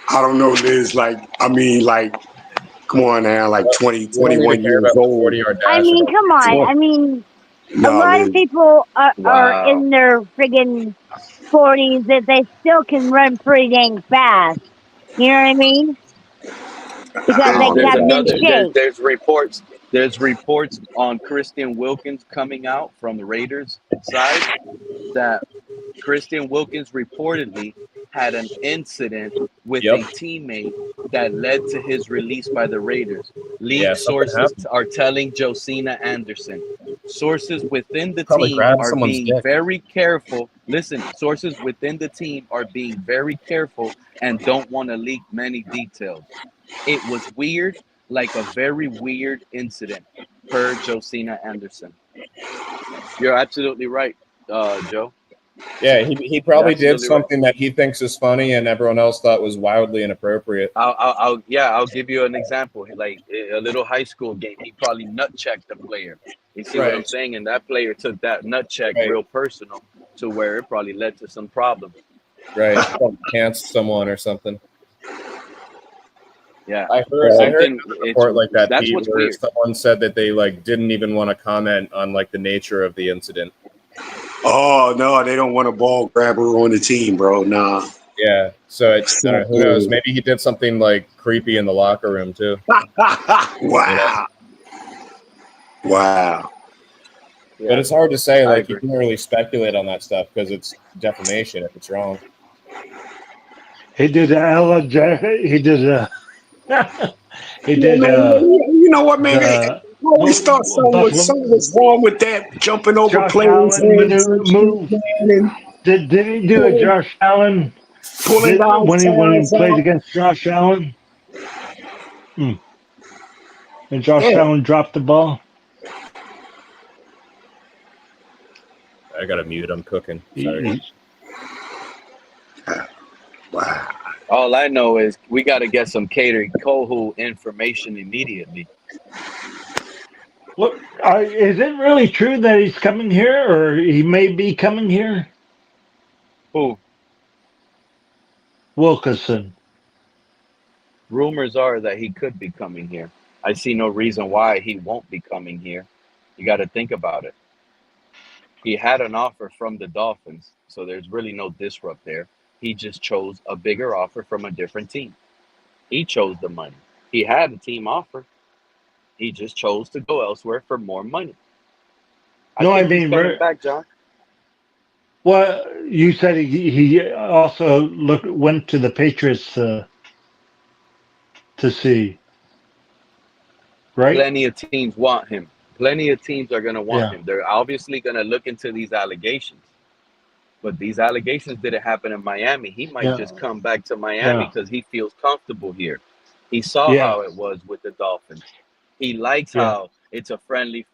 I don't know, Liz. Come on now, 20, You don't need to 21 care years about the old. 40-yard I dash. mean, come on. I mean, a Nah, lot of Liz. people are Wow. in their friggin' 40s that they still can run pretty dang fast. You know what I mean? Because they There's kept in another. shape. There's reports. There's reports on Christian Wilkins coming out from the Raiders side that Christian Wilkins reportedly had an incident with Yep. a teammate that led to his release by the Raiders. League Yeah, something sources happened. are telling Josina Anderson. Sources within the Probably team grabbed are someone's being dick. very careful. Listen, sources within the team are being very careful and don't want to leak many details. It was weird, like a very weird incident, per Josina Anderson. You're absolutely right, Joe. Yeah, he You're probably did absolutely right. something that he thinks is funny and everyone else thought was wildly inappropriate. I'll give you an example. Like a little high school game, he probably nut checked the player. You see what I'm Right. saying? And that player took that nut check Right. real personal, to where it probably led to some problems. Right. Probably pantsed someone or something. Yeah, I heard something. a report like that, That's Pete, what's where weird. someone said that they didn't even want to comment on the nature of the incident. Oh no, they don't want a ball grabber on the team, bro. Nah. Yeah. So I don't know, who knows? Maybe he did something creepy in the locker room too. Wow. Wow. Yeah, But it's hard to say. I You agree. can't really speculate on that stuff because it's defamation if it's wrong. He did he did he Yeah, did man, you know what, man? I the always thought something Buffalo was wrong with that jumping over Josh players' Allen heads move. and Did he do a Josh Allen pulling guys' when he ties played out. against Josh Allen? And Josh Yeah. Allen dropped the ball. I gotta mute. I'm cooking. Sorry. Wow. All I know is we got to get some Kader Kohu information immediately. What is it really true that he's coming here, or he may be coming here? Who? Wilkerson. Rumors are that he could be coming here. I see no reason why he won't be coming here. You got to think about it. He had an offer from the Dolphins, so there's really no disrupt there. He just chose a bigger offer from a different team. He chose the money. He had a team offer. He just chose to go elsewhere for more money. I think he's coming back, John. Well, you said he also went to the Patriots to see, right? Plenty of teams want him. Plenty of teams are going to want Yeah. him. They're obviously going to look into these allegations. But these allegations didn't happen in Miami. He might just come back to Miami because he feels comfortable here. He saw how it was with the Dolphins. He likes how it's a friendly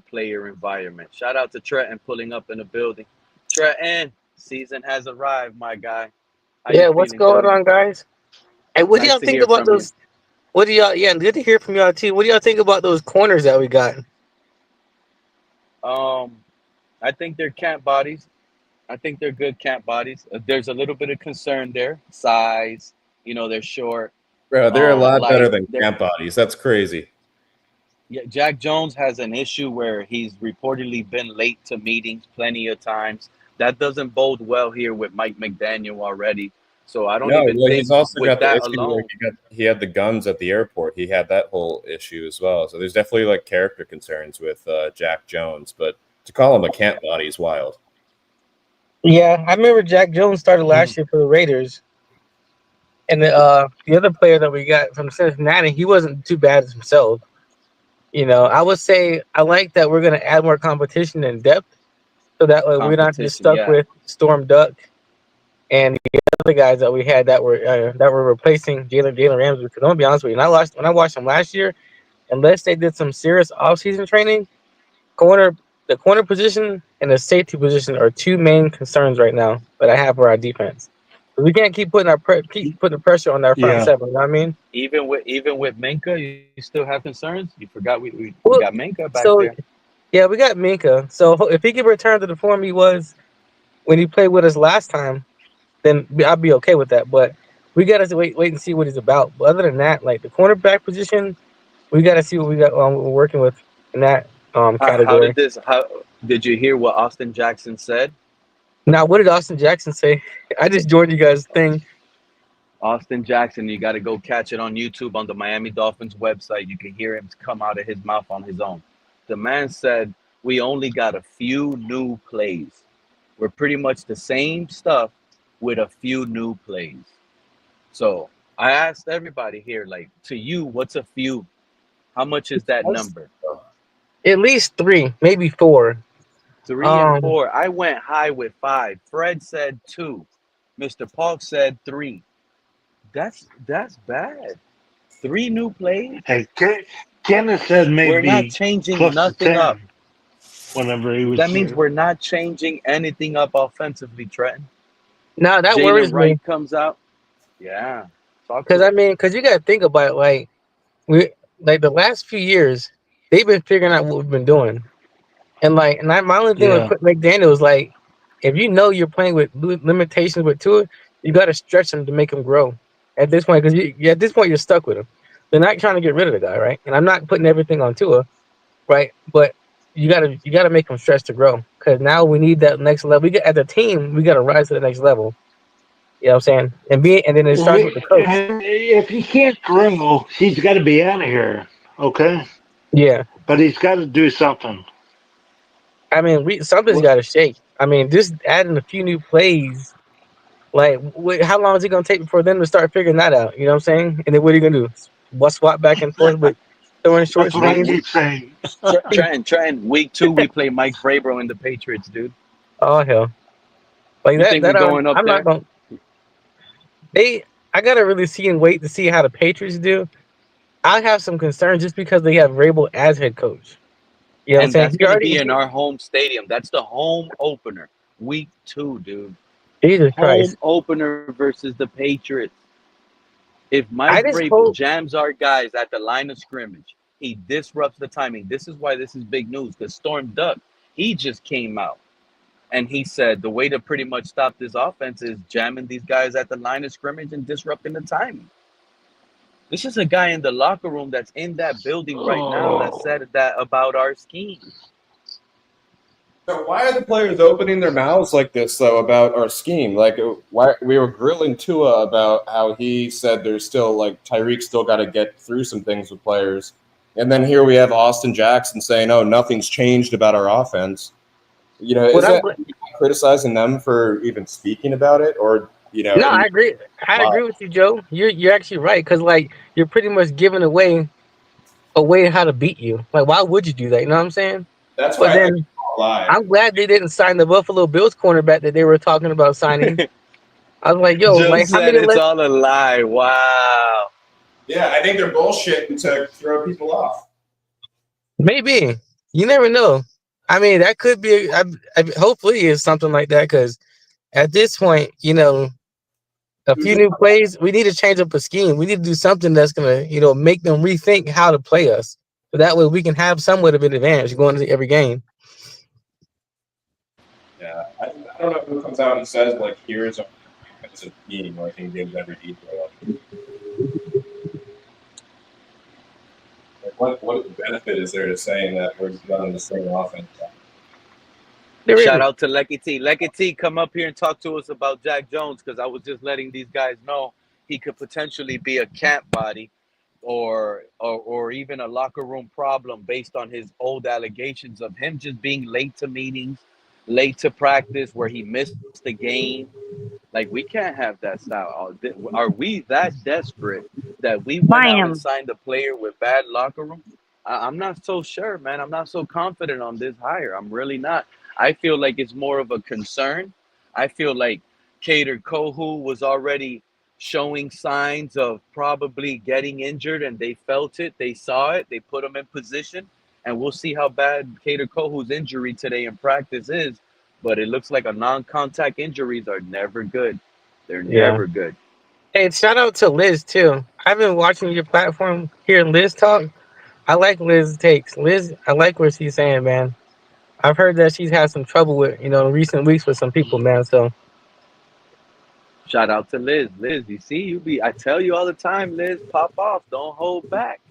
player environment. Shout out to Trenton pulling up in the building. Trenton, season has arrived, my guy. How you What's feeling, going dude? on, guys? Hey, what do Nice y'all to think hear about from you. those? What do y'all? Yeah, good to hear from y'all too. What do y'all think about those corners that we got? I think they're camp bodies. I think they're good camp bodies. There's a little bit of concern there. Size, they're short. Bro, they're a lot better Like than camp bodies. That's crazy. yeah, Jack Jones has an issue where he's reportedly been late to meetings plenty of times. That doesn't bode well here with Mike McDaniel already. So I don't No, even well, think he's also with got the that issue where alone. he had the guns at the airport. He had that whole issue as well. So there's definitely like character concerns with Jack Jones. But to call him a camp body is wild. Yeah, I remember Jack Jones started last year for the Raiders, and the other player that we got from Cincinnati, he wasn't too bad as himself. I would say I like that we're going to add more competition and depth, so that way we're not just Competition, stuck yeah. with Storm Duck and the other guys that we had that were replacing Jalen Ramsey. Because I'm gonna be honest with you, when I watched them last year, unless they did some serious offseason training, the corner position and the safety position are two main concerns right now that I have for our defense. We can't keep putting the pressure on our front seven. You know what I mean? Even with Minka, you still have concerns? You forgot we Well, got Minka back so there. yeah, we got Minka. So if he can return to the form he was when he played with us last time, then I'll be okay with that. But we got to wait and see what he's about. But other than that, like the cornerback position, we got to see what we got. We're working with in that How category. did you hear what Austin Jackson said? Now, what did Austin Jackson say? I just joined you guys' thing. Austin Jackson, you got to go catch it on YouTube on the Miami Dolphins website. You can hear him come out of his mouth on his own. The man said, we only got a few new plays. We're pretty much the same stuff with a few new plays. So I asked everybody here, like, to you, what's a few? How much is that number? At least 3, maybe 4. 3 and 4. I went high with 5. Fred said 2. Mr. Paul said 3. That's bad. 3 new plays. Hey, Kenneth said maybe we're not changing close nothing to 10 up. Whenever he was That means here. we're not changing anything up offensively, Trenton. No, that Jaylen worries Wright me. comes out. Yeah. Because you got to think about it, like the last few years, they've been figuring out what we've been doing, and my only thing with McDaniel is like, if you know you're playing with limitations with Tua, you got to stretch him to make him grow. At this point, because at this point you're stuck with him. They're not trying to get rid of the guy, right? And I'm not putting everything on Tua, right? But you gotta make him stretch to grow, because now we need that next level. As a team, we got to rise to the next level. You know what I'm saying? And then it starts with the coach. If he can't grow, he's got to be out of here. Okay. Yeah. But he's got to do something. I mean, something's got to shake. I mean, just adding a few new plays. Like, how long is it gonna take before them to start figuring that out? You know what I'm saying? And then what are you gonna do? What, swap back and forth with throwing short That's what I screens? keep saying. Trenton, week 2 we play Mike Vrabel in the Patriots, dude. Oh hell! Like You think we're going up I'm there? not going. I gotta really see and wait to see how the Patriots do. I have some concerns just because they have Vrabel as head coach. You know what I'm And saying? that's He going to already, be in our home stadium. That's the home opener, week 2, dude. Jesus Home Christ. opener versus the Patriots. If I Mike just Vrabel hope. jams our guys at the line of scrimmage, he disrupts the timing. This is why this is big news. Because Storm Duck, he just came out and he said the way to pretty much stop this offense is jamming these guys at the line of scrimmage and disrupting the timing. This is a guy in the locker room that's in that building right now that said that about our scheme. So why are the players opening their mouths like this though about our scheme? Like, why we were grilling Tua about how he said there's still like Tyreek still got to get through some things with players, and then here we have Austin Jackson saying, "Oh, nothing's changed about our offense." You know, What is I'm that criticizing them for even speaking about it, or No, And I agree. I why? agree with you, Joe. You're actually right because like you're pretty much giving away a way how to beat you. Like, why would you do that? You know what I'm saying? That's But why I think then it's all a lie. I'm glad they didn't sign the Buffalo Bills cornerback that they were talking about signing. I was like, yo, Joe like how said many it's less? all a lie. Wow. Yeah, I think they're bullshitting to throw people off. Maybe you never know. I mean, that could be. Hopefully, it's something like that because at this point, a few new plays. We need to change up a scheme. We need to do something that's gonna, make them rethink how to play us. So that way we can have somewhat of an advantage going into every game. Yeah, I don't know who comes out and says like, "Here's a defensive scheme," like and gives every detail. Like, what benefit is there to saying that we're running the same offense? There Shout is. out to Lecky T. Lecky T, come up here and talk to us about Jack Jones because I was just letting these guys know he could potentially be a camp body or even a locker room problem based on his old allegations of him just being late to meetings, late to practice, where he missed the game. Like, we can't have that style. Are we that desperate that we went out and Miami. signed a player with bad locker room? I'm not so sure, man. I'm not so confident on this hire. I'm really not. I feel like it's more of a concern. I feel like Cater Kohu was already showing signs of probably getting injured, and they felt it. They saw it. They put him in position, and we'll see how bad Cater Kohu's injury today in practice is. But it looks like a non-contact injuries are never good. They're Yeah. never good. Hey, shout out to Liz too. I've been watching your platform, hearing Liz talk. I like Liz's takes. Liz, I like what she's saying, man. I've heard that she's had some trouble with, in recent weeks with some people, man. So Shout out to Liz. Liz, you see, I tell you all the time, Liz, pop off. Don't hold back.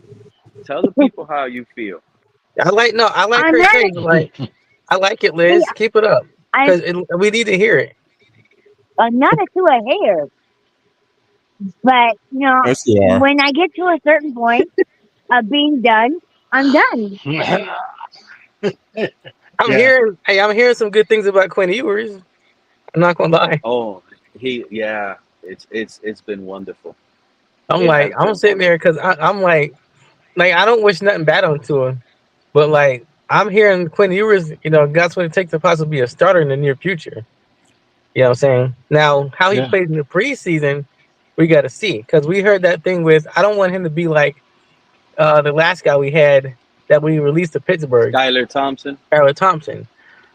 Tell the people how you feel. I like I'm her not. takes. Like, I like it, See, Liz. Keep it up, I'm because we need to hear it. not to a hater, but Yes, you are. when I get to a certain point of being done, I'm done. Yeah. I'm hearing some good things about Quinn Ewers. I'm not gonna lie. Oh, yeah, it's been wonderful. I'm It like, has I'm been sitting there wonderful. because I'm like I don't wish nothing bad on him, but like I'm hearing Quinn Ewers, that's what it takes to possibly be a starter in the near future. You know what I'm saying? Now, how he Yeah. played in the preseason, we got to see because we heard that thing with I don't want him to be like the last guy we had that we released to Pittsburgh, Skylar Thompson. Tyler Thompson,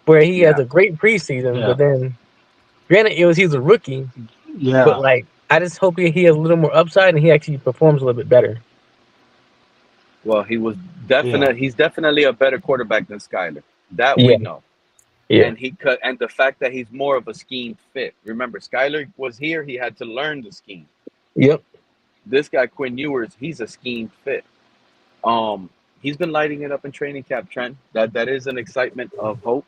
where he has Yeah. a great preseason, Yeah. but then granted he's a rookie, but Yeah. like I just hope he has a little more upside and he actually performs a little bit better. Well, Yeah. he's definitely a better quarterback than Skylar. That we Yeah, know. yeah, And the fact that he's more of a scheme fit. Remember, Skylar was here, he had to learn the scheme. yep, This guy Quinn Ewers, he's a scheme fit. Um, he's been lighting it up in training camp, Trent. That is an excitement of hope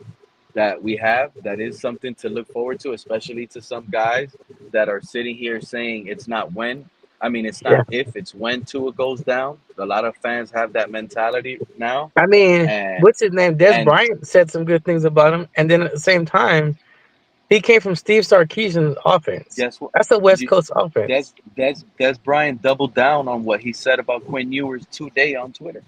that we have. That is something to look forward to, especially to some guys that are sitting here saying it's not when. I mean, it's not yeah. if, it's when Tua goes down. A lot of fans have that mentality now, I mean, and what's his name? Des and Bryant said some good things about him, and then at the same time, he came from Steve Sarkisian's offense. guess what? That's a West You, Coast Des, offense. Des Bryant doubled down on what he said about Quinn Ewers today on Twitter.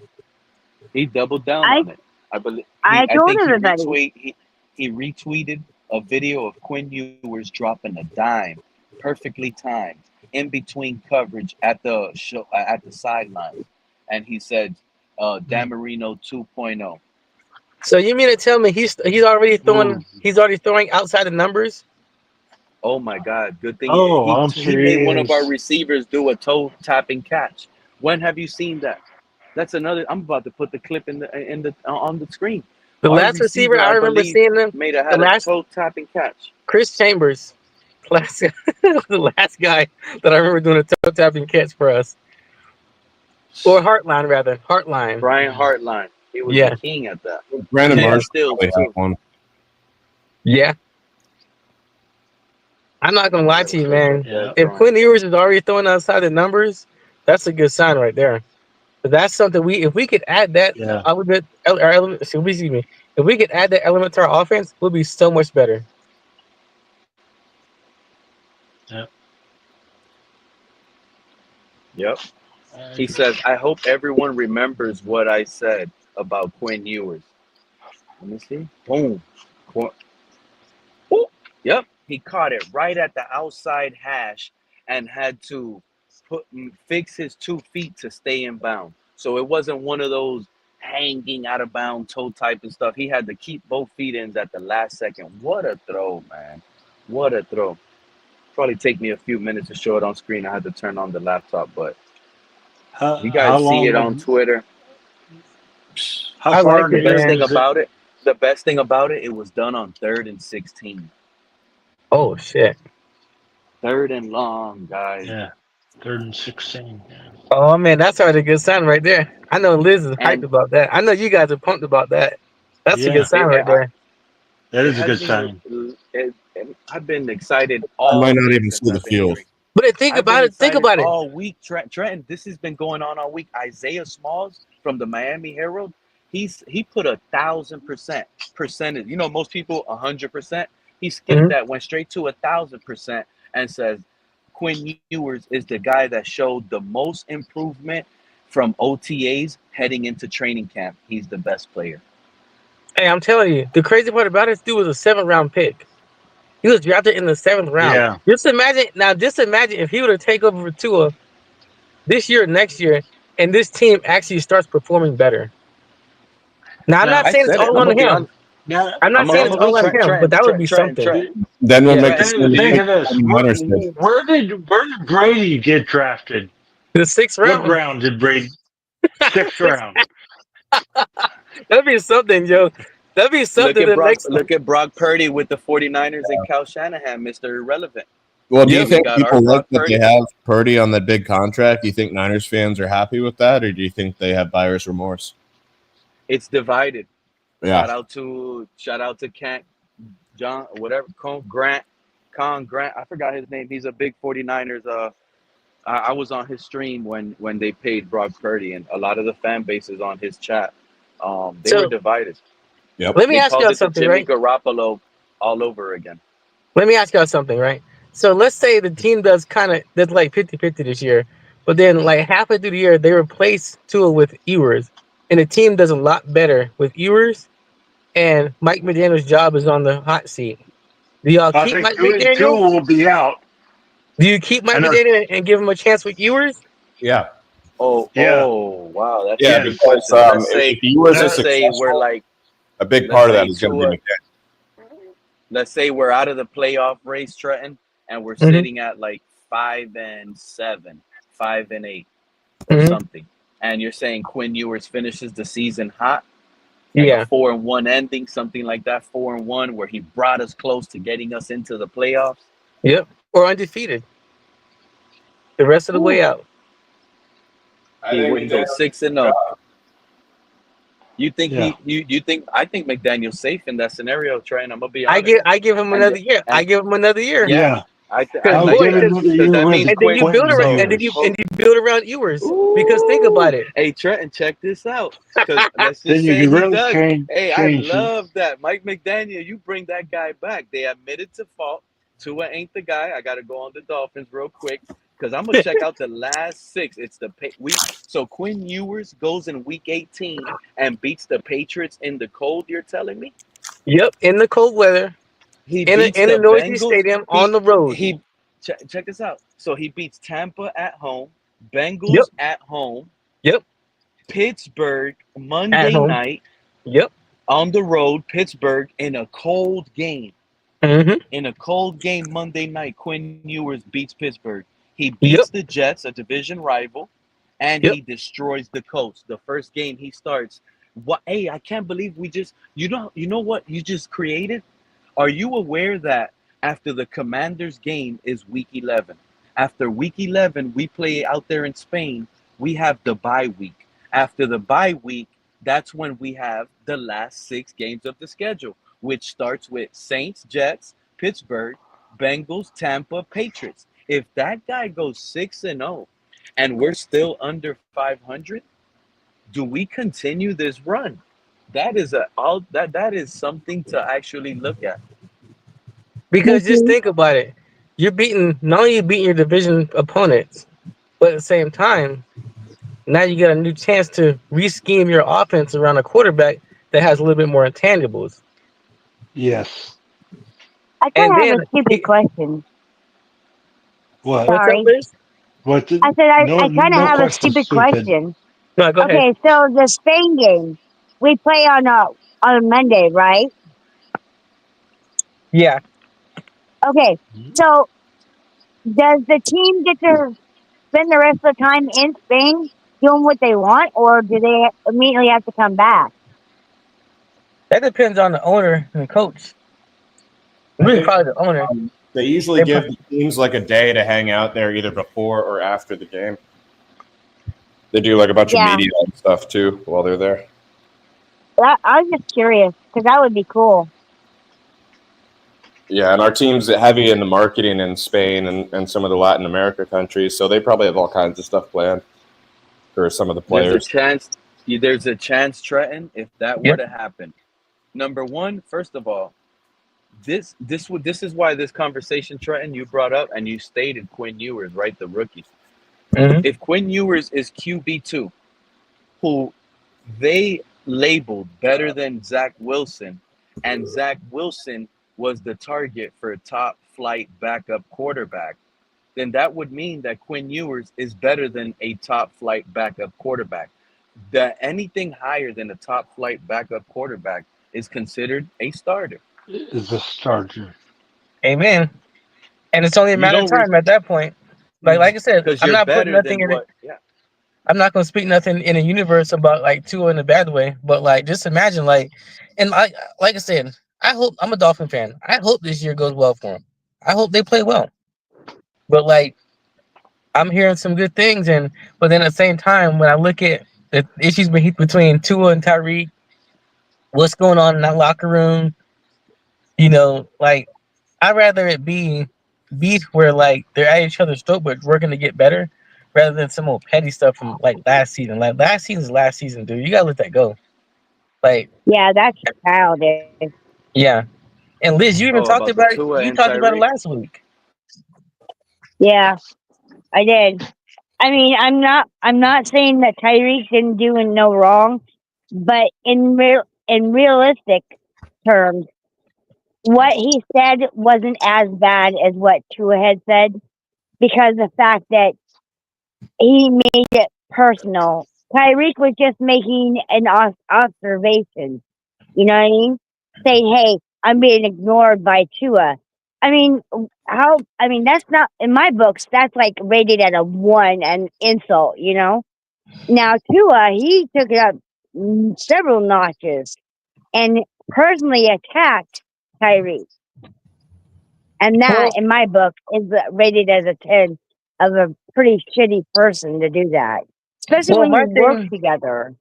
He doubled down I on it. I believe I I told think everybody. he retweeted a video of Quinn Ewers dropping a dime, perfectly timed, in between coverage at the sideline, and he said, "Dan Marino 2.0." So you mean to tell me he's already throwing outside the numbers? Oh my God! Good thing Oh, I'm he made one of our serious. receivers do a toe tapping catch. When have you seen that? That's another. I'm about to put the clip in the on the screen. The Our last receiver receiver, I I remember believe, seeing them, the had a last toe tapping catch. Chris Chambers, last the last guy that I remember doing a toe tapping catch for us, or Heartline rather, Heartline. Brian Hartline. He was the Yeah, king at that. Brandon He had Marshall stills probably have too. one. yeah. I'm not gonna lie That to was you, the man. Yeah. If drawing. Quinn Ewers is already throwing outside the numbers, that's a good sign right there. But that's something if we could add that Yeah. element, or element, excuse me, if we could add that element to our offense, we'll be so much better. Yeah. Yep. He says, "I hope everyone remembers what I said about Quinn Ewers." Let me see. Boom. Boop. Yep, he caught it right at the outside hash and had to fix his 2 feet to stay in bound. So it wasn't one of those hanging out of bound toe type and stuff. He had to keep both feet in at the last second. What a throw, man! What a throw. Probably take me a few minutes to show it on screen. I had to turn on the laptop, but you How guys see long? it on Twitter. How I far like in The the it, best game man. thing is it? about it, the best thing about it, it was done on 3rd and 16. Oh shit. 3rd and long, guys. Yeah. 3rd and 16. Oh man, that's already a good sign right there. I know Liz is hyped And about that. I know you guys are pumped about that. That's a good Yeah. sign right there. That it is a has good me. sign. I've been excited I might all not week even since see the I've been field. hearing. But think I've been about it. Think excited about it. all week. Trenton, this has been going on all week. Isaiah Smalls from the Miami Herald, he put 1,000% percentage. You know, most people 100%. He skipped Mhm. that, went straight to 1,000%, and says Quinn Ewers is the guy that showed the most improvement from OTAs heading into training camp. He's the best player. Hey, I'm telling you, the crazy part about it, this dude was a 7th-round pick. He was drafted in the 7th round. Yeah. Just imagine if he were to take over for Tua this year, next year, and this team actually starts performing better. Now, I'm not Now, I saying it's said it. all I'm on gonna be him. honest. now, I'm not saying it's I'm and gonna all on listen. him, but that would be something. Trent. Then we'll Yeah. make the Think, same think mistake of this. 49ers did. Where did Brady get drafted? The 6th What round. round did Brady? 6th Six. round. That'd be something, Joe. That'd be something. The next. Look at Brock Purdy with the 49ers and Cal Shanahan, Mr. Irrelevant. Well, do you Yep. We think got our people like Brock that they Purdy. have Purdy on that big contract? Do you think Niners fans are happy with that, or do you think they have buyer's remorse? It's divided. Yeah. Shout out to Kent, John, whatever, Con Grant. I forgot his name. He's a big 49ers. I was on his stream when they paid Brock Purdy, and a lot of the fan base is on his chat. They were So divided. Yep. let me They ask called y'all it the something, Jimmy right? Garoppolo all over again. Let me ask y'all something, right? So let's say the team does like 50-50 this year, but then like halfway through the year they replace Tua with Ewers, and the team does a lot better with Ewers, and Mike McDaniel's job is on the hot seat. Do y'all I keep think Mike two McDaniel? will be out. Do you keep I Mike know. McDaniel and give him a chance with Ewers? Yeah. Yeah. Wow, that's a Yeah, good Yes. because question. Let's if say Ewers is we're successful, like, a big let's part of that say is going to be Tua, McDaniel. let's say we're out of the playoff race, Trenton, and we're Mm-hmm. sitting at like 5-7, 5-8, or Mm-hmm. something. And you're saying Quinn Ewers finishes the season hot, like a Yeah. 4-1 ending, something like that, 4-1, where he brought us close to getting us into the playoffs. Yep. Or undefeated the rest of the way out. He goes 6-0. You think Yeah. you think I think McDaniel's safe in that scenario, Trent? I'm gonna be honest. I give him And another year. I and give him another year. yeah, Yeah. I I'll like give that another because year that means with And then you build Quentin around and Ewers. you build around Ewers. Because think about it. Hey Trenton, check this out. Because let's Then just you say can he really does. Hey, I change it. love that. Mike McDaniel, you bring that guy back. They admitted to fault. Tua ain't the guy. I gotta go on the Dolphins real quick. Because I'm gonna check out the last 6. It's the week. So Quinn Ewers goes in week 18 and beats the Patriots in the cold, you're telling me? Yep, in the cold weather, He in beats a the noisy Bengals. stadium on the road. Check this out. So he beats Tampa at home, Yep, Bengals at home, yep, Pittsburgh at Monday home. night, Yep. on the road, Pittsburgh, in a cold game. Mm-hmm. In a cold game Monday night, Quinn Ewers beats Pittsburgh. He beats Yep. the Jets, a division rival, and Yep. he destroys the Colts. The first game he starts. What? Hey, I can't believe we just. You know what you just created? Are you aware that after the Commanders game is week 11? After week 11, we play out there in Spain. We have the bye week. After the bye week, that's when we have the last 6 games of the schedule, which starts with Saints, Jets, Pittsburgh, Bengals, Tampa, Patriots. If that guy goes 6-0 and we're still under 500, do we continue this run? That is something to actually look at. Because just think about it. You're beating not only you beating your division opponents, but at the same time, now you get a new chance to re-scheme your offense around a quarterback that has a little bit more intangibles. Yes. I kind And of have then a stupid question. What? what's up, Sorry. Liz? What? I said I kind of No have a question, stupid stupid. question. No, go ahead. Okay, so the Spain game we play on Monday, right? Yeah. Okay, so does the team get to spend the rest of the time in Spain doing what they want, or do they immediately have to come back? That depends on the owner and the coach. I Really, think probably the owner. they usually They give the teams like a day to hang out there either before or after the game. They do like a bunch of Yeah, media and stuff too while they're there. I was just curious because that would be cool. Yeah, and our team's heavy in the marketing in Spain and some of the Latin America countries, so they probably have all kinds of stuff planned for some of the There's a players. chance. There's a chance, Trenton, if that were Yep. to happen. Number one, first of all, this is why this conversation, Trenton, you brought up and you stated Quinn Ewers, right, the rookie. Mm-hmm. If Quinn Ewers is QB2, who they labeled better than Zach Wilson, and Zach Wilson was the target for a top flight backup quarterback, then that would mean that Quinn Ewers is better than a top flight backup quarterback. That anything higher than a top flight backup quarterback is considered a starter. Is a starter. Amen. And it's only a You matter of don't time at that point. Like I said, because I'm you're not putting better nothing than in it. what. Yeah. I'm not gonna speak nothing in the universe about like Tua in a bad way, but like just imagine and like I said, I hope I'm a Dolphin fan. I hope this year goes well for them. I hope they play well. But like I'm hearing some good things, but then at the same time, when I look at the issues between Tua and Tyreek, what's going on in that locker room, like I'd rather it be beef where like they're at each other's throat but working to get better, rather than some old petty stuff from like last season. Like last season, dude. You gotta let that go. Like, Yeah, that's childish. yeah. And Liz, you even Oh, talked about the about it. Tua You and talked about it Tyreek. last week. Yeah, I did. I mean, I'm not saying that Tyreek didn't do no wrong, but in realistic terms, what he said wasn't as bad as what Tua had said because the fact that he made it personal. Tyreek was just making an observation. You know what I mean? Saying, "Hey, I'm being ignored by Tua." I mean, how? I mean, that's not in my books. That's like rated at a 1, an insult. Now Tua, he took it up several notches and personally attacked Tyreek, and that, Well, in my book, is rated as a 10 of a pretty shitty person to do that, especially well, when you my work thing. together.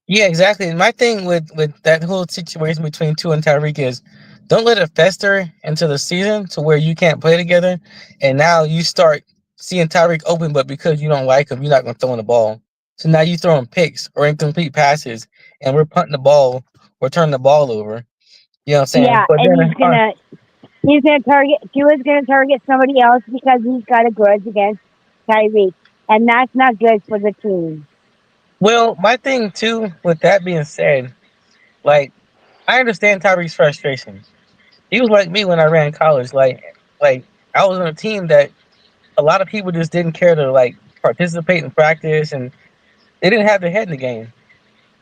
Yeah, exactly. My thing with that whole situation between Tua and Tyreek is, don't let it fester into the season to where you can't play together, and now you start seeing Tyreek open, but because you don't like him, you're not gonna throw in the ball. So now you throwing picks or incomplete passes, and we're punting the ball or turning the ball over. You know what I'm saying? Yeah, But and then, he's gonna target Tua's gonna target somebody else because he's got a grudge against Tyreek, and that's not good for the team. well, my thing too, with that being said, like I understand Tyreek's frustration. He was like me when I ran college. Like I was on a team that a lot of people just didn't care to like participate in practice, and they didn't have their head in the game.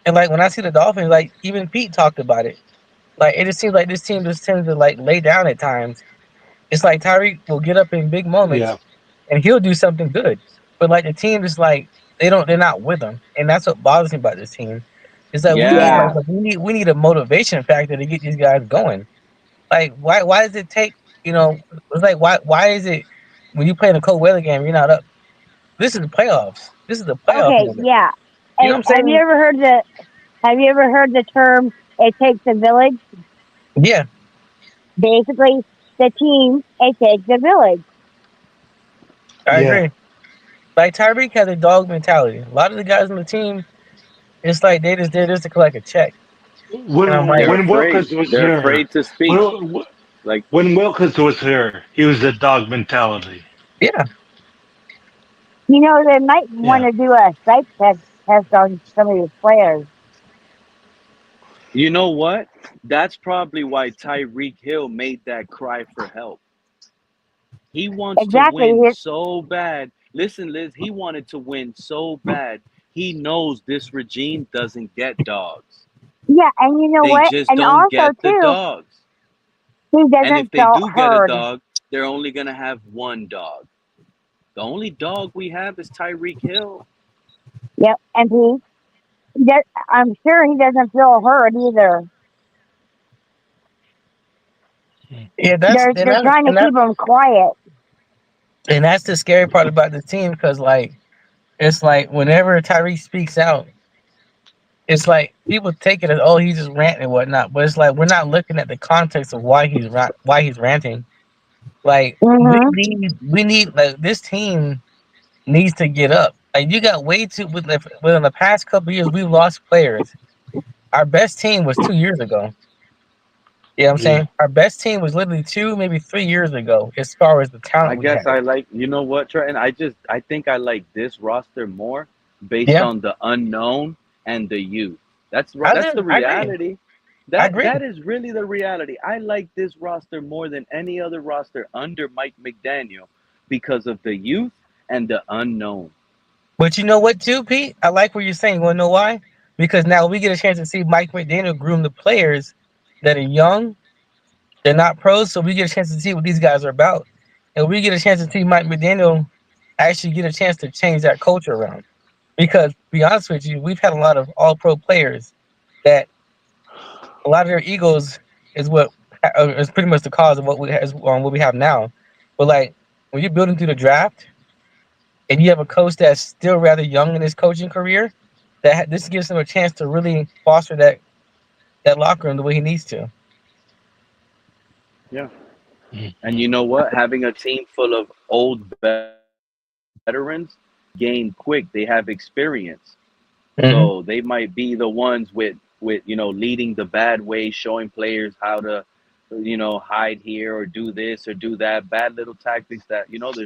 And like when I see the Dolphins, like even Pete talked about it. Like it just seems like this team just tends to like lay down at times. It's like Tyreek will get up in big moments Yeah. and he'll do something good. But like the team is like they're not with him. And that's what bothers me about this team. Is that we need Yeah. we need a motivation factor to get these guys going. Like why does it take it's like why is it when you play in a cold weather game you're not up? This is the playoffs. This is the playoff Okay, moment. yeah. You know what I'm Have you saying? ever heard the term "it takes a village"? Yeah, Basically, the team it takes a village. I Yeah. agree. Like Tyreek has a dog mentality. A lot of the guys on the team, it's like they're just to collect a check. And I'm like, They're When afraid. Wilkins was They're here, afraid to speak. when Like, when Wilkins was here, he was a dog mentality. yeah, They might want Yeah. to do a psych test on some of these players. you know what? That's probably why Tyreek Hill made that cry for help. He wants to Exactly. win so bad. Listen, Liz, he wanted to win so bad. He knows this regime doesn't get dogs. Yeah, and you know They what? just And don't also get the too, dogs. he And doesn't if they feel do get a heard. dog, they're only going to have one dog. The only dog we have is Tyreek Hill. Yep, and I'm sure he doesn't feel heard either. yeah. They're trying to keep him quiet. And that's the scary part about the team because like it's like whenever Tyreek speaks out, it's like people take it as he's just ranting and whatnot. But it's like we're not looking at the context of why he's ranting. Like Mm-hmm. we need like this team needs to get up. Like you got way too within the past couple years we've lost players. Our best team was 2 years ago. You know what I'm Yeah. saying? Our best team was literally 2, maybe 3 years ago, as far as the talent I we guess had. I like, you know what, Trenton? I think I like this roster more based Yeah, on the unknown and the youth. That's the I agree. reality. I That agree. that is really the reality. I like this roster more than any other roster under Mike McDaniel because of the youth and the unknown. But you know what, too, Pete? I like what you're saying. You want to know why? Because now we get a chance to see Mike McDaniel groom the players that are young. They're not pros, so we get a chance to see what these guys are about. And we get a chance to see Mike McDaniel actually get a chance to change that culture around. Because, to be honest with you, we've had a lot of all pro players that a lot of their egos is what is pretty much the cause of what we have now. But like when you're building through the draft and you have a coach that's still rather young in his coaching career, this gives him a chance to really foster that locker room the way he needs to. Yeah. And you know what? Having a team full of old veterans, gain quick. They have experience. So they Mm-hmm. might be the ones with leading the bad way, showing players how to hide here or do this or do that, bad little tactics that the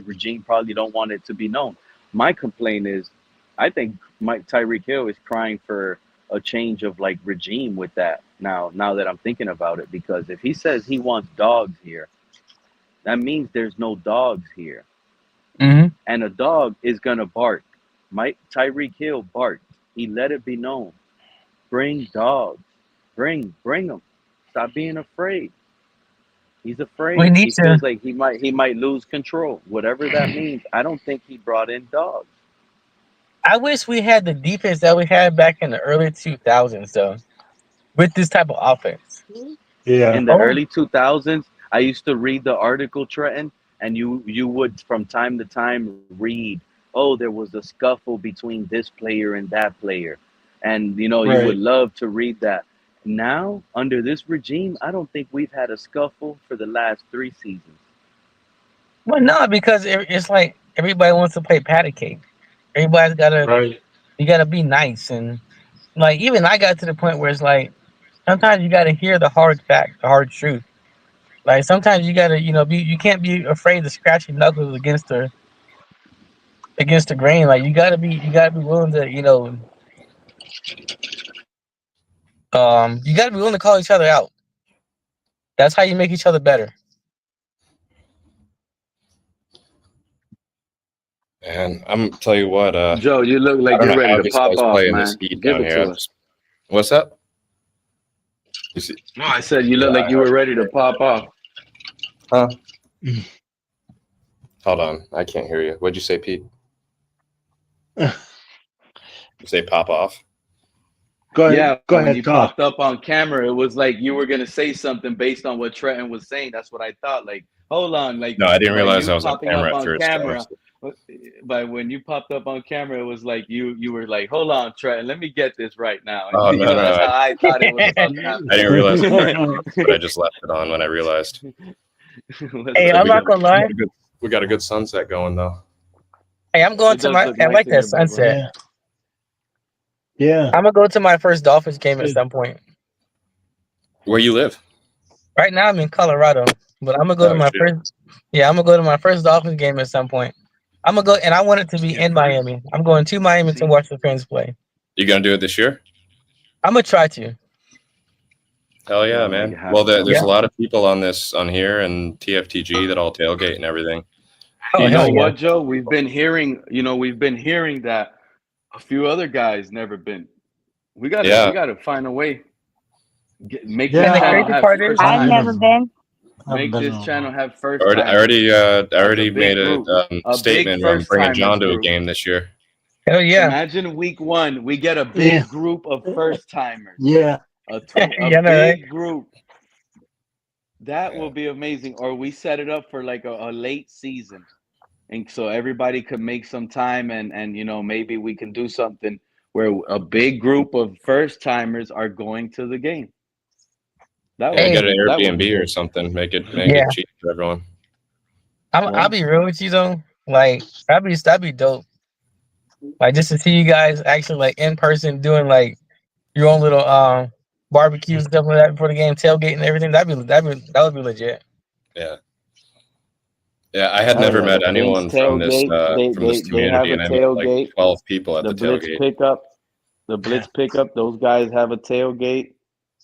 regime probably don't want it to be known. My complaint is I think Mike Tyreek Hill is crying for a change of like regime with that now that I'm thinking about it, because if he says he wants dogs here, that means there's no dogs here, Mm-hmm. and a dog is gonna bark. Mike Tyreek Hill barked. He let it be known. Bring dogs. Bring them. Stop being afraid. He's We afraid. need He to. feels like he might lose control. Whatever that means. I don't think he brought in dogs. I wish we had the defense that we had back in the early 2000s, though, with this type of offense. Yeah. In the Oh, early 2000s, I used to read the article, Trenton, and you would from time to time read, oh, there was a scuffle between this player and that player, and you would Right. love to read that. Now, under this regime, I don't think we've had a scuffle for the last 3 seasons. well, no, because it's like everybody wants to play patty cake. Everybody's gotta Right. you gotta be nice, and like even I got to the point where it's like sometimes you gotta hear the hard fact, the hard truth. Like sometimes you gotta you can't be afraid to scratch your knuckles against the grain. Like you gotta be willing to you gotta be willing to call each other out. That's how you make each other better. And I'm tell you what, Joe, you look I like don't you're know ready how to these pop guys off, play in this man. heat Give down it here. to us. What's up? No, I said you look like you were ready to pop off. Huh? Hold on, I can't hear you. What'd you say, Pete? You say pop off? Go ahead. Yeah, Go when ahead. you Talk. popped up on camera, it was like you were gonna say something based on what Trenton was saying. That's what I thought. Like, hold on, like No, I didn't by realize you I was on popping camera up at on first. camera, but when you popped up on camera, it was like you were like, hold on, Trenton, let me get this right now. Oh, You no, know, that's no. how I thought it was about to I didn't realize it happen. was but I just left it on when I realized. Hey, I'm not gonna lie. We got a good sunset going though. Hey, I'm going It to does my. look I nice like in that here, Bubba. sunset. Yeah. I'm gonna go to my first Dolphins game at some point. Where you live? Right now, I'm in Colorado, but I'm gonna go to my first. Yeah, I'm gonna go to my first Dolphins game at some point. I'm gonna go, and I want it to be in Miami. I'm going to Miami to watch the Fins play. You gonna do it this year? I'm gonna try to. Hell yeah, You man. have Well, to. there's a lot of people on here and TFTG that all tailgate and everything. Oh, You hell know yeah. what, Joe? We've been hearing that a few other guys never been. We gotta find a way. Make this And the channel crazy have part is, first I've never timers. been. Make this channel have first I timers. already big made a group. A big statement where I'm first bringing timers John to a group. game this year. Hell yeah. Imagine week 1, we get a big group of first timers. Yeah. A Yeah, no, big right? group. That will be amazing. Or we set it up for like a late season. And so everybody could make some time and maybe we can do something where a big group of first timers are going to the game. Get an Airbnb or something. Make it cheap for everyone. I'll be real with you though. Like that'd be dope. Like just to see you guys actually like in person doing like your own little barbecues and stuff like that before the game, tailgate and everything. That would be legit. Yeah. Yeah, I had never met anyone from this They have community, a and I met like tailgate. 12 people at The the blitz tailgate. pickup. Those guys have a tailgate.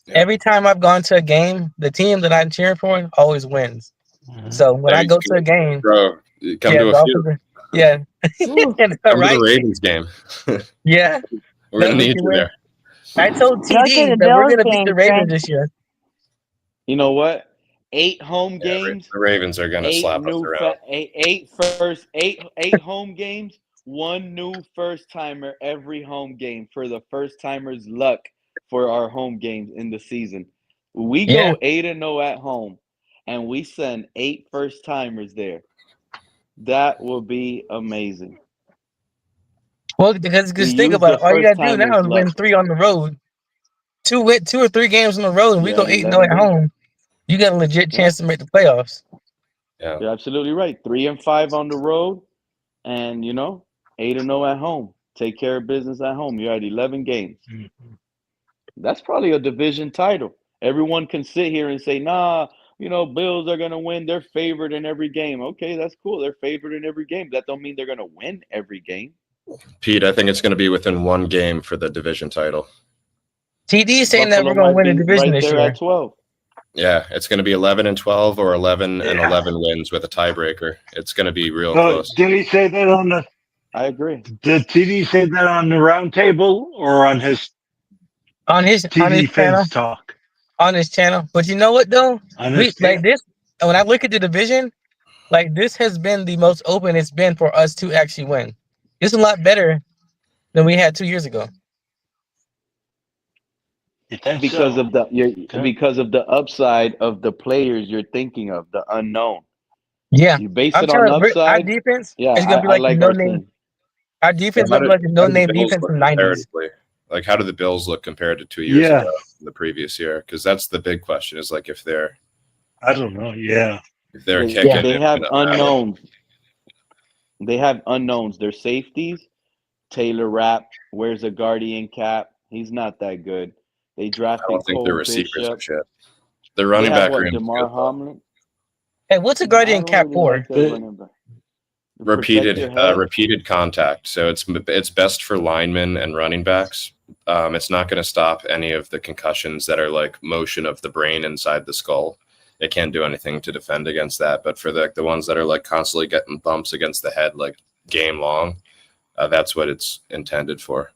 Every time I've gone to a game, the team that I'm cheering for always wins. So when I go to a game, Bro, come to a few. yeah, Come to the Ravens game. Yeah, We're gonna need you there. I told Go to TD the that we're Bills gonna beat the game, Ravens Trent. this year. You know what? 8 home games. The Ravens are gonna slap us around. Eight home games. 1 new first timer every home game for the first timers' luck for our home games in the season. We go 8-0 at home, and we send 8 first timers there. That will be amazing. Well, because think about it, all you gotta do now is win 3 on the road. 2 or 3 games on the road, and we go 8-0 at home. You got a legit chance to make the playoffs. Yeah, you're absolutely right. 3-5 on the road, and 8-0 at home. Take care of business at home. You're at 11 games. That's probably a division title. Everyone can sit here and say, nah, Bills are going to win. They're favored in every game. Okay, that's cool. They're favored in every game. That don't mean they're going to win every game. Pete, I think it's going to be within 1 game for the division title. TD is saying that we're going to win the division right this there year. At 12. Yeah, it's going to be 11-12 or 11-11 wins with a tiebreaker. It's going to be real close. Did he say that on the? I agree. Did TD say that on the round table or on his TD Fins talk? On his channel. But you know what though? Like this, when I look at the division, like this has been the most open it's been for us to actually win. It's a lot better than we had 2 years ago. Because of the upside of the players you're thinking of, the unknown. Yeah, you base it on upside. Our defense is gonna be I like like no our name. team. Our defense is like a no name defense from the 90s. Like, how do the Bills look compared to 2 years ago, the previous year? Because that's the big question. Is like if they're, I don't know. Yeah, if they're kicking, they have unknowns. They have unknowns. Their safeties. Taylor Rapp wears a Guardian cap. He's not that good. They drafted. I don't think Cole their receivers Bishop. are shit. Their running back room. Demar Hamlin. Hey, what's a Guardian cap for? Repeated contact. So it's best for linemen and running backs. It's not going to stop any of the concussions that are like motion of the brain inside the skull. It can't do anything to defend against that. But for the ones that are like constantly getting bumps against the head, like game long, that's what it's intended for.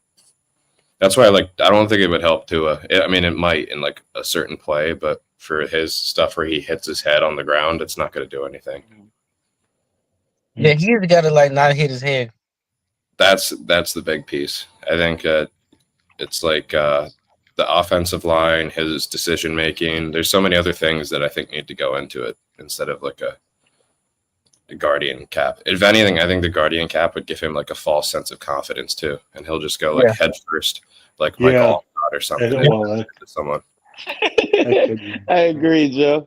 That's why I don't think it would help Tua. I mean, it might in like a certain play, but for his stuff where he hits his head on the ground, it's not going to do anything. Yeah, he's got to like not hit his head. That's the big piece. I think it's like the offensive line, his decision making. There's so many other things that I think need to go into it instead of like a guardian cap. If anything, I think the guardian cap would give him like a false sense of confidence too, and he'll just go like head first, like Michael Alcott or something, to someone. I agree, Joe.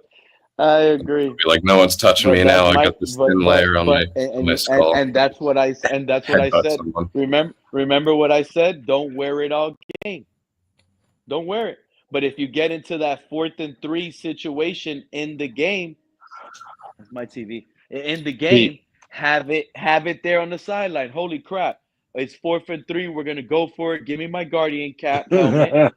I agree. Be like, no one's touching me now. I got this thin layer on my skull. And that's what I said. Someone. Remember what I said? Don't wear it all game. Don't wear it. But if you get into that 4th and 3 situation in the game, that's my TV. In the game, have it there on the sideline. Holy crap. It's 4th and 3. We're gonna go for it. Give me my guardian cap helmet.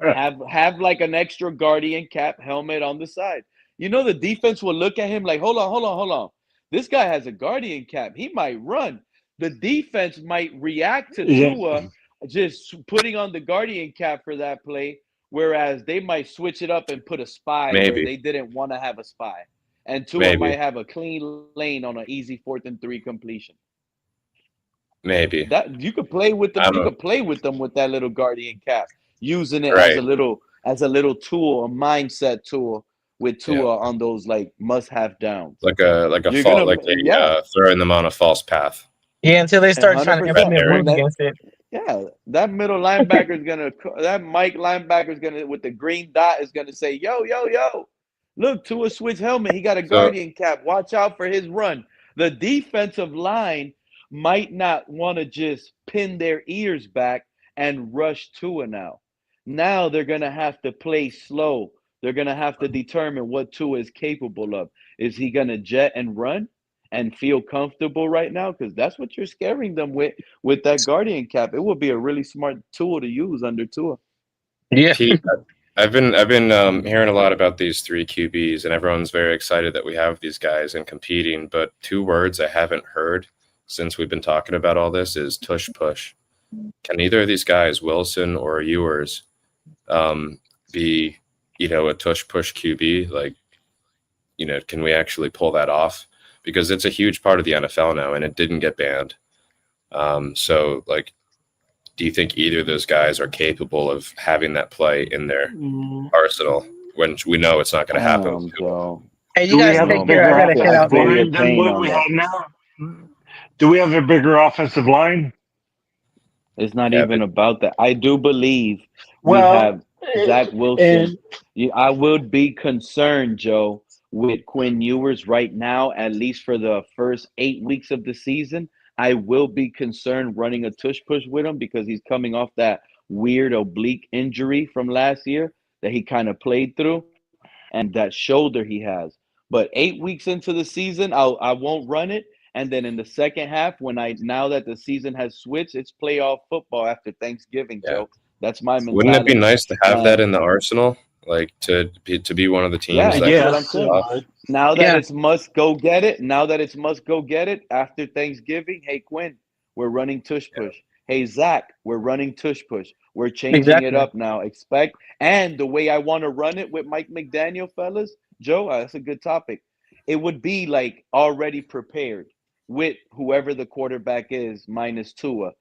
have like an extra guardian cap helmet on the side. You know the defense will look at him like, hold on. This guy has a guardian cap. He might run. The defense might react to Tua just putting on the guardian cap for that play, whereas they might switch it up and put a spy where they didn't want to have a spy. And Tua might have a clean lane on an easy 4th and 3 completion. Maybe that you could play with them. You could play with them with that little guardian cap, using it as a little tool, a mindset tool with Tua on those like must-have downs. Like throwing them on a false path. Yeah, until they start trying to implement moves against it. Yeah, that middle linebacker is that Mike linebacker is gonna with the green dot is gonna say, yo, look, Tua switch helmet. He got a guardian cap. Watch out for his run. The defensive line might not want to just pin their ears back and rush Tua now. Now they're going to have to play slow. They're going to have to determine what Tua is capable of. Is he going to jet and run and feel comfortable right now? Because that's what you're scaring them with that guardian cap. It would be a really smart tool to use under Tua. Yeah. I've been hearing a lot about these 3 QBs, and everyone's very excited that we have these guys and competing. But 2 words I haven't heard since we've been talking about all this is tush push. Can either of these guys, Wilson or Ewers, be a tush push QB? Like, can we actually pull that off? Because it's a huge part of the NFL now, and it didn't get banned. So, like, do you think either of those guys are capable of having that play in their arsenal when we know it's not going to happen? Hey, you guys take care. I gotta head out. Than what we have now. Do we have a bigger offensive line? It's not even about that. I do believe we have Zach Wilson. I would be concerned, Joe, with Quinn Ewers right now, at least for the first 8 weeks of the season. I will be concerned running a tush push with him because he's coming off that weird oblique injury from last year that he kind of played through, and that shoulder he has. But 8 weeks into the season, I won't run it. And then in the second half, now that the season has switched, it's playoff football after Thanksgiving, Joe. That's my mentality. Wouldn't it be nice to have that in the arsenal, like to be one of the teams? That's what I'm saying. Now that it's must go get it after Thanksgiving. Hey Quinn, we're running tush push. Hey Zach, we're running tush push. We're changing it up now. And the way I want to run it with Mike McDaniel, fellas, Joe, that's a good topic. It would be like already prepared with whoever the quarterback is minus Tua.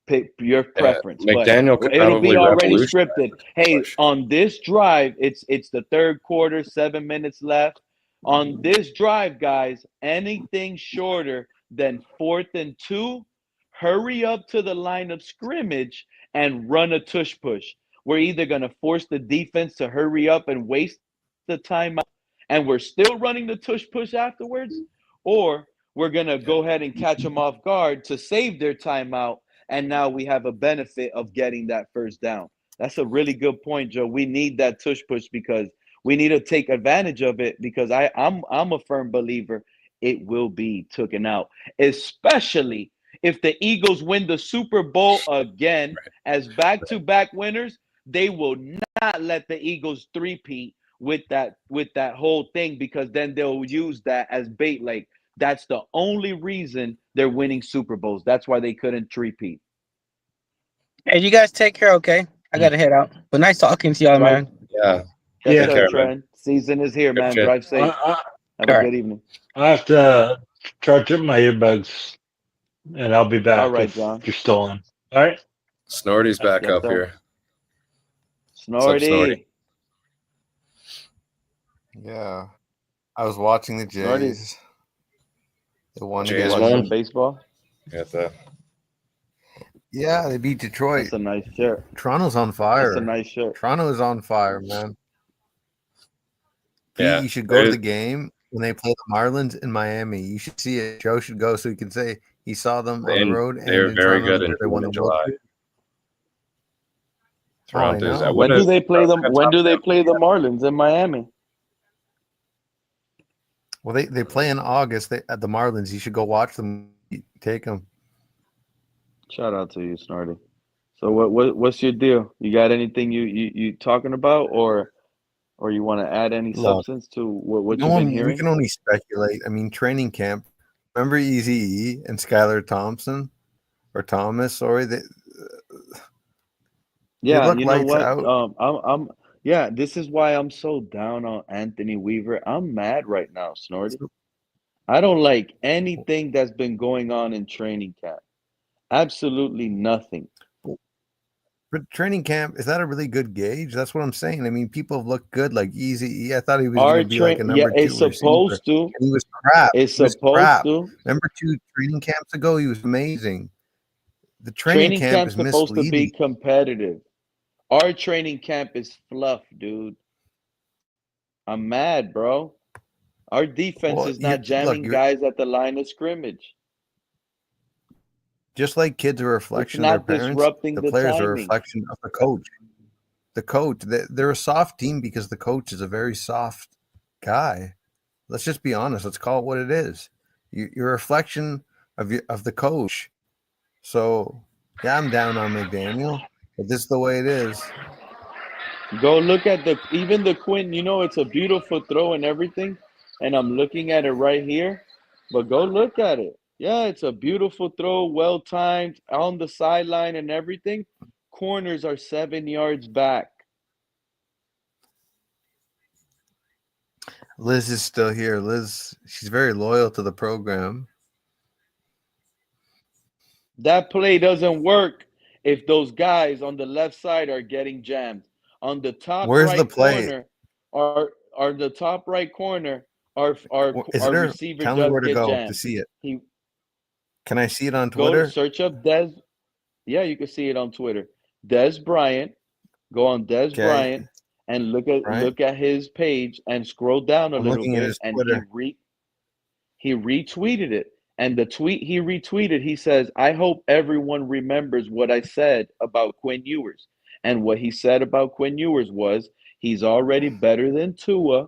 Pick your preference. McDaniel could it'll be already revolutionize scripted. Hey, on this drive, it's the third quarter, 7 minutes left. On this drive, guys, anything shorter than 4th and 2, hurry up to the line of scrimmage and run a tush push. We're either going to force the defense to hurry up and waste the timeout, and we're still running the tush push afterwards, or we're going to go ahead and catch them off guard to save their timeout, and now we have a benefit of getting that first down. That's a really good point, Joe. We need that tush push because we need to take advantage of it, because I'm a firm believer it will be taken out, especially if the Eagles win the Super Bowl again as back-to-back winners. They will not let the Eagles three-peat with that whole thing, because then they'll use that as bait. Like, that's the only reason they're winning Super Bowls. That's why they couldn't three-peat. Hey, you guys take care, okay? I gotta head out. But nice talking to y'all, Drive. man. Yeah. Yes, Yeah. Take sir, care, man. Trent. Season is here, Good man. shit. Drive safe. I, Have a All right. good evening. I have to charge up my earbuds, and I'll be All back right, if John. you're still on. All right. Snorty's back Yes, up sir. here. What's up, Snorty? Snorty. Yeah. I was watching the Snorty's. Jays. They won You Jays again. watch won. some baseball? Got the Yeah, they beat Detroit. That's a nice shirt. Toronto's on That's a fire. nice shirt. Toronto is on fire, man. Pete, yeah. you should go to They're- the game when they play the Marlins in Miami. You should see it. Joe should go so he can say he saw them on the road They're and in very Toronto. good in They won June the and World July. Series. Oh, I Toronto's. know. When do they play them? When do they play the Marlins in Miami? Well, they play in August at the Marlins. You should go watch them. Take them. Shout out to you, Snorty. So what's your deal? You got anything you talking about, or you want to add any Look, substance to what no you've been one, we hearing? can only speculate. I mean, training camp. Remember Eazy-E and Skylar Thompson or Thomas? Sorry, they Yeah, look you know lights what? out. I'm yeah. This is why I'm so down on Anthony Weaver. I'm mad right now, Snorty. I don't like anything that's been going on in training camp. Absolutely nothing. But training camp, is that a really good gauge? That's what I'm saying. I mean, people have looked good, like Easy. I thought he was going Our to be like a yeah, number 2 it's receiver. supposed to. And he was crap. It's He was supposed crap. to. Remember 2 training camps ago? He was amazing. The training Training camp camp's is supposed to be misleading. competitive. Our training camp is fluff, dude. I'm mad, bro. Our defense Well, is not look, jamming you're guys at the line of scrimmage. just like kids are a It's reflection of their not parents. disrupting The the players are a timing. reflection of the coach. The coach, they're a soft team because the coach is a very soft guy. Let's just be honest. Let's call it what it is. You're a reflection of the coach. So yeah, I'm down on McDaniel, but this is the way it is. Go look at even the Quinn. You know, it's a beautiful throw and everything. And I'm looking at it right here. But go look at it. Yeah, it's a beautiful throw, well timed, on the sideline and everything. Corners are 7 yards back. Liz is still here. Liz, she's very loyal to the program. That play doesn't work if those guys on the left side are getting jammed. On the top Where's the right play? corner, are the top right corner, our Is it there? receiver Tell me does where to get go to jammed. see it. He Can I see it on go to Twitter? search up Des. Yeah, you can see it on Twitter. Des Bryant. Go on Des Okay. Bryant and look at his page and scroll down a I'm little looking at bit, his and Twitter. he retweeted it. And the tweet he retweeted, he says, "I hope everyone remembers what I said about Quinn Ewers." And what he said about Quinn Ewers was he's already better than Tua,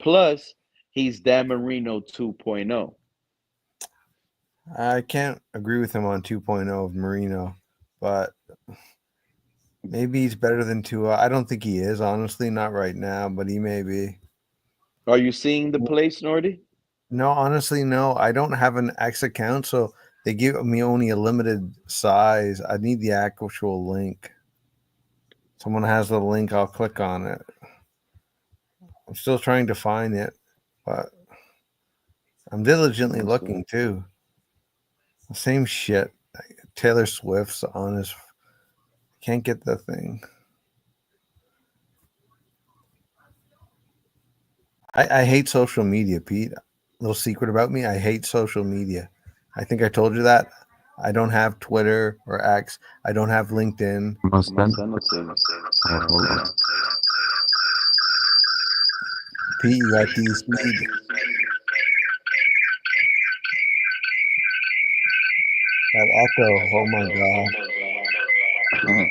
plus he's Dan Marino 2.0. I can't agree with him on 2.0 of Marino, but maybe he's better than Tua. I don't think he is, honestly, not right now, but he may be. Are you seeing the play, Snorty? No, honestly, no. I don't have an X account, so they give me only a limited size. I need the actual link. Someone has the link, I'll click on it. I'm still trying to find it, but I'm diligently looking too. Same shit. Taylor Swift's on his. Can't get the thing. I hate social media, Pete. Little secret about me: I hate social media. I think I told you that. I don't have Twitter or X. I don't have LinkedIn. I'm gonna send it to you. Pete, you got these speed. That echo. Oh my god.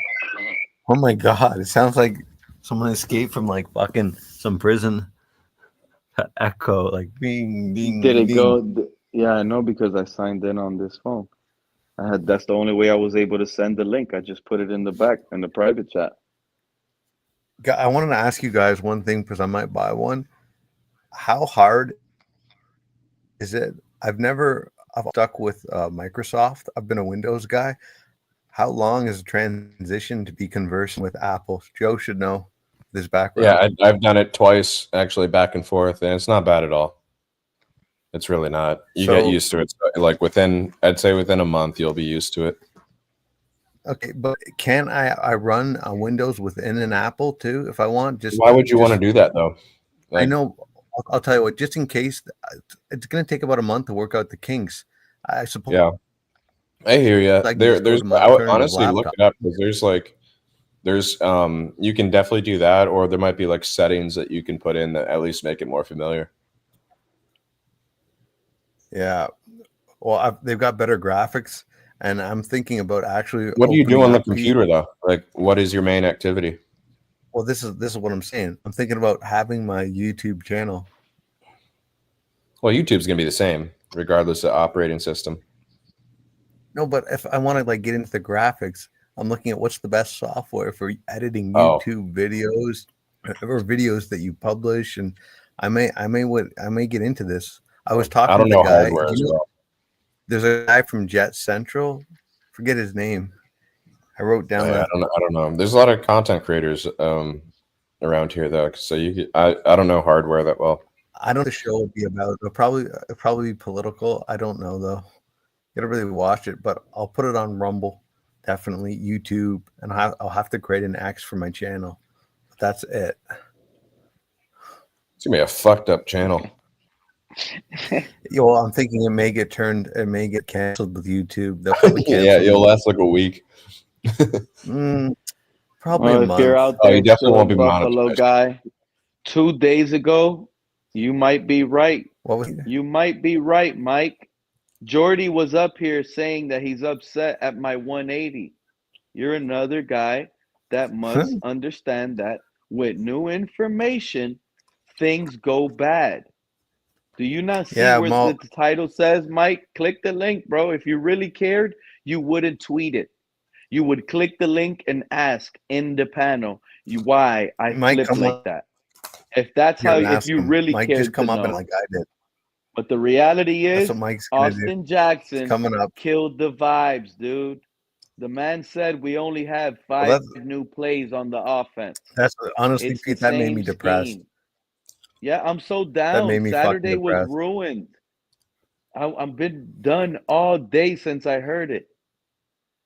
Oh my god. It sounds like someone escaped from like fucking some prison. Echo, like bing, bing, Did it bing. go? Yeah, I know because I signed in on this phone. That's the only way I was able to send the link. I just put it in the back in the private chat. I wanted to ask you guys one thing because I might buy one. How hard is it? I've stuck with Microsoft. I've been a Windows guy. How long is the transition to be conversing with Apple? Joe should know this background. Yeah, I've done it twice, actually, back and forth, and it's not bad at all. It's really not. You get used to it. Like I'd say within a month, you'll be used to it. Okay, but can I run Windows within an Apple too if I want? Why would you want to do that though? I know. I'll tell you what. Just in case, it's going to take about a month to work out the kinks. I suppose. Yeah, I hear you. Like There's. I would honestly look it up because there's you can definitely do that, or there might be like settings that you can put in that at least make it more familiar. Yeah, well, they've got better graphics, and I'm thinking about actually. What do you do on the computer though? Like, what is your main activity? Well, this is what I'm saying. I'm thinking about having my YouTube channel. Well, YouTube's gonna be the same regardless of operating system. No, but if I want to like get into the graphics, I'm looking at what's the best software for editing YouTube videos or videos that you publish, and I may get into this. I was talking to the guy. There's a guy from Jet Central. Forget his name. I wrote down. I don't know. There's a lot of content creators around here though, so I don't know hardware that well. I don't know what the show would be about. It'll probably be political. I don't know though. You gotta really watch it, but I'll put it on Rumble, definitely YouTube, and I'll have to create an X for my channel. But that's it. It's gonna be a fucked up channel. Well, I'm thinking it may get canceled with YouTube. They'll probably cancel. Yeah, you'll last like a week. Probably a month. If you're out there, you definitely won't be Buffalo monetized. guy. 2 days ago, you might be right. You might be right, Mike. Jordy was up here saying that he's upset at my 180. You're another guy that must understand that with new information, things go bad. Do you not see where the title says, Mike? Click the link, bro. If you really cared, you wouldn't tweet it. You would click the link and ask in the panel why I flipped like that. If that's how, if you really Mike cared just come to up know. and like I did. But the reality is, Austin Jackson coming up. killed the vibes, dude. The man said we only have 5 new plays on the offense. That's honestly, It's Pete, the that made me same depressed. scheme. Yeah, I'm so down. That made me Saturday fucking was depressed. ruined. I've been done all day since I heard it.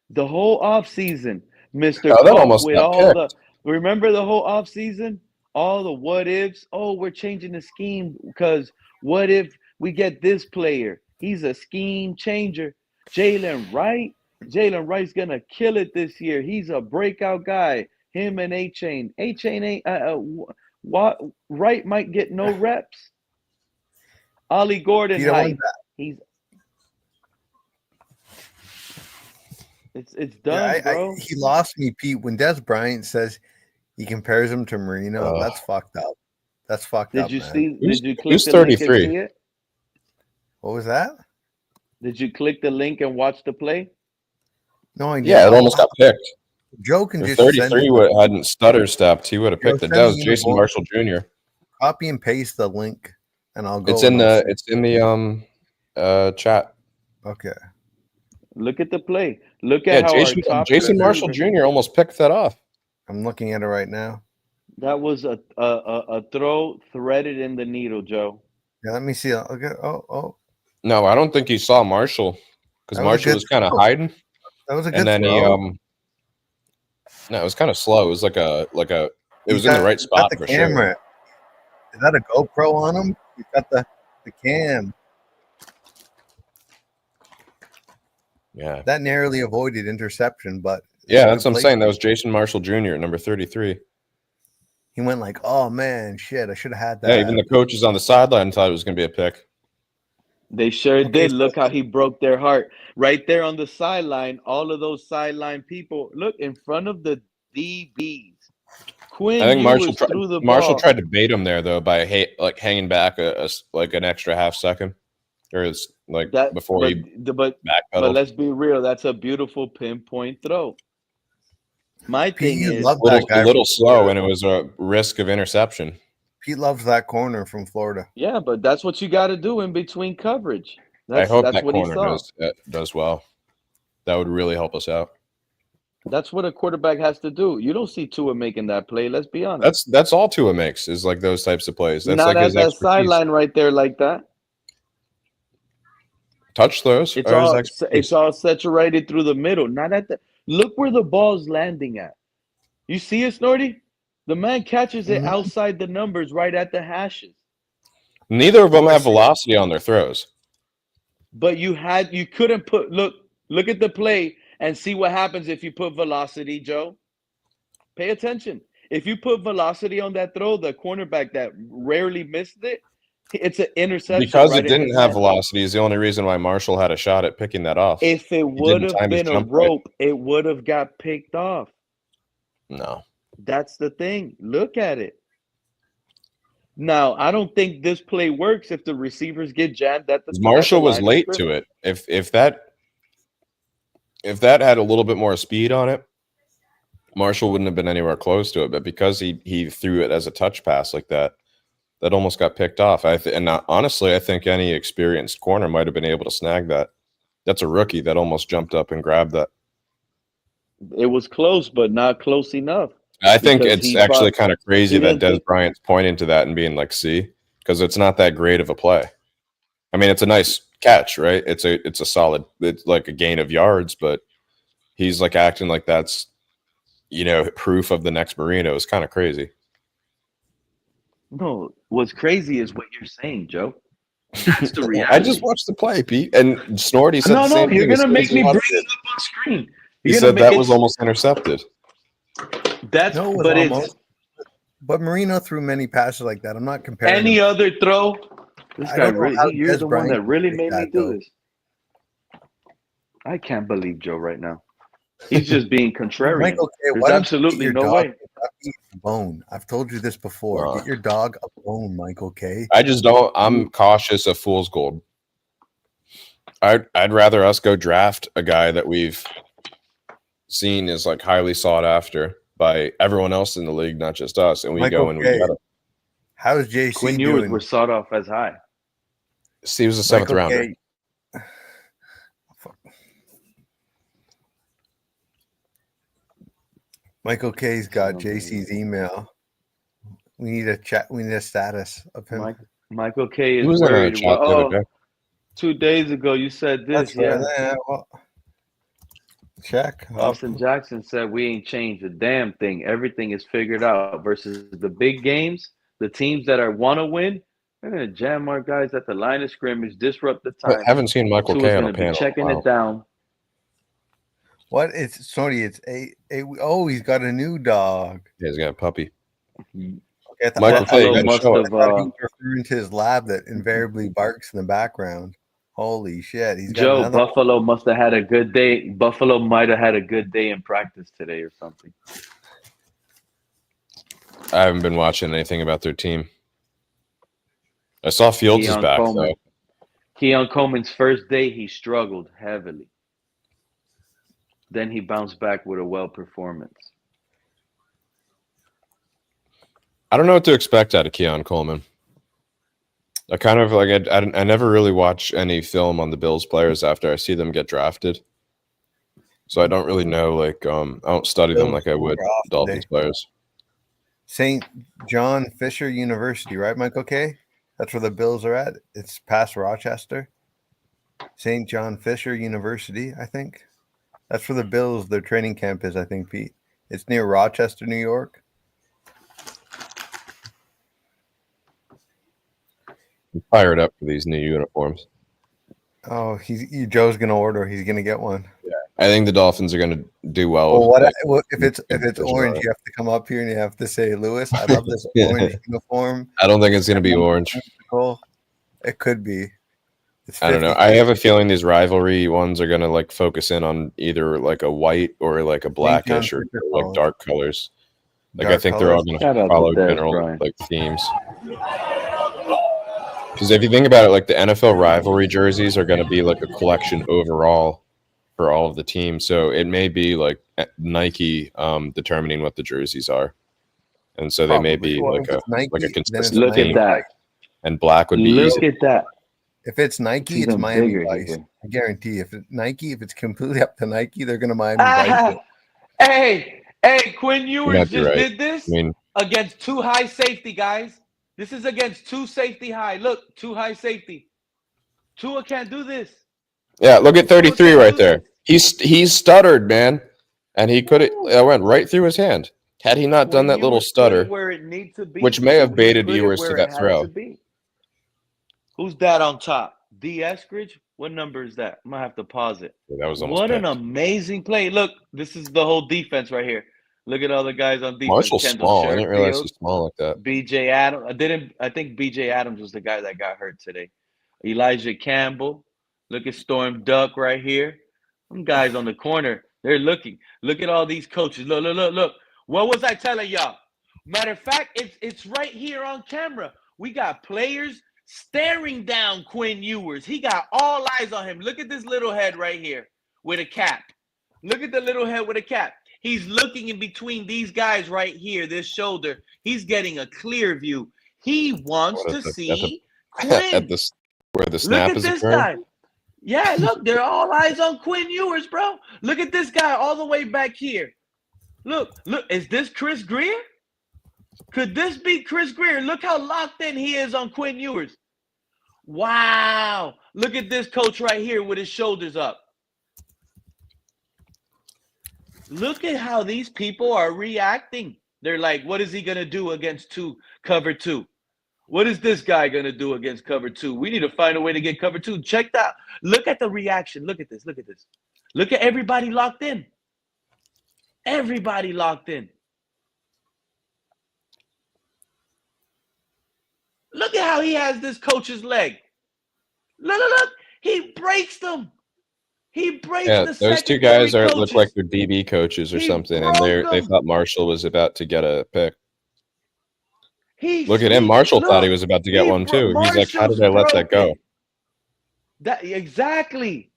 The whole offseason, Mr. Oh, that Cook almost with got all picked. remember the whole offseason? All the what ifs. Oh, we're changing the scheme because what if we get this player? He's a scheme changer. Jaylen Wright. Jaylen Wright's gonna kill it this year. He's a breakout guy. Him and A-Chain. A-Chain ain't Wright might get no reps. Ollie Gordon hype. It's done, bro. He lost me, Pete. When Des Bryant says he compares him to Marino, that's fucked up. That's fucked up. Did you man. see? Did you click who's the link and 33? see it? What was that? Did you click the link and watch the play? No, I didn't. Yeah, it almost got picked. Joe can If just 33 hadn't stutter stepped, he would have picked it. That was Jason Marshall Jr. Copy and paste the link, and I'll go. It's in the chat. Okay. Look at the play. Look at how Jason, our top Jason Marshall Jr. almost picked that off. I'm looking at it right now. That was a throw threaded in the needle, Joe. Yeah, let me see. Okay. Oh. No, I don't think he saw Marshall because Marshall was kind of hiding. That was a good and then throw. No, it was kind of slow. It was like a it was in the right spot the for camera. sure. Is that a GoPro on him? He's got the cam. Yeah. That narrowly avoided interception, but Yeah, that's what I'm saying. That was Jason Marshall Jr. at number 33. He went like, "Oh man, shit! I should have had that." Yeah, even the coaches on the sideline thought it was going to be a pick. They sure did. Look how he broke their heart. Right there on the sideline, all of those sideline people, look in front of the DBs. Quinn I think Ewers threw the Marshall ball. tried to bait him there though by hanging back like an extra half second, or it's like before he But backpedaled. let's be real. That's a beautiful pinpoint throw. My thing is a little slow, and it was a risk of interception. Pete loves that corner from Florida. Yeah, but that's what you got to do in between coverage. I hope that's that what he corner saw. does well. That would really help us out. That's what a quarterback has to do. You don't see Tua making that play. Let's be honest. That's all Tua makes is like those types of plays. That's Not like at his that expertise. sideline right there like that. Touch throws It's are his all expertise. saturated through the middle. Not at the look where the ball's landing at. You see it, Snorty? The man catches it outside the numbers right at the hashes. Neither of them have velocity on their throws. But you couldn't put look at the play and see what happens if you put velocity, Joe. Pay attention. If you put velocity on that throw, the cornerback that rarely missed it, it's an interception. Because right it didn't have velocity is the only reason why Marshall had a shot at picking that off. If it would have been a rope, it would have got picked off. No. That's the thing. Look at it. Now, I don't think this play works if the receivers get jammed at the Marshall was line of late to scrimmage. it. If that had a little bit more speed on it, Marshall wouldn't have been anywhere close to it. But because he threw it as a touch pass like that, that almost got picked off. Honestly, I think any experienced corner might have been able to snag that. That's a rookie that almost jumped up and grabbed that. It was close, but not close enough. I think it's actually kind of crazy that Des Bryant's pointing to that and being like, see, because it's not that great of a play. I mean, it's a nice catch, right? It's a solid, it's like a gain of yards, but he's like acting like that's, proof of the next Marino. Is kind of crazy. No, what's crazy is what you're saying, Joe. That's the reality. I just watched the play, Pete, and Snorty said the same thing. You're gonna make me bring it up on screen. He said that was almost intercepted. But Marino threw many passes like that. I'm not comparing any other throw. This guy really, you're the one that really made me do this. I can't believe Joe right now. He's just being contrarian. Michael K, There's absolutely no way. A bone. I've told you this before. Get your dog a bone, Michael K. I just don't. I'm cautious of fool's gold. I'd rather us go draft a guy that we've seen is like highly sought after by everyone else in the league, not just us, and we Michael go and K. we get him. How is JC Quinn Ewers were sought off as high. He was a seventh rounder. K. Michael K's got JC's email. We need a chat. We need a status of him. Michael K is worried. 2 days ago, you said this. Check. Austin Jackson said we ain't changed a damn thing. Everything is figured out. Versus the big games, the teams that want to win, they're gonna jam our guys at the line of scrimmage, disrupt the time. I haven't seen Michael K on a panel. Checking it down. What? It's sorry. It's oh, he's got a new dog. Yeah, he's got a puppy. Okay, Michael K must have referring to his lab that invariably barks in the background. Holy shit! He's got Joe, Buffalo must have had a good day. Buffalo might have had a good day in practice today or something. I haven't been watching anything about their team. I saw Fields is back, though. Keon Coleman's first day, he struggled heavily. Then he bounced back with a well performance. I don't know what to expect out of Keon Coleman. I kind of like I never really watch any film on the Bills players after I see them get drafted. So I don't really know, I don't study them like I would Dolphins players. St. John Fisher University, right, Michael K? That's where the Bills are at. It's past Rochester. St. John Fisher University, I think. That's where the Bills, their training camp is, I think, Pete. It's near Rochester, New York. I'm fired up for these new uniforms. Oh, Joe's gonna order. He's gonna get one. Yeah, I think the Dolphins are gonna do well. Well, if it's orange, you have to come up here and you have to say, "Lewis, I love this orange uniform." I don't think it's gonna be orange. It could be. I don't know. I have a feeling these rivalry ones are gonna focus in on either a white or a blackish or dark colors. I think they're all gonna follow general themes. Because if you think about it, the NFL rivalry jerseys are going to be a collection overall for all of the teams. So it may be Nike determining what the jerseys are, and so they may be a consistent. Look at that. And black would be easy. Look at that. If it's Nike, it's Miami Vice. I guarantee. If it's Nike, if it's completely up to Nike, they're going to Miami Vice it. Hey, Quinn You Ewers might be just right. did this I mean, against 2 high safety, guys. This is against 2 safety high. Look, 2 high safety. Tua can't do this. Yeah, look at Tua 33 can't right do there. this. He's stuttered, man, and he could Woo. it went right through his hand. Had he not done Quinn that little Ewers put it stutter, where it needs to be. which may have He baited put it Ewers to where it that had to throw. be. Who's that on top? D. Eskridge? What number is that? I'm going to have to pause it. Yeah, that was almost What an picked. amazing play. Look, this is the whole defense right here. Look at all the guys on defense. Marshall's Kendall small. I didn't realize Sherfield, he's small like that. B.J. Adams. I think B.J. Adams was the guy that got hurt today. Elijah Campbell. Look at Storm Duck right here. Some guys on the corner. They're looking. Look at all these coaches. Look. What was I telling y'all? Matter of fact, it's right here on camera. We got players staring down Quinn Ewers. He got all eyes on him. Look at this little head right here with a cap. Look at the little head with a cap. He's looking in between these guys right here, this shoulder. He's getting a clear view. He wants to see Quinn. Where the snap Look at is this occurring. guy. Yeah, look, they're all eyes on Quinn Ewers, bro. Look at this guy all the way back here. Look, is this Chris Greer? Could this be Chris Greer? Look how locked in he is on Quinn Ewers. Wow. Look at this coach right here with his shoulders up. Look at how these people are reacting. They're like, what is he going to do against cover two? What is this guy going to do against cover two? We need to find a way to get cover two. Check that. Look at the reaction. Look at this. Look at this. Look at everybody locked in. Everybody locked in. Look at how he has this coach's leg. Look. He breaks them. He breaks the those two guys look like they're DB coaches or something, and they thought Marshall was about to get a pick. Look at him. Marshall thought he was about to get one too. He's like, how did I let that go? Exactly.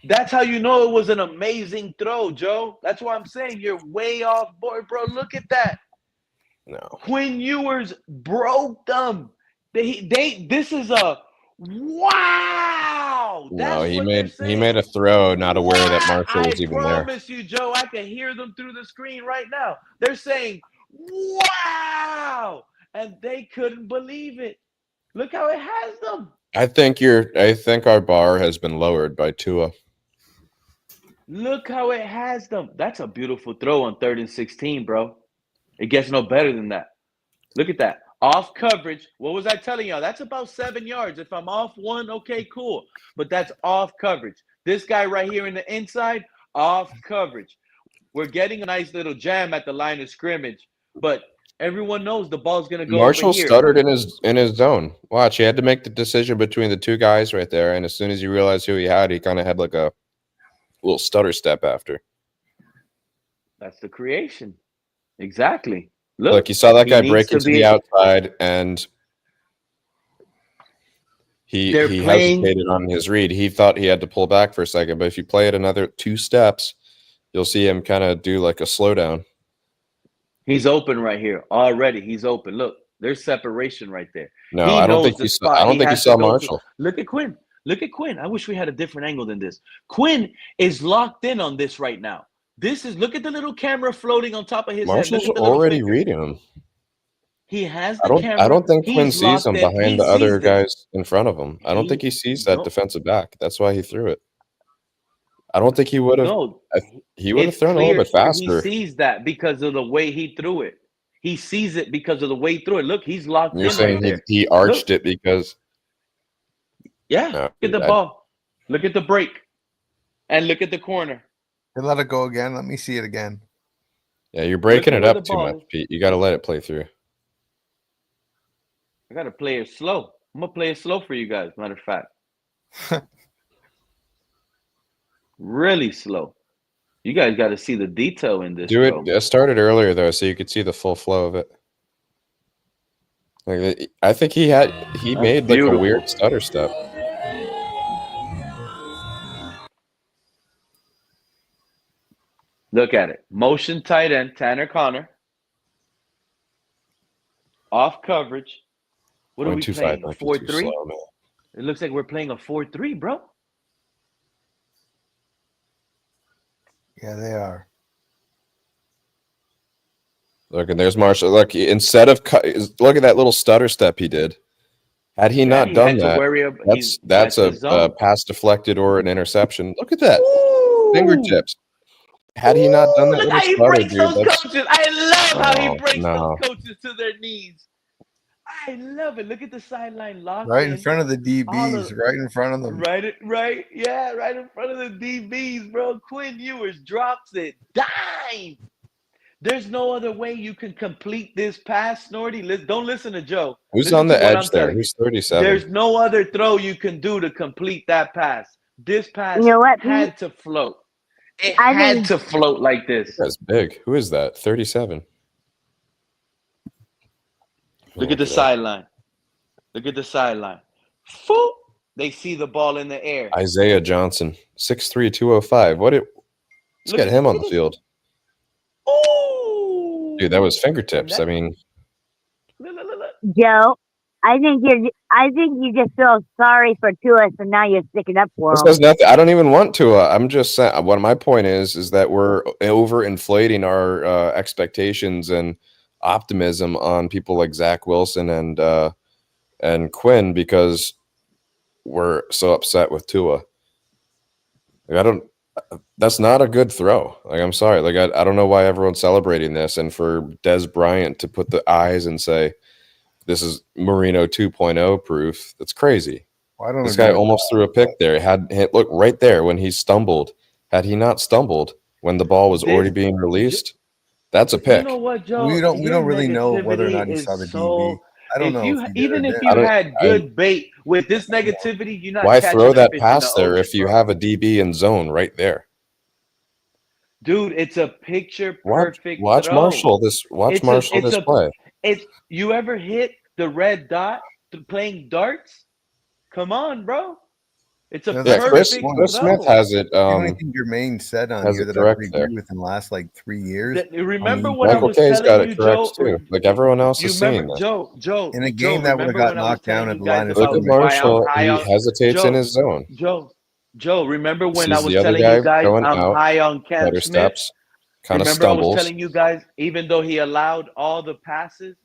That's how you know it was an amazing throw, Joe. That's why I'm saying you're way off board, bro. Look at that. No. Quinn Ewers broke them. This is a wow. No, he made a throw, not aware that Marshall was even there. I promise you, Joe, I can hear them through the screen right now. They're saying, wow, and they couldn't believe it. Look how it has them. I think our bar has been lowered by Tua. Look how it has them. That's a beautiful throw on 3rd and 16, bro. It gets no better than that. Look at that. Off coverage. What was I telling y'all? That's about 7 yards. If I'm off one, okay, cool. But that's off coverage. This guy right here in the inside, off coverage. We're getting a nice little jam at the line of scrimmage, but everyone knows the ball's going to go Marshall over here. stuttered in his zone. Watch, he had to make the decision between the two guys right there, and as soon as he realized who he kind of had like a little stutter step after. That's the creation. Exactly. Look, you saw that guy break into the outside, and he hesitated on his read. He thought he had to pull back for a second, but if you play it another 2 steps, you'll see him kind of do like a slowdown. He's open right here already. He's open. Look, there's separation right there. No, I don't think you saw Marshall. Look at Quinn. Look at Quinn. I wish we had a different angle than this. Quinn is locked in on this right now. Look at the little camera floating on top of his head. Marshall's already reading him. He has the camera. I don't think Quinn sees him behind the other guys in front of him. I don't think he sees that defensive back. That's why he threw it. I don't think he would have. No, he would have thrown a little bit faster. He sees that because of the way he threw it. He sees it because of the way he threw it. Look, he's locked in. You're saying he arched it because. Yeah. Look at the ball. Look at the break, and look at the corner. Hey, let it go again. Let me see it again. Yeah, you're breaking it up too much, Pete. You got to let it play through. I got to play it slow. I'm going to play it slow for you guys, matter of fact. Really slow. You guys got to see the detail in this. Do it. I started earlier, though, so you could see the full flow of it. Like, I think he made like a weird stutter step. Look at it. Motion tight end, Tanner Connor. Off coverage. What are we playing? 4-3? It looks like we're playing a 4-3, bro. Yeah, they are. Look, and there's Marshall. Look, instead of look at that little stutter step he did. Had he not he done had to that, worry about. that's the a zone. pass deflected or an interception. Look at that. Ooh. Fingertips. Had he not done that Look little how he stutter, breaks dude, those that's coaches. I love how he no, breaks those no. coaches to their knees. I love it. Look at the sideline lock Right in in. front of the DBs, right in front of them. Right in front of the DBs, bro. Quinn Ewers drops it. Dime. There's no other way you can complete this pass, Snorty. Don't listen to Joe. Who's Listen on to the what edge I'm there? telling you. Who's 37? There's no other throw you can do to complete that pass. This pass You know what, had to float. It had to float like this. That's big. Who is that? 37. Look at the sideline. Look at the sideline. Foop. They see the ball in the air. Isaiah Johnson, 6'3", 205. Let's get him on the field. Ooh. Dude, that was fingertips. I mean, Joe, I think you just feel sorry for Tua, so now you're sticking up for this him. has nothing. I don't even want to. I'm just saying. What my point is that we're overinflating our expectations and optimism on people like Zach Wilson and Quinn because we're so upset with Tua. Like, that's not a good throw. Like, I'm sorry. Like, I don't know why everyone's celebrating this. And for Des Bryant to put the eyes and say, this is Marino 2.0 proof. That's crazy. Well, This guy almost threw a pick there. Look right there when he stumbled. Had he not stumbled when the ball was already being released, that's a pick. You know what, Joe? We don't really know whether or not he saw the DB. I don't know if he did or if you had good bait with this negativity, you're not why catching throw a that fish pass in the there ocean, if you bro. have a DB in zone right there? Dude, it's a picture perfect Watch throw. Marshall this play. You ever hit the red dot playing darts? Come on, bro. It's a Chris perfect Smith throw. has it. The only thing Jermaine said on has here it that I correct agree there. with in the last like 3 years. Remember I mean, what I Michael was K's got telling it you, correct Joe? too. Like everyone else You is seeing remember, this. Joe? in a game that would have got knocked down at the line of Look at scrimmage. Marshall. He hesitates in his zone. Joe, remember when I Sees was the other telling guy you guys going I'm out, high on Cam better Smith? steps, kind of Remember I was stumbles. telling you guys, even though he allowed all the passes,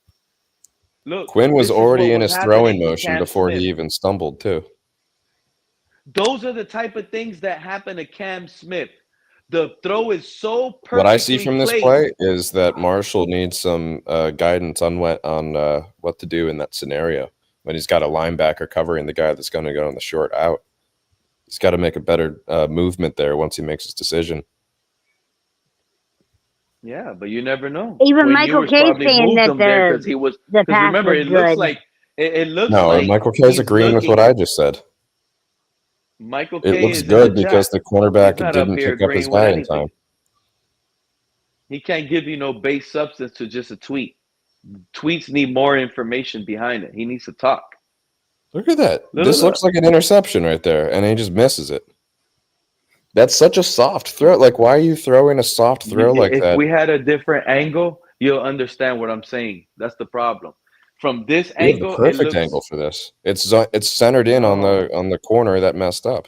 look, Quinn was this is already what in was his throwing happening to motion Cam before Smith. he even stumbled too. Those are the type of things that happen to Cam Smith. The throw is so perfectly What I see from this placed. play is that Marshall needs some guidance on what to do in that scenario when he's got a linebacker covering the guy that's going to go on the short out. He's got to make a better movement there once he makes his decision. Yeah, but you never know. Even Quinn Michael Ewers K probably saying moved that him there because he was. the Because pass remember, was it looks good. like it looks No, like Michael K's he's agreeing with looking. what I just said. Michael It K looks is in good the because chat. the cornerback He's not up didn't here pick up his agreeing with guy in anything. time. He can't give you no base substance to just a tweet. Tweets need more information behind it. He needs to talk. Look at that. This looks like an interception right there, and he just misses it. That's such a soft throw. Like, why are you throwing a soft throw like If that? we had a different angle, you'll understand what I'm saying. That's the problem. From this We have the angle, perfect it looks. angle for this. It's centered in on the corner that messed up.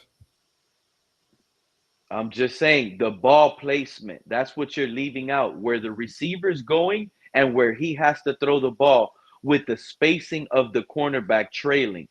I'm just saying the ball placement. That's what you're leaving out, where the receiver's going and where he has to throw the ball with the spacing of the cornerback trailing.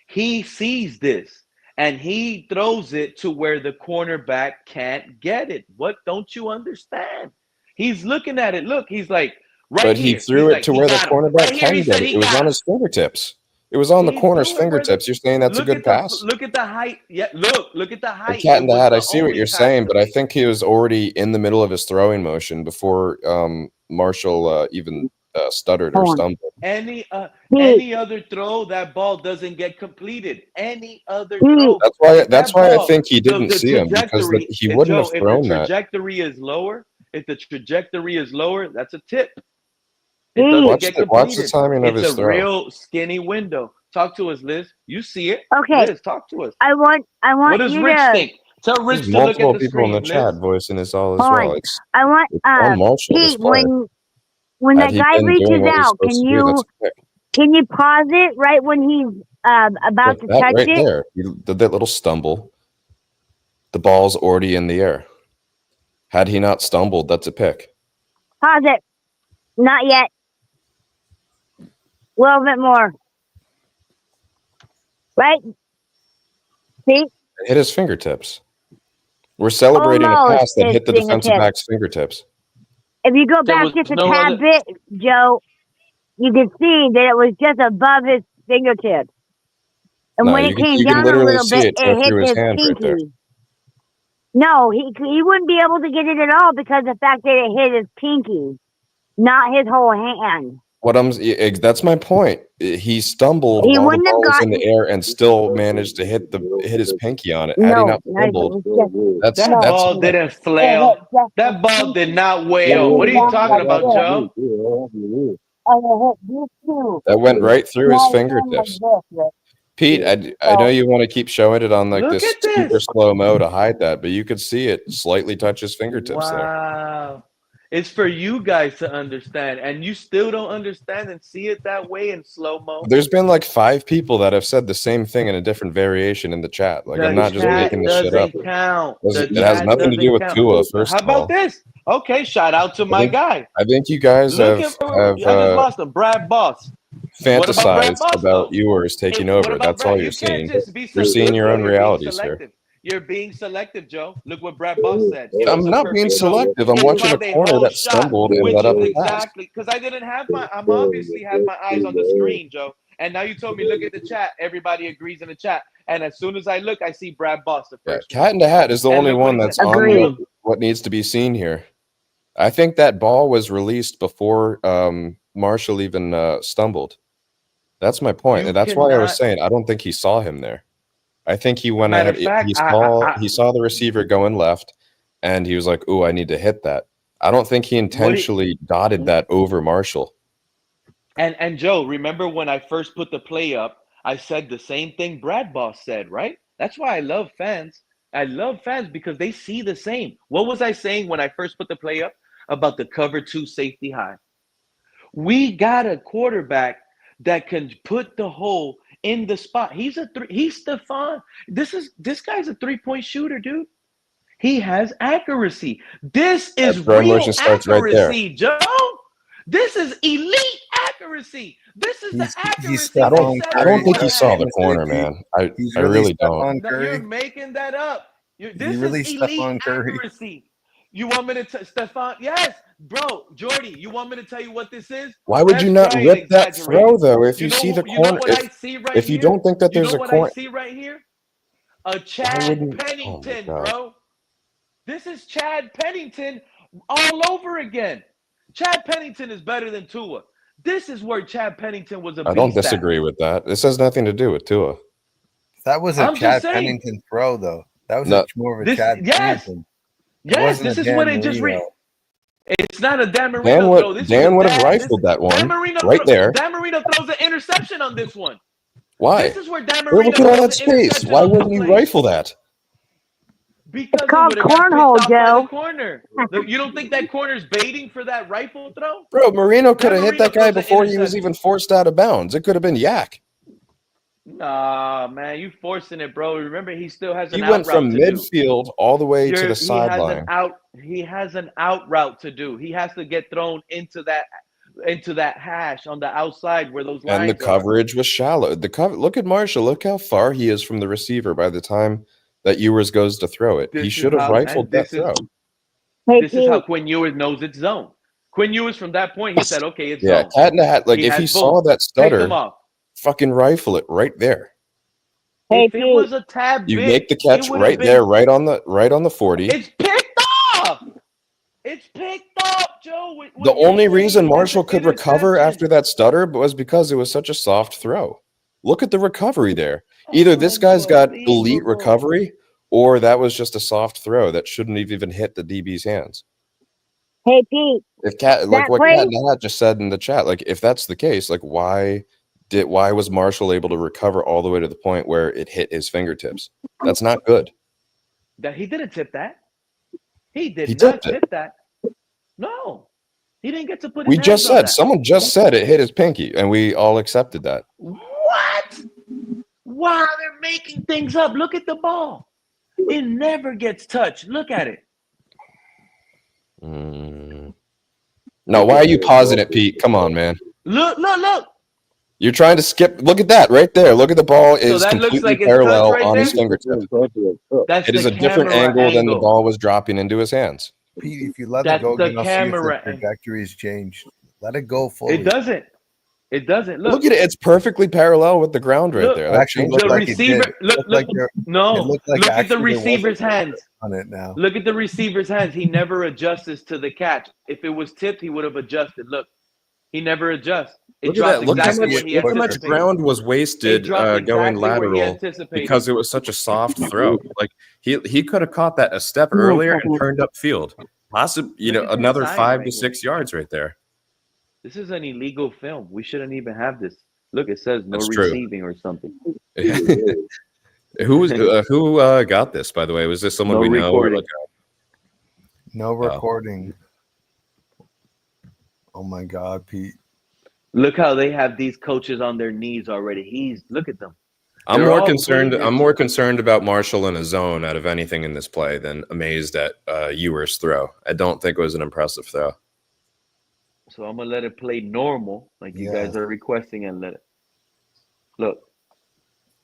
He sees this and he throws it to where the cornerback can't get it. What don't you understand? He's looking at it. Look, he's like, right But here. he threw it to where the cornerback Right here, can he get said it. he It was got on him. his fingertips. It was on the He corner's threw it where the. fingertips. You're saying that's a Look good at pass? look at the height. Yeah, look at the The height. cat It in the was hat. I the see what only you're pass saying, to but I make. think he was already in the middle of his throwing motion before Marshall even stuttered or stumbled. Any other throw, that ball doesn't get completed. Any other throw. That's why I think he didn't The see him, because trajectory. he wouldn't have Joe, if the thrown that. trajectory is lower, that's a tip. It doesn't Watch get the completed. timing of It's his a throw. real skinny window. Talk to us, Liz. You see it. Okay. Liz, talk to us. I want What does you Rich to think? Tell There's Rich to look at multiple the people in the screen, Liz. chat voicing this all as hold well. on. It's I want on Marshall, this Pete, play. when Had that he guy been doing reaches what he's out, supposed to do, that's a pick. can you pause it right when he's about to That touch right it? there, he did that little stumble. The ball's already in the air. Had he not stumbled, that's a pick. Pause it. Not yet. A little bit more. Right? See? It hit his fingertips. We're celebrating a Almost pass that his hit the defensive fingertips. back's fingertips. If you go There back was just a no tad other. bit, Joe, you can see that it was just above his fingertips. And No, when you it can came you can down a literally little see bit, it tear it hit through his his hand right there. pinky. No, he wouldn't be able to get it at all because of the fact that it hit his pinky, not his whole hand. That's my point. He stumbled He while the wouldn't have ball was in the gotten. air and still managed to hit his pinky on it. Had he No, not not fumbled, even. Just, that's That that's ball didn't it flail. hit just his That ball did pinky. not It wail. What are came you down talking like about, this, Joe? and it hit these two. that went right through his Right down like fingertips. this, Rick. Pete, I know So you want to keep showing it on like Look this at super this. slow mo to hide that, but you could see it slightly touch his fingertips there. Wow. It's for you guys to understand, and you still don't understand and see it that way in slow-mo. There's been like 5 people that have said the same thing in a different variation in the chat. Like, I'm The not just chat making this shit up. doesn't count. The It has chat nothing to do doesn't with count. Tua, first How of all. about this? Okay, shout out to my guy. I think you guys Look have at I just lost him, Brad Boss. What about Brad fantasized Boss about though? Ewers taking What over. about That's all Brad? you're You can't seeing. just be You're so seeing look, your Joe, own you're being realities here. selective. You're being selective, Joe. Look what Brad Boss said. It I'm was a not being perfect throw. selective. I'm He watching a found a corner whole that shot, stumbled and which let up is a pass. exactly because I didn't have I'm obviously have my eyes on the screen, Joe. And now you told me look at the chat. Everybody agrees in the chat. And as soon as I look, I see Brad Boss, the Yeah, first Cat in the Hat is the one. And only look what one he that's said. on what needs to be seen here. I think that ball was released before Marshall even stumbled. That's my point. And that's why I was saying I don't think he saw him there. I think he went Matter ahead. of fact, He saw the receiver going left, and he was like, "Ooh, I need to hit that." I don't think he intentionally dotted that over Marshall. And Joe, remember when I first put the play up, I said the same thing Brad Boss said, right? That's why I love fans. I love fans because they see the same. What was I saying when I first put the play up about the cover 2 safety high? We got a quarterback that can put the hole in the spot. He's Stephon. This guy's a 3-point shooter, dude. He has accuracy. This is Throw real motion starts right there. accuracy, Joe. This is elite accuracy. This is the accuracy. I don't think he saw the corner, man. I really don't. No, you're making that up. This is elite accuracy. You want me to Stephon? Yes, bro, Jordy. You want me to tell you what this is? Why would That's you not probably rip that throw exaggerated. though? If you know, see the you know corner, what I see right if you here? don't think that there's you know a what corner, I see right here? A Chad oh Pennington, my God. bro. This is Chad Pennington all over again. Chad Pennington is better than Tua. This is where Chad Pennington was a beast I don't disagree with that. This has nothing to do with Tua. That was a I'm Chad just saying. Pennington throw, though. That was No. more of a Chad Pennington. It Yes, wasn't this a is Dan what it just Marino. It's not a Dan Marino throw. This Dan is would have rifled that one right there. Dan Marino throws an interception on this one. Why? This is where Dan Well, Marino look at all throws that an space. interception Why on wouldn't this you play. rifle that? Because It's called it would have got picked cornhole, off by the Joe. corner. You don't think that corner's baiting for that rifle throw? Bro, Marino could have hit that guy throws an before he was even forced out of bounds. It could have been Yak. Nah, man, you forcing it, bro. Remember, he still has He an went out route from to midfield all the way to the He has sideline. an out route to do. He has to get thrown into that hash on the outside where those lines And the are. coverage was shallow. Look at Marshall. Look how far he is from the receiver by the time that Ewers goes to throw it. He should have rifled that throw. This is how Quinn Ewers knows it's zone. Quinn Ewers, from that point, he said, okay, it's zone. Cat in the Hat. Like, if he saw that stutter, fucking rifle it right there. If it was a tad You bit, make the catch right there, right on the 40. It's picked off. It's picked off, Joe. The only reason Marshall could recover after that stutter was because it was such a soft throw. Look at the recovery there. Either this guy's got elite recovery, or that was just a soft throw that shouldn't have even hit the DB's hands. Hey, Pete. If Cat in the Hat just said in the chat, like, if that's the case, like, why was Marshall able to recover all the way to the point where it hit his fingertips? That's not good. That he didn't tip that. He did tipped not it. tip that. No, he didn't get to put his We just hands on said, that. someone just said it hit his pinky, and we all accepted that. What? Wow, they're making things up. Look at the ball. It never gets touched. Look at it. No, why are you pausing it, Pete? Come on, man. Look. You're trying to skip. Look at that right there. Look at the ball So is that looks completely like it's touch parallel right on there. his fingertip. That's It is the a different camera angle than the angle. ball was dropping into his hands. Pete, if you let That's it go, the you're gonna see if the camera. trajectory has changed. Let it go fully. It doesn't. It doesn't. Look at it. It's perfectly parallel with the ground right Look, there. It That actually changes looked the like it did. receiver. It Look. looked like there. It No. looked like Look at the actually there was a receiver's pressure hands. on it now. Look at the receiver's hands. He never adjusts to the catch. If it was tipped, he would have adjusted. Look, he never adjusts. It Look at drops that. Look exactly how where he much anticipated. ground was wasted It dropped going exactly where he lateral anticipated. because it was such a soft throw. Like he could have caught that a step earlier and turned upfield. Possibly, Look at this another sign 5 right to here. 6 yards right there. This is an illegal film. We shouldn't even have this. Look, it says no That's true. receiving or something. Who got this? By the way, was this someone No we know? Or recording. like No recording. Oh my God, Pete. Look how they have these coaches on their knees already. Look at them. I'm They're more all concerned. putting I'm it- more concerned about Marshall in a zone out of anything in this play than amazed at Ewer's throw. I don't think it was an impressive throw. So I'm gonna let it play normal, like you guys Yes. are requesting, and let it. Look,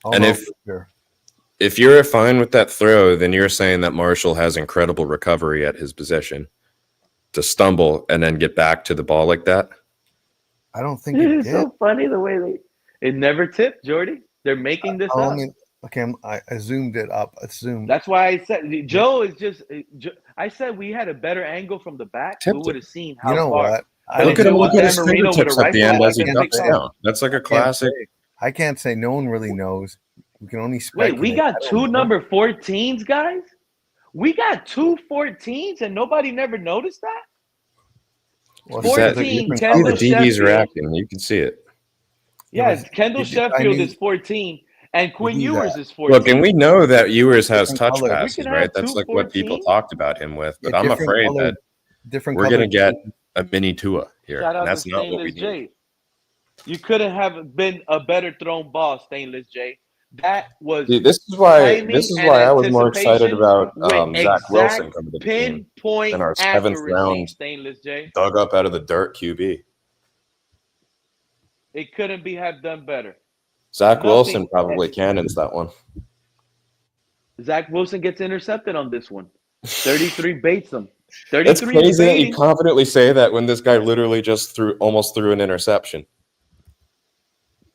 Oh, And no, if- for sure. If you're fine with that throw, then you're saying that Marshall has incredible recovery at his position to stumble and then get back to the ball like that. I don't think it it's did. so funny the way it never tipped, Jordy. They're making this up. I zoomed it up. I zoomed. That's why I said Joe is just. I said we had a better angle from the back. We Tipped would have seen how You know far. what? But Look if at it him. was Look at his Dan Marino with a fingertips at the rifle, end I as he can ducks think so. down. That's like a classic. I can't say. No one really knows. We can only Wait, speculate. we got I don't two know. number 14s, guys. We got two 14s, and nobody never noticed that. Well, Is that- 14, you can see Kendall the DB's Sheffield. reacting. You can see it. Yeah, Kendall I Sheffield knew- is 14, and Quinn knew Ewers that. is 14. Look, and we know that Ewers has Different touch colors. passes, We can right? have That's two like what people 14s. talked about him with. But Yeah, I'm different afraid color- that different we're going to colors. get a mini Tua here. Shout out And that's to not what we Stainless need. J. You couldn't have been a better thrown ball, Stainless J. That was See, this is why timing I and was more excited anticipation about with Zach Wilson exact coming to the team pinpoint than our 7th accuracy, round Stainless J. dug up out of the dirt QB. It couldn't be have done better. Zach Nothing. Wilson probably cannons that one. Zach Wilson gets intercepted on this one. 33 baits him. It's 33 crazy that you baiting. confidently say that when this guy literally just almost threw an interception.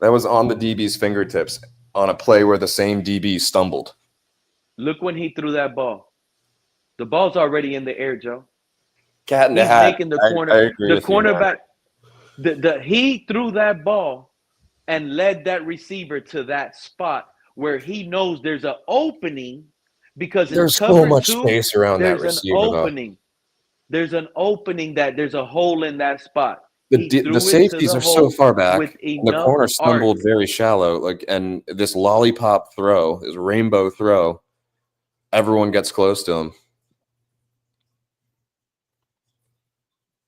That was on the DB's fingertips on a play where the same DB stumbled. Look when he threw that ball. The ball's already in the air, Joe. Cat in the He's hat. making the I corner. agree The with you, man. cornerback. He threw that ball and led that receiver to that spot where he knows there's an opening because in There's so cover much two, space around that there's receiver, an though. opening. There's an opening that there's a hole in that spot. He threw The it safeties to are the so hole far back. with The enough corner arc. stumbled very shallow, and this lollipop throw, this rainbow throw, everyone gets close to him.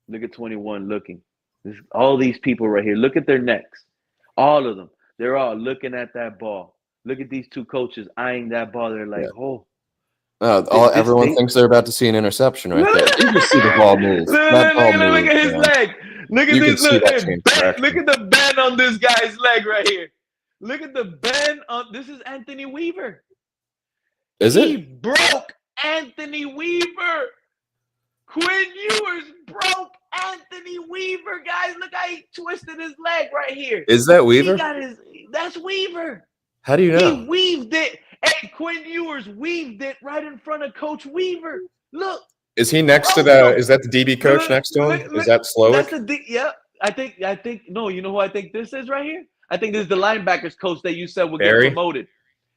Look at 21 looking. All these people right here. Look at their necks. All of them. They're all looking at that ball. Look at these two coaches eyeing that ball. They're like, oh. Everyone thinks they're about to see an interception right there. You can see the ball move. Look at his leg. Look at You can this. see that change direction. Look at the bend on this guy's leg right here. Look at the bend on. This is Anthony Weaver. Is He it? broke Anthony Weaver. Quinn Ewers broke Anthony Weaver, guys. Look how he twisted his leg right here. Is that Weaver? That's Weaver. How do you know? He weaved it. Hey, Quinn Ewers weaved it right in front of Coach Weaver. Look. Is he next to the? Is that the DB coach next to him? Is that Slowick? That's yeah. I think. No, you know who I think this is right here? I think this is the linebackers coach that you said would Barry? get promoted.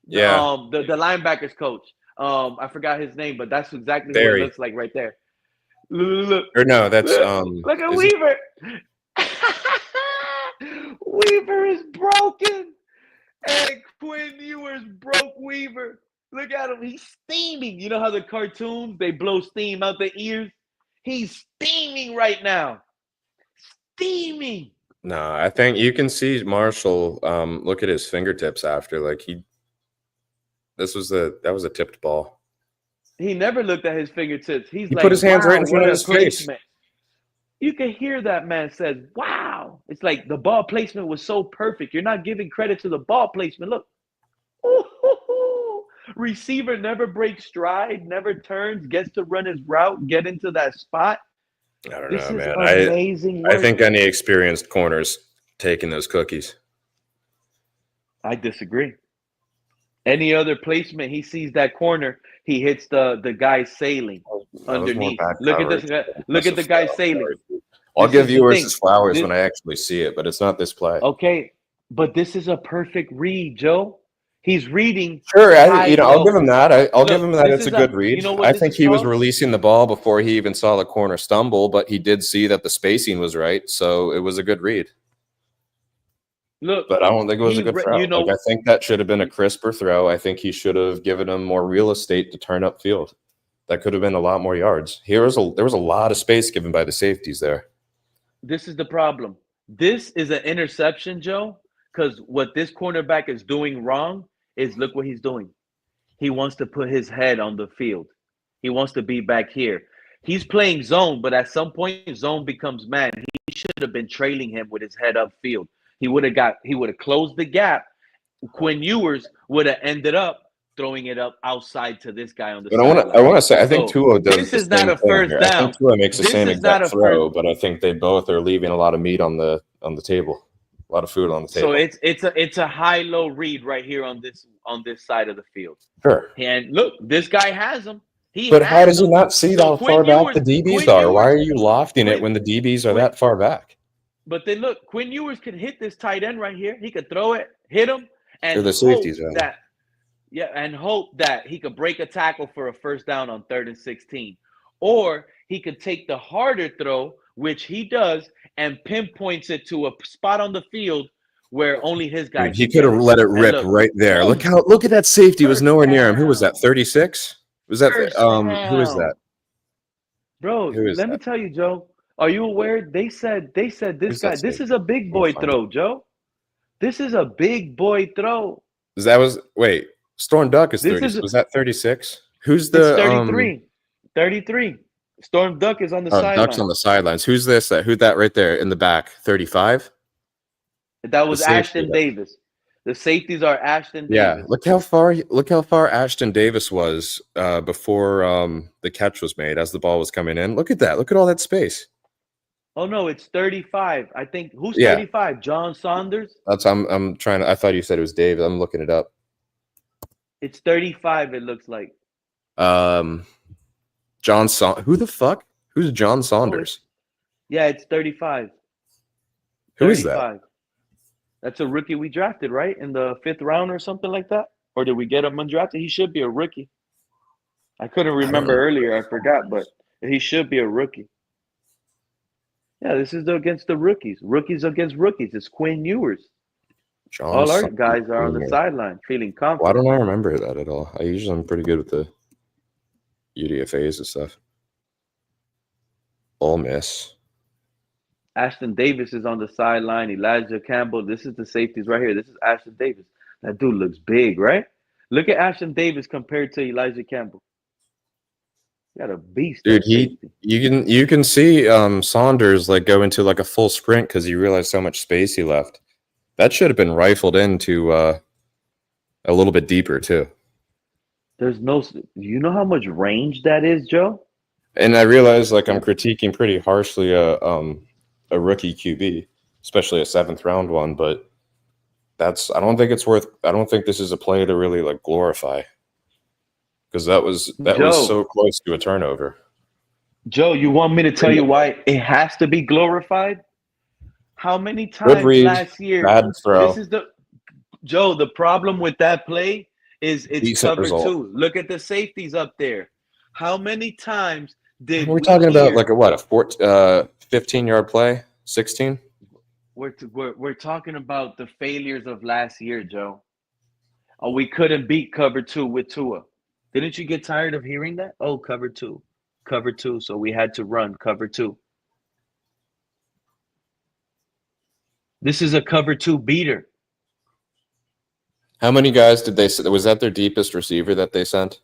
Yeah. The linebackers coach. I forgot his name, but that's exactly Barry. what it looks like right there. Look. Or no, that's Look at Weaver. Weaver is broken. And Quinn Ewers broke Weaver. Look at him. He's steaming. You know how the cartoons, they blow steam out the ears? He's steaming right now. Steaming. No, I think you can see Marshall. Look at his fingertips after. That was a tipped ball. He never looked at his fingertips. He put his hands right in front of his face. You can hear that man says, "Wow!" It's like the ball placement was so perfect. You're not giving credit to the ball placement. Look, ooh, receiver never breaks stride, never turns, gets to run his route, get into that spot. I don't This know, is man. amazing I work. think any experienced corners taking those cookies. I disagree. Any other placement, he sees that corner, he hits the guy sailing That was more underneath. back Look at coverage. this guy. Look at the guy sailing. I'll This give is the viewers thing. his flowers This, when I actually see it, but it's not this play. okay, but this is a perfect read, Joe. He's reading Sure, high I'll give low. him that. I'll give Look, him that. this It's a is good read. you know what I this think is he was called? releasing the ball before he even saw the corner stumble, but he did see that the spacing was right, so it was a good read. Look, But I don't think it was a good throw. you know, Like, I think that should have been a crisper throw. I think he should have given him more real estate to turn upfield. That could have been a lot more yards. There was a lot of space given by the safeties there. this is the problem. This is an interception, Joe, because what this cornerback is doing wrong is look what he's doing. He wants to put his head on the field. He wants to be back here. He's playing zone, but at some point, zone becomes man. He should have been trailing him with his head upfield. He would have closed the gap. Quinn Ewers would have ended up throwing it up outside to this guy on the But sideline. I want to say, I think So Tua does this the is not same a thing first here. I down. think Tua makes the This same is not exact a throw, first. but I think they both are leaving a lot of meat on the table, a lot of food on the So table. it's a high-low read right here on this side of the field. Sure. And look, this guy has him. But how does he them. not see So how far back the DBs are? Why are you lofting it when the DBs are that far back? But then look, Quinn Ewers can hit this tight end right here. He could throw it, hit him, and Or the hope safeties are. that he could break a tackle for a first down on 3rd and 16. Or he could take the harder throw, which he does, and pinpoints it to a spot on the field where only his guy Dude, he can could get have it. let it And rip look, right there. boom, Look at that safety was nowhere near him. Who was down. that? 36? Was that First who is down. that? Bro, Who is let me that? tell you, Joe. Are you aware? They said this Who's guy. that This safety? is a big boy throw, Joe. This is a big boy throw. Wait, Storm Duck is This 30. is Was that 36? Who's it's the 33. 33. Storm Duck is on the Duck's sideline. on the sidelines. Who's this? Who's that right there in the back? 35? That was safety Ashton Davis. The safeties are Ashton Yeah, Davis. look how far Ashton Davis was before the catch was made as the ball was coming in. Look at that. Look at all that space. Oh no, it's 35. I think who's Yeah. 35? John Saunders? I'm trying to. I thought you said it was David. I'm looking it up. It's 35, it looks like. Who the fuck? Who's John Saunders? Yeah, it's 35. Who is that? 35. That's a rookie we drafted, right? In the 5th round or something like that? Or did we get him undrafted? He should be a rookie. I couldn't remember earlier. I forgot, but he should be a rookie. Yeah, this is against the rookies. Rookies against rookies. It's Quinn Ewers. All our guys are on the sideline feeling confident. Why don't I remember that at all? I'm pretty good with the UDFAs and stuff. Ole Miss. Ashton Davis is on the sideline. Elijah Campbell. This is the safeties right here. This is Ashton Davis. That dude looks big, right? Look at Ashton Davis compared to Elijah Campbell. Got a beast. Dude, you can see Saunders like go into like a full sprint because he realized how much space he left. That should have been rifled into a little bit deeper too. There's no. You know how much range that is, Joe? And I realize like I'm critiquing pretty harshly a rookie QB, especially a 7th round one, but I don't think this is a play to really like glorify. Because that was so close to a turnover. Joe, you want me to tell you why it has to be glorified? How many times last year? Bad throw. This is Joe. The problem with that play is it's Decent cover result. 2. Look at the safeties up there. How many times did We're talking about like a 15-yard play, 16? We're talking about the failures of last year, Joe. Oh, we couldn't beat cover 2 with Tua. Didn't you get tired of hearing that? Oh, cover 2. So we had to run cover 2. This is a cover 2 beater. How many guys did they? Was that their deepest receiver that they sent?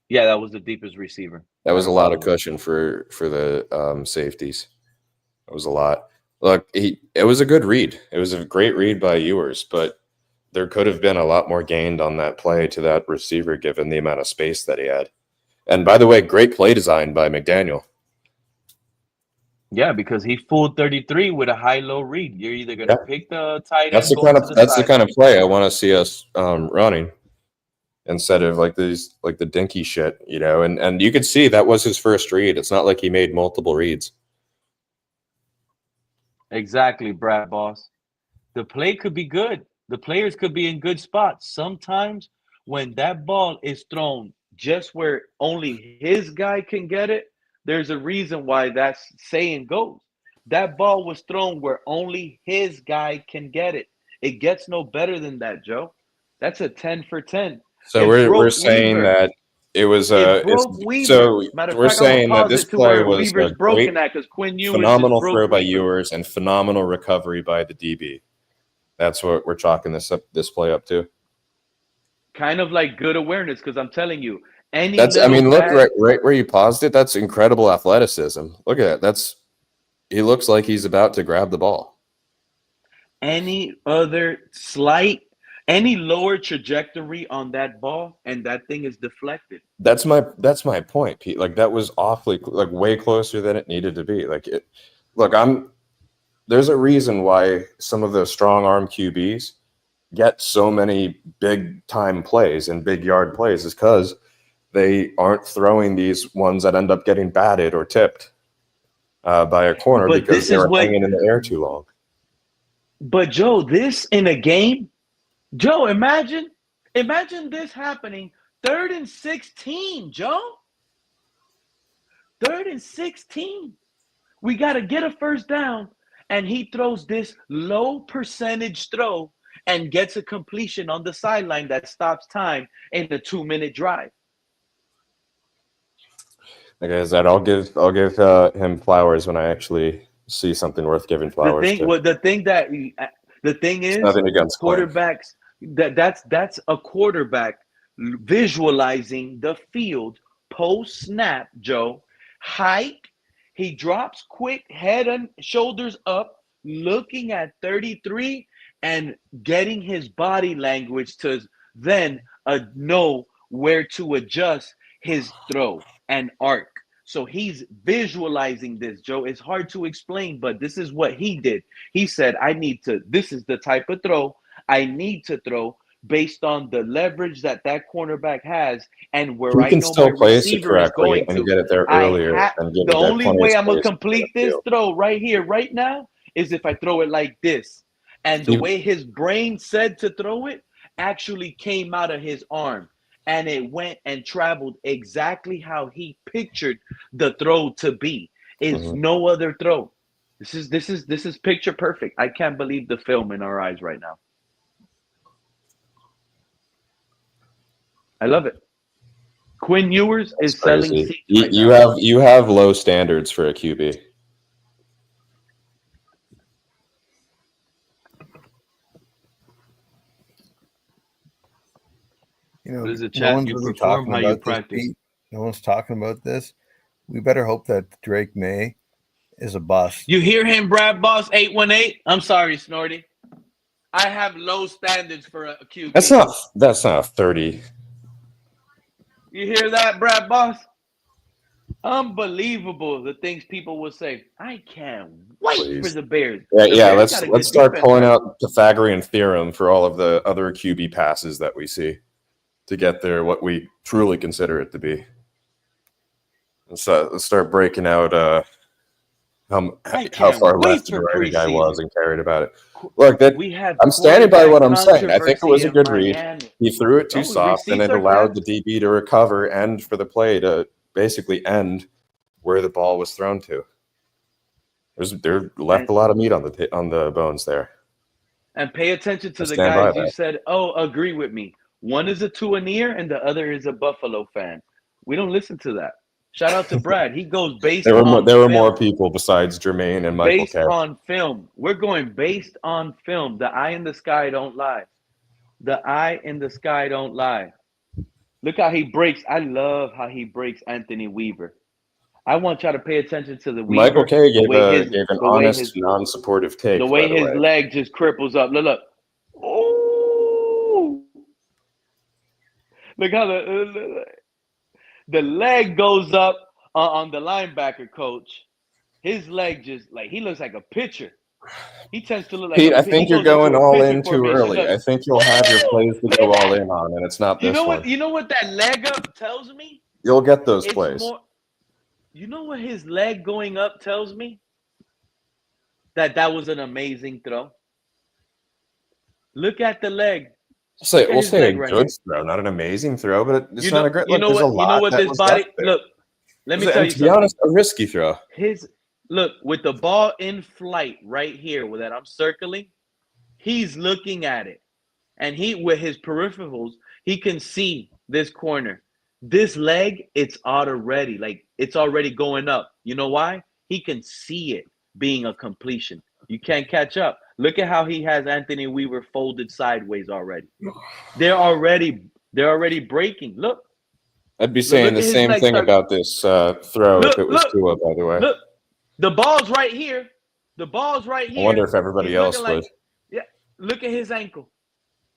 Yeah, that was the deepest receiver. That was a lot of cushion for the safeties. It was a lot. Look, it was a good read. It was a great read by Ewers, but there could have been a lot more gained on that play to that receiver given the amount of space that he had. And by the way, great play design by McDaniel. Yeah, because he fooled 33 with a high-low read. You're either going to pick the tight That's end, the kind of the kind of play I want to see us running instead of like the dinky shit, you know. And you could see that was his first read. It's not like he made multiple reads. Exactly, Brad Boss. The play could be good. The players could be in good spots. Sometimes when that ball is thrown just where only his guy can get it, there's a reason why that saying goes. That ball was thrown where only his guy can get it. It gets no better than that, Joe. That's a 10 for 10. So we're saying that it was so Matter of we're fact, I'm gonna saying that pause this it to play where was Weaver's a broken great, at because Quinn Ewers phenomenal just throw broke by Weaver. Ewers and phenomenal recovery by the DB. That's what we're chalking this play up to. Kind of like good awareness because I'm telling you, look right where you paused it. That's incredible athleticism. Look at that. He looks like he's about to grab the ball. Any lower trajectory on that ball, and that thing is deflected. That's my point, Pete. Like that was awfully way closer than it needed to be. There's a reason why some of the strong arm QBs get so many big time plays and big yard plays is because they aren't throwing these ones that end up getting batted or tipped by a corner because they were hanging in the air too long. But Joe, this in a game, Joe, imagine this happening 3rd and 16, Joe. 3rd and 16. We got to get a first down, and he throws this low percentage throw and gets a completion on the sideline that stops time in the 2-minute drive. Like I said, I'll give him flowers when I actually see something worth giving flowers to. The thing is, nothing against quarterbacks. That's a quarterback visualizing the field post snap. Joe, height. He drops quick, head and shoulders up, looking at 33 and getting his body language to then know where to adjust his throw and arc. So he's visualizing this, Joe. It's hard to explain, but this is what he did. He said, this is the type of throw I need to throw based on the leverage that cornerback has and where I know my receiver is going to. Get it there earlier. The only way I'm going to complete this throw right here, right now, is if I throw it like this. And the way his brain said to throw it actually came out of his arm. And it went and traveled exactly how he pictured the throw to be. It's no other throw. This is picture perfect. I can't believe the film in our eyes right now. I love it. Quinn Ewers is selling seats right now. You have low standards for a QB. You know, There's a no chat. one's You really perform talking how you about this, practice. Pete. No one's talking about this. We better hope that Drake May is a bust. You hear him, Brad Boss 818? I'm sorry, Snorty. I have low standards for a QB. That's not 30. You hear that, Brad Boss? Unbelievable the things people will say. I can't wait for the Bears. Yeah, let's start pulling out Pythagorean theorem for all of the other QB passes that we see to get there what we truly consider it to be. Let's start breaking out how far left the right guy was and carried about it. Look, I'm standing by what I'm saying. I think it was a good read. He threw it too soft, and it allowed the DB to recover and for the play to basically end where the ball was thrown to. There left a lot of meat on the bones there. And pay attention to the guys you said, agree with me. One is a Tuaneer and the other is a Buffalo fan. We don't listen to that. Shout out to Brad. He goes based on There were more people besides Jermaine and Michael based Carroll. on film. We're going based on film. The eye in the sky don't lie. The eye in the sky don't lie. Look how he breaks. I love how he breaks Anthony Weaver. I want y'all to pay attention to the Michael Weaver. K The way gave an honest, non-supportive take, the by way the his way. leg just cripples up. Look. Ooh. Look how the leg goes up on the linebacker coach. His leg just like he looks like a pitcher. He tends to look like Pete, I he think you're goes into going a all pitcher in too formation. early. Look. I think you'll have your plays to Look go at all that. in on, and it's not You this know one. what? You know what that leg up tells me? You'll get those It's plays. more. You know what his leg going up tells me? That was an amazing throw. Look at the leg. We'll say a right good here. throw, not an amazing throw, but it's You not know, a great. you Look, know there's a what? You know lot what that this was body. left there. Look, let me tell you to be something. honest, a risky throw. Look with the ball in flight right here, that I'm circling. He's looking at it, and he with his peripherals, he can see this corner. This leg, it's already it's already going up. You know why? He can see it being a completion. You can't catch up. Look at how he has Anthony Weaver folded sideways already. They're already breaking. Look. I'd be saying the same thing about this throw if it was Tua, by the way. Look, the ball's right here. The ball's right here. I wonder if everybody He's else looking would. yeah. Look at his ankle.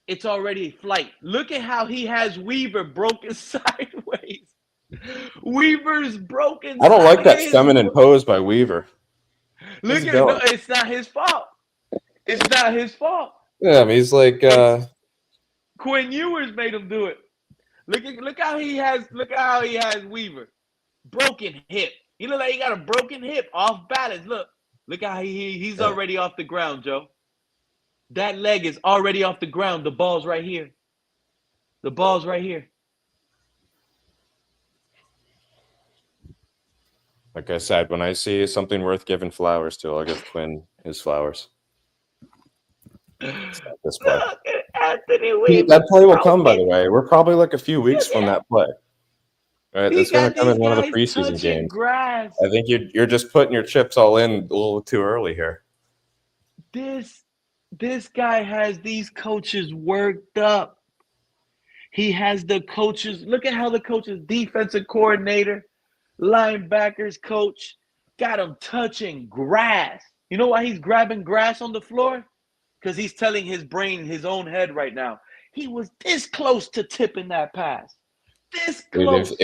It's already flight. Look at how he has Weaver broken sideways. Weaver's broken. I don't like that feminine pose by Weaver. Look at it. No, it's not his fault. It's not his fault. Yeah, I mean, he's like Quinn Ewers made him do it. Look how he has Weaver. Broken hip. He look like he got a broken hip, off balance. Look how he's already off the ground, Joe. That leg is already off the ground. The ball's right here. The ball's right here. Like I said, when I see something worth giving flowers to, I'll give Quinn his flowers. It's not this play. Look at Anthony Weaver. That play will come, by the way. We're probably like a few weeks from that play. Right, it's going to come in one of the preseason games. Grass. I think you're just putting your chips all in a little too early here. This guy has these coaches worked up. He has the coaches. Look at how the coaches, defensive coordinator, linebackers coach, got him touching grass. You know why he's grabbing grass on the floor? Because he's telling his brain, his own head right now, he was this close to tipping that pass. This close. Dude,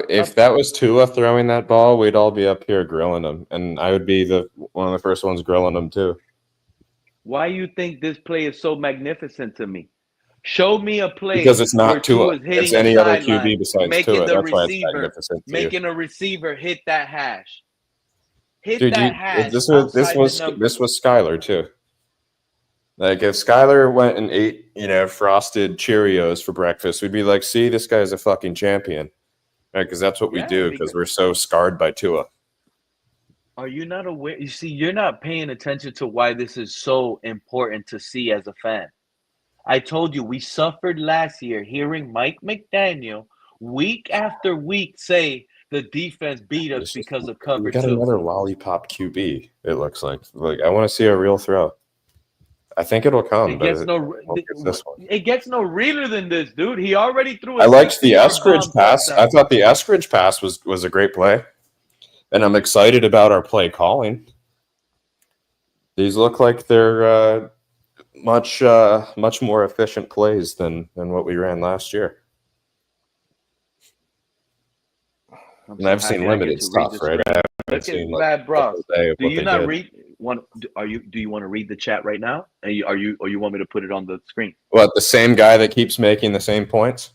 if that was Tua throwing that ball, we'd all be up here grilling him, and I would be one of the first ones grilling him too. Why you think this play is so magnificent to me? Show me a play because it's not where Tua. It's any other QB besides Tua. That's why it's magnificent. Making a receiver hit that hash. Dude, this was Skylar too. Like if Skylar went and ate, frosted Cheerios for breakfast, we'd be like, "See, this guy's a fucking champion," right? Because that's what we do. Because we're so scarred by Tua. Are you not aware? You see, you're not paying attention to why this is so important to see as a fan. I told you we suffered last year hearing Mike McDaniel week after week say the defense beat us because of cover We got 2. another lollipop QB. It looks like I want to see a real throw. I think it'll come. It gets no realer than this, dude. He already threw. I liked the Eskridge pass. I thought the Eskridge pass was a great play, and I'm excited about our play calling. These look like they're much more efficient plays than what we ran last year. And I've seen limited stuff, right? I haven't seen Bad Bros. Do you not did. read? Do you want to read the chat right now? Or you want me to put it on the screen? What, the same guy that keeps making the same points?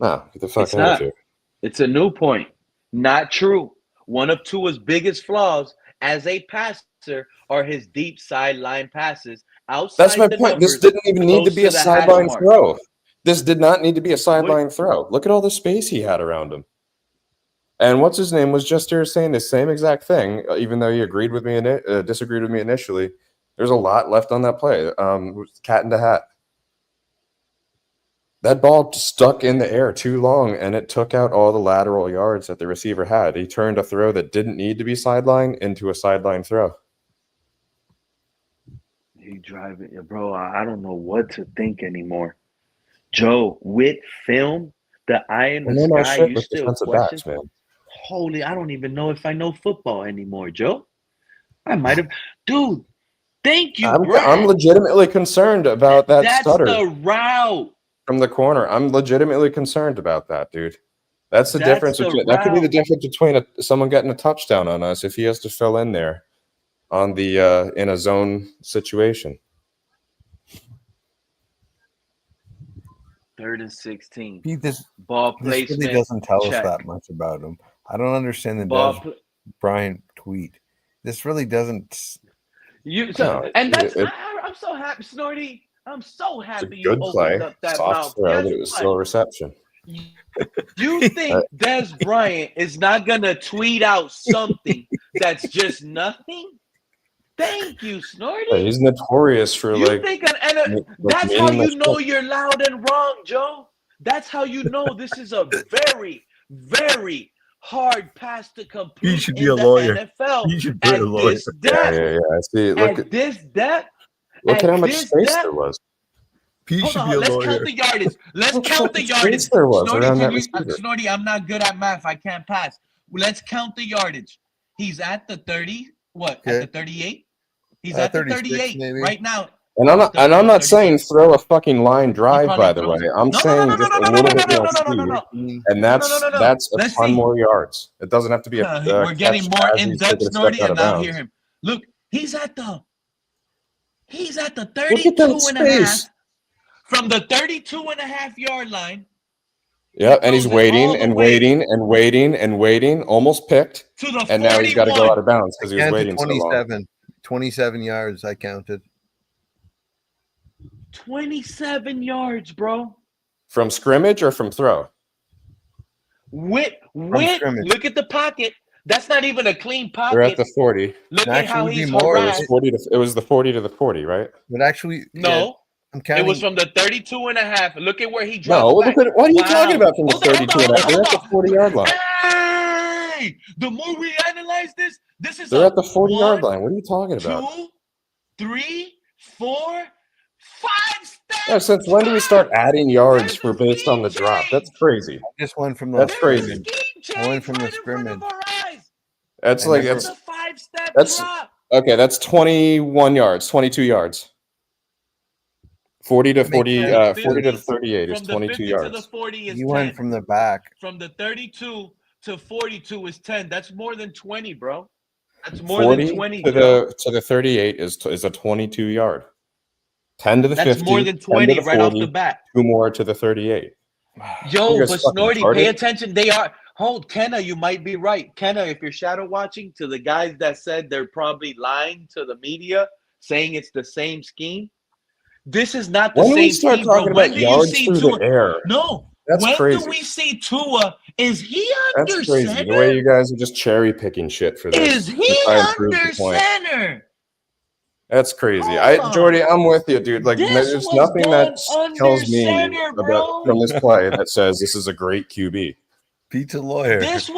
No, get the fuck out of here. It's a new point. Not true. One of Tua's biggest flaws as a passer are his deep sideline passes. That's my point. This didn't even need to be a sideline throw. This did not need to be a sideline throw. Look at all the space he had around him. And what's his name was just here saying the same exact thing, even though he agreed with me and disagreed with me initially. There's a lot left on that play. Cat in the hat. That ball stuck in the air too long, and it took out all the lateral yards that the receiver had. He turned a throw that didn't need to be sideline into a sideline throw. He driving, bro. I don't know what to think anymore. Joe, with film, the eye in the I know my sky, shit you with still defensive question. backs, man. Holy, I don't even know if I know football anymore, Joe. I might have. Dude, thank you, I'm Brad. legitimately concerned about that That's stutter the route. from the corner. I'm legitimately concerned about that, dude. That's the That's difference the between that could be the route. difference between someone getting a touchdown on us if he has to fill in there on the in a zone situation. 3rd and 16. Pete, this Ball really placement. doesn't tell us check. that much about him. I don't understand the Ball Des pl- Bryant tweet. This really doesn't. You so, No, and that's it's I'm so happy, Snorty. I'm so a happy you good opened play, up that soft mouth. throw, Guess but it was what? still a reception. You think Des Bryant is not gonna tweet out something that's just nothing? Thank you, Snorty. He's notorious for You think that's how meaning you the know shit. you're loud and wrong, Joe. That's how you know this is a very, very hard pass to complete should be in a the lawyer. NFL You should be a at lawyer. this depth. Yeah. I see. At this depth. Look at how much this space depth. there was. Hold on, let's count the yardage. Let's count the yardage. There was Snorty, around can that you? receiver. Snorty, I'm not good at math. I can't pass. Let's count the yardage. He's at the 30. What? Okay. At the 38. He's at the 38 maybe. right now. And I'm not saying throw a fucking line drive, probably by the way. throws- I'm saying just a little bit more speed, and that's a Let's ton see. more yards. It doesn't have to be a We're getting catch more as in he's depth, taking a step Snorty, out and of now bounds. hear him. Look, he's at the Look at 32 that and a half. space. From the 32 and a half yard line. Yeah, and he's throws it all waiting the and way waiting and waiting and waiting, almost picked, to the and now he's got to go 41. out of bounds because he was Counted waiting so long. 27 yards. I counted. 27 yards, bro. From scrimmage or from throw? With scrimmage. look at the pocket. That's not even a clean pocket. They're at the 40. Look at how he's It harassed. was the 40 to the 40, right? But actually, No. I'm It counting. was from the 32 and a half. Look at where he drops No, back. what are you talking about from the Hold on, 32 and a half? They're at the 40-yard line. Hey! The more we analyze this is They're a at the 40-yard 1, line. What are you talking about? 2, 3, 4, 5 steps. Yeah, since when do we start adding yards for based on the drop? That's crazy. Just one from the That's crazy. One from the scrimmage. That's I like never- It's a 5-step that's drop. okay. That's 21 yards, 22 yards. 40 to 40, 40 to 38 is From the 22 50 yards. to the 40 is You 10. went from the back. From the 32 to 42 is 10. That's more than 20, bro. That's more 40 than 20, to Joe. the 38 is a 22 yard. 10 to the That's 50. more than 10 to 20 the right off 40, the bat. 2 more to the 38. Yo, You guys but fucking Snorty, retarded? pay attention. They are. Hold, Kenna, you might be right. Kenna, if you're shadow watching, to the guys that said they're probably lying to the media, saying it's the same scheme. This is not the When do we same start scheme, bro. talking When about do you yards see through Tua? the air? No. That's when crazy. do we see Tua? Is he That's under crazy. center? The way you guys are just cherry picking shit for this. Is to he try and prove under the point. center? That's crazy. Hold on. Jordy, I'm with you, dude. Like, This there's was nothing done that under tells me center, about bro. from this play that says this is a great QB. Pete's a lawyer. This is It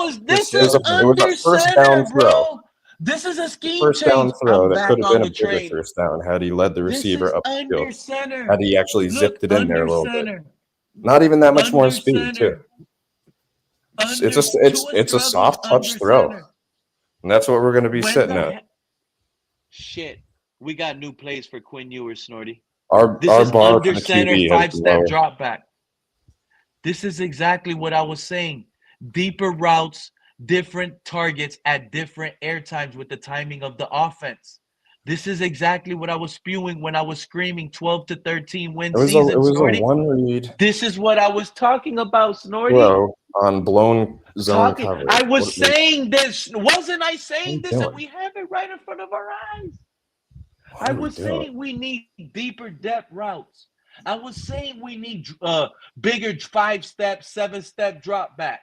was under a first center, down throw. bro. This is a scheme First change. down throw I'm that back could have on been the a bigger train. first down had he led the This receiver is up the under field. center. Had he actually Look, zipped it in there a under little center. bit. Not even that much more Under speed, center. too. It's Under- a Tua soft touch struggles throw. under center. And that's what we're going to be When sitting the at. he- Shit. We got new plays for Quinn Ewers, Snorty. Our This is bar under for the center, QB has 5-step low. drop back. This is exactly what I was saying. Deeper routes, different targets at different air times with the timing of the offense. This is exactly what I was spewing when I was screaming 12 to 13 win It was season, a Snorty. one read This is what I was talking about, Snorty. throw on blown zone coverage. I was What- saying this. Wasn't I saying What are this? you And doing? we have it right in front of our eyes. What I are we was doing? saying we need deeper depth routes. I was saying we need bigger 5-step, 7-step drop backs.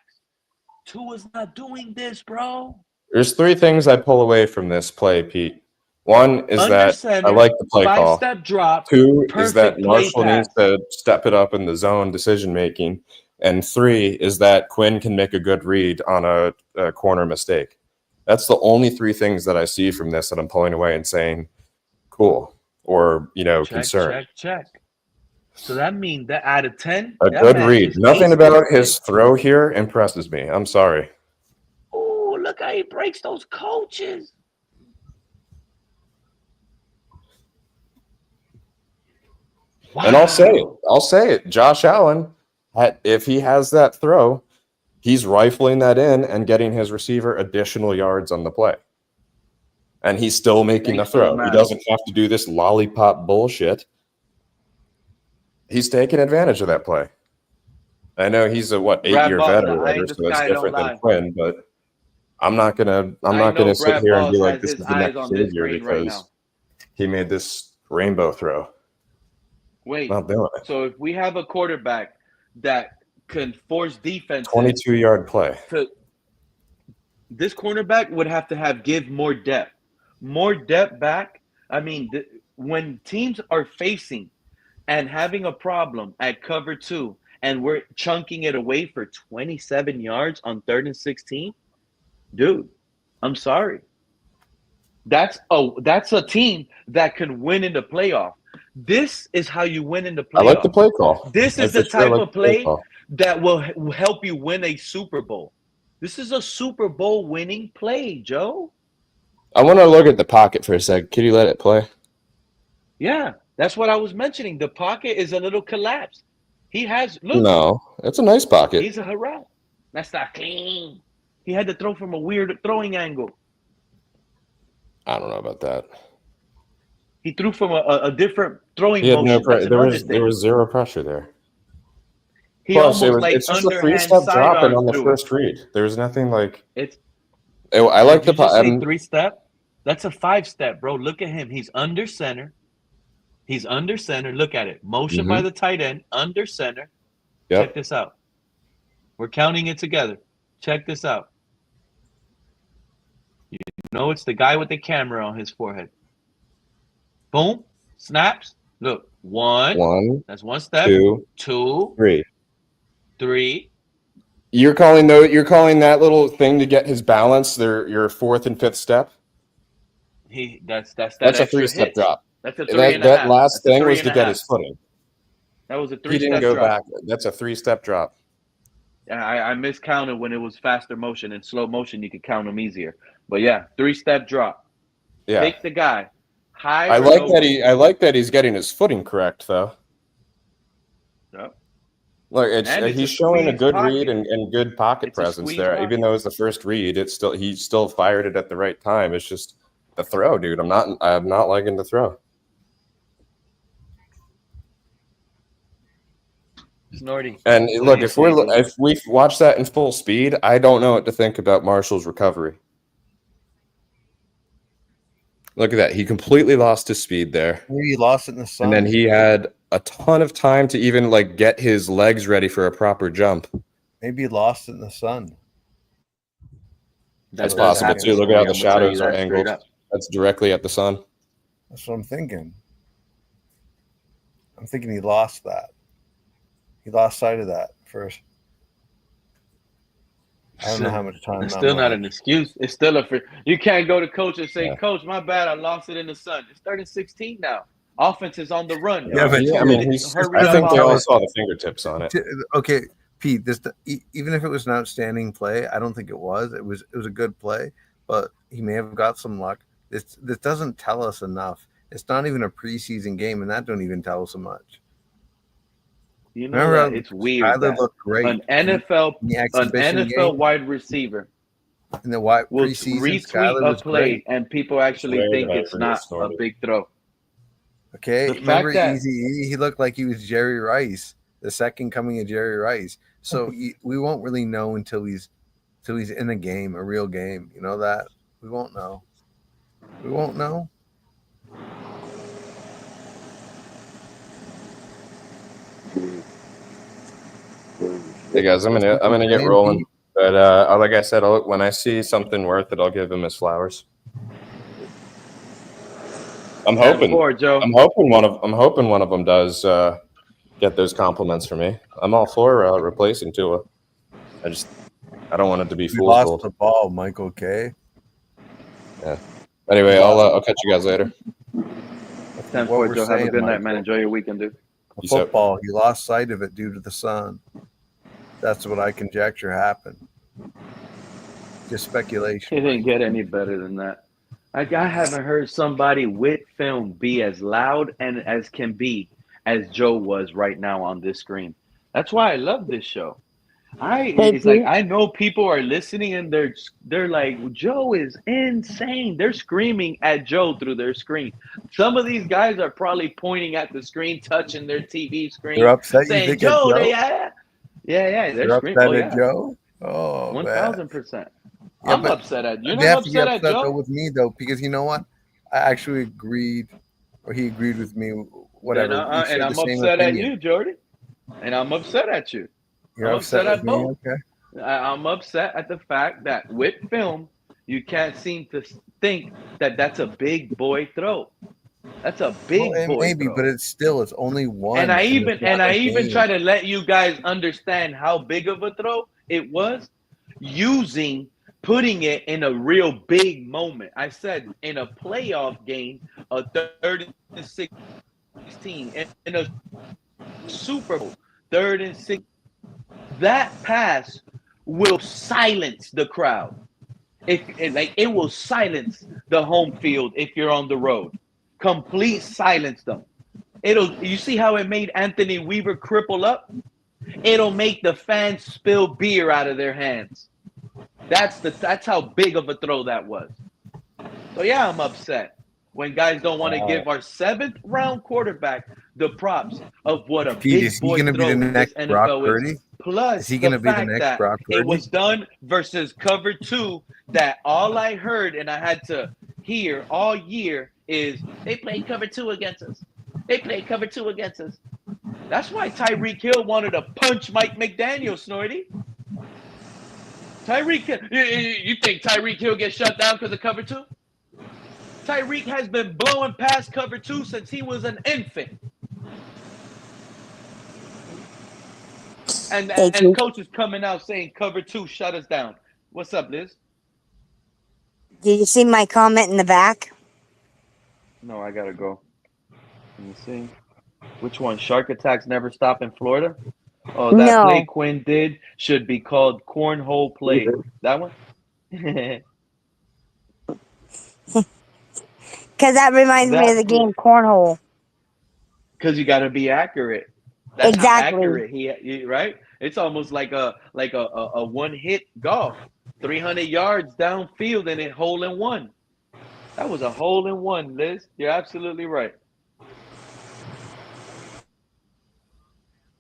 Tua's not doing this, bro. There's 3 things I pull away from this play, Pete. One is Under that center, I like the play call. 5-step drop. 2 is that perfect play Marshall pass. needs to step it up in the zone decision making. And 3 is that Quinn can make a good read on a corner mistake. That's the only 3 things that I see from this that I'm pulling away and saying, cool, or Check, concerned. check. So that means that out of 10, A that good man read. is Nothing acing about this his throw here impresses me. I'm sorry. Oh, look how he breaks those coaches. Wow. And I'll say it. Josh Allen, if he has that throw, he's rifling that in and getting his receiver additional yards on the play. And he's still making the Thanks for the throw. He math. doesn't have to do this lollipop bullshit. He's taking advantage of that play. I know he's a Brad 8-year Balls, vet the or eye in whatever, the so it's sky don't different than lie. Quinn, but I'm not gonna sit Brad here and be Balls like has this his is the eyes next on this savior screen right because now. he made this rainbow throw. Wait, Not doing it. so if we have a quarterback that can force defenses 22-yard play. This cornerback would have to give more depth. More depth back. I mean, when teams are facing and having a problem at cover 2 and we're chunking it away for 27 yards on 3rd and 16, dude, I'm sorry. That's a team that can win in the playoff. This is how you win in the playoff. I like the play call. This I is for the sure type like of the play play call. that will help you win a Super Bowl. This is a Super Bowl winning play, Joe. I want to look at the pocket for a sec. Can you let it play? Yeah, that's what I was mentioning. The pocket is a little collapsed. He has look. No, it's a nice pocket. He's a harass. That's not clean. He had to throw from a weird throwing angle. I don't know about that. He threw from a different throwing He had no motion. That's there another thing. was zero pressure there. He Plus, almost it's just a underhand 3-step drop and sidearm on the threw first read. There was nothing like. I like the. Did you just say 3-step? That's a 5-step, bro. Look at him. He's under center. He's under center. Look at it. Motion by the tight end. Under center. Yep. Check this out. We're counting it together. Check this out. You know it's the guy with the camera on his forehead. Boom. Snaps. Look. One. That's one step. Two. Three. You're calling that little thing to get his balance. Your 4th and 5th step. That's that That's a extra 3-step hit. drop. That's a 3.5. That last That's thing was to get his footing. That was a 3-step drop. He didn't go back. That's a 3-step drop. I miscounted when it was faster motion. In slow motion, you could count them easier. But yeah, 3-step drop. Yeah. Take the guy. High. I like that he's getting his footing correct though. Yep. Look, he's showing a good read and good pocket presence there. pocket. Even though it's the first read, he still fired it at the right time. It's just the throw, dude. I'm not liking the throw. Snorty. And look, if we watch that in full speed, I don't know what to think about Marshall's recovery. Look at that. He completely lost his speed there. He lost it in the sun. And then he had a ton of time to even get his legs ready for a proper jump. Maybe he lost it in the sun. That's possible too. Look at how the shadows are angled. That's directly at the sun. That's what I'm thinking. I'm thinking he lost that. He lost sight of that first. I don't know how much time. It's still not an excuse. It's still you can't go to coach and say, Coach, my bad, I lost it in the sun. It's 3rd and 16 now. Offense is on the run. Yeah, but I mean, I think they all saw the fingertips on it. Okay, Pete. Even if it was an outstanding play, I don't think it was. It was a good play, but he may have got some luck. This doesn't tell us enough. It's not even a preseason game, and that don't even tell us much. You know, it's weird. Looked great. An NFL wide receiver in the wide will preseason retweet a play, and people actually think it's not a big throw. Okay, the fact that he looked like he was Jerry Rice, the second coming of Jerry Rice. So we won't really know until he's in a game, a real game. You know that we won't know. We won't know. Hey guys, I'm gonna get rolling. But like I said, when I see something worth it, I'll give him his flowers. I'm hoping one of them does get those compliments from me. I'm all for replacing Tua. I don't want it to be fool's lost gold. the ball, Michael K. Yeah. Anyway, I'll catch you guys later. 10-4, Joe. Have a good night, man. Enjoy your weekend, dude. Football, he lost sight of it due to the sun. That's what I conjecture happened. Just speculation. It didn't get any better than that. I haven't heard somebody with film be as loud and as can be as Joe was right now on this screen. That's why I love this show. It's like I know people are listening and they're like, Joe is insane. They're screaming at Joe through their screen. Some of these guys are probably pointing at the screen, touching their TV screen, They're upset. saying, You think Joe, Joe? they're They're screaming. upset Oh at yeah, Joe. Oh, 1000%. Yeah, I'm upset at you. they You're have not to be upset at upset though Joe. with me though, because you know what? I actually agreed, or he agreed with me. Whatever. We And shared the I'm same upset at opinion. you, Jordy. And I'm upset at you. You're I'm upset upset with at me, both. okay? I'm upset at the fact that with film, you can't seem to think that that's a big boy throw. That's a Well, big it boy may be, throw. but it's only one. And I and it's not a even game. try to let you guys understand how big of a throw it was putting it in a real big moment. I said in a playoff game, a 3rd and 16, in a Super Bowl, 3rd and 6. That pass will silence the crowd. It will silence the home field if you're on the road. Complete silence them. You see how it made Anthony Weaver cripple up? It'll make the fans spill beer out of their hands. That's how big of a throw that was. So yeah, I'm upset when guys don't want to give our 7th round quarterback the props of what a Pete, big is he boy going to be the throw next this Brock NFL Purdy? is. Plus Is he the going to be the fact next that Brock it Purdy? was done versus cover 2, that all I heard and I had to hear all year is they played cover 2 against us. They played cover 2 against us. That's why Tyreek Hill wanted to punch Mike McDaniel, Snorty. You think Tyreek Hill gets shut down because of cover 2? Tyreek has been blowing past cover 2 since he was an infant. And coach is coming out saying cover 2 shut us down. What's up, Liz? Did you see my comment in the back? No, I gotta go. Let me see. Which one? Shark attacks never stop in Florida? Oh, that play Quinn did should be called cornhole play. That one? Because that reminds me of the game cornhole. Because you got to be accurate. That's exactly how accurate he right. It's almost like a one hit golf, 300 yards downfield and it hole in one. That was a hole in one, Liz. You're absolutely right.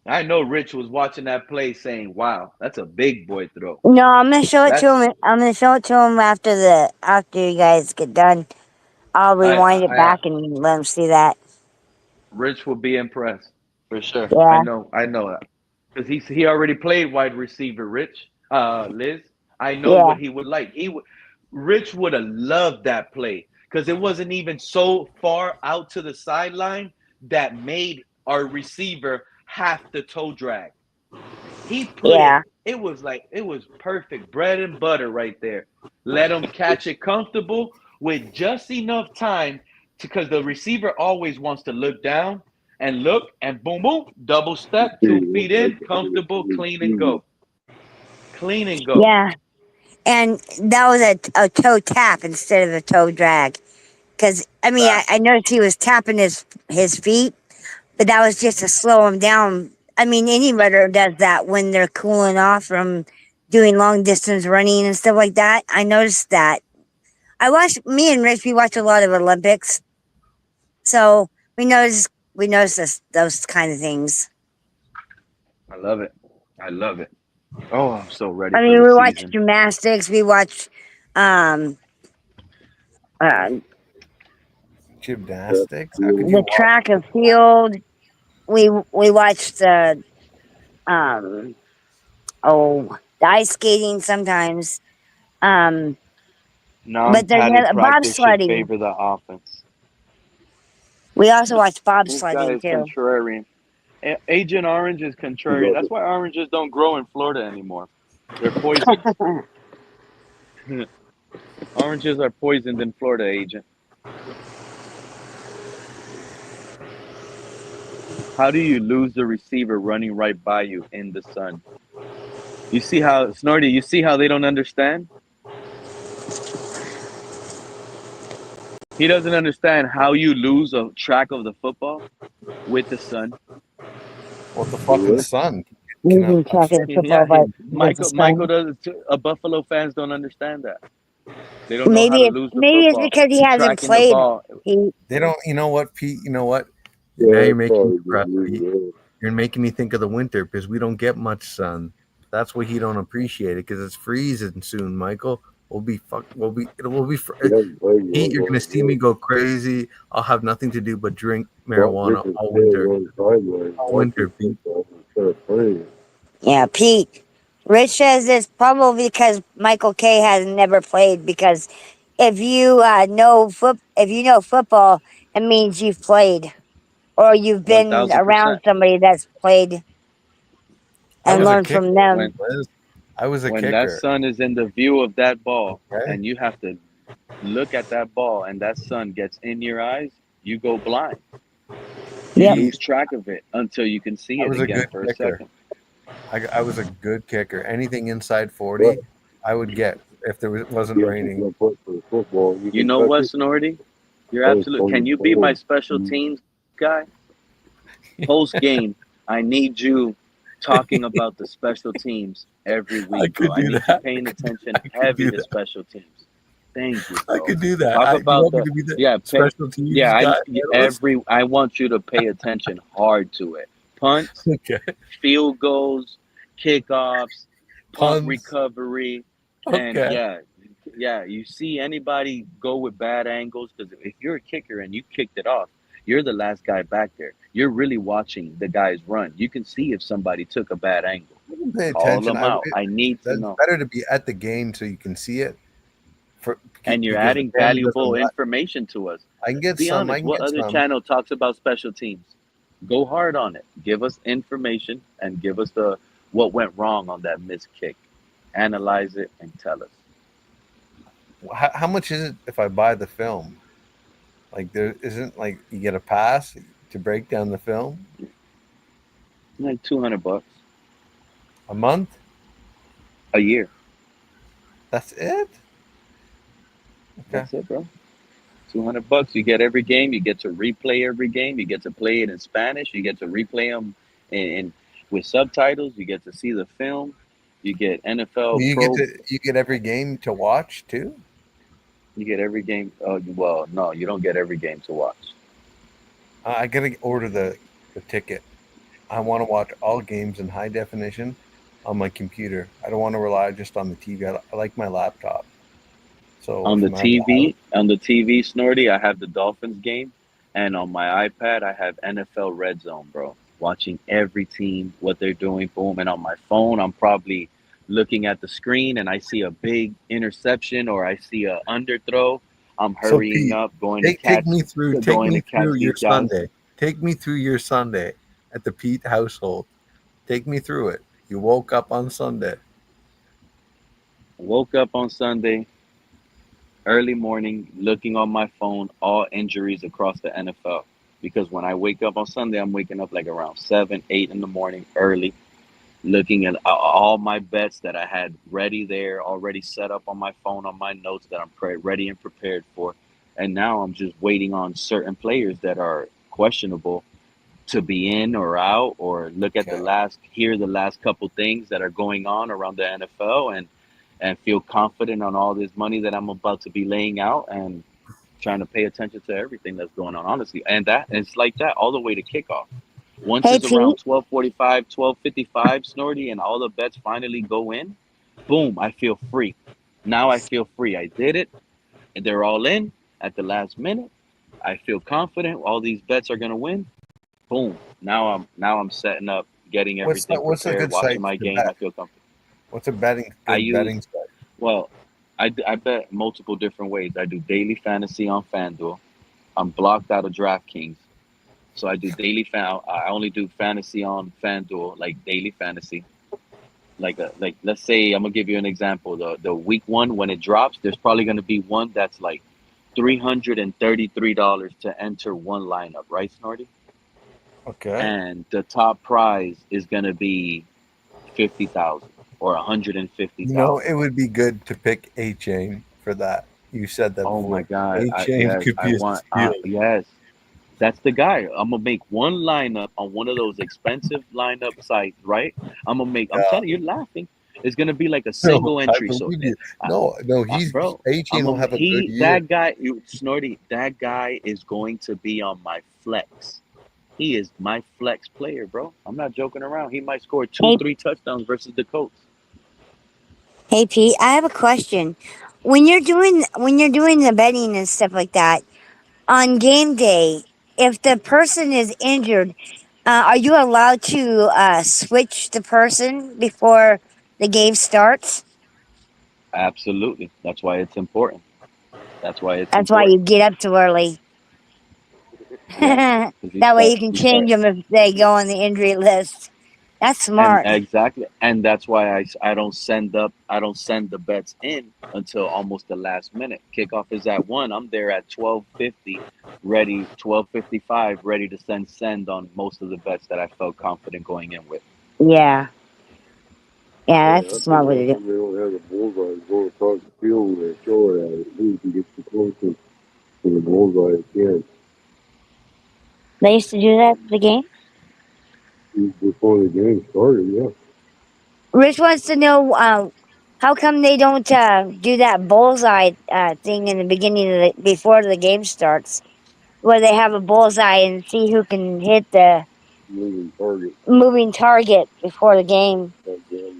I know Rich was watching that play saying, "Wow, that's a big boy throw." No, I'm gonna show it to him. I'm gonna show it to him after you guys get done. I'll rewind it back and let him see that. Rich will be impressed for sure. Yeah. I know that because he already played wide receiver. Rich, Liz, I know what he would like. Rich would have loved that play because it wasn't even so far out to the sideline that made our receiver have to toe drag. He put it was perfect bread and butter right there. Let him catch it comfortable with just enough time because the receiver always wants to look down and look and boom, boom, double step, 2 feet in, comfortable, clean and go. Clean and go. Yeah. And that was a toe tap instead of a toe drag. Because, I mean, I noticed he was tapping his feet, but that was just to slow him down. I mean, any runner does that when they're cooling off from doing long distance running and stuff like that. I noticed that. Me and Rich, we watch a lot of Olympics. So we notice those kind of things. I love it. Oh, I'm so ready. I mean, we watch gymnastics. We watch gymnastics. The track and field. We watch the ice skating sometimes. But there's bobsledding. bobsledding. Favor the offense. We also watch This guy bobsledding is too. contrarian. Agent Orange is contrarian. That's why oranges don't grow in Florida anymore. They're poisoned. Oranges are poisoned in Florida, Agent. How do you lose the receiver running right by you in the sun? You see how Snorty? You see how they don't understand? He doesn't understand how you lose a track of the football with the sun. What the fucking sun? Losing track of the football Yeah, by with the Michael sun. does it too. Buffalo fans don't understand that. They don't know how Maybe to it's lose the maybe it's football. because he hasn't Tracking the played. ball. They don't. You know what, Pete? You know what? Yeah, Now you're that's making me probably depressed, Pete. good. You're making me think of the winter because we don't get much sun. That's why he don't appreciate it because it's freezing soon, Michael. We'll be fuck. We'll be. Pete, you're gonna see me go crazy. I'll have nothing to do but drink marijuana all winter. All winter, Pete. Yeah, Pete. Rich says it's probably because Michael K has never played. Because if you if you know football, it means you've played or you've been around 1000%. somebody that's played I and was a learned kicker, from them. Liz. I was a When that kicker. sun is in the view of that ball, Okay. and you have to look at that ball, and that sun gets in your eyes, you go blind. You Yep. lose track of it until you can see I it was a again good for a kicker. second. I was a good kicker. Anything inside 40, I would get if wasn't raining. You know what, Sonority? You're absolute. Can you be my special teams guy? Post game, I need you talking about the special teams every I week, bro. could I do need you that. paying attention I could heavy do to that. special teams. Thank you, I bro. could do that. Talk Do you about want me to be the yeah, special teams yeah. guy? I want you to pay attention hard to it. Punts, Okay. field goals, kickoffs, punt Puns. recovery, and Okay. yeah. You see anybody go with bad angles because if you're a kicker and you kicked it off, you're the last guy back there. You're really watching the guys run. You can see if somebody took a bad angle. I can pay Call attention. them out. I need to That's know. better to be at the game so you can see it. And you're Because the adding camera doesn't valuable let. information to us. I can get Be some. I honest. can What get other some. channel talks about special teams? Go hard on it. Give us information and give us the what went wrong on that missed kick. Analyze it and tell us. How much is it if I buy the film? Like there isn't like you get a pass to break down the film Like $200 a month. a year. That's it. Okay. That's it, bro. $200. You get every game. You get to replay every game. You get to play it in Spanish. You get to replay them in with subtitles. You get to see the film. You get NFL You get every game to watch too. You get every game. Well, no, you don't get every game to watch. I gotta order the ticket. I want to watch all games in high definition on my computer. I don't want to rely just on the TV. I like my laptop. So On the if my TV, Snorty, I have the Dolphins game, and on my iPad, I have NFL Red Zone, bro. Watching every team, what they're doing, boom. And on my phone, I'm probably looking at the screen, and I see a big interception or I see a underthrow. I'm So hurrying Pete, up, take me through your these guys. Sunday. Take me through your Sunday at the Pete household. Take me through it. You woke up on Sunday. Woke up on Sunday, early morning, looking on my phone, all injuries across the NFL. Because when I wake up on Sunday, I'm waking up like around 7, 8 in the morning, early, looking at all my bets that I had ready there, already set up on my phone, on my notes that I'm ready and prepared for. And now I'm just waiting on certain players that are questionable to be in or out, or look at hear the last couple things that are going on around the NFL, and feel confident on all this money that I'm about to be laying out, and trying to pay attention to everything that's going on, honestly. And it's like that all the way to kickoff. Once Hey, it's around Pete. 12:45, 12:55, Snorty, and all the bets finally go in, boom, I feel free. Now I feel free. I did it, and they're all in at the last minute. I feel confident. All these bets are gonna win. Boom. Now I'm setting up, getting everything What's a prepared, good watching site my to game. I bet? feel comfortable. What's a good betting site? Well, I bet multiple different ways. I do daily fantasy on FanDuel. I'm blocked out of DraftKings. So I do daily I only do fantasy on FanDuel, like daily fantasy. Like let's say I'm gonna give you an example. The week one when it drops, there's probably gonna be one that's like $333 to enter one lineup, right, Snorty? Okay. and the top prize is gonna be 50,000 or 150,000. It would be good to pick A Chain for that. You said that Oh my before. God! A Chain could I be a want. steal. Yes, that's the guy. I'm gonna make one lineup on one of those expensive lineup sites, right? I'm gonna make. I'm Yeah. telling you, you're laughing. It's gonna be like a No, single I entry. So, believe you. No, bro, A Chain will have a good year. that guy, Snorty, that guy is going to be on my flex. He is my flex player, bro. I'm not joking around. He might score two, Hey, 3 touchdowns versus the Colts. hey, Pete, I have a question. When you're doing the betting and stuff like that on game day, if the person is injured, are you allowed to switch the person before the game starts? Absolutely. That's why it's important. That's why it's That's why important. you get up too early. Yeah, That because way you can you start change them if they go on the injury list. That's and smart. exactly, and that's why I don't send the bets in until almost the last minute. Kickoff is at 1. I'm there at 12:50, ready 12:55, ready to send on most of the bets that I felt confident going in with. Yeah, yeah, Yeah, that's a I think smart way to do it. they don't have the bullseye go across the field and throw it at it. You can get too close to the bullseye again They used to do that at the game. before the game started. Yeah, Rich wants to know how come they don't do that bullseye thing in the beginning of before the game starts, where they have a bullseye and see who can hit the moving target. moving target before the game. Like that,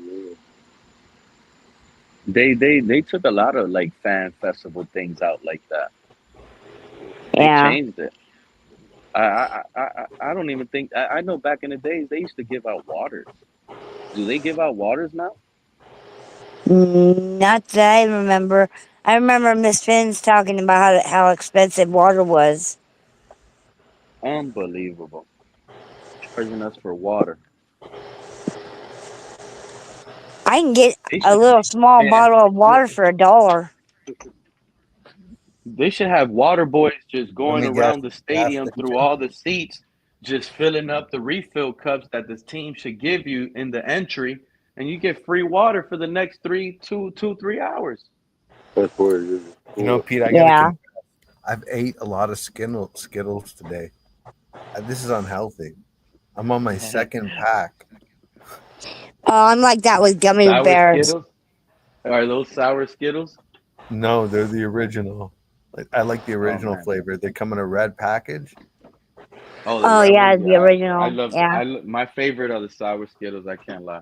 yeah. They took a lot of like fan festival things out like that. They Yeah. changed it. I don't even think I know back in the days they used to give out waters. Do they give out waters now? Not that I remember. I remember Miss Finn's talking about how expensive water was. Unbelievable. Charging us for water. I can get They a should, little small man. bottle of water for $1. They should have water boys just Let going me guess. around the Gas stadium through station. all the seats, just filling up the refill cups that this team should give you in the entry, and you get free water for the next 3 hours. That's what it is. Cool. Pete, I gotta Yeah. confess, I've ate a lot of Skittles today. This is unhealthy. I'm on my second pack. Oh, I'm like that with gummy Sour bears. Skittles? Are those sour Skittles? No, they're the original. I like the Oh original man. flavor. They come in a red package. Oh, the Oh red yeah, ones. the Yeah, I original. love. Yeah, My favorite are the sour Skittles. I can't lie.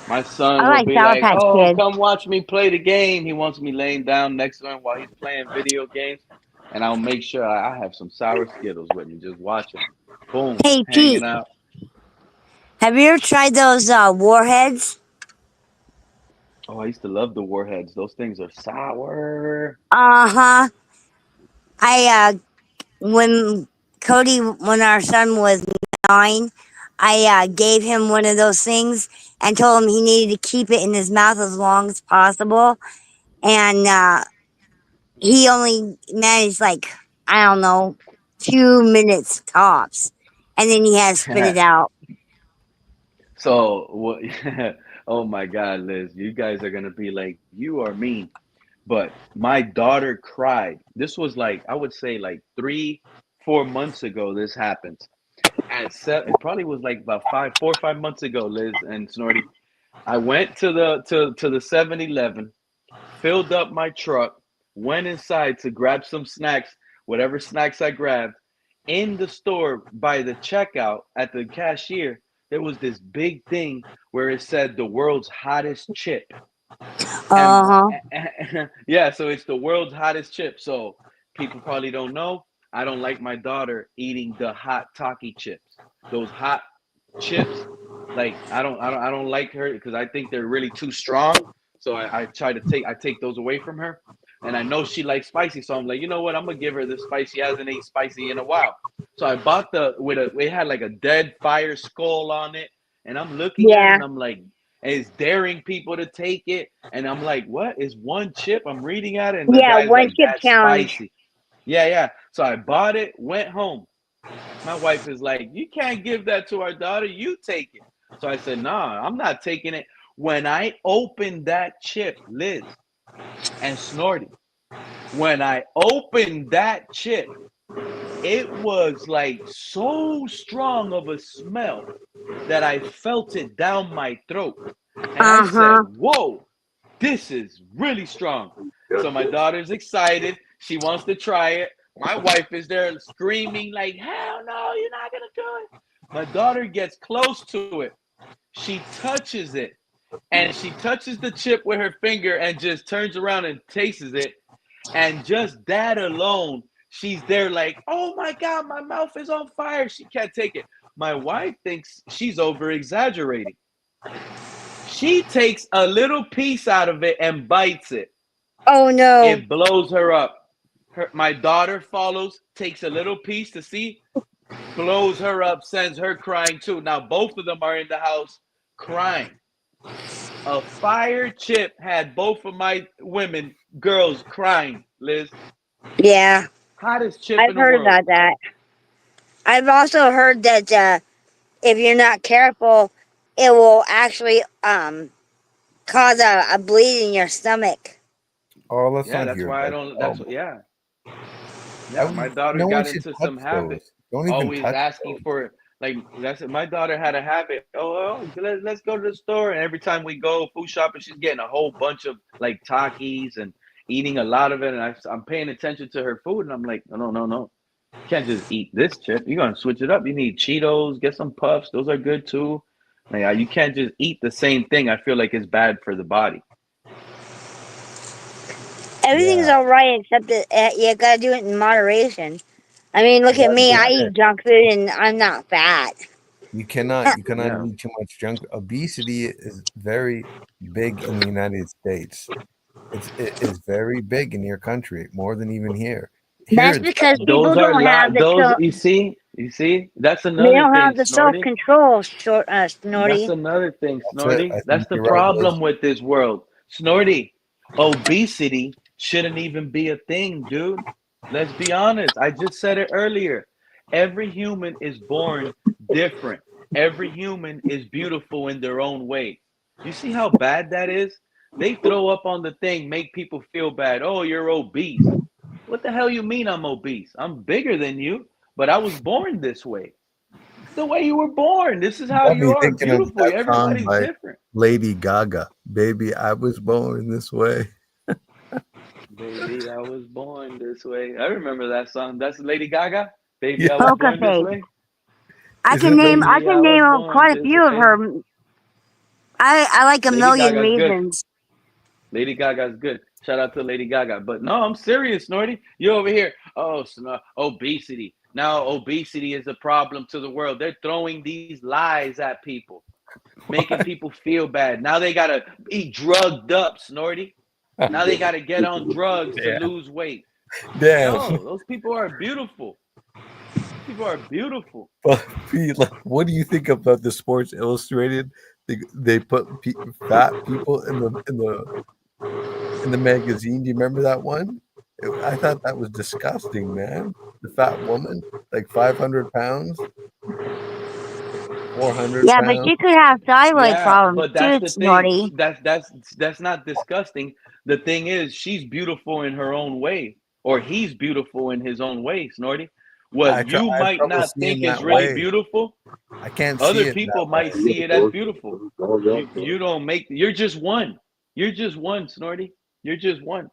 My son I will like be Sour like, Patch "Oh, Kids. come watch me play the game." He wants me laying down next to him while he's playing video games, and I'll make sure I have some sour Skittles with me, just watching. Boom, Hey hanging Pete, out. have you ever tried those warheads? Oh, I used to love the warheads. Those things are sour. Uh huh. I when when our son was 9, I gave him one of those things and told him he needed to keep it in his mouth as long as possible, and he only managed like I don't know 2 minutes tops, and then he had to spit it out. So what? Oh my God, Liz, you guys are gonna be like, you are mean. But my daughter cried. This was like I would say like 3, 4 months ago. This happened. At seven, it probably was like about 4 or 5 months ago, Liz and Snorty. I went to the 7-Eleven, filled up my truck, went inside to grab some snacks, whatever snacks I grabbed. In the store by the checkout at the cashier, there was this big thing where it said the world's hottest chip. And Uh huh. yeah, so it's the world's hottest chip. So people probably don't know. I don't like my daughter eating the hot Taki chips. Those hot chips, like I don't like her because I think they're really too strong. So I try to take those away from her. And I know she likes spicy, so I'm like, you know what? I'm gonna give her this spice. She hasn't ate spicy in a while. So I bought it had like a dead fire skull on it, and I'm looking at it Yeah. and I'm like, and it's daring people to take it. And I'm like, what is one chip? I'm reading at it, and the Yeah. guy's One like, chip that's challenge. spicy. Yeah, yeah. So I bought it, went home. My wife is like, you can't give that to our daughter. You take it. So I said, nah, I'm not taking it. When I opened that chip, Liz and Snorty, when I opened that chip, it was like so strong of a smell that I felt it down my throat. And I said, whoa, this is really strong. So my daughter's excited. She wants to try it. My wife is there screaming like, hell no, you're not going to do it. My daughter gets close to it. She touches it. And she touches the chip with her finger and just turns around and tastes it. And just that alone, she's there like, oh my God, my mouth is on fire. She can't take it. My wife thinks she's over exaggerating. She takes a little piece out of it and bites it. Oh no. It blows her up. My daughter follows, takes a little piece to see, blows her up, sends her crying too. Now both of them are in the house crying. A fire chip had both of my girls crying, Liz. Yeah. Hottest chip I've in the heard world. about that. I've also heard that if you're not careful, it will actually cause a bleed in your stomach. Oh, let's Yeah, not that's hear why I that. don't. Oh, Yeah. My daughter no one got should into touch some those. habit, Don't even always touch asking those. for like that's my daughter had a habit. Let's go to the store, and every time we go food shopping, she's getting a whole bunch of like Takis and eating a lot of it. And I'm paying attention to her food, and I'm like, no, you can't just eat this chip. You're gonna switch it up. You need Cheetos, get some puffs. Those are good too. Like you can't just eat the same thing. I feel like it's bad for the body. Everything's all right except that you gotta do it in moderation. I mean, look at me. I eat junk food and I'm not fat. You cannot eat too much junk. Obesity is very big in the United States. It is very big in your country, more than even here. Here That's it's because bad. people don't have Those you see. That's they another don't have thing, the self Snorty. control, That's Snorty. another thing, That's it. Snorty. I That's think the you're right, Liz. problem with this world. Snorty, obesity shouldn't even be a thing, dude. Let's be honest. I just said it earlier. Every human is born different. Every human is beautiful in their own way. You see how bad that is? They throw up on the thing, make people feel bad. Oh, you're obese. What the hell you mean I'm obese? I'm bigger than you, but I was born this way. It's the way you were born. This is how Got you me are. thinking of Beautiful. that song Everybody's by different. Lady Gaga. Baby, I was born this way. Baby, I was born this way. I remember that song. That's Lady Gaga. Baby, Yeah. I was Poker born this face. way. I Is can it name Lady? I Baby, can I was name born quite a this few of way. her. I like a Lady million Gaga's good. reasons. Lady Gaga's good. Shout out to Lady Gaga. But no, I'm serious, Snorty. You over here. Oh, obesity. Now obesity is a problem to the world. They're throwing these lies at people, making people feel bad. Now they gotta be drugged up, Snorty. Now they gotta get on drugs to Yeah. lose weight. Damn. No, those people are beautiful. People are beautiful. But Pete, like, what do you think about the Sports Illustrated? They put fat people in the magazine. Do you remember that one? I thought that was disgusting, man. The fat woman, like 500 pounds, 400 Yeah, but pounds. she could have thyroid Yeah, problems but that's too, the thing. Snorty. That's not disgusting. The thing is, she's beautiful in her own way, or he's beautiful in his own way, Snorty. What you I have might trouble not seeing think is that really way. beautiful, I can't see other it that people might way. see it as beautiful. You don't make. You're just one. You're just one, Snorty. You're just one.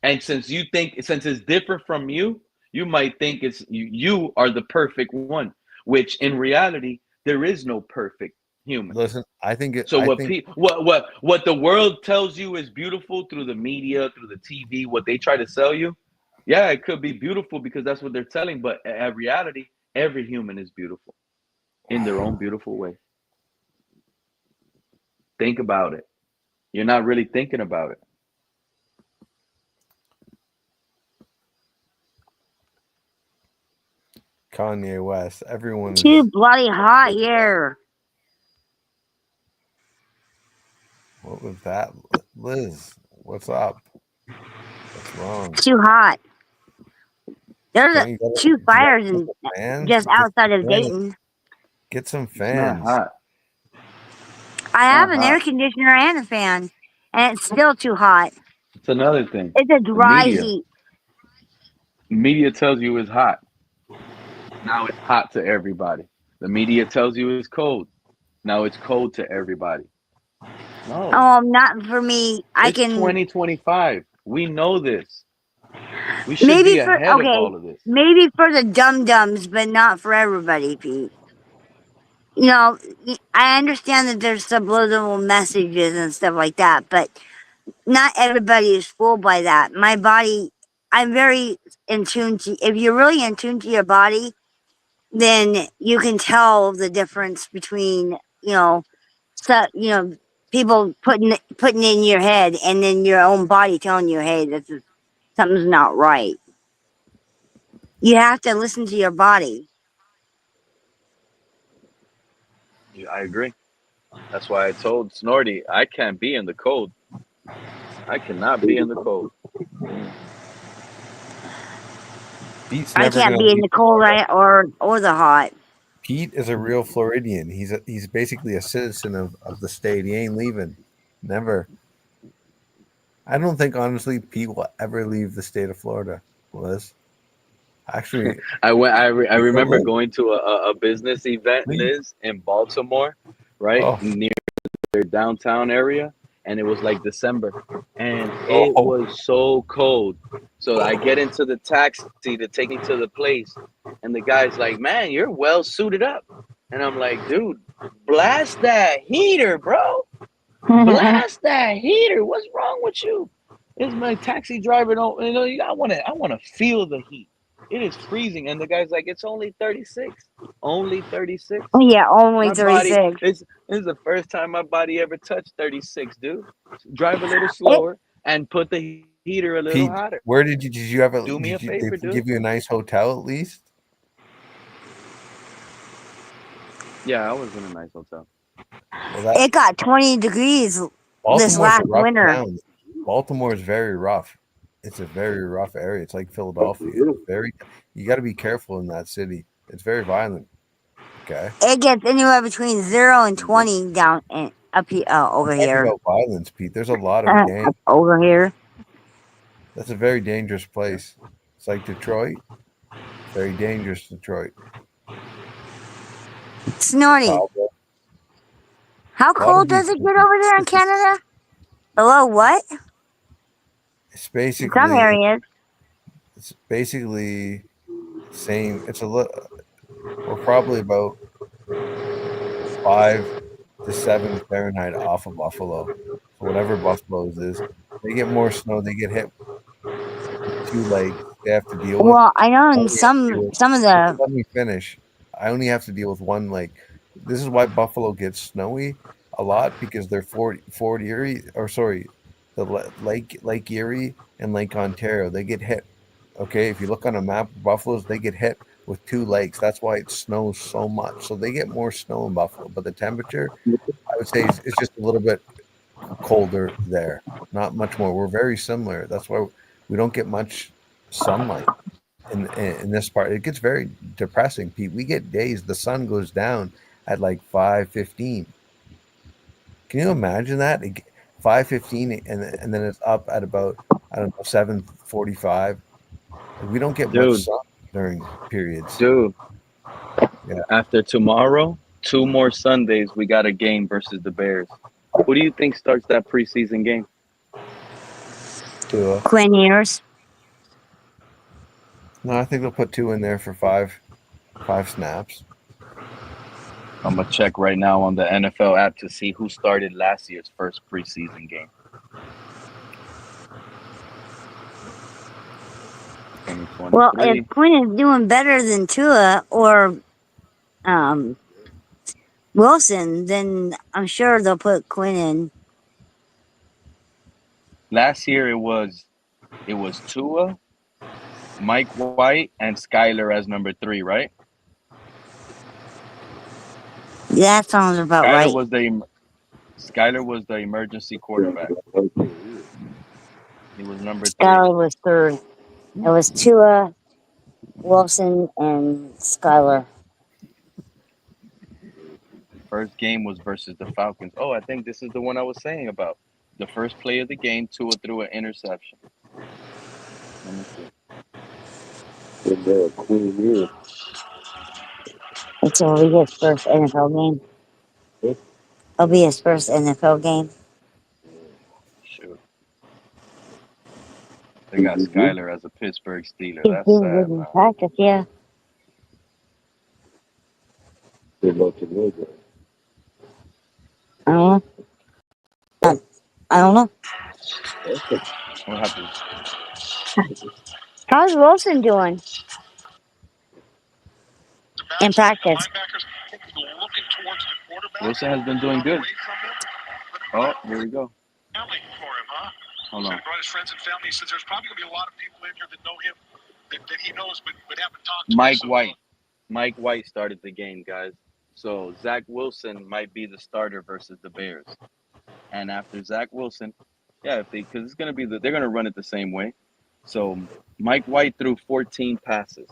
And since it's different from you, you might think you are the perfect one, which in reality there is no perfect human. Listen, I think it. So I think what the world tells you is beautiful through the media, through the TV, what they try to sell you, yeah, it could be beautiful because that's what they're telling, but in reality, every human is beautiful in their own beautiful way. Think about it. You're not really thinking about it. Kanye West. Everyone Too is. bloody hot here. What was that, Liz? What's up? What's wrong? Too hot. There's Don't you gotta, two do you gotta fires get in, some fans? just outside of Fans. Dayton. Get some It's not fans. hot. I have Not an air hot. conditioner and a fan, and it's still too hot. It's another thing. It's a The dry media. heat. Media tells you it's hot. Now it's hot to everybody. The media tells you it's cold. Now it's cold to everybody. No. Not for me. I It's can 2025. We know this. We should be ahead of all of this. maybe for the dum-dums, but not for everybody, Pete. You know, I understand that there's subliminal messages and stuff like that, but not everybody is fooled by that. My body, I'm very in tune to, if you're really in tune to your body, then you can tell the difference between, people putting in your head and then your own body telling you, hey, something's not right. You have to listen to your body. Yeah, I agree. That's why I told Snorty, I can't be in the cold. I cannot be in the cold. Pete's I never can't gonna be in leave the cold Florida. or the hot. Pete is a real Floridian. He's basically a citizen of the state. He ain't leaving. Never. I don't think honestly Pete will ever leave the state of Florida. Liz. Actually, I remember Liz, going to a business event, please. Liz, in Baltimore, right Oh, near their downtown area, and it was like December, and it oh, was so cold. So I get into the taxi to take me to the place, and the guy's like, "Man, you're well suited up," and I'm like, "Dude, blast that heater, bro! Blast that heater! What's wrong with you?" Is my taxi driver don't I want to feel the heat. It is freezing, and the guy's like, "It's only 36, only 36." Yeah, only My body, 36. this is the first time my body ever touched 36, dude. Drive a little It, slower and put the heater a little Pete, hotter. where did you have a Do me a did favor, they dude. give you a nice hotel at least? Yeah, I was in a nice hotel. Well, it got 20 degrees this Baltimore's a last rough winter. town. Baltimore is very rough. It's a very rough area. It's like Philadelphia. You got to be careful in that city. It's very violent. Okay. It gets anywhere between 0 and 20 down and up here, over Talking here. about violence, Pete. There's a lot of gang. Over here. That's a very dangerous place. It's like Detroit. Very dangerous, Detroit. Snorty. Chicago. How A lot of cold these does it get over there in Canada? Below what? It's Some basically areas. it's basically same. It's a little. We're probably about 5 to 7 Fahrenheit off of Buffalo. So whatever Buffalo's is, they get more snow. They get hit with 2 lakes. They have to deal with. Well, I know I in only have to deal some of with. the Let me finish. I only have to deal with 1 lake. This is why Buffalo gets snowy a lot because they're Fort Erie, or sorry, the Lake Erie and Lake Ontario. They get hit. Okay, if you look on a map of Buffalo's, they get hit with 2 lakes. That's why it snows so much. So they get more snow in Buffalo, but the temperature, I would say, is just a little bit colder there. Not much more. We're very similar. That's why we don't get much sunlight in this part. It gets very depressing, Pete. We get days the sun goes down at like 5:15. Can you imagine that? 5:15 and then it's up at about, I don't know, 7:45. Like, we don't get much Dude, sun during periods. dude, Yeah. after tomorrow, 2 more Sundays, we got a game versus the Bears. Who do you think starts that preseason game? Tua. Quinn Ewers. No, I think they'll put 2 in there for 5 snaps. I'm gonna check right now on the NFL app to see who started last year's first preseason game. 2023. Well, if Quinn is doing better than Tua or Wilson, then I'm sure they'll put Quinn in. Last year it was Tua, Mike White, and Skyler as number 3, right? That sounds about Skyler right. was the emergency quarterback. He was number 3. Skyler was third. It was Tua, Wilson and Skyler. First game was versus the Falcons. Oh, I think this is the one I was saying about. The first play of the game, Tua threw an interception. Let me see. It's will be his first NFL game. It'll be his first NFL game. Shoot. They got Skyler as a Pittsburgh Steeler. He's That's doing good sad, in man. practice, yeah. I don't know. I don't know. What happened? How's Wilson doing in practice? Wilson has been doing good. Oh, here we go. Hold on. Mike White. Mike White started the game, guys. So Zach Wilson might be the starter versus the Bears. And after Zach Wilson, yeah, because it's gonna be they're gonna run it the same way. So Mike White threw 14 passes.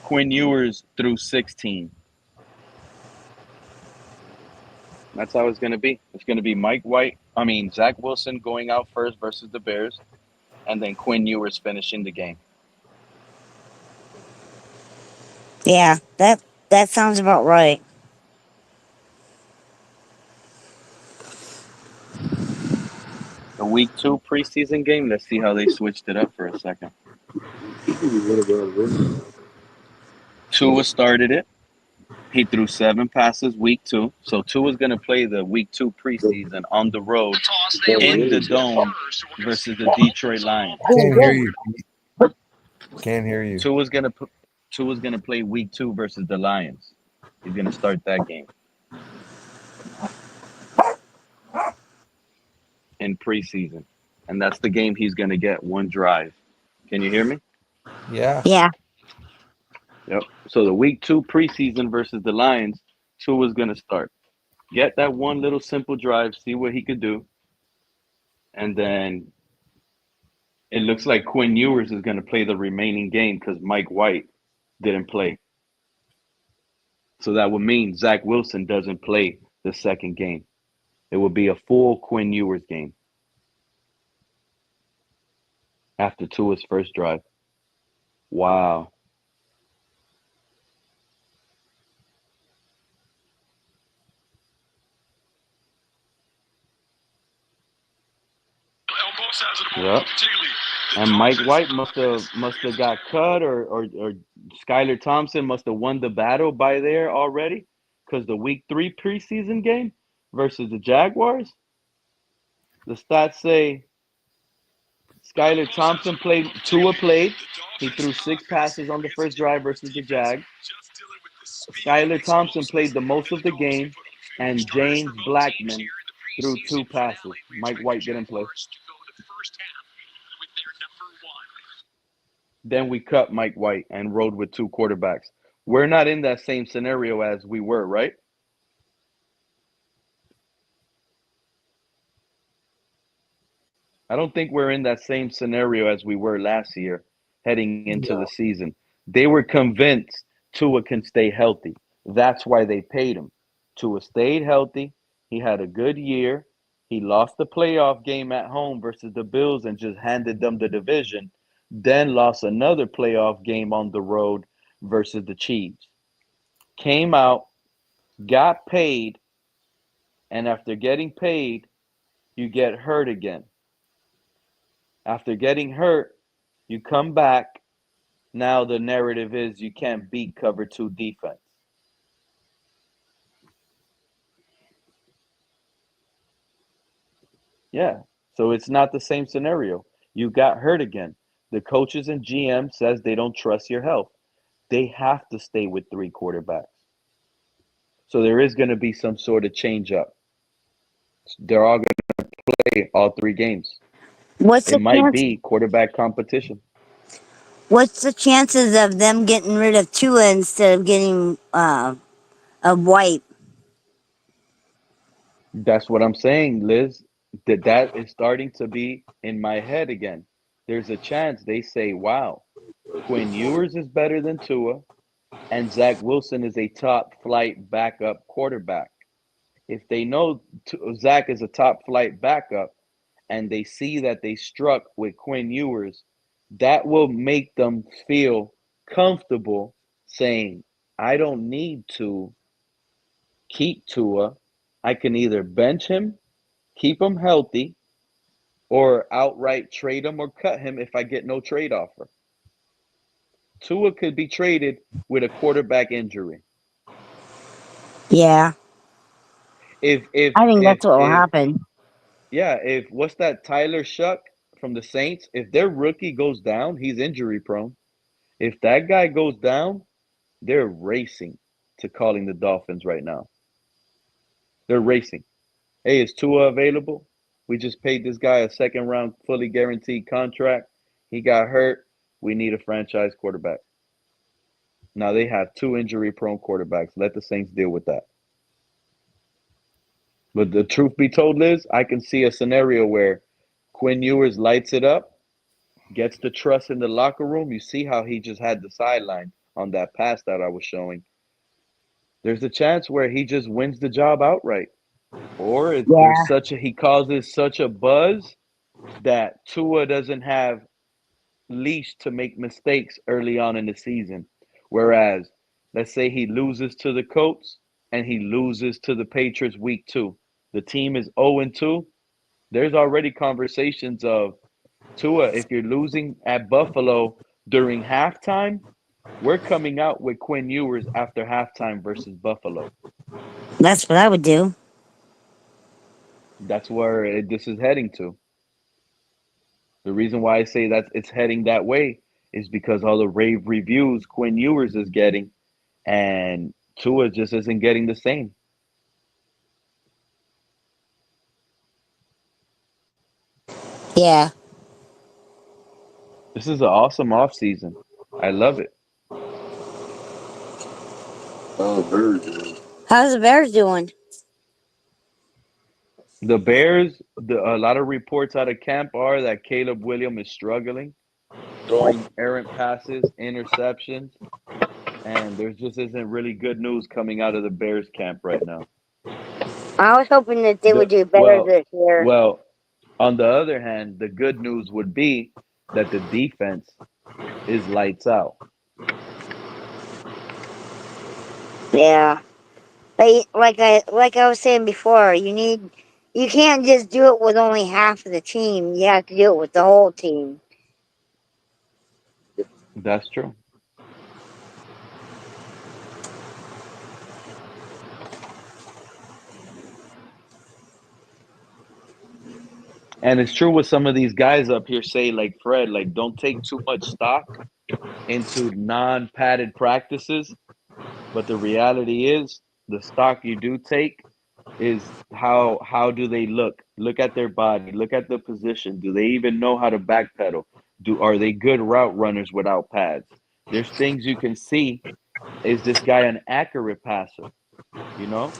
Quinn Ewers threw 16. That's how it's gonna be. It's gonna be Zach Wilson going out first versus the Bears, and then Quinn Ewers finishing the game. Yeah, that sounds about right. The week 2 preseason game. Let's see how they switched it up for a second. Tua started it. He threw 7 passes week 2. So Tua's going to play the week 2 preseason on the road in the Dome versus the Detroit Lions. Can't hear you. Can't hear you. Tua's going to play week 2 versus the Lions. He's going to start that game in preseason. And that's the game he's going to get one drive. Can you hear me? Yeah. Yeah. Yep. So the week 2 preseason versus the Lions, Tua's going to start. Get that one little simple drive, see what he could do. And then it looks like Quinn Ewers is going to play the remaining game because Mike White didn't play. So that would mean Zach Wilson doesn't play the second game. It would be a full Quinn Ewers game after Tua's first drive. Wow. Yep. And Mike White must have got cut, or Skylar Thompson must have won the battle by there already, because the week 3 preseason game versus the Jaguars, the stats say Skylar Thompson played. Tua played. He threw 6 passes on the first drive versus the Jag. Skylar Thompson played the most of the game, and James Blackman threw 2 passes. Mike White didn't play. Then we cut Mike White and rode with 2 quarterbacks. We're not in that same scenario as we were, right? I don't think we're in that same scenario as we were last year heading into the season. They were convinced Tua can stay healthy. That's why they paid him. Tua stayed healthy. He had a good year. He lost the playoff game at home versus the Bills and just handed them the division. Then lost another playoff game on the road versus the Chiefs. Came out, got paid, and after getting paid, you get hurt again. After getting hurt, you come back. Now the narrative is you can't beat cover 2 defense. Yeah, so it's not the same scenario. You got hurt again. The coaches and GM says they don't trust your health. They have to stay with 3 quarterbacks. So there is going to be some sort of change up. They're all going to play all 3 games. It might be quarterback competition. What's the chances of them getting rid of Tua instead of getting a White? That's what I'm saying, Liz. That is starting to be in my head again. There's a chance they say, wow, Quinn Ewers is better than Tua, and Zach Wilson is a top flight backup quarterback. If they know Zach is a top flight backup and they see that they struck with Quinn Ewers, that will make them feel comfortable saying, I don't need to keep Tua. I can either bench him, keep him healthy, or outright trade him or cut him if I get no trade offer. Tua could be traded with a quarterback injury. Yeah, If if I think if that's what will if happen. yeah, if what's that Tyler Shuck from the Saints? If their rookie goes down, he's injury prone. If that guy goes down, they're racing to calling the Dolphins right now. They're racing. Hey, is Tua available? We just paid this guy a second round fully guaranteed contract. He got hurt. We need a franchise quarterback. Now they have two injury prone quarterbacks. Let the Saints deal with that. But the truth be told, Liz, I can see a scenario where Quinn Ewers lights it up, gets the trust in the locker room. You see how he just had the sideline on that pass that I was showing. There's a chance where he just wins the job outright. Or Yeah, he causes such a buzz that Tua doesn't have leash to make mistakes early on in the season. Whereas, let's say he loses to the Colts and he loses to the Patriots week 2. The team is 0-2. There's already conversations of Tua, if you're losing at Buffalo during halftime, we're coming out with Quinn Ewers after halftime versus Buffalo. that's what I would do. That's where this is heading to. The reason why I say that it's heading that way is because all the rave reviews Quinn Ewers is getting, and Tua just isn't getting the same. Yeah. This is an awesome offseason. I love it. Oh, very good. How's the Bears doing? The Bears, a lot of reports out of camp are that Caleb Williams is struggling, throwing errant passes, interceptions, and there just isn't really good news coming out of the Bears camp right now. I was hoping that they The would do better well, this year. well, on the other hand, the good news would be that the defense is lights out. Yeah. Like I was saying before, you can't just do it with only half of the team. You have to do it with the whole team. That's true. And it's true what some of these guys up here say, like Fred, like don't take too much stock into non-padded practices. But the reality is the stock you do take is how do they look? Look at their body, look at the position. Do they even know how to backpedal? Are they good route runners without pads? There's things you can see. Is this guy an accurate passer? You know?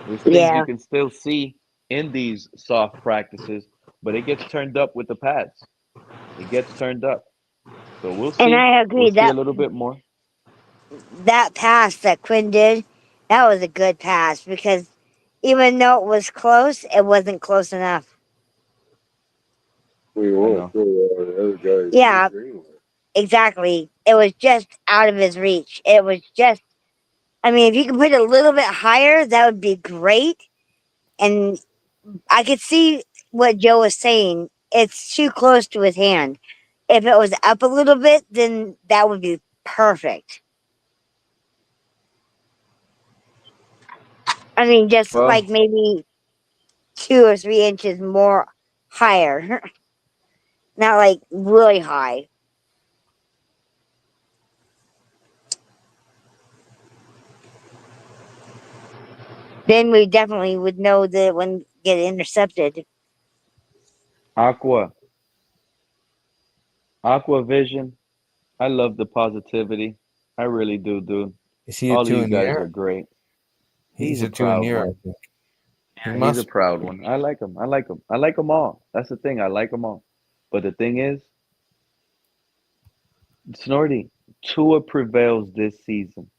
There's things you Yeah. can still see in these soft practices, but it gets turned up with the pads. It gets turned up. So we'll And see. I We'll agree see a that little bit more. that pass that Quinn did, that was a good pass because even though it was close, it wasn't close enough. We I won't know. throw the other guys Yeah, anyway. exactly. It was just out of his reach. It was just, I mean, if you could put it a little bit higher, that would be great. And I could see what Joe was saying. It's too close to his hand. If it was up a little bit, then that would be perfect. I mean, just like Well, maybe 2 or 3 inches more higher, not like really high. Then we definitely would know that it wouldn't get intercepted. Aqua Vision. I love the positivity. I really do, dude. Is he a All of two you in the guys are air? great. He's He's a a two in proud the air, I one. think. He Yeah, he's a must. proud one. I like him. I like him. I like them all. That's the thing. I like them all. But the thing is, Snorty, Tua prevails this season.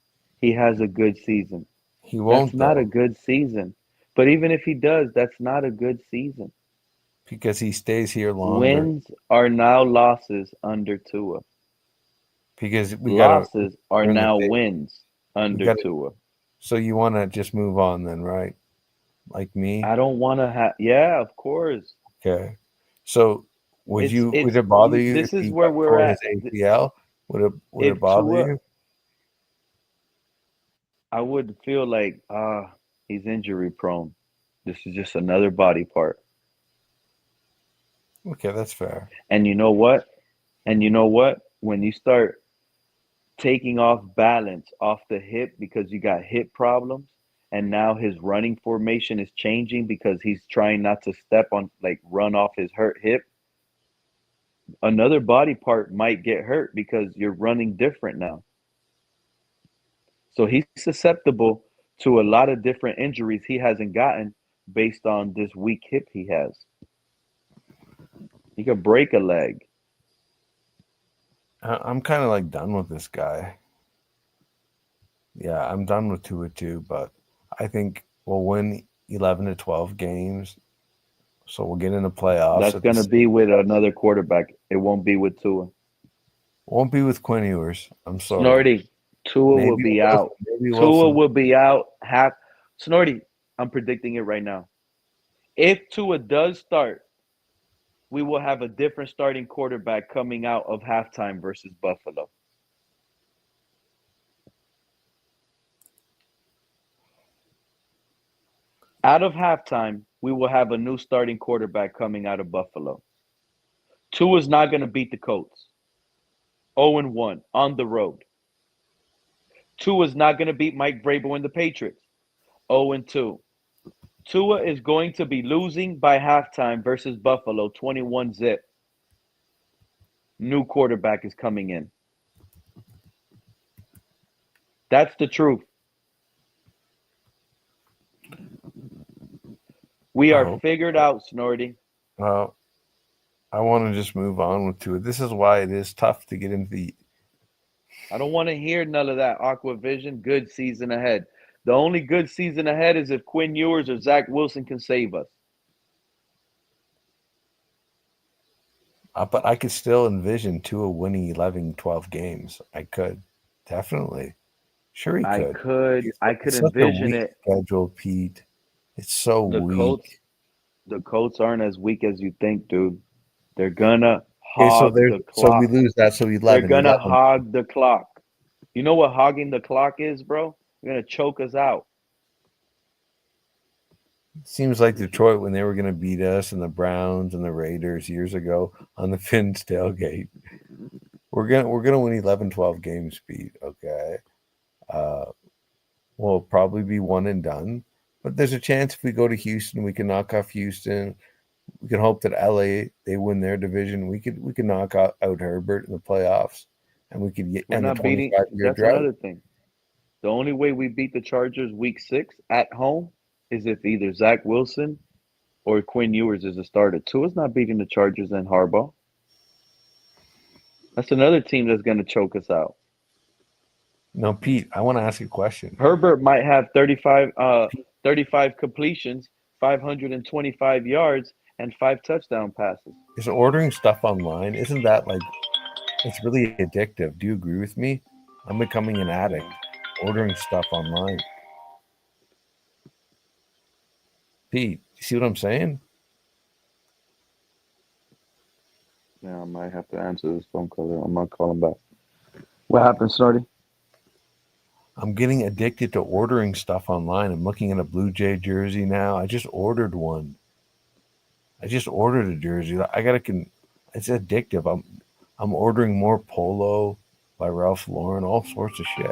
He has a good season. He That's won't not a though, good season. But even if he does, that's not a good season. because he stays here longer. Wins are now losses under Tua. Because we gotta Losses are turn the now tape. wins We under gotta. Tua. So you want to just move on then, right? Like me. I don't want to have. Yeah, of course. Okay. So would It's it bother you. you if This is he where we're tore his at. ACL? Would it If bother Tua, you? I would feel like he's injury prone. This is just another body part. Okay, that's fair. And you know what? And you know what? When you start taking off balance off the hip because you got hip problems, and now his running formation is changing because he's trying not to step on, like, run off his hurt hip, another body part might get hurt because you're running different now. So he's susceptible to a lot of different injuries he hasn't gotten based on this weak hip he has. He could break a leg. I'm kind of like done with this guy. Yeah, I'm done with Tua too, but I think we'll win 11 to 12 games. So we'll get in the playoffs That's at the going to same be with time. another quarterback. It won't be with Tua. Won't be with Quinn Ewers. I'm sorry. Snorty, Tua will Maybe be Wilson. out. Maybe Tua Wilson. will be out half. Snorty, I'm predicting it right now. If Tua does start, we will have a different starting quarterback coming out of halftime versus Buffalo. Out of halftime, we will have a new starting quarterback coming out of Buffalo. Tua's not going to beat the Colts. 0-1 on the road. Tua's not going to beat Mike Vrabel and the Patriots. 0-2. Tua is going to be losing by halftime versus Buffalo 21-0. New quarterback is coming in. That's the truth. We are Oh, figured out, Snorty. well, I want to just move on with Tua. This is why it is tough to get into the. I don't want to hear none of that Aqua Vision. Good season ahead. The only good season ahead is if Quinn Ewers or Zach Wilson can save us. But I could still envision Tua winning 11, 12 games. I could. Definitely. Sure, he could. I could It's such a envision weak it. schedule, Pete. It's so The weak. Colts aren't as weak as you think, dude. They're gonna Okay, so hog the so we clock. lose that. So They're 11, gonna 11. hog the clock. You know what hogging the clock is, bro? They're gonna choke us out. Seems like Detroit when they were going to beat us and the Browns and the Raiders years ago on the Finns tailgate. We're gonna win 11, 12 games, Pete. Okay, we'll probably be one and done. But there's a chance if we go to Houston, we can knock off Houston. We can hope that LA they win their division. We could knock out Herbert in the playoffs, and we could We're end the not beating. 25-year That's drought. another thing. The only way we beat the Chargers week 6 at home is if either Zach Wilson or Quinn Ewers is a starter. Tua's not beating the Chargers and Harbaugh. That's another team that's going to choke us out. No, Pete, I want to ask you a question. Herbert might have 35 completions, 525 yards, and 5 touchdown passes. Is ordering stuff online, isn't that like it's really addictive? Do you agree with me? I'm becoming an addict. Ordering stuff online. Pete, you see what I'm saying? Yeah, I might have to answer this phone call. I'm not calling back. What happened, Snorty? I'm getting addicted to ordering stuff online. I'm looking at a Blue Jay jersey now. I just ordered one. I just ordered a jersey. It's addictive. I'm ordering more Polo by Ralph Lauren, all sorts of shit.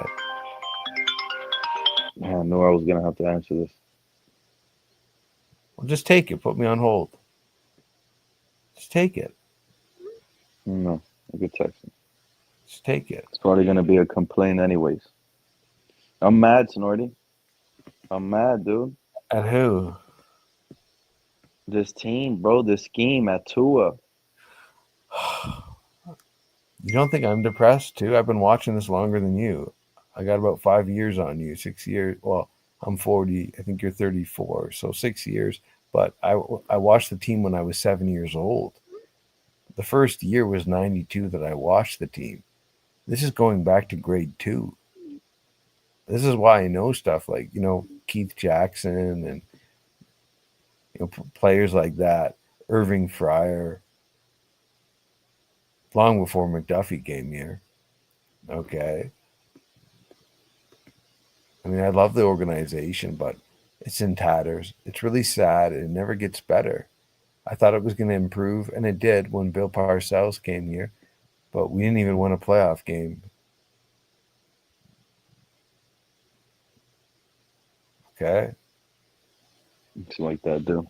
I knew I was going to have to answer this. Well, just take it. Put me on hold. Just take it. No, I could text him. Just take it. It's probably going to be a complaint anyways. I'm mad, Snorty. I'm mad, dude. At who? This team, bro. This scheme at Tua. You don't think I'm depressed too? I've been watching this longer than you. I got about 5 years on you, 6 years. Well, I'm 40. I think you're 34, so 6 years. But I watched the team when I was 7 years old. The first year was 92 that I watched the team. This is going back to grade 2. This is why I know stuff like, Keith Jackson and players like that, Irving Fryer, long before McDuffie came here. Okay. I mean, I love the organization, but it's in tatters. It's really sad. It never gets better. I thought it was going to improve, and it did when Bill Parcells came here, but we didn't even win a playoff game. Okay. It's like that, dude.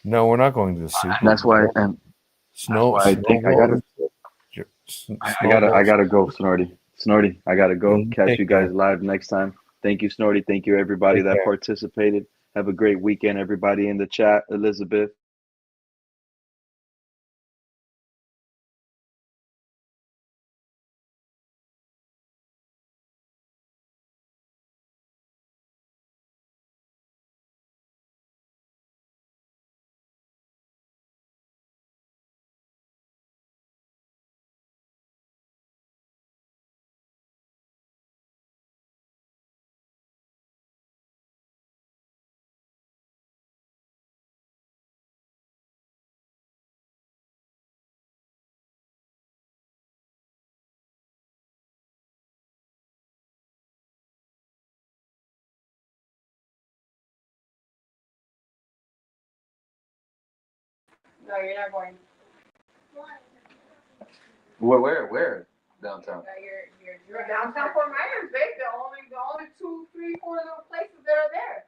No, we're not going to the Super That's Bowl. why, and I think I gotta go, Snorty. I gotta go. Catch you guys live next time. Thank you, Snorty. Thank you, everybody that participated. Have a great weekend, everybody in the chat. Elizabeth. No, you're not going. Where? Downtown. You're downtown Fort Myers, babe. The only 2, 3, 4 little places that are there.